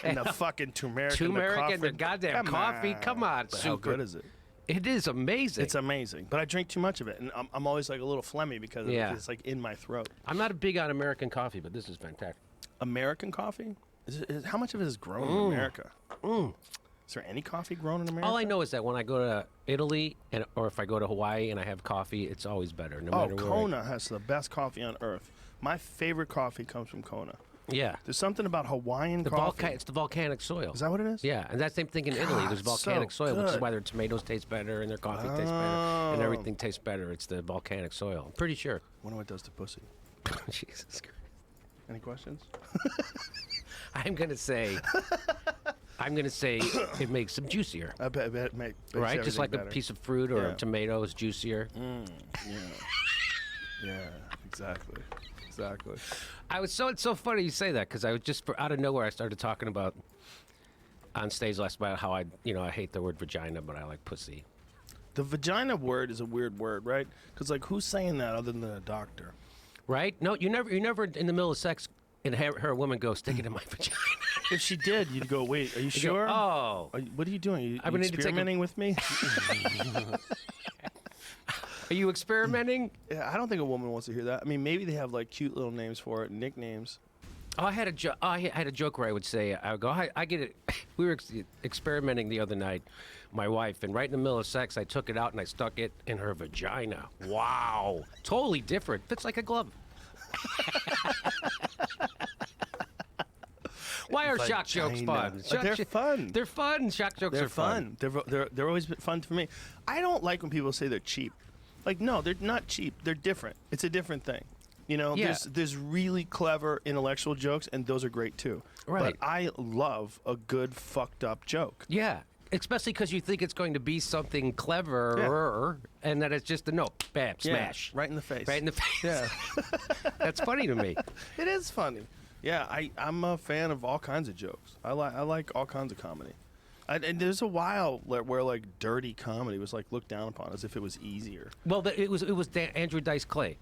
And the fucking turmeric, and the goddamn coffee. Come on, But super. how good is it? It is amazing. It's amazing, but I drink too much of it, and I'm always like a little phlegmy because Yeah. it's like in my throat. I'm not a big on American coffee, but this is fantastic. American coffee? How much of it is grown in America? Is there any coffee grown in America? All I know is that when I go to Italy or if I go to Hawaii and I have coffee, it's always better. No matter where. Kona has the best coffee on earth. My favorite coffee comes from Kona. Yeah. There's something about Hawaiian coffee. It's the volcanic soil. Is that what it is? Yeah, and that same thing in Italy. There's God, volcanic so soil, which is good. why their tomatoes taste better and their coffee tastes better and everything tastes better. It's the volcanic soil. I'm pretty sure. Wonder what it does to pussy. Jesus Christ. Any questions? I'm gonna say it makes them juicier. I bet it makes Right, just like everything a piece of fruit or Yeah. a tomato is juicier. Yeah, exactly. It's so funny you say that because I was just out of nowhere I started talking about on stage last about how I hate the word vagina but I like pussy. The vagina word is a weird word, right? Because like who's saying that other than a doctor? Right? No, you never in the middle of sex and her a woman go stick it in my vagina. If she did, you'd go, wait, are you You go, sure? "Oh." What are you doing? Are you I'm gonna need to take a- experimenting with me? Are you experimenting? Yeah, I don't think a woman wants to hear that. I mean, maybe they have like cute little names for it, nicknames. Oh, I had a joke where I would say, I would go, I get it. We were experimenting the other night, my wife, and right in the middle of sex, I took it out and I stuck it in her vagina. Wow. Totally different. Fits like a glove. Why are shock jokes fun? They're fun. They're fun. Shock jokes They're are fun. They're always been fun for me. I don't like when people say they're cheap. Like, no, they're not cheap. They're different. It's a different thing. You know, Yeah. there's really clever intellectual jokes, and those are great too. Right. But I love a good fucked up joke. Yeah. Especially because you think it's going to be something cleverer, and that it's just a no, bam, Yeah, smash. right in the face. Right in the face. Yeah. That's funny to me. It is funny. Yeah, I'm a fan of all kinds of jokes. I like all kinds of comedy. And there's a while where like dirty comedy was like looked down upon as if it was easier. Well, it was Andrew Dice Clay.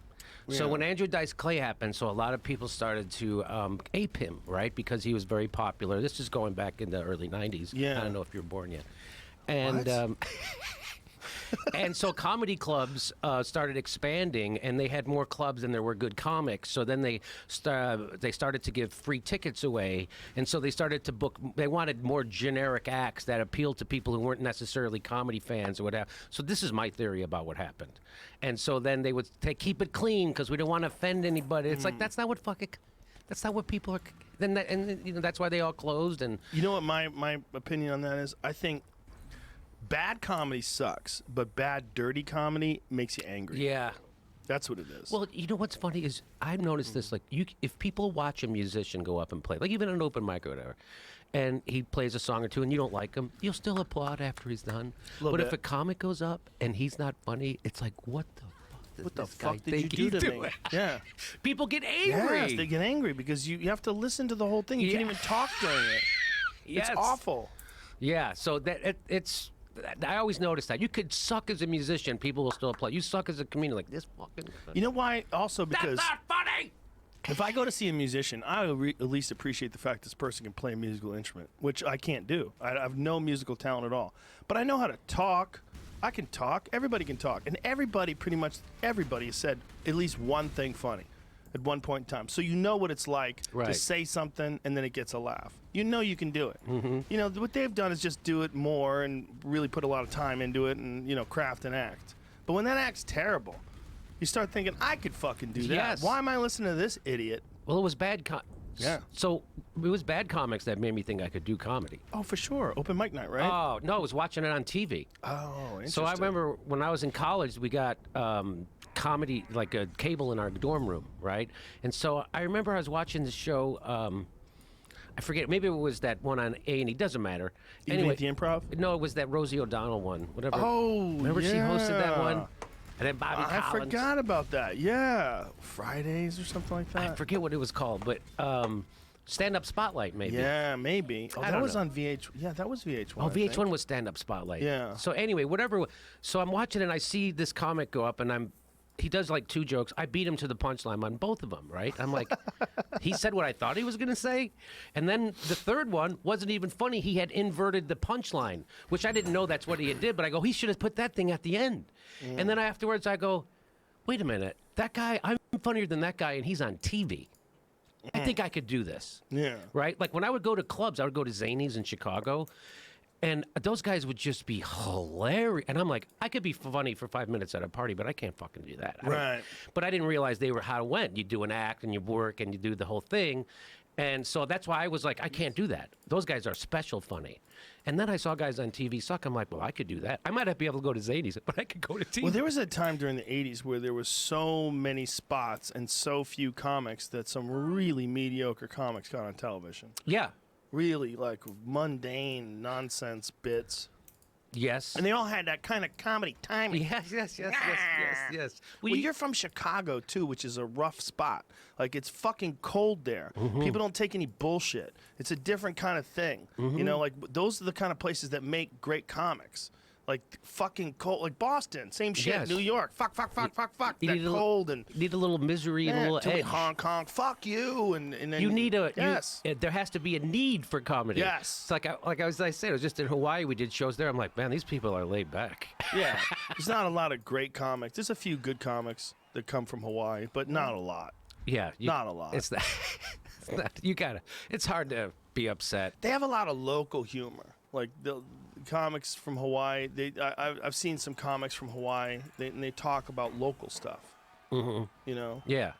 So Yeah. when Andrew Dice Clay happened, so a lot of people started to ape him, right? Because he was very popular. This is going back in the early 90s. Yeah. I don't know if you're born yet. And What? and so comedy clubs started expanding, and they had more clubs than there were good comics. So then they started to give free tickets away, and so they started to book. They wanted more generic acts that appealed to people who weren't necessarily comedy fans or whatever. So this is my theory about what happened. And so then they would keep it clean because we don't want to offend anybody. It's like that's not what that's not what people are. Then that's why they all closed. And You know what my opinion on that is? I think bad comedy sucks, but bad dirty comedy makes you angry. yeah. That's what it is. Well, you know what's funny is I've noticed this. Like, if people watch a musician go up and play, like even an open mic or whatever, and he plays a song or two, and you don't like him, you'll still applaud after he's done. Little But if bit. a comic goes up and he's not funny, it's like, what the fuck? Does What the this guy fuck did you think do he's to me? doing? Yeah. People get angry. Yes, they get angry because you have to listen to the whole thing. You can't Yeah. even talk during it. Yes. It's awful. Yeah. So it's. I always notice that you could suck as a musician, people will still applaud. You suck as a comedian, like this fucking. You know why? Also because That's not funny. if I go to see a musician, I at least appreciate the fact this person can play a musical instrument, which I can't do. I have no musical talent at all. But I know how to talk. I can talk. Everybody can talk. And pretty much everybody has said at least one thing funny at one point in time. So you know what it's like to Right. say something and then it gets a laugh. You know you can do it. Mm-hmm. You know, what they've done is just do it more and really put a lot of time into it and, craft an act. But when that act's terrible, you start thinking, I could fucking do that. Yes. Why am I listening to this idiot? Well, it was bad. Yeah. So it was bad comics that made me think I could do comedy. Oh, for sure. Open mic night, right? Oh no, I was watching it on TV. Oh, interesting. So I remember when I was in college, we got comedy, like a cable in our dorm room, right? And so I remember I was watching the show. I forget, maybe it was that one on A&E. Doesn't matter. Evening at the Improv? No, it was that Rosie O'Donnell one. Whatever. Oh, remember she hosted that yeah. one? And then Bobby I Collins. forgot about that. Yeah. Fridays or something like that. I forget what it was called, but Stand Up Spotlight, maybe. Yeah, maybe. Oh, I that don't was know. on VH. Yeah, that was VH1. Oh, I think. VH1 was Stand Up Spotlight. Yeah. So anyway, whatever. So I'm watching and I see this comic go up, and he does like 2 jokes. I beat him to the punchline on both of them, right? I'm like, he said what I thought he was going to say. And then the third one wasn't even funny. He had inverted the punchline, which I didn't know that's what he had did. But I go, he should have put that thing at the end. And then afterwards I go, wait a minute. That guy, I'm funnier than that guy, and he's on TV. I think I could do this. Yeah. Right? Like when I would go to clubs, I would go to Zanies in Chicago. And those guys would just be hilarious. And I'm like, I could be funny for 5 minutes at a party, but I can't fucking do that. Right. But I didn't realize they were how it went. You do an act and you work and you do the whole thing. And so that's why I was like, I can't do that. Those guys are special funny. And then I saw guys on TV suck. I'm like, well, I could do that. I might not be able to go to Zanies, but I could go to TV. Well, there was a time during the 80s where there was so many spots and so few comics that some really mediocre comics got on television. Yeah. Really, like, mundane nonsense bits. Yes. And they all had that kind of comedy timing. Yes. Well, you're from Chicago, too, which is a rough spot. Like, it's fucking cold there. People don't take any bullshit. It's a different kind of thing. You know, like, those are the kind of places that make great comics. Like, fucking cold. Like, Boston, same shit. Yes. New York, fuck. You That need cold and... need a little misery and a little too many edge. Hong Kong, fuck you. And then You need a Yes. there has to be a need for comedy. Yes. It's like I said, I was just in Hawaii. We did shows there. I'm like, man, these people are laid back. Yeah. There's not a lot of great comics. There's a few good comics that come from Hawaii, but not a lot. Yeah, Not a lot. It's not. It's not. You gotta. It's hard to be upset. They have a lot of local humor. Like the comics from Hawaii. I've seen some comics from Hawaii. And they talk about local stuff. You know. Yeah,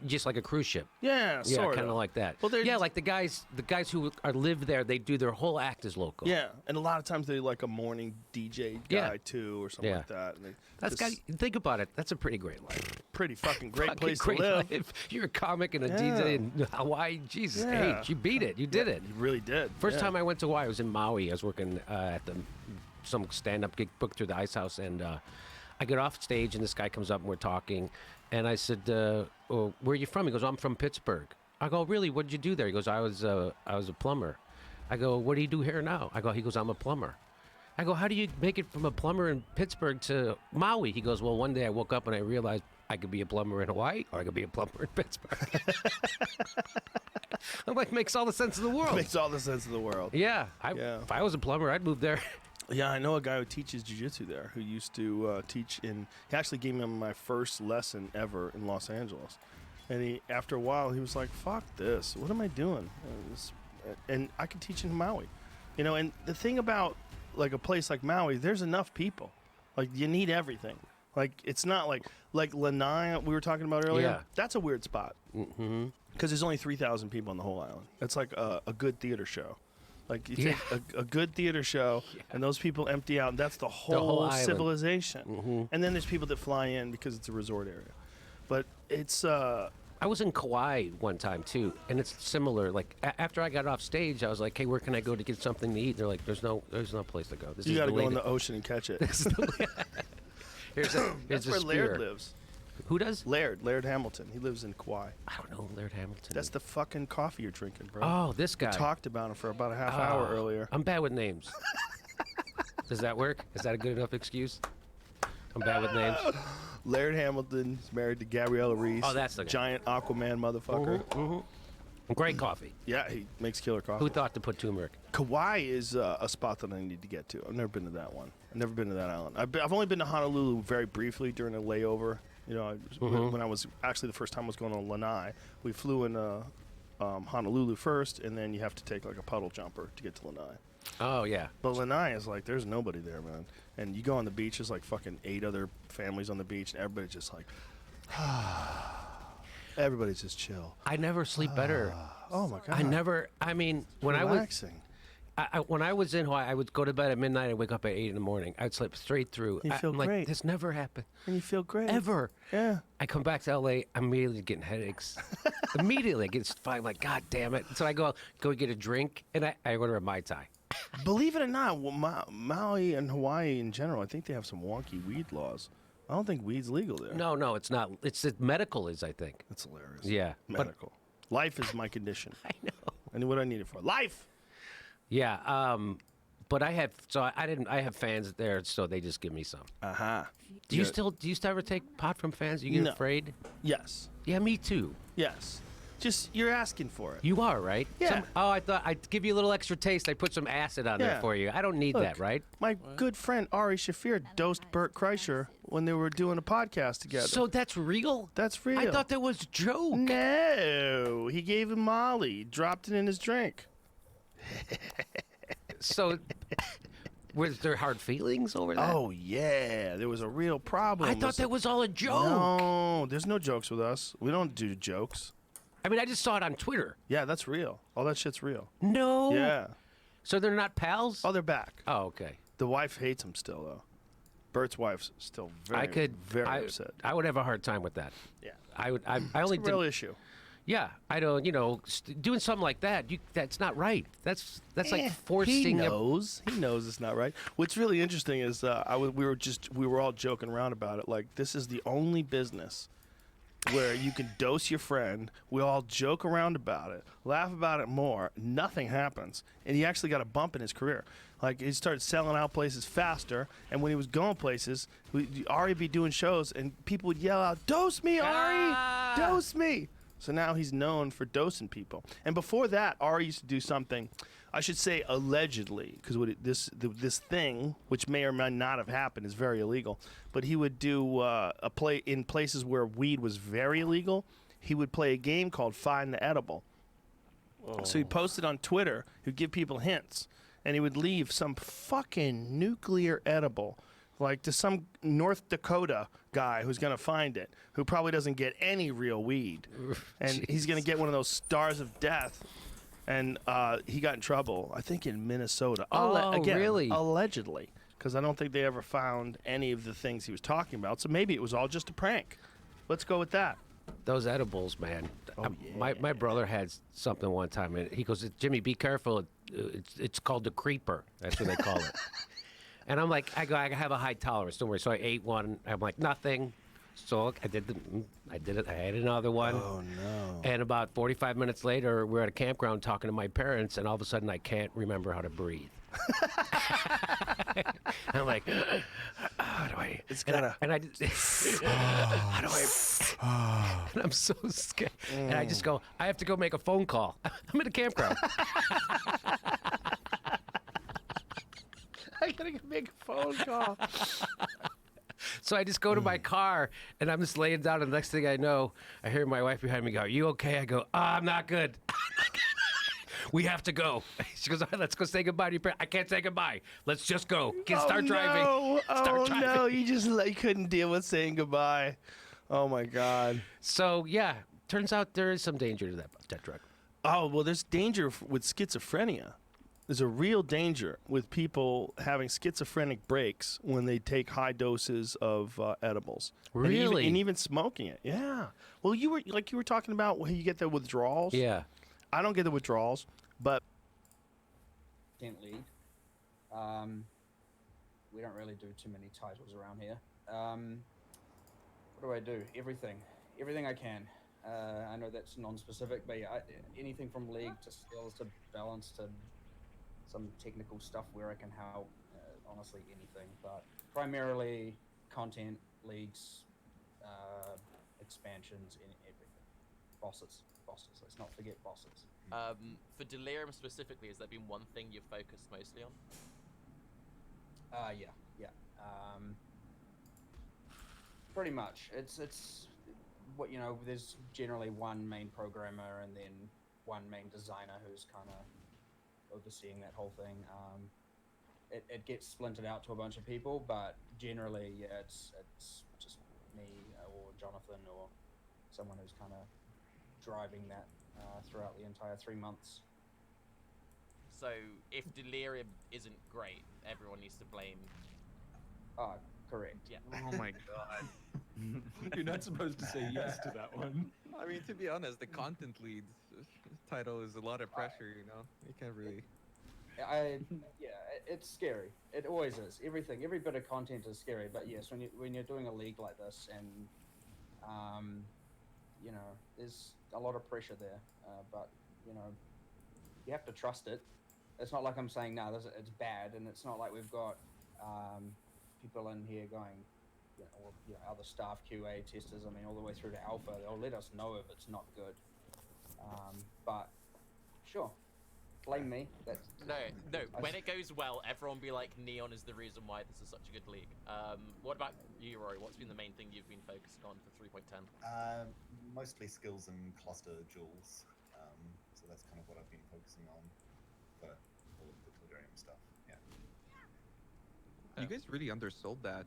just like a cruise ship. Yeah, sort kind of like that. Well, yeah, like the guys who live there, they do their whole act as local. Yeah, and a lot of times they like a morning DJ guy too, or something like that. And That's think about it. That's a pretty great life. Pretty fucking great Fucking place great to live. life. You're a comic and a DJ in Hawaii. Jesus H, you beat it. You did it. You really did. First time I went to Hawaii, I was in Maui. I was working at some stand-up gig booked through the Ice House, and I get off stage, and this guy comes up, and we're talking, and I said, "Oh, where are you from?" He goes, "I'm from Pittsburgh." I go, "Really? What did you do there?" He goes, I was a plumber." I go, "What do you do here now?" He goes, "I'm a plumber." I go, "How do you make it from a plumber in Pittsburgh to Maui?" He goes, "Well, one day I woke up and I realized I could be a plumber in Hawaii or I could be a plumber in Pittsburgh." I'm like, makes all the sense in the world. Makes all the sense in the world. Yeah. If I was a plumber, I'd move there. Yeah, I know a guy who teaches jiu-jitsu there who used to teach in... He actually gave me my first lesson ever in Los Angeles. And after a while, he was like, fuck this. What am I doing? And I could teach in Maui. You know, and the thing about like a place like Maui, there's enough people. Like, you need everything. Like, it's not like Lanai we were talking about earlier. Yeah. That's a weird spot. Because there's only 3,000 people on the whole island. It's like a good theater show. Like, you take a good theater show, and those people empty out, and that's the whole island. civilization. And then there's people that fly in because it's a resort area. But it's... I was in Kauai one time, too, and it's similar. Like, after I got off stage, I was like, hey, where can I go to get something to eat? They're like, there's no place to go. You got to go in the ocean and catch it. Here's That's a where spear. Laird lives. Who does? Laird Hamilton. He lives in Kauai. I don't know Laird Hamilton. That's the fucking coffee you're drinking, bro. Oh, this guy. We talked about him for about a half hour earlier. I'm bad with names. Does that work? Is that a good enough excuse? I'm bad with names. Laird Hamilton is married to Gabriella Reese. Oh, that's the guy. Giant Aquaman motherfucker. Great coffee. Yeah, he makes killer coffee. Who thought to put turmeric? Kauai is a spot that I need to get to. I've never been to that one. I've never been to that island. I've only been to Honolulu very briefly during a layover. You know, when I was actually the first time I was going to Lanai, we flew in Honolulu first, and then you have to take like a puddle jumper to get to Lanai. Oh, yeah. But Lanai is like, there's nobody there, man. And you go on the beach, there's like fucking 8 other families on the beach, and everybody's just like, everybody's just chill. I never sleep better. Oh my God. When Relaxing. when I was in Hawaii, I would go to bed at midnight and wake up at 8 in the morning. I'd sleep straight through. You feel I'm great. like, this never happened. And you feel great. Ever. Yeah. I come back to LA, I'm immediately getting headaches. Immediately, I get fine, like, God damn it. So I go get a drink, and I order a Mai Tai. Believe it or not, Maui and Hawaii in general, I think they have some wonky weed laws. I don't think weed's legal there. No, it's not. It's medical is, I think. That's hilarious. Yeah. Medical. Life is my condition. I know. And what do I need it for? Life! Yeah. But I have fans there, so they just give me some. Uh-huh. Do you still ever take pot from fans? You get No. afraid? Yes. Yeah, me too. Yes. Just you're asking for it. You are, right? Yeah. I thought I'd give you a little extra taste. I put some acid on there Yeah. for you. I don't need Look, that, right? My good friend Ari Shafir dosed Bert Kreischer when they were doing a podcast together. So that's real? That's real. I thought that was a joke. No. He gave him Molly, dropped it in his drink. So, was there hard feelings over that? Oh, yeah. There was a real problem. I thought that was all a joke. No, there's no jokes with us. We don't do jokes. I mean, I just saw it on Twitter. Yeah, that's real. All that shit's real. No. Yeah. So they're not pals? Oh, they're back. Oh, okay. The wife hates him still, though. Bert's wife's still very upset. I would have a hard time with that. Yeah. I would. I It's only a real did, issue. Yeah, I don't. Doing something like that. That's not right. That's like He forcing. knows. He knows it's not right. What's really interesting is we were all joking around about it. Like, this is the only business where you can dose your friend. We all joke around about it, laugh about it more. Nothing happens, and he actually got a bump in his career. Like, he started selling out places faster, and when he was going places, Ari would be doing shows, and people would yell out, "Dose me, Ari! Dose me!" So now he's known for dosing people. And before that, Ari used to do something, I should say allegedly, because this thing, which may or may not have happened, is very illegal. But he would do in places where weed was very illegal. He would play a game called Find the Edible. So he posted on Twitter. He'd give people hints, and he would leave some fucking nuclear edible, like to some North Dakota guy who's going to find it, who probably doesn't get any real weed. And he's going to get one of those stars of death. And he got in trouble, I think, in Minnesota. Again, really? Allegedly. Because I don't think they ever found any of the things he was talking about. So maybe it was all just a prank. Let's go with that. Those edibles, man. Oh, My brother had something one time, and he goes, "Jimmy, be careful. It's called the creeper. That's what they call it." And I'm like, I have a high tolerance. Don't worry. So I ate one. I'm like, nothing. So I did it. I had another one. Oh, no. And about 45 minutes later, we're at a campground talking to my parents, and all of a sudden, I can't remember how to breathe. I'm like, how do I? It's gotta. And I how do I? And I'm so scared. And I just go, I have to go make a phone call. I'm in a campground. I gotta go make a phone call. So I just go to my car, and I'm just laying down, and the next thing I know, I hear my wife behind me go, "Are you okay?" I go, I'm not good. We have to go. She goes, all right, let's go say goodbye to your parents. I can't say goodbye. Let's just go. Start driving. No. Start driving. No, you couldn't deal with saying goodbye. Oh, my God. So, yeah, turns out there is some danger to that drug. Oh, well, there's danger with schizophrenia. There's a real danger with people having schizophrenic breaks when they take high doses of edibles. Really? And even smoking it. Yeah. Well, you were talking about when you get the withdrawals. Yeah. I don't get the withdrawals, but League. We don't really do too many titles around here. What do? Everything I can. I know that's non-specific, but yeah, anything from league to skills to balance to some technical stuff where I can help. Honestly, anything, but primarily content, leagues, expansions, in everything. Bosses. Let's not forget bosses. For Delirium specifically, has there been one thing you've focused mostly on? Yeah. Pretty much. It's what there's generally one main programmer and then one main designer who's kind of overseeing that whole thing. It gets splintered out to a bunch of people, but generally, yeah, it's just me or Jonathan or someone who's kind of driving that throughout the entire 3 months. So if Delirium isn't great, everyone needs to blame. Correct. Yeah. Oh my god. You're not supposed to say yes to that one. I mean, to be honest, the content lead title is a lot of pressure, You can't really... It's scary. It always is. Every bit of content is scary, but yes, when you're doing a league like this and, there's a lot of pressure there, but, you have to trust it. it's not like I'm saying no, it's bad, and it's not like we've got people in here going, or other staff QA testers. I mean, all the way through to alpha, they'll let us know if it's not good. But sure, blame me. That's No. When it goes well, everyone be like, Neon is the reason why this is such a good league. What about you, Rory? What's been the main thing you've been focusing on for 3.10? Mostly skills and cluster jewels. So that's kind of what I've been focusing on for all of the Delirium stuff. Yeah. You guys really undersold that.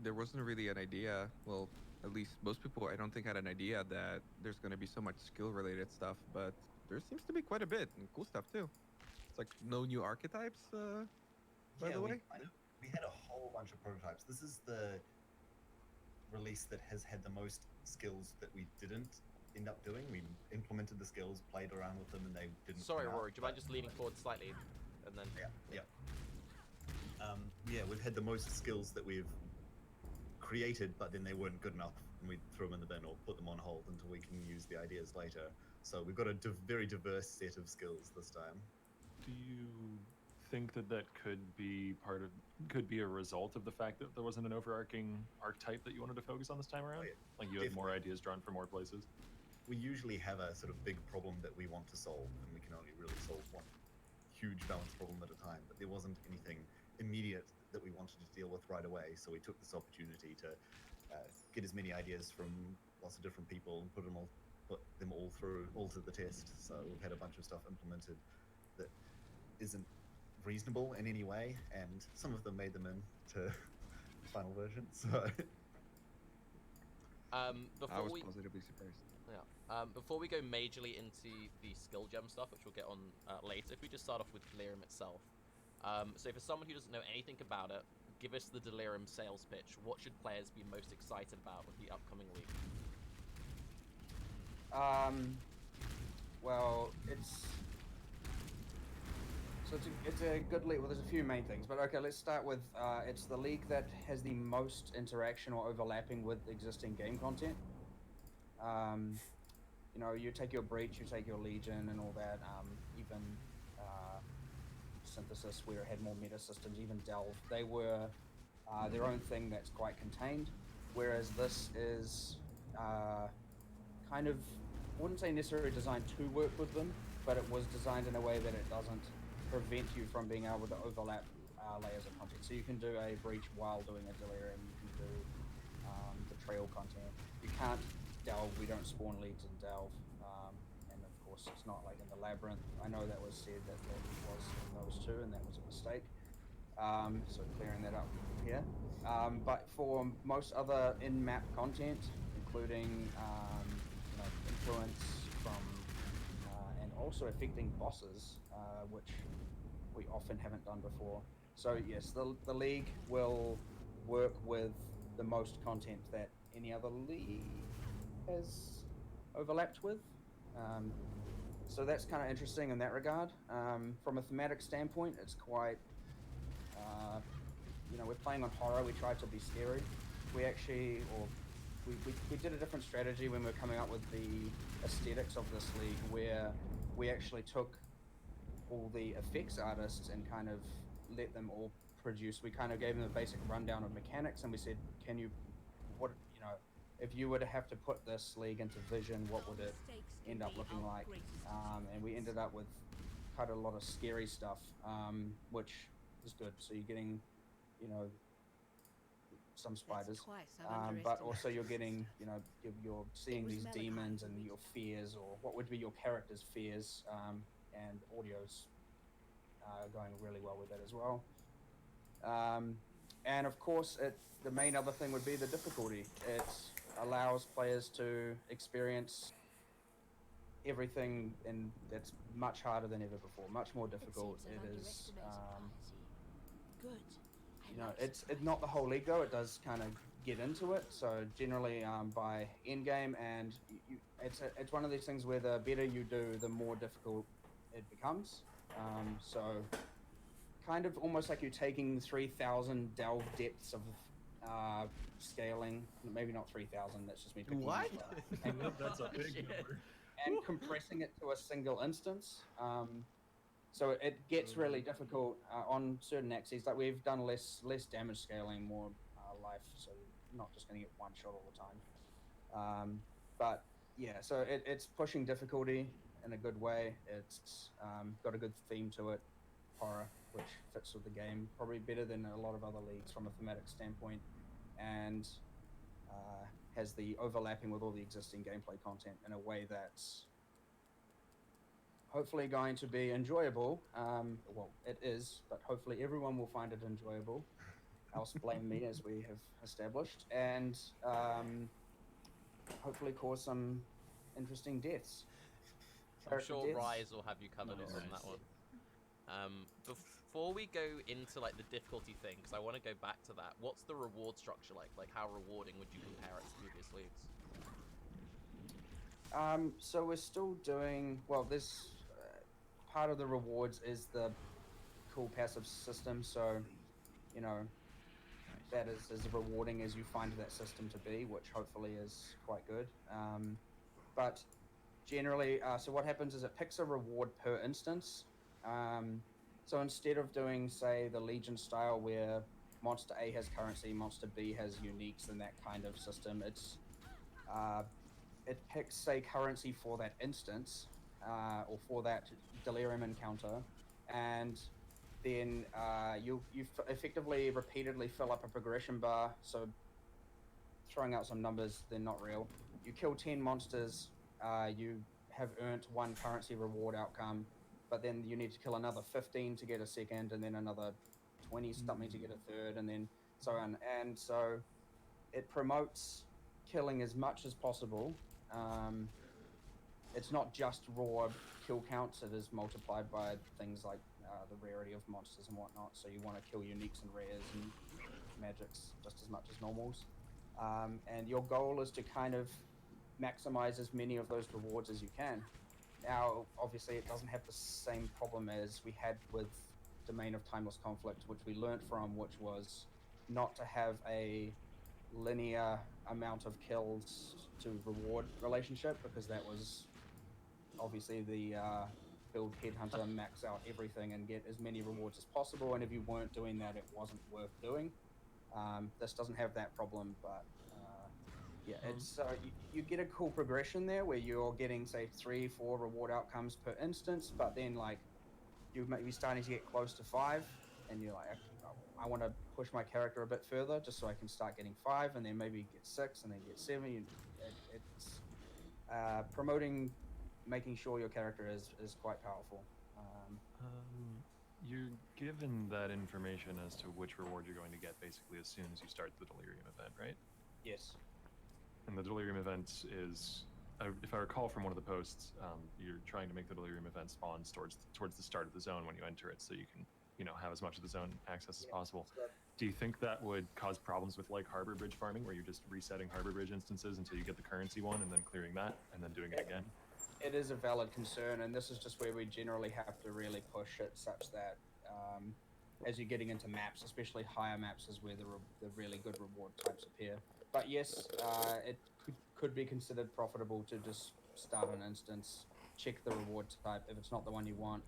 There wasn't really an idea. Well, at least most people, I don't think, had an idea that there's going to be so much skill-related stuff, but there seems to be quite a bit, and cool stuff too. It's like no new archetypes, by the way. We had a whole bunch of prototypes. This is the release that has had the most skills that we didn't end up doing. We implemented the skills, played around with them, and they didn't. Sorry, come out, Rory. Do you mind just leaning forward slightly, and then? Yeah. We've had the most skills that we've created, but then they weren't good enough, and we threw them in the bin or put them on hold until we can use the ideas later. So we've got a very diverse set of skills this time. Do you think that could be a result of the fact that there wasn't an overarching archetype that you wanted to focus on this time around? Like you had more ideas drawn from more places? We usually have a sort of big problem that we want to solve, and we can only really solve one huge balance problem at a time, but there wasn't anything immediate that we wanted to deal with right away, so we took this opportunity to get as many ideas from lots of different people and put them all to the test. So we've had a bunch of stuff implemented that isn't reasonable in any way, and some of them made them into the final version. So I was positively surprised. Yeah. Before we go majorly into the skill gem stuff, which we'll get on later, if we just start off with Delirium itself. So for someone who doesn't know anything about it, give us the Delirium sales pitch. What should players be most excited about with the upcoming league? Well, it's a good league. Well, there's a few main things, but okay, let's start with it's the league that has the most interaction or overlapping with existing game content. You take your Breach, you take your Legion and all that, even Synthesis, where it had more meta systems, even Delve, they were their own thing that's quite contained, whereas this is kind of, I wouldn't say necessarily designed to work with them, but it was designed in a way that it doesn't prevent you from being able to overlap layers of content. So you can do a Breach while doing a Delirium, you can do Betrayal content. You can't Delve, we don't spawn leads in Delve, and of course it's not like in the Labyrinth. I know that was said that it was in those two, and that was a mistake. So clearing that up here. But for most other in-map content, including influence from and also affecting bosses, which we often haven't done before. So yes, the league will work with the most content that any other league has overlapped with. So that's kind of interesting in that regard. From a thematic standpoint, it's quite, we're playing on horror. We try to be scary. We actually, we did a different strategy when we were coming up with the aesthetics of this league, where we actually took all the effects artists and kind of let them all produce. We kind of gave them a basic rundown of mechanics, and we said, if you were to have to put this league into Vision, what would it end up looking like? And we ended up with quite a lot of scary stuff, which is good. So you're getting, some spiders, but also you're getting, you're seeing these demons and your fears, or what would be your character's fears, and audio's going really well with it as well. And of course, the main other thing would be the difficulty. It allows players to experience everything, and that's much harder than ever before, much more difficult. It is, it's not the whole league though. It does kind of get into it. So generally by end game, and it's one of these things where the better you do, the more difficult it becomes. So kind of almost like you're taking 3,000 delve depths of scaling, maybe not 3,000, that's just me picking What? And That's a big number. and compressing it to a single instance. So it gets really difficult on certain axes. Like we've done less damage scaling, more life, so you're not just going to get one shot all the time. But yeah, so it's pushing difficulty in a good way. It's got a good theme to it, horror, which fits with the game probably better than a lot of other leagues from a thematic standpoint, and has the overlapping with all the existing gameplay content in a way that's hopefully going to be enjoyable. Well, it is, but hopefully everyone will find it enjoyable. Else blame me, as we have established, and hopefully cause some interesting deaths. I'm sure Deaths. Rise will have you covered on that one. Before we go into like the difficulty thing, because I want to go back to that, what's the reward structure like? Like, how rewarding would you compare it to previous leagues? So we're still doing well. This part of the rewards is the cool passive system. So, you know, that is as rewarding as you find that system to be, which hopefully is quite good. But generally, so what happens is it picks a reward per instance. So instead of doing, say, the Legion style where Monster A has currency, Monster B has uniques and that kind of system, it picks, say, currency for that instance or for that delirium encounter, and then you effectively repeatedly fill up a progression bar. So throwing out some numbers, they're not real. You kill 10 monsters, you have earned 1 currency reward outcome, but then you need to kill another 15 to get a second, and then another 20 something to get a third, and then so on. And so it promotes killing as much as possible. It's not just raw kill counts, it is multiplied by things like the rarity of monsters and whatnot. So you want to kill uniques and rares and magics just as much as normals. And your goal is to kind of maximize as many of those rewards as you can. Now, obviously, it doesn't have the same problem as we had with Domain of Timeless Conflict, which we learnt from, which was not to have a linear amount of kills to reward relationship, because that was obviously the build Headhunter, max out everything and get as many rewards as possible, and if you weren't doing that, it wasn't worth doing. This doesn't have that problem, but yeah, it's you get a cool progression there where you're getting, say, 3-4 reward outcomes per instance, but then like you might be starting to get close to 5, and you're like, I want to push my character a bit further just so I can start getting 5, and then maybe get 6, and then get 7. It's promoting, making sure your character is quite powerful. You're given that information as to which reward you're going to get basically as soon as you start the Delirium event, right? Yes. And the Delirium event is, if I recall from one of the posts, you're trying to make the Delirium event spawns towards the start of the zone when you enter it, so you can, you know, have as much of the zone access as possible. Do you think that would cause problems with like Harbor Bridge farming, where you're just resetting Harbor Bridge instances until you get the currency one and then clearing that and then doing it again? It is a valid concern, and this is just where we generally have to really push it such that as you're getting into maps, especially higher maps, is where the really good reward types appear. But yes, it could be considered profitable to just start an instance, check the reward type. If it's not the one you want,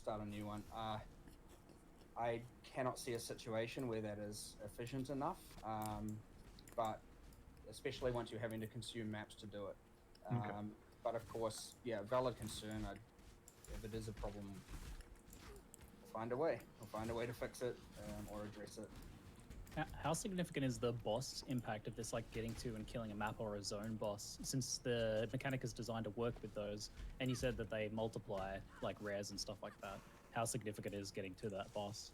start a new one. I cannot see a situation where that is efficient enough, but especially once you're having to consume maps to do it. Okay. But of course, yeah, valid concern. If it is a problem, we'll find a way. We'll find a way to fix it or address it. How significant is the boss impact of this, like getting to and killing a map or a zone boss, since the mechanic is designed to work with those, and you said that they multiply like rares and stuff like that? How significant is getting to that boss?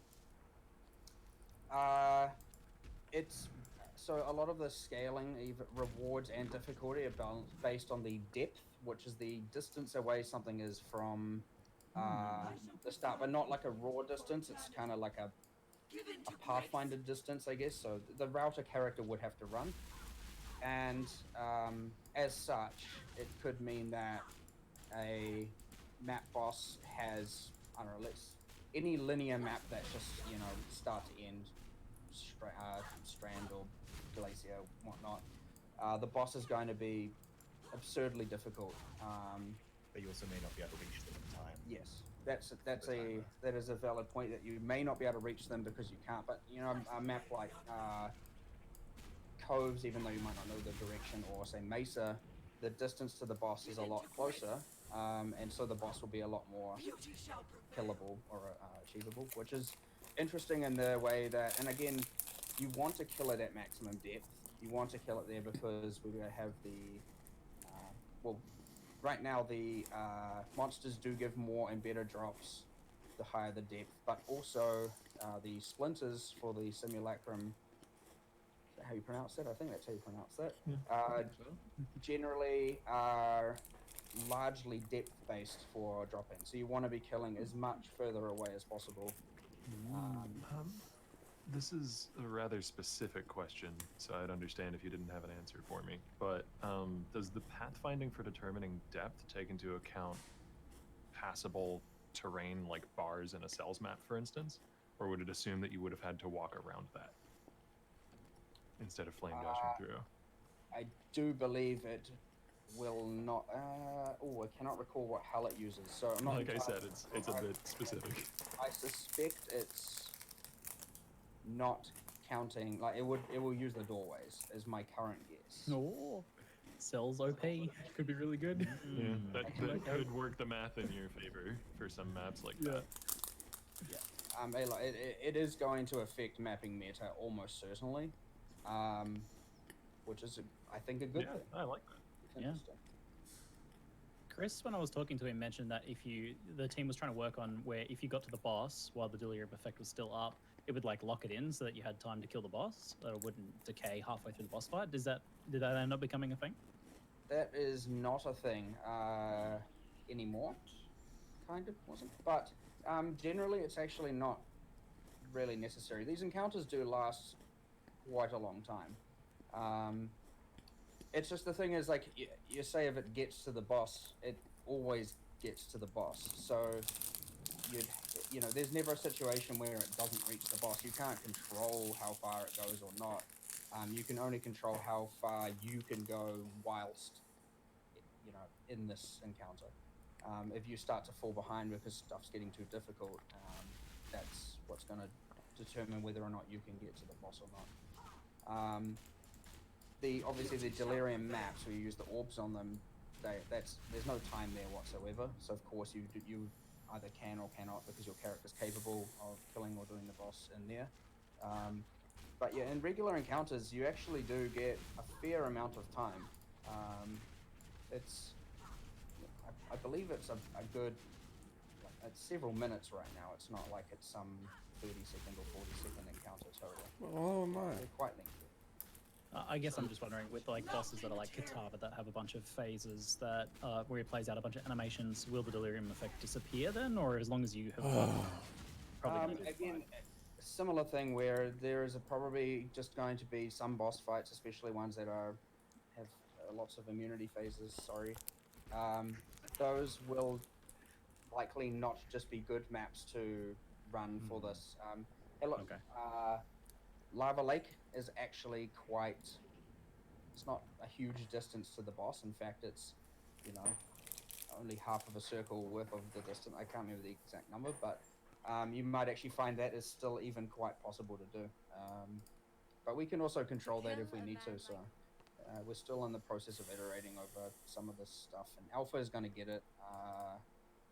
It's so a lot of the scaling, rewards and difficulty are based on the depth, which is the distance away something is from the start, but not like a raw distance. It's kind of like a pathfinder distance, I guess. So the router character would have to run, and as such, it could mean that a map boss has, I don't know, any linear map that's just, you know, start to end, strand or glacier, whatnot. The boss is going to be absurdly difficult. But you also may not be able to reach them in time. Yes, that is a valid point, that you may not be able to reach them because you can't. But you know, a map like Coves, even though you might not know the direction, or say Mesa, the distance to the boss is a lot closer, and so the boss will be a lot more killable or achievable, which is interesting in the way that, and again, you want to kill it at maximum depth. You want to kill it there because we're going to have the well, right now the monsters do give more and better drops the higher the depth, but also the splinters for the simulacrum, is that how you pronounce it? I think that's how you pronounce that. Generally are largely depth based for drop-in, so you want to be killing as much further away as possible. This is a rather specific question, so I'd understand if you didn't have an answer for me. But does the pathfinding for determining depth take into account passable terrain like bars in a cells map, for instance? Or would it assume that you would have had to walk around that instead of flame dashing through? I do believe it will not. Oh, I cannot recall what hull it uses. So I'm not. Like I said, it's a bit specific. I suspect it's not counting. Like it will use the doorways, is my current guess. Oh, cells OP could be really good. Yeah, that could work the math in your favor for some maps like that. Yeah. It is going to affect mapping meta almost certainly, which is I think a good thing. I like that. Yeah. Chris, when I was talking to him, mentioned that if the team was trying to work on where if you got to the boss while the delirium effect was still up, it would like lock it in so that you had time to kill the boss, that it wouldn't decay halfway through the boss fight. Did that end up becoming a thing? That is not a thing anymore. Kind of wasn't, but generally it's actually not really necessary. These encounters do last quite a long time. It's just the thing is, like you say, if it gets to the boss, it always gets to the boss. So you know, there's never a situation where it doesn't reach the boss. You can't control how far it goes or not. You can only control how far you can go whilst, you know, in this encounter. If you start to fall behind because stuff's getting too difficult, that's what's going to determine whether or not you can get to the boss or not. Obviously the delirium maps where you use the orbs on them, there's no time there whatsoever. So of course you either can or cannot, because your character's capable of killing or doing the boss in there. But yeah, in regular encounters, you actually do get a fair amount of time. I believe it's a good, it's several minutes right now. It's not like it's some 30-second or 40-second encounter total. Oh my! They're quite lengthy. I guess I'm just wondering, with like bosses that are like Katava that have a bunch of phases that where it plays out a bunch of animations, will the delirium effect disappear then, or as long as you have probably again, a similar thing where there is probably just going to be some boss fights, especially ones that have lots of immunity phases. Sorry, those will likely not just be good maps to run for this. Lava Lake is actually it's not a huge distance to the boss. In fact, it's, you know, only half of a circle worth of the distance. I can't remember the exact number, but you might actually find that is still even quite possible to do. But we can also control that if we need to. So we're still in the process of iterating over some of this stuff, and Alpha is going to get it.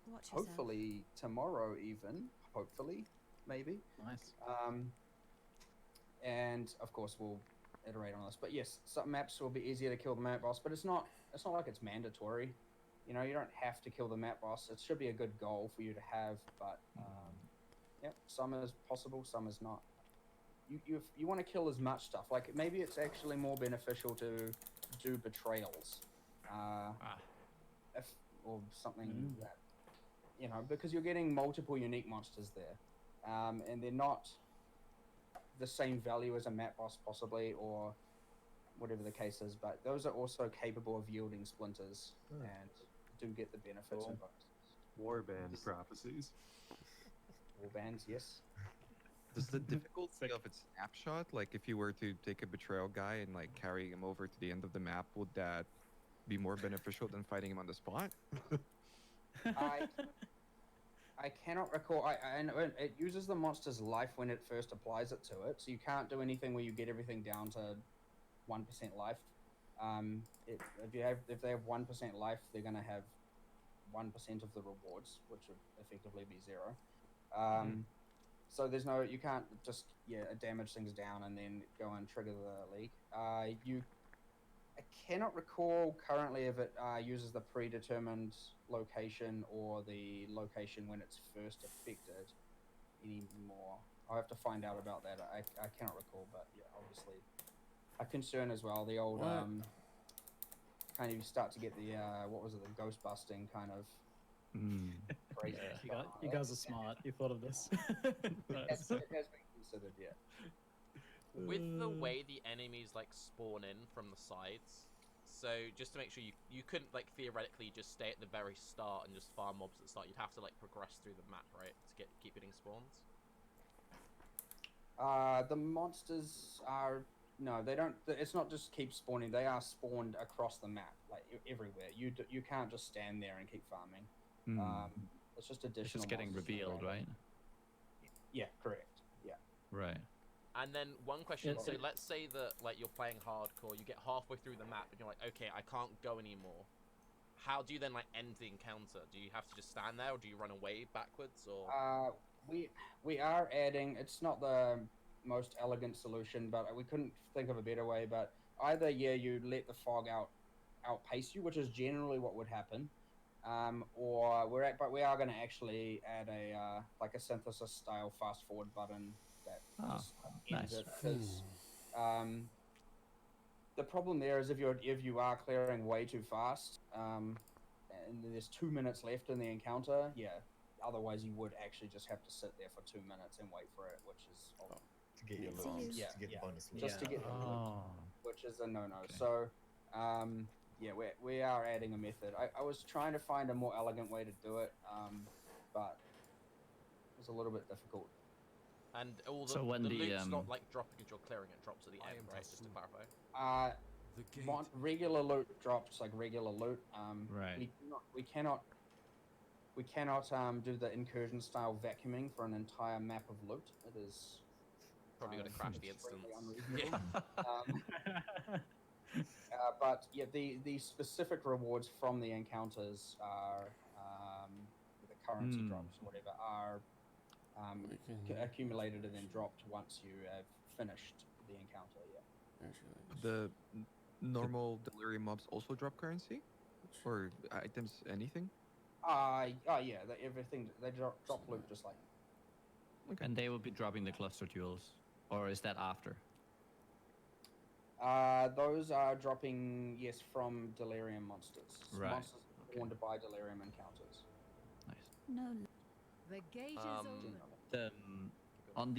Watch yourself. Hopefully tomorrow, even. Hopefully, maybe. Nice. And of course we'll iterate on this. But yes, some maps will be easier to kill the map boss, but it's not like it's mandatory. You know, you don't have to kill the map boss. It should be a good goal for you to have, but yeah, some is possible, some is not. You want to kill as much stuff. Like maybe it's actually more beneficial to do betrayals, or something that, you know, because you're getting multiple unique monsters there, and they're not the same value as a map boss possibly, or whatever the case is, but those are also capable of yielding splinters and do get the benefits and bonuses. Warband prophecies. Warbands, yes. Does the difficulty of its snapshot, like if you were to take a betrayal guy and like carry him over to the end of the map, would that be more beneficial than fighting him on the spot? I cannot recall. I know it uses the monster's life when it first applies it to it, so you can't do anything where you get everything down to 1% life. If they have 1% life, they're gonna have 1% of the rewards, which would effectively be 0. So there's no, you can't just damage things down and then go and trigger the leak. I cannot recall currently if it uses the predetermined location or the location when it's first affected anymore. I'll have to find out about that. I cannot recall, but yeah, obviously a concern as well. The old kind of, you start to get the what was it, the ghost busting kind of crazy. You guys are smart. You thought of this. It has been considered, yeah. With the way the enemies like spawn in from the sides, so just to make sure you couldn't like theoretically just stay at the very start and just farm mobs at the start. You'd have to like progress through the map, right, to keep getting spawns. The monsters are they don't. It's not just keep spawning. They are spawned across the map, like everywhere. You can't just stand there and keep farming. It's just additional. It's just getting revealed, right? Yeah, correct. Yeah. Right. And then one question, so let's say that like you're playing hardcore, you get halfway through the map and you're like, okay, I can't go anymore. How do you then like end the encounter? Do you have to just stand there, or do you run away backwards, or? We are adding, it's not the most elegant solution, but we couldn't think of a better way, but either you let the fog outpace you, which is generally what would happen, or we are going to actually add a like a synthesis style fast forward button that just ends it, because the problem there is if you are clearing way too fast, and there's 2 minutes left in the encounter, otherwise you would actually just have to sit there for 2 minutes and wait for it, which is to get your loot, to get the bonus loot. just to get the loot, which is a no-no. Okay. So we are adding a method. I was trying to find a more elegant way to do it, but it was a little bit difficult. And all the, so when the loot's not like dropping as you're clearing, it drops at the end, right? Just to clarify. Regular loot drops like regular loot. Right. We cannot do the incursion style vacuuming for an entire map of loot. It is probably going to crash the instance. But yeah, the specific rewards from the encounters are the currency drops or whatever are accumulated and then dropped once you have finished the encounter. Yeah. The normal delirium mobs also drop currency, or items, anything? Yeah, everything they drop loot just like. Okay. And they will be dropping the cluster jewels, or is that after? Those are dropping, yes, from delirium monsters. Right. Monsters spawned by delirium encounters. Nice. No. The gate is open. On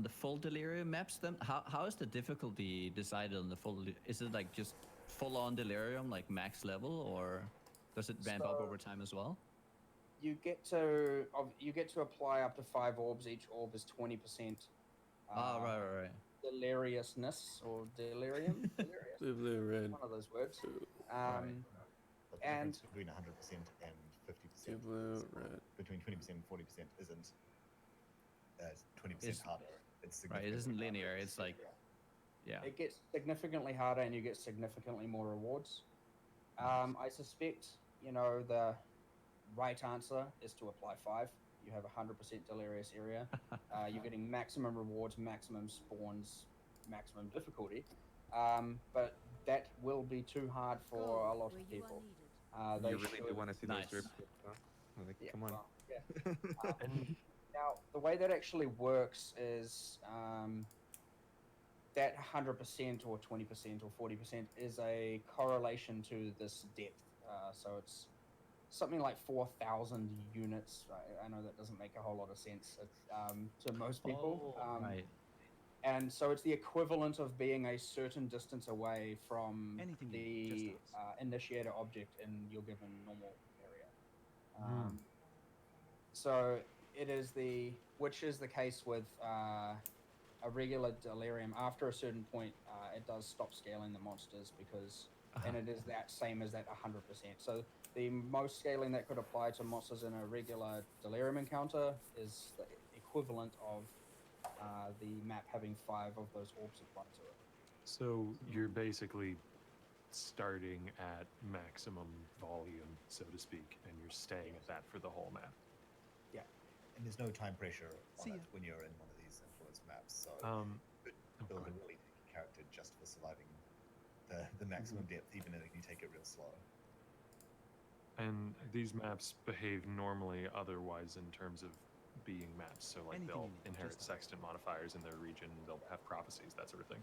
the full delirium maps, then how is the difficulty decided on the full? Is it like just full on delirium, like max level, or does it ramp up over time as well? You get to apply up to 5 orbs. Each orb is 20%. Right. Deliriousness or delirium. Delirious. One of those words. But the And- difference between 100% and 50%, Two blue, is- red. between 20% and 40% isn't 20% It's- harder. It's Right, it isn't significantly linear. harder. It's like, yeah. It gets significantly harder, and you get significantly more rewards. I suspect, the right answer is to apply 5. You have 100% delirious area. You're getting maximum rewards, maximum spawns, maximum difficulty. But that will be too hard for a lot of people. They You really do should- want to see Nice. those rips, huh? Like, Yeah, come on. well, yeah. Now, the way that actually works is that 100% or 20% or 40% is a correlation to this depth. So it's something like 4,000 units. I know that doesn't make a whole lot of sense to most people. Right. And so it's the equivalent of being a certain distance away from Anything you the just initiator object in your given normal area. So it is which is the case with a regular delirium. After a certain point, it does stop scaling the monsters because, and it is that same as that 100%. So the most scaling that could apply to monsters in a regular delirium encounter is the equivalent of the map having 5 of those orbs applied to it. So you're basically starting at maximum volume, so to speak, and you're staying at that for the whole map. Yeah. And there's no time pressure on See it ya. when you're in one of these influence maps. So you could build a really tanky character just for surviving the maximum depth, even if you take it real slow. And these maps behave normally otherwise in terms of being maps. So like they'll inherit sextant modifiers in their region, they'll have prophecies, that sort of thing.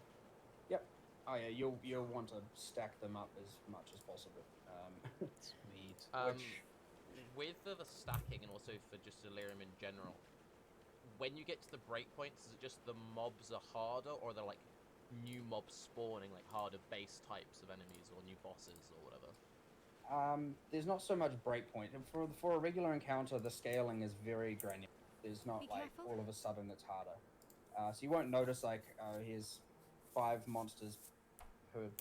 Yep. Oh yeah, you'll want to stack them up as much as possible. Sweet. With the stacking and also for just delirium in general, when you get to the breakpoints, is it just the mobs are harder, or they're like new mobs spawning, like harder base types of enemies or new bosses or whatever? There's not so much breakpoint. For a regular encounter, the scaling is very granular. There's not like all of a sudden it's harder. So you won't notice like here's 5 monsters per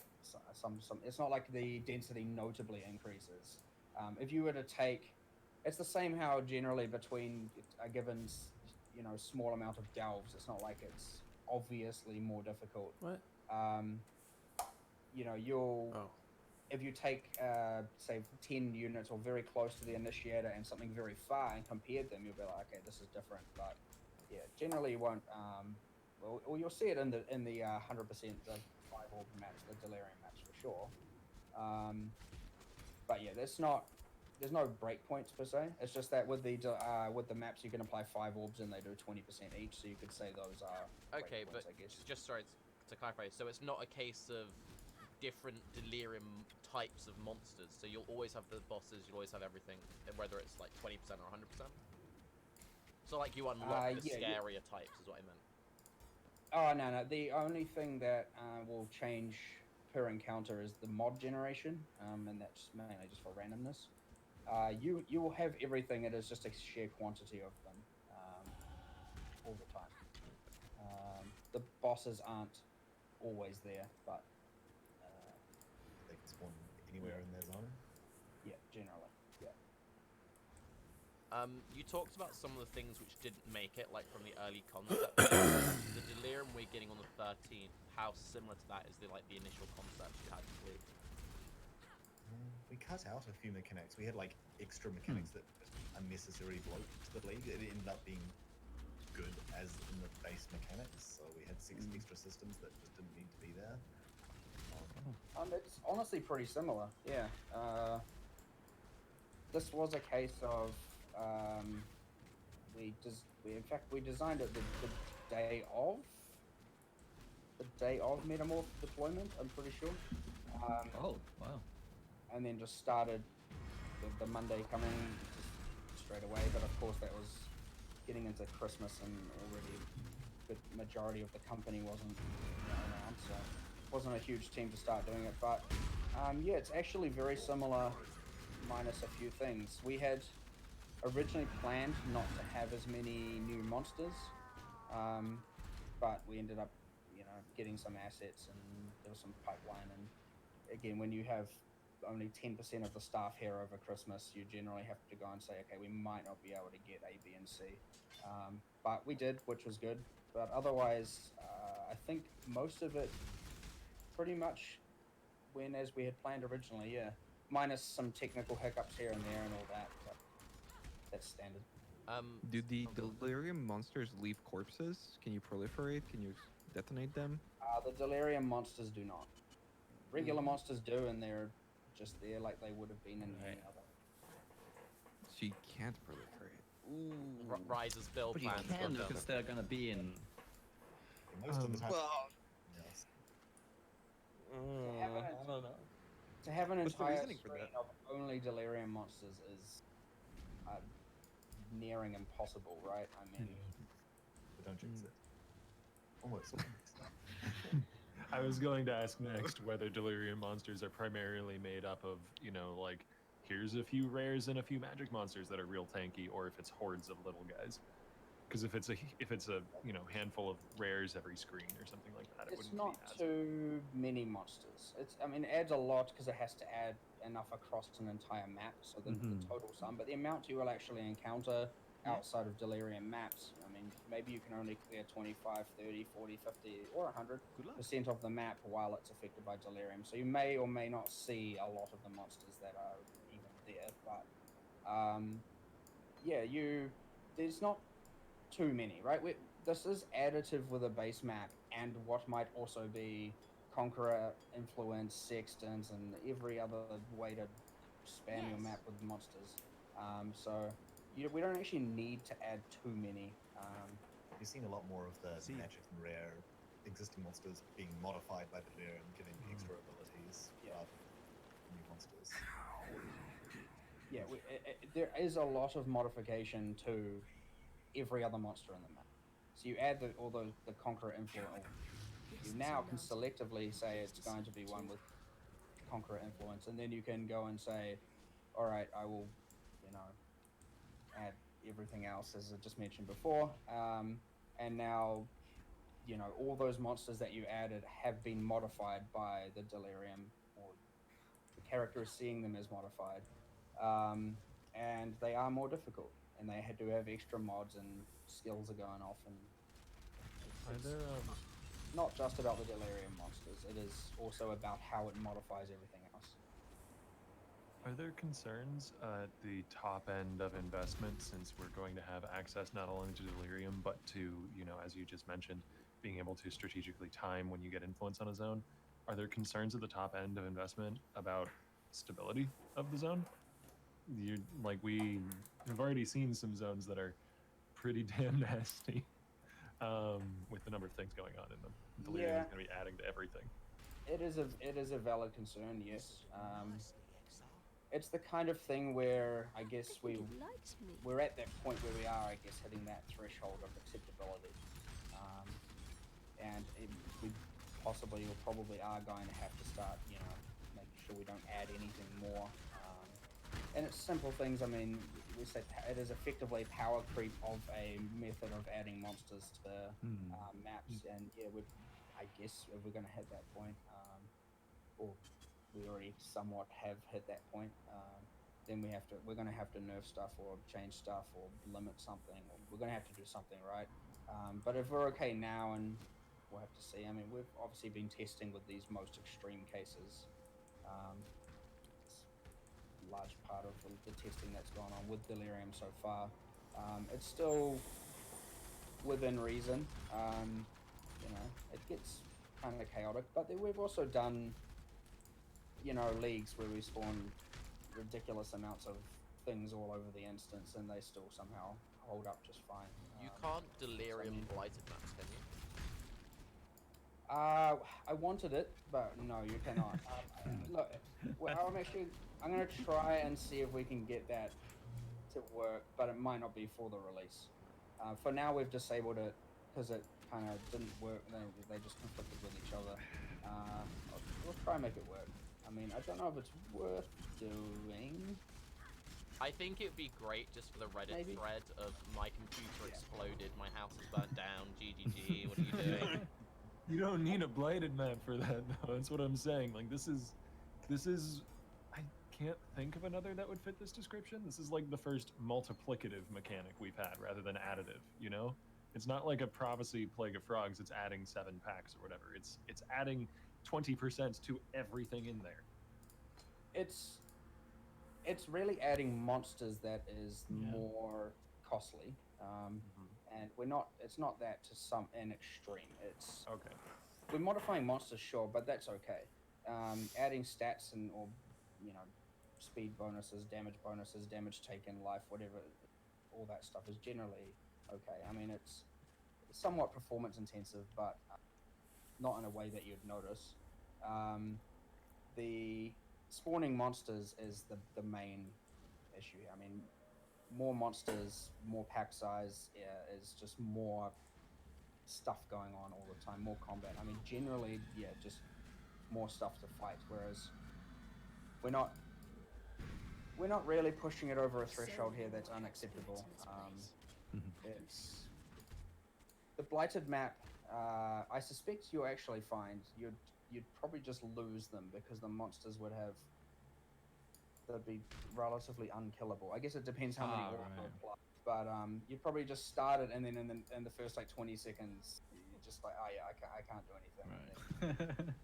some. It's not like the density notably increases. If you were to take, it's the same how generally between a given small amount of delves, it's not like it's obviously more difficult. What? If you take, say, 10 units or very close to the initiator and something very far and compared them, you'll be like, okay, this is different. But yeah, generally you won't. Well, you'll see it in the 100% the 5 orb maps, the delirium maps for sure. But yeah, there's no breakpoints per se. It's just that with the maps you can apply 5 orbs and they do 20% each, so you could say those are Okay, but I guess. just sorry to clarify, so it's not a case of different delirium types of monsters, so you'll always have the bosses, you'll always have everything, whether it's like 20% or 100%? So like you unlock the scarier types is what I meant. Oh, no. The only thing that will change per encounter is the mod generation, and that's mainly just for randomness. You will have everything, it is just a sheer quantity of them all the time. The bosses aren't always there, but they can spawn anywhere in their zone. Yeah, generally. Yeah. You talked about some of the things which didn't make it, like from the early concept. The delirium we're getting on the 13th, how similar to that is the initial concept you had complete? We cut out a few mechanics. We had like extra mechanics that unnecessarily bloat to the league. It ended up being good as in the base mechanics. So we had 6 extra systems that just didn't need to be there. It's honestly pretty similar. Yeah. This was a case of we designed it the day of Metamorph deployment. I'm pretty sure. Oh wow. And then just started the Monday coming just straight away. But of course that was getting into Christmas and already the majority of the company wasn't around, so it wasn't a huge team to start doing it. But yeah, it's actually very similar, minus a few things. We had originally planned not to have as many new monsters, but we ended up, getting some assets and there was some pipeline. And again, when you have only 10% of the staff here over Christmas, you generally have to go and say, okay, we might not be able to get A, B, and C. But we did, which was good. But otherwise, I think most of it pretty much went as we had planned originally, yeah. Minus some technical hiccups here and there and all that, but that's standard. Do the delirium monsters leave corpses? Can you proliferate? Can you detonate them? The delirium monsters do not. Regular monsters do, and they're just there like they would have been in any other. So you can't proliferate. Ooh. Rise's build But you plans. can, were because done. they're gonna be in. Most of the time. Yes. I don't know. To have an What's the entire reasoning for screen that? of only delirium monsters is nearing impossible, right? I mean, But don't jinx it. Almost. I was going to ask next whether delirium monsters are primarily made up of, you know, like, here's a few rares and a few magic monsters that are real tanky, or if it's hordes of little guys. Because if it's a you know, handful of rares every screen or something like that, it it's wouldn't not be as too many monsters. I mean, it adds a lot because it has to add enough across an entire map, so the total sum. But the amount you will actually encounter outside of delirium maps, I mean, maybe you can only clear 25, 30, 40, 50, or 100% of the map while it's affected by delirium. So you may or may not see a lot of the monsters that are even there. But yeah, there's not too many, right? This is additive with a base map and what might also be Conqueror, Influence, Sextants, and every other way to spam your map with monsters. So we don't actually need to add too many. You've seen a lot more of the magic and rare existing monsters being modified by the delirium, giving extra abilities rather than new monsters. Yeah, there is a lot of modification to every other monster in the map. So you add all the Conqueror Influence. You now can selectively say it's going to be one with Conqueror Influence, and then you can go and say, all right, I will, you know, add everything else as I just mentioned before. And now, you know, all those monsters that you added have been modified by the delirium, or the character is seeing them as modified. And they are more difficult, and they do have extra mods and skills are going off, and it's not just about the delirium monsters. It is also about how it modifies everything else. Are there concerns at the top end of investment, since we're going to have access not only to delirium but to, you know, as you just mentioned, being able to strategically time when you get influence on a zone? Are there concerns at the top end of investment about stability of the zone? We have already seen some zones that are pretty damn nasty, with the number of things going on in them. Delirium is going to be adding to everything. It is a valid concern, yes. It's the kind of thing where I guess we're at that point where we are, I guess, hitting that threshold of acceptability, and we possibly or probably are going to have to start, you know, making sure we don't add anything more. And it's simple things. I mean, we say it is effectively power creep of a method of adding monsters to maps, and yeah, I guess if we're going to hit that point, or we already somewhat have hit that point, then we're going to have to nerf stuff or change stuff or limit something, or we're going to have to do something, right? But if we're okay now, and we'll have to see. I mean, we've obviously been testing with these most extreme cases. It's a large part of the testing that's gone on with delirium so far. It's still within reason. You know, it gets kind of chaotic, but then we've also done, you know, leagues where we spawn ridiculous amounts of things all over the instance, and they still somehow hold up just fine. You can't delirium blighted maps, can you? I wanted it, but no, you cannot. Look, well, I'm gonna try and see if we can get that to work, but it might not be for the release. For now, we've disabled it because it kind of didn't work. They just conflicted with each other. We'll try and make it work. I mean, I don't know if it's worth doing. I think it'd be great just for the Reddit thread of my computer exploded, my house is burnt down, GGG, what are you doing? You don't need a blighted map for that, though. That's what I'm saying. Like, this is can't think of another that would fit this description. This is like the first multiplicative mechanic we've had rather than additive, you know? It's not like a Prophecy Plague of Frogs, it's adding 7 packs or whatever. It's adding 20% to everything in there. It's really adding monsters that is more costly. And it's not that to an extreme. It's okay. We're modifying monsters, sure, but that's okay. Adding stats or speed bonuses, damage taken, life, whatever, all that stuff is generally okay. I mean, it's somewhat performance intensive, but not in a way that you'd notice. The spawning monsters is the main issue. I mean, more monsters, more pack size is just more stuff going on all the time, more combat. I mean, generally, just more stuff to fight. Whereas we're not really pushing it over a threshold here that's unacceptable. It's the blighted map. I suspect you'll actually find you'd probably just lose them because the monsters they'd be relatively unkillable. I guess it depends how many orcs apply. But you'd probably just start it, and then in the first like 20 seconds, you're just like, oh yeah, I can't do anything.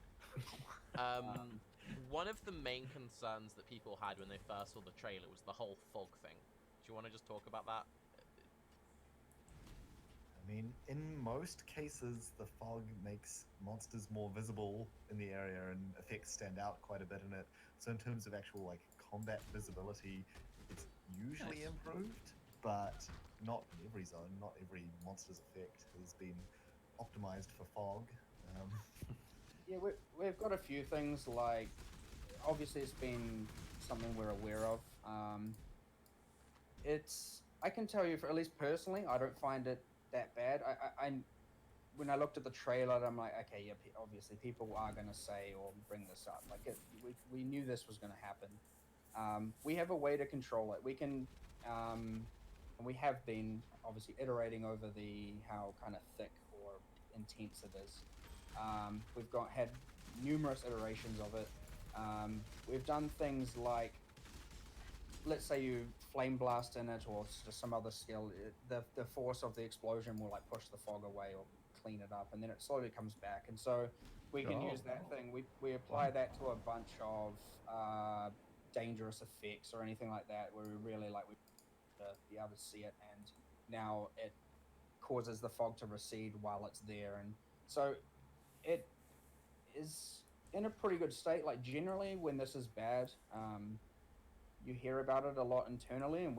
One of the main concerns that people had when they first saw the trailer was the whole fog thing. Do you want to just talk about that? I mean, in most cases, the fog makes monsters more visible in the area and effects stand out quite a bit in it. So in terms of actual like combat visibility, it's usually improved, but not in every zone. Not every monster's effect has been optimized for fog. Yeah, we've got a few things like, obviously it's been something we're aware of. I can tell you, for at least personally, I don't find it that bad. I when I looked at the trailer, I'm like, okay, yeah, obviously people are going to say or bring this up. Like, we knew this was going to happen. We have a way to control it. We can, and we have been obviously iterating over how kind of thick or intense it is. We've had numerous iterations of it. We've done things like, let's say you flame blast in it or just some other skill, the force of the explosion will like push the fog away or clean it up, and then it slowly comes back. And so we can use that thing. We apply that to a bunch of dangerous effects or anything like that, where we really be able to see it, and now it causes the fog to recede while it's there. And so it is in a pretty good state. Like, generally when this is bad, you hear about it a lot internally, and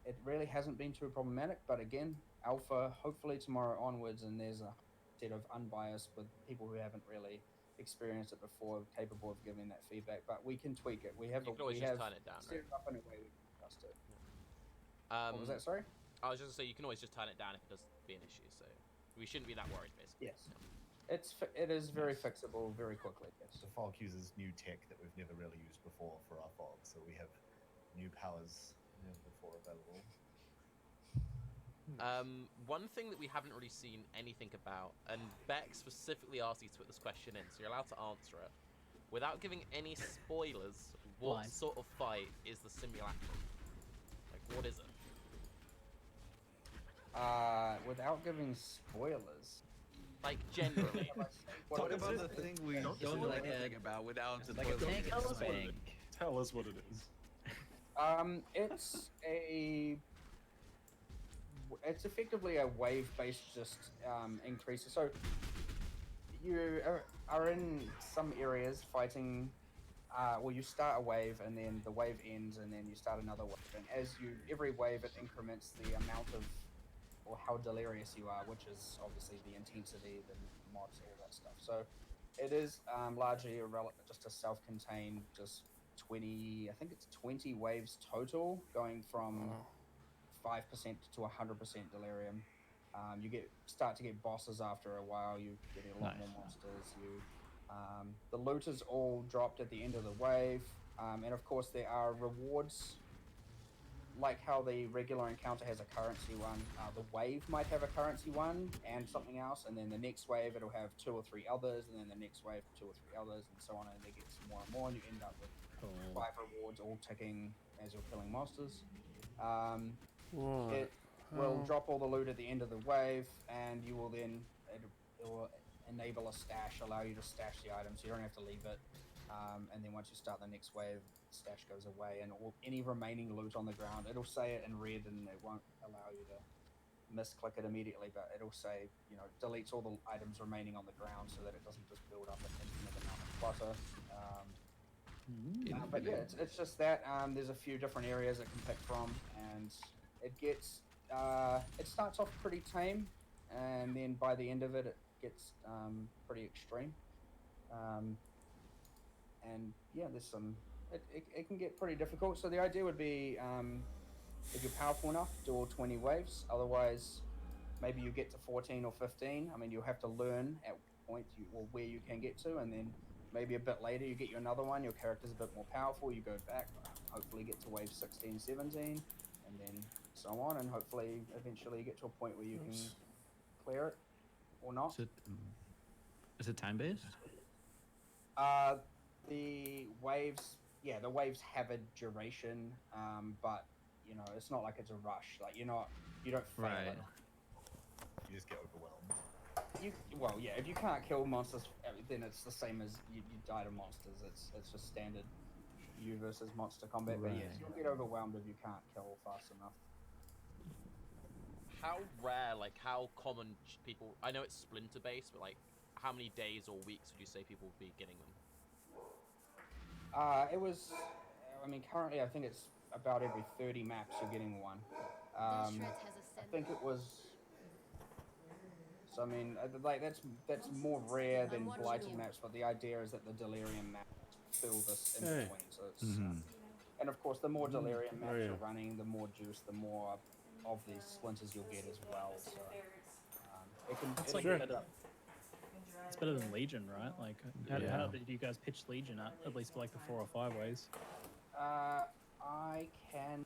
it really hasn't been too problematic. But again, alpha hopefully tomorrow onwards, and there's a set of unbiased with people who haven't really experienced it before, capable of giving that feedback. But we can tweak it. We have You can always just turn it down, set right? it up in a way we can adjust it. What was that, sorry? I was just going to say, you can always just turn it down if it does be an issue, so we shouldn't be that worried, basically. Yes. It is very fixable very quickly. Yes. The fog uses new tech that we've never really used before for our fog, so we have new powers never before available. One thing that we haven't really seen anything about, and Beck specifically asked you to put this question in, so you're allowed to answer it. Without giving any spoilers, what sort of fight is the simulacrum? Like, what is it? Without giving spoilers. Like, generally. Talk about the thing we don't know anything about without spoiling. Tell us what it is. It's effectively a wave-based increase. So you are in some areas fighting. Well, you start a wave, and then the wave ends, and then you start another wave. And every wave, it increments the amount of, or how delirious you are, which is obviously the intensity, the mods, all that stuff. So it is largely just a self-contained, just 20, I think it's 20 waves total, going from 5% to 100% delirium. You start to get bosses after a while. You get a lot more monsters. The loot is all dropped at the end of the wave, and of course there are rewards like how the regular encounter has a currency one, the wave might have a currency one and something else, and then the next wave it'll have 2 or 3 others, and then the next wave 2 or 3 others, and so on, and they get some more and more, and you end up with 5 rewards all ticking as you're killing monsters. It will drop all the loot at the end of the wave, and you will then it will enable a stash, allow you to stash the items. You don't have to leave it. And then once you start the next wave, the stash goes away, and any remaining loot on the ground, it'll say it in red, and it won't allow you to misclick it immediately, but it'll say, you know, deletes all the items remaining on the ground so that it doesn't just build up an infinite amount of clutter. But yeah, it's just that. There's a few different areas it can pick from, and it gets it starts off pretty tame, and then by the end of it, it gets pretty extreme. And yeah, there's some. It can get pretty difficult. So the idea would be, if you're powerful enough, do all 20 waves. Otherwise, maybe you get to 14 or 15. I mean, you'll have to learn at what point or where you can get to, and then maybe a bit later you get you another one. Your character's a bit more powerful. You go back, hopefully get to wave 16, 17, and then so on, and hopefully eventually you get to a point where you can clear it or not. Is it time based? The waves, yeah, the waves have a duration, but you know, it's not like it's a rush. Like you don't fail it. You just get overwhelmed. Well, yeah, if you can't kill monsters, then it's the same as you die to monsters. It's just standard you versus monster combat. But yes, you'll get overwhelmed if you can't kill fast enough. How rare, like how common people? I know it's splinter based, but like how many days or weeks would you say people would be getting them? It was, I mean, currently I think it's about every 30 maps you're getting one. I think it was. So I mean, like that's more rare than blighted maps, but the idea is that the delirium maps fill this in between. So it's, and of course, the more delirium maps you're running, the more juice, the more of these splinters you'll get as well. So it can. It's like better. It's better than Legion, right? Like, how did you guys pitch Legion at least for like the 4 or 5 ways? I can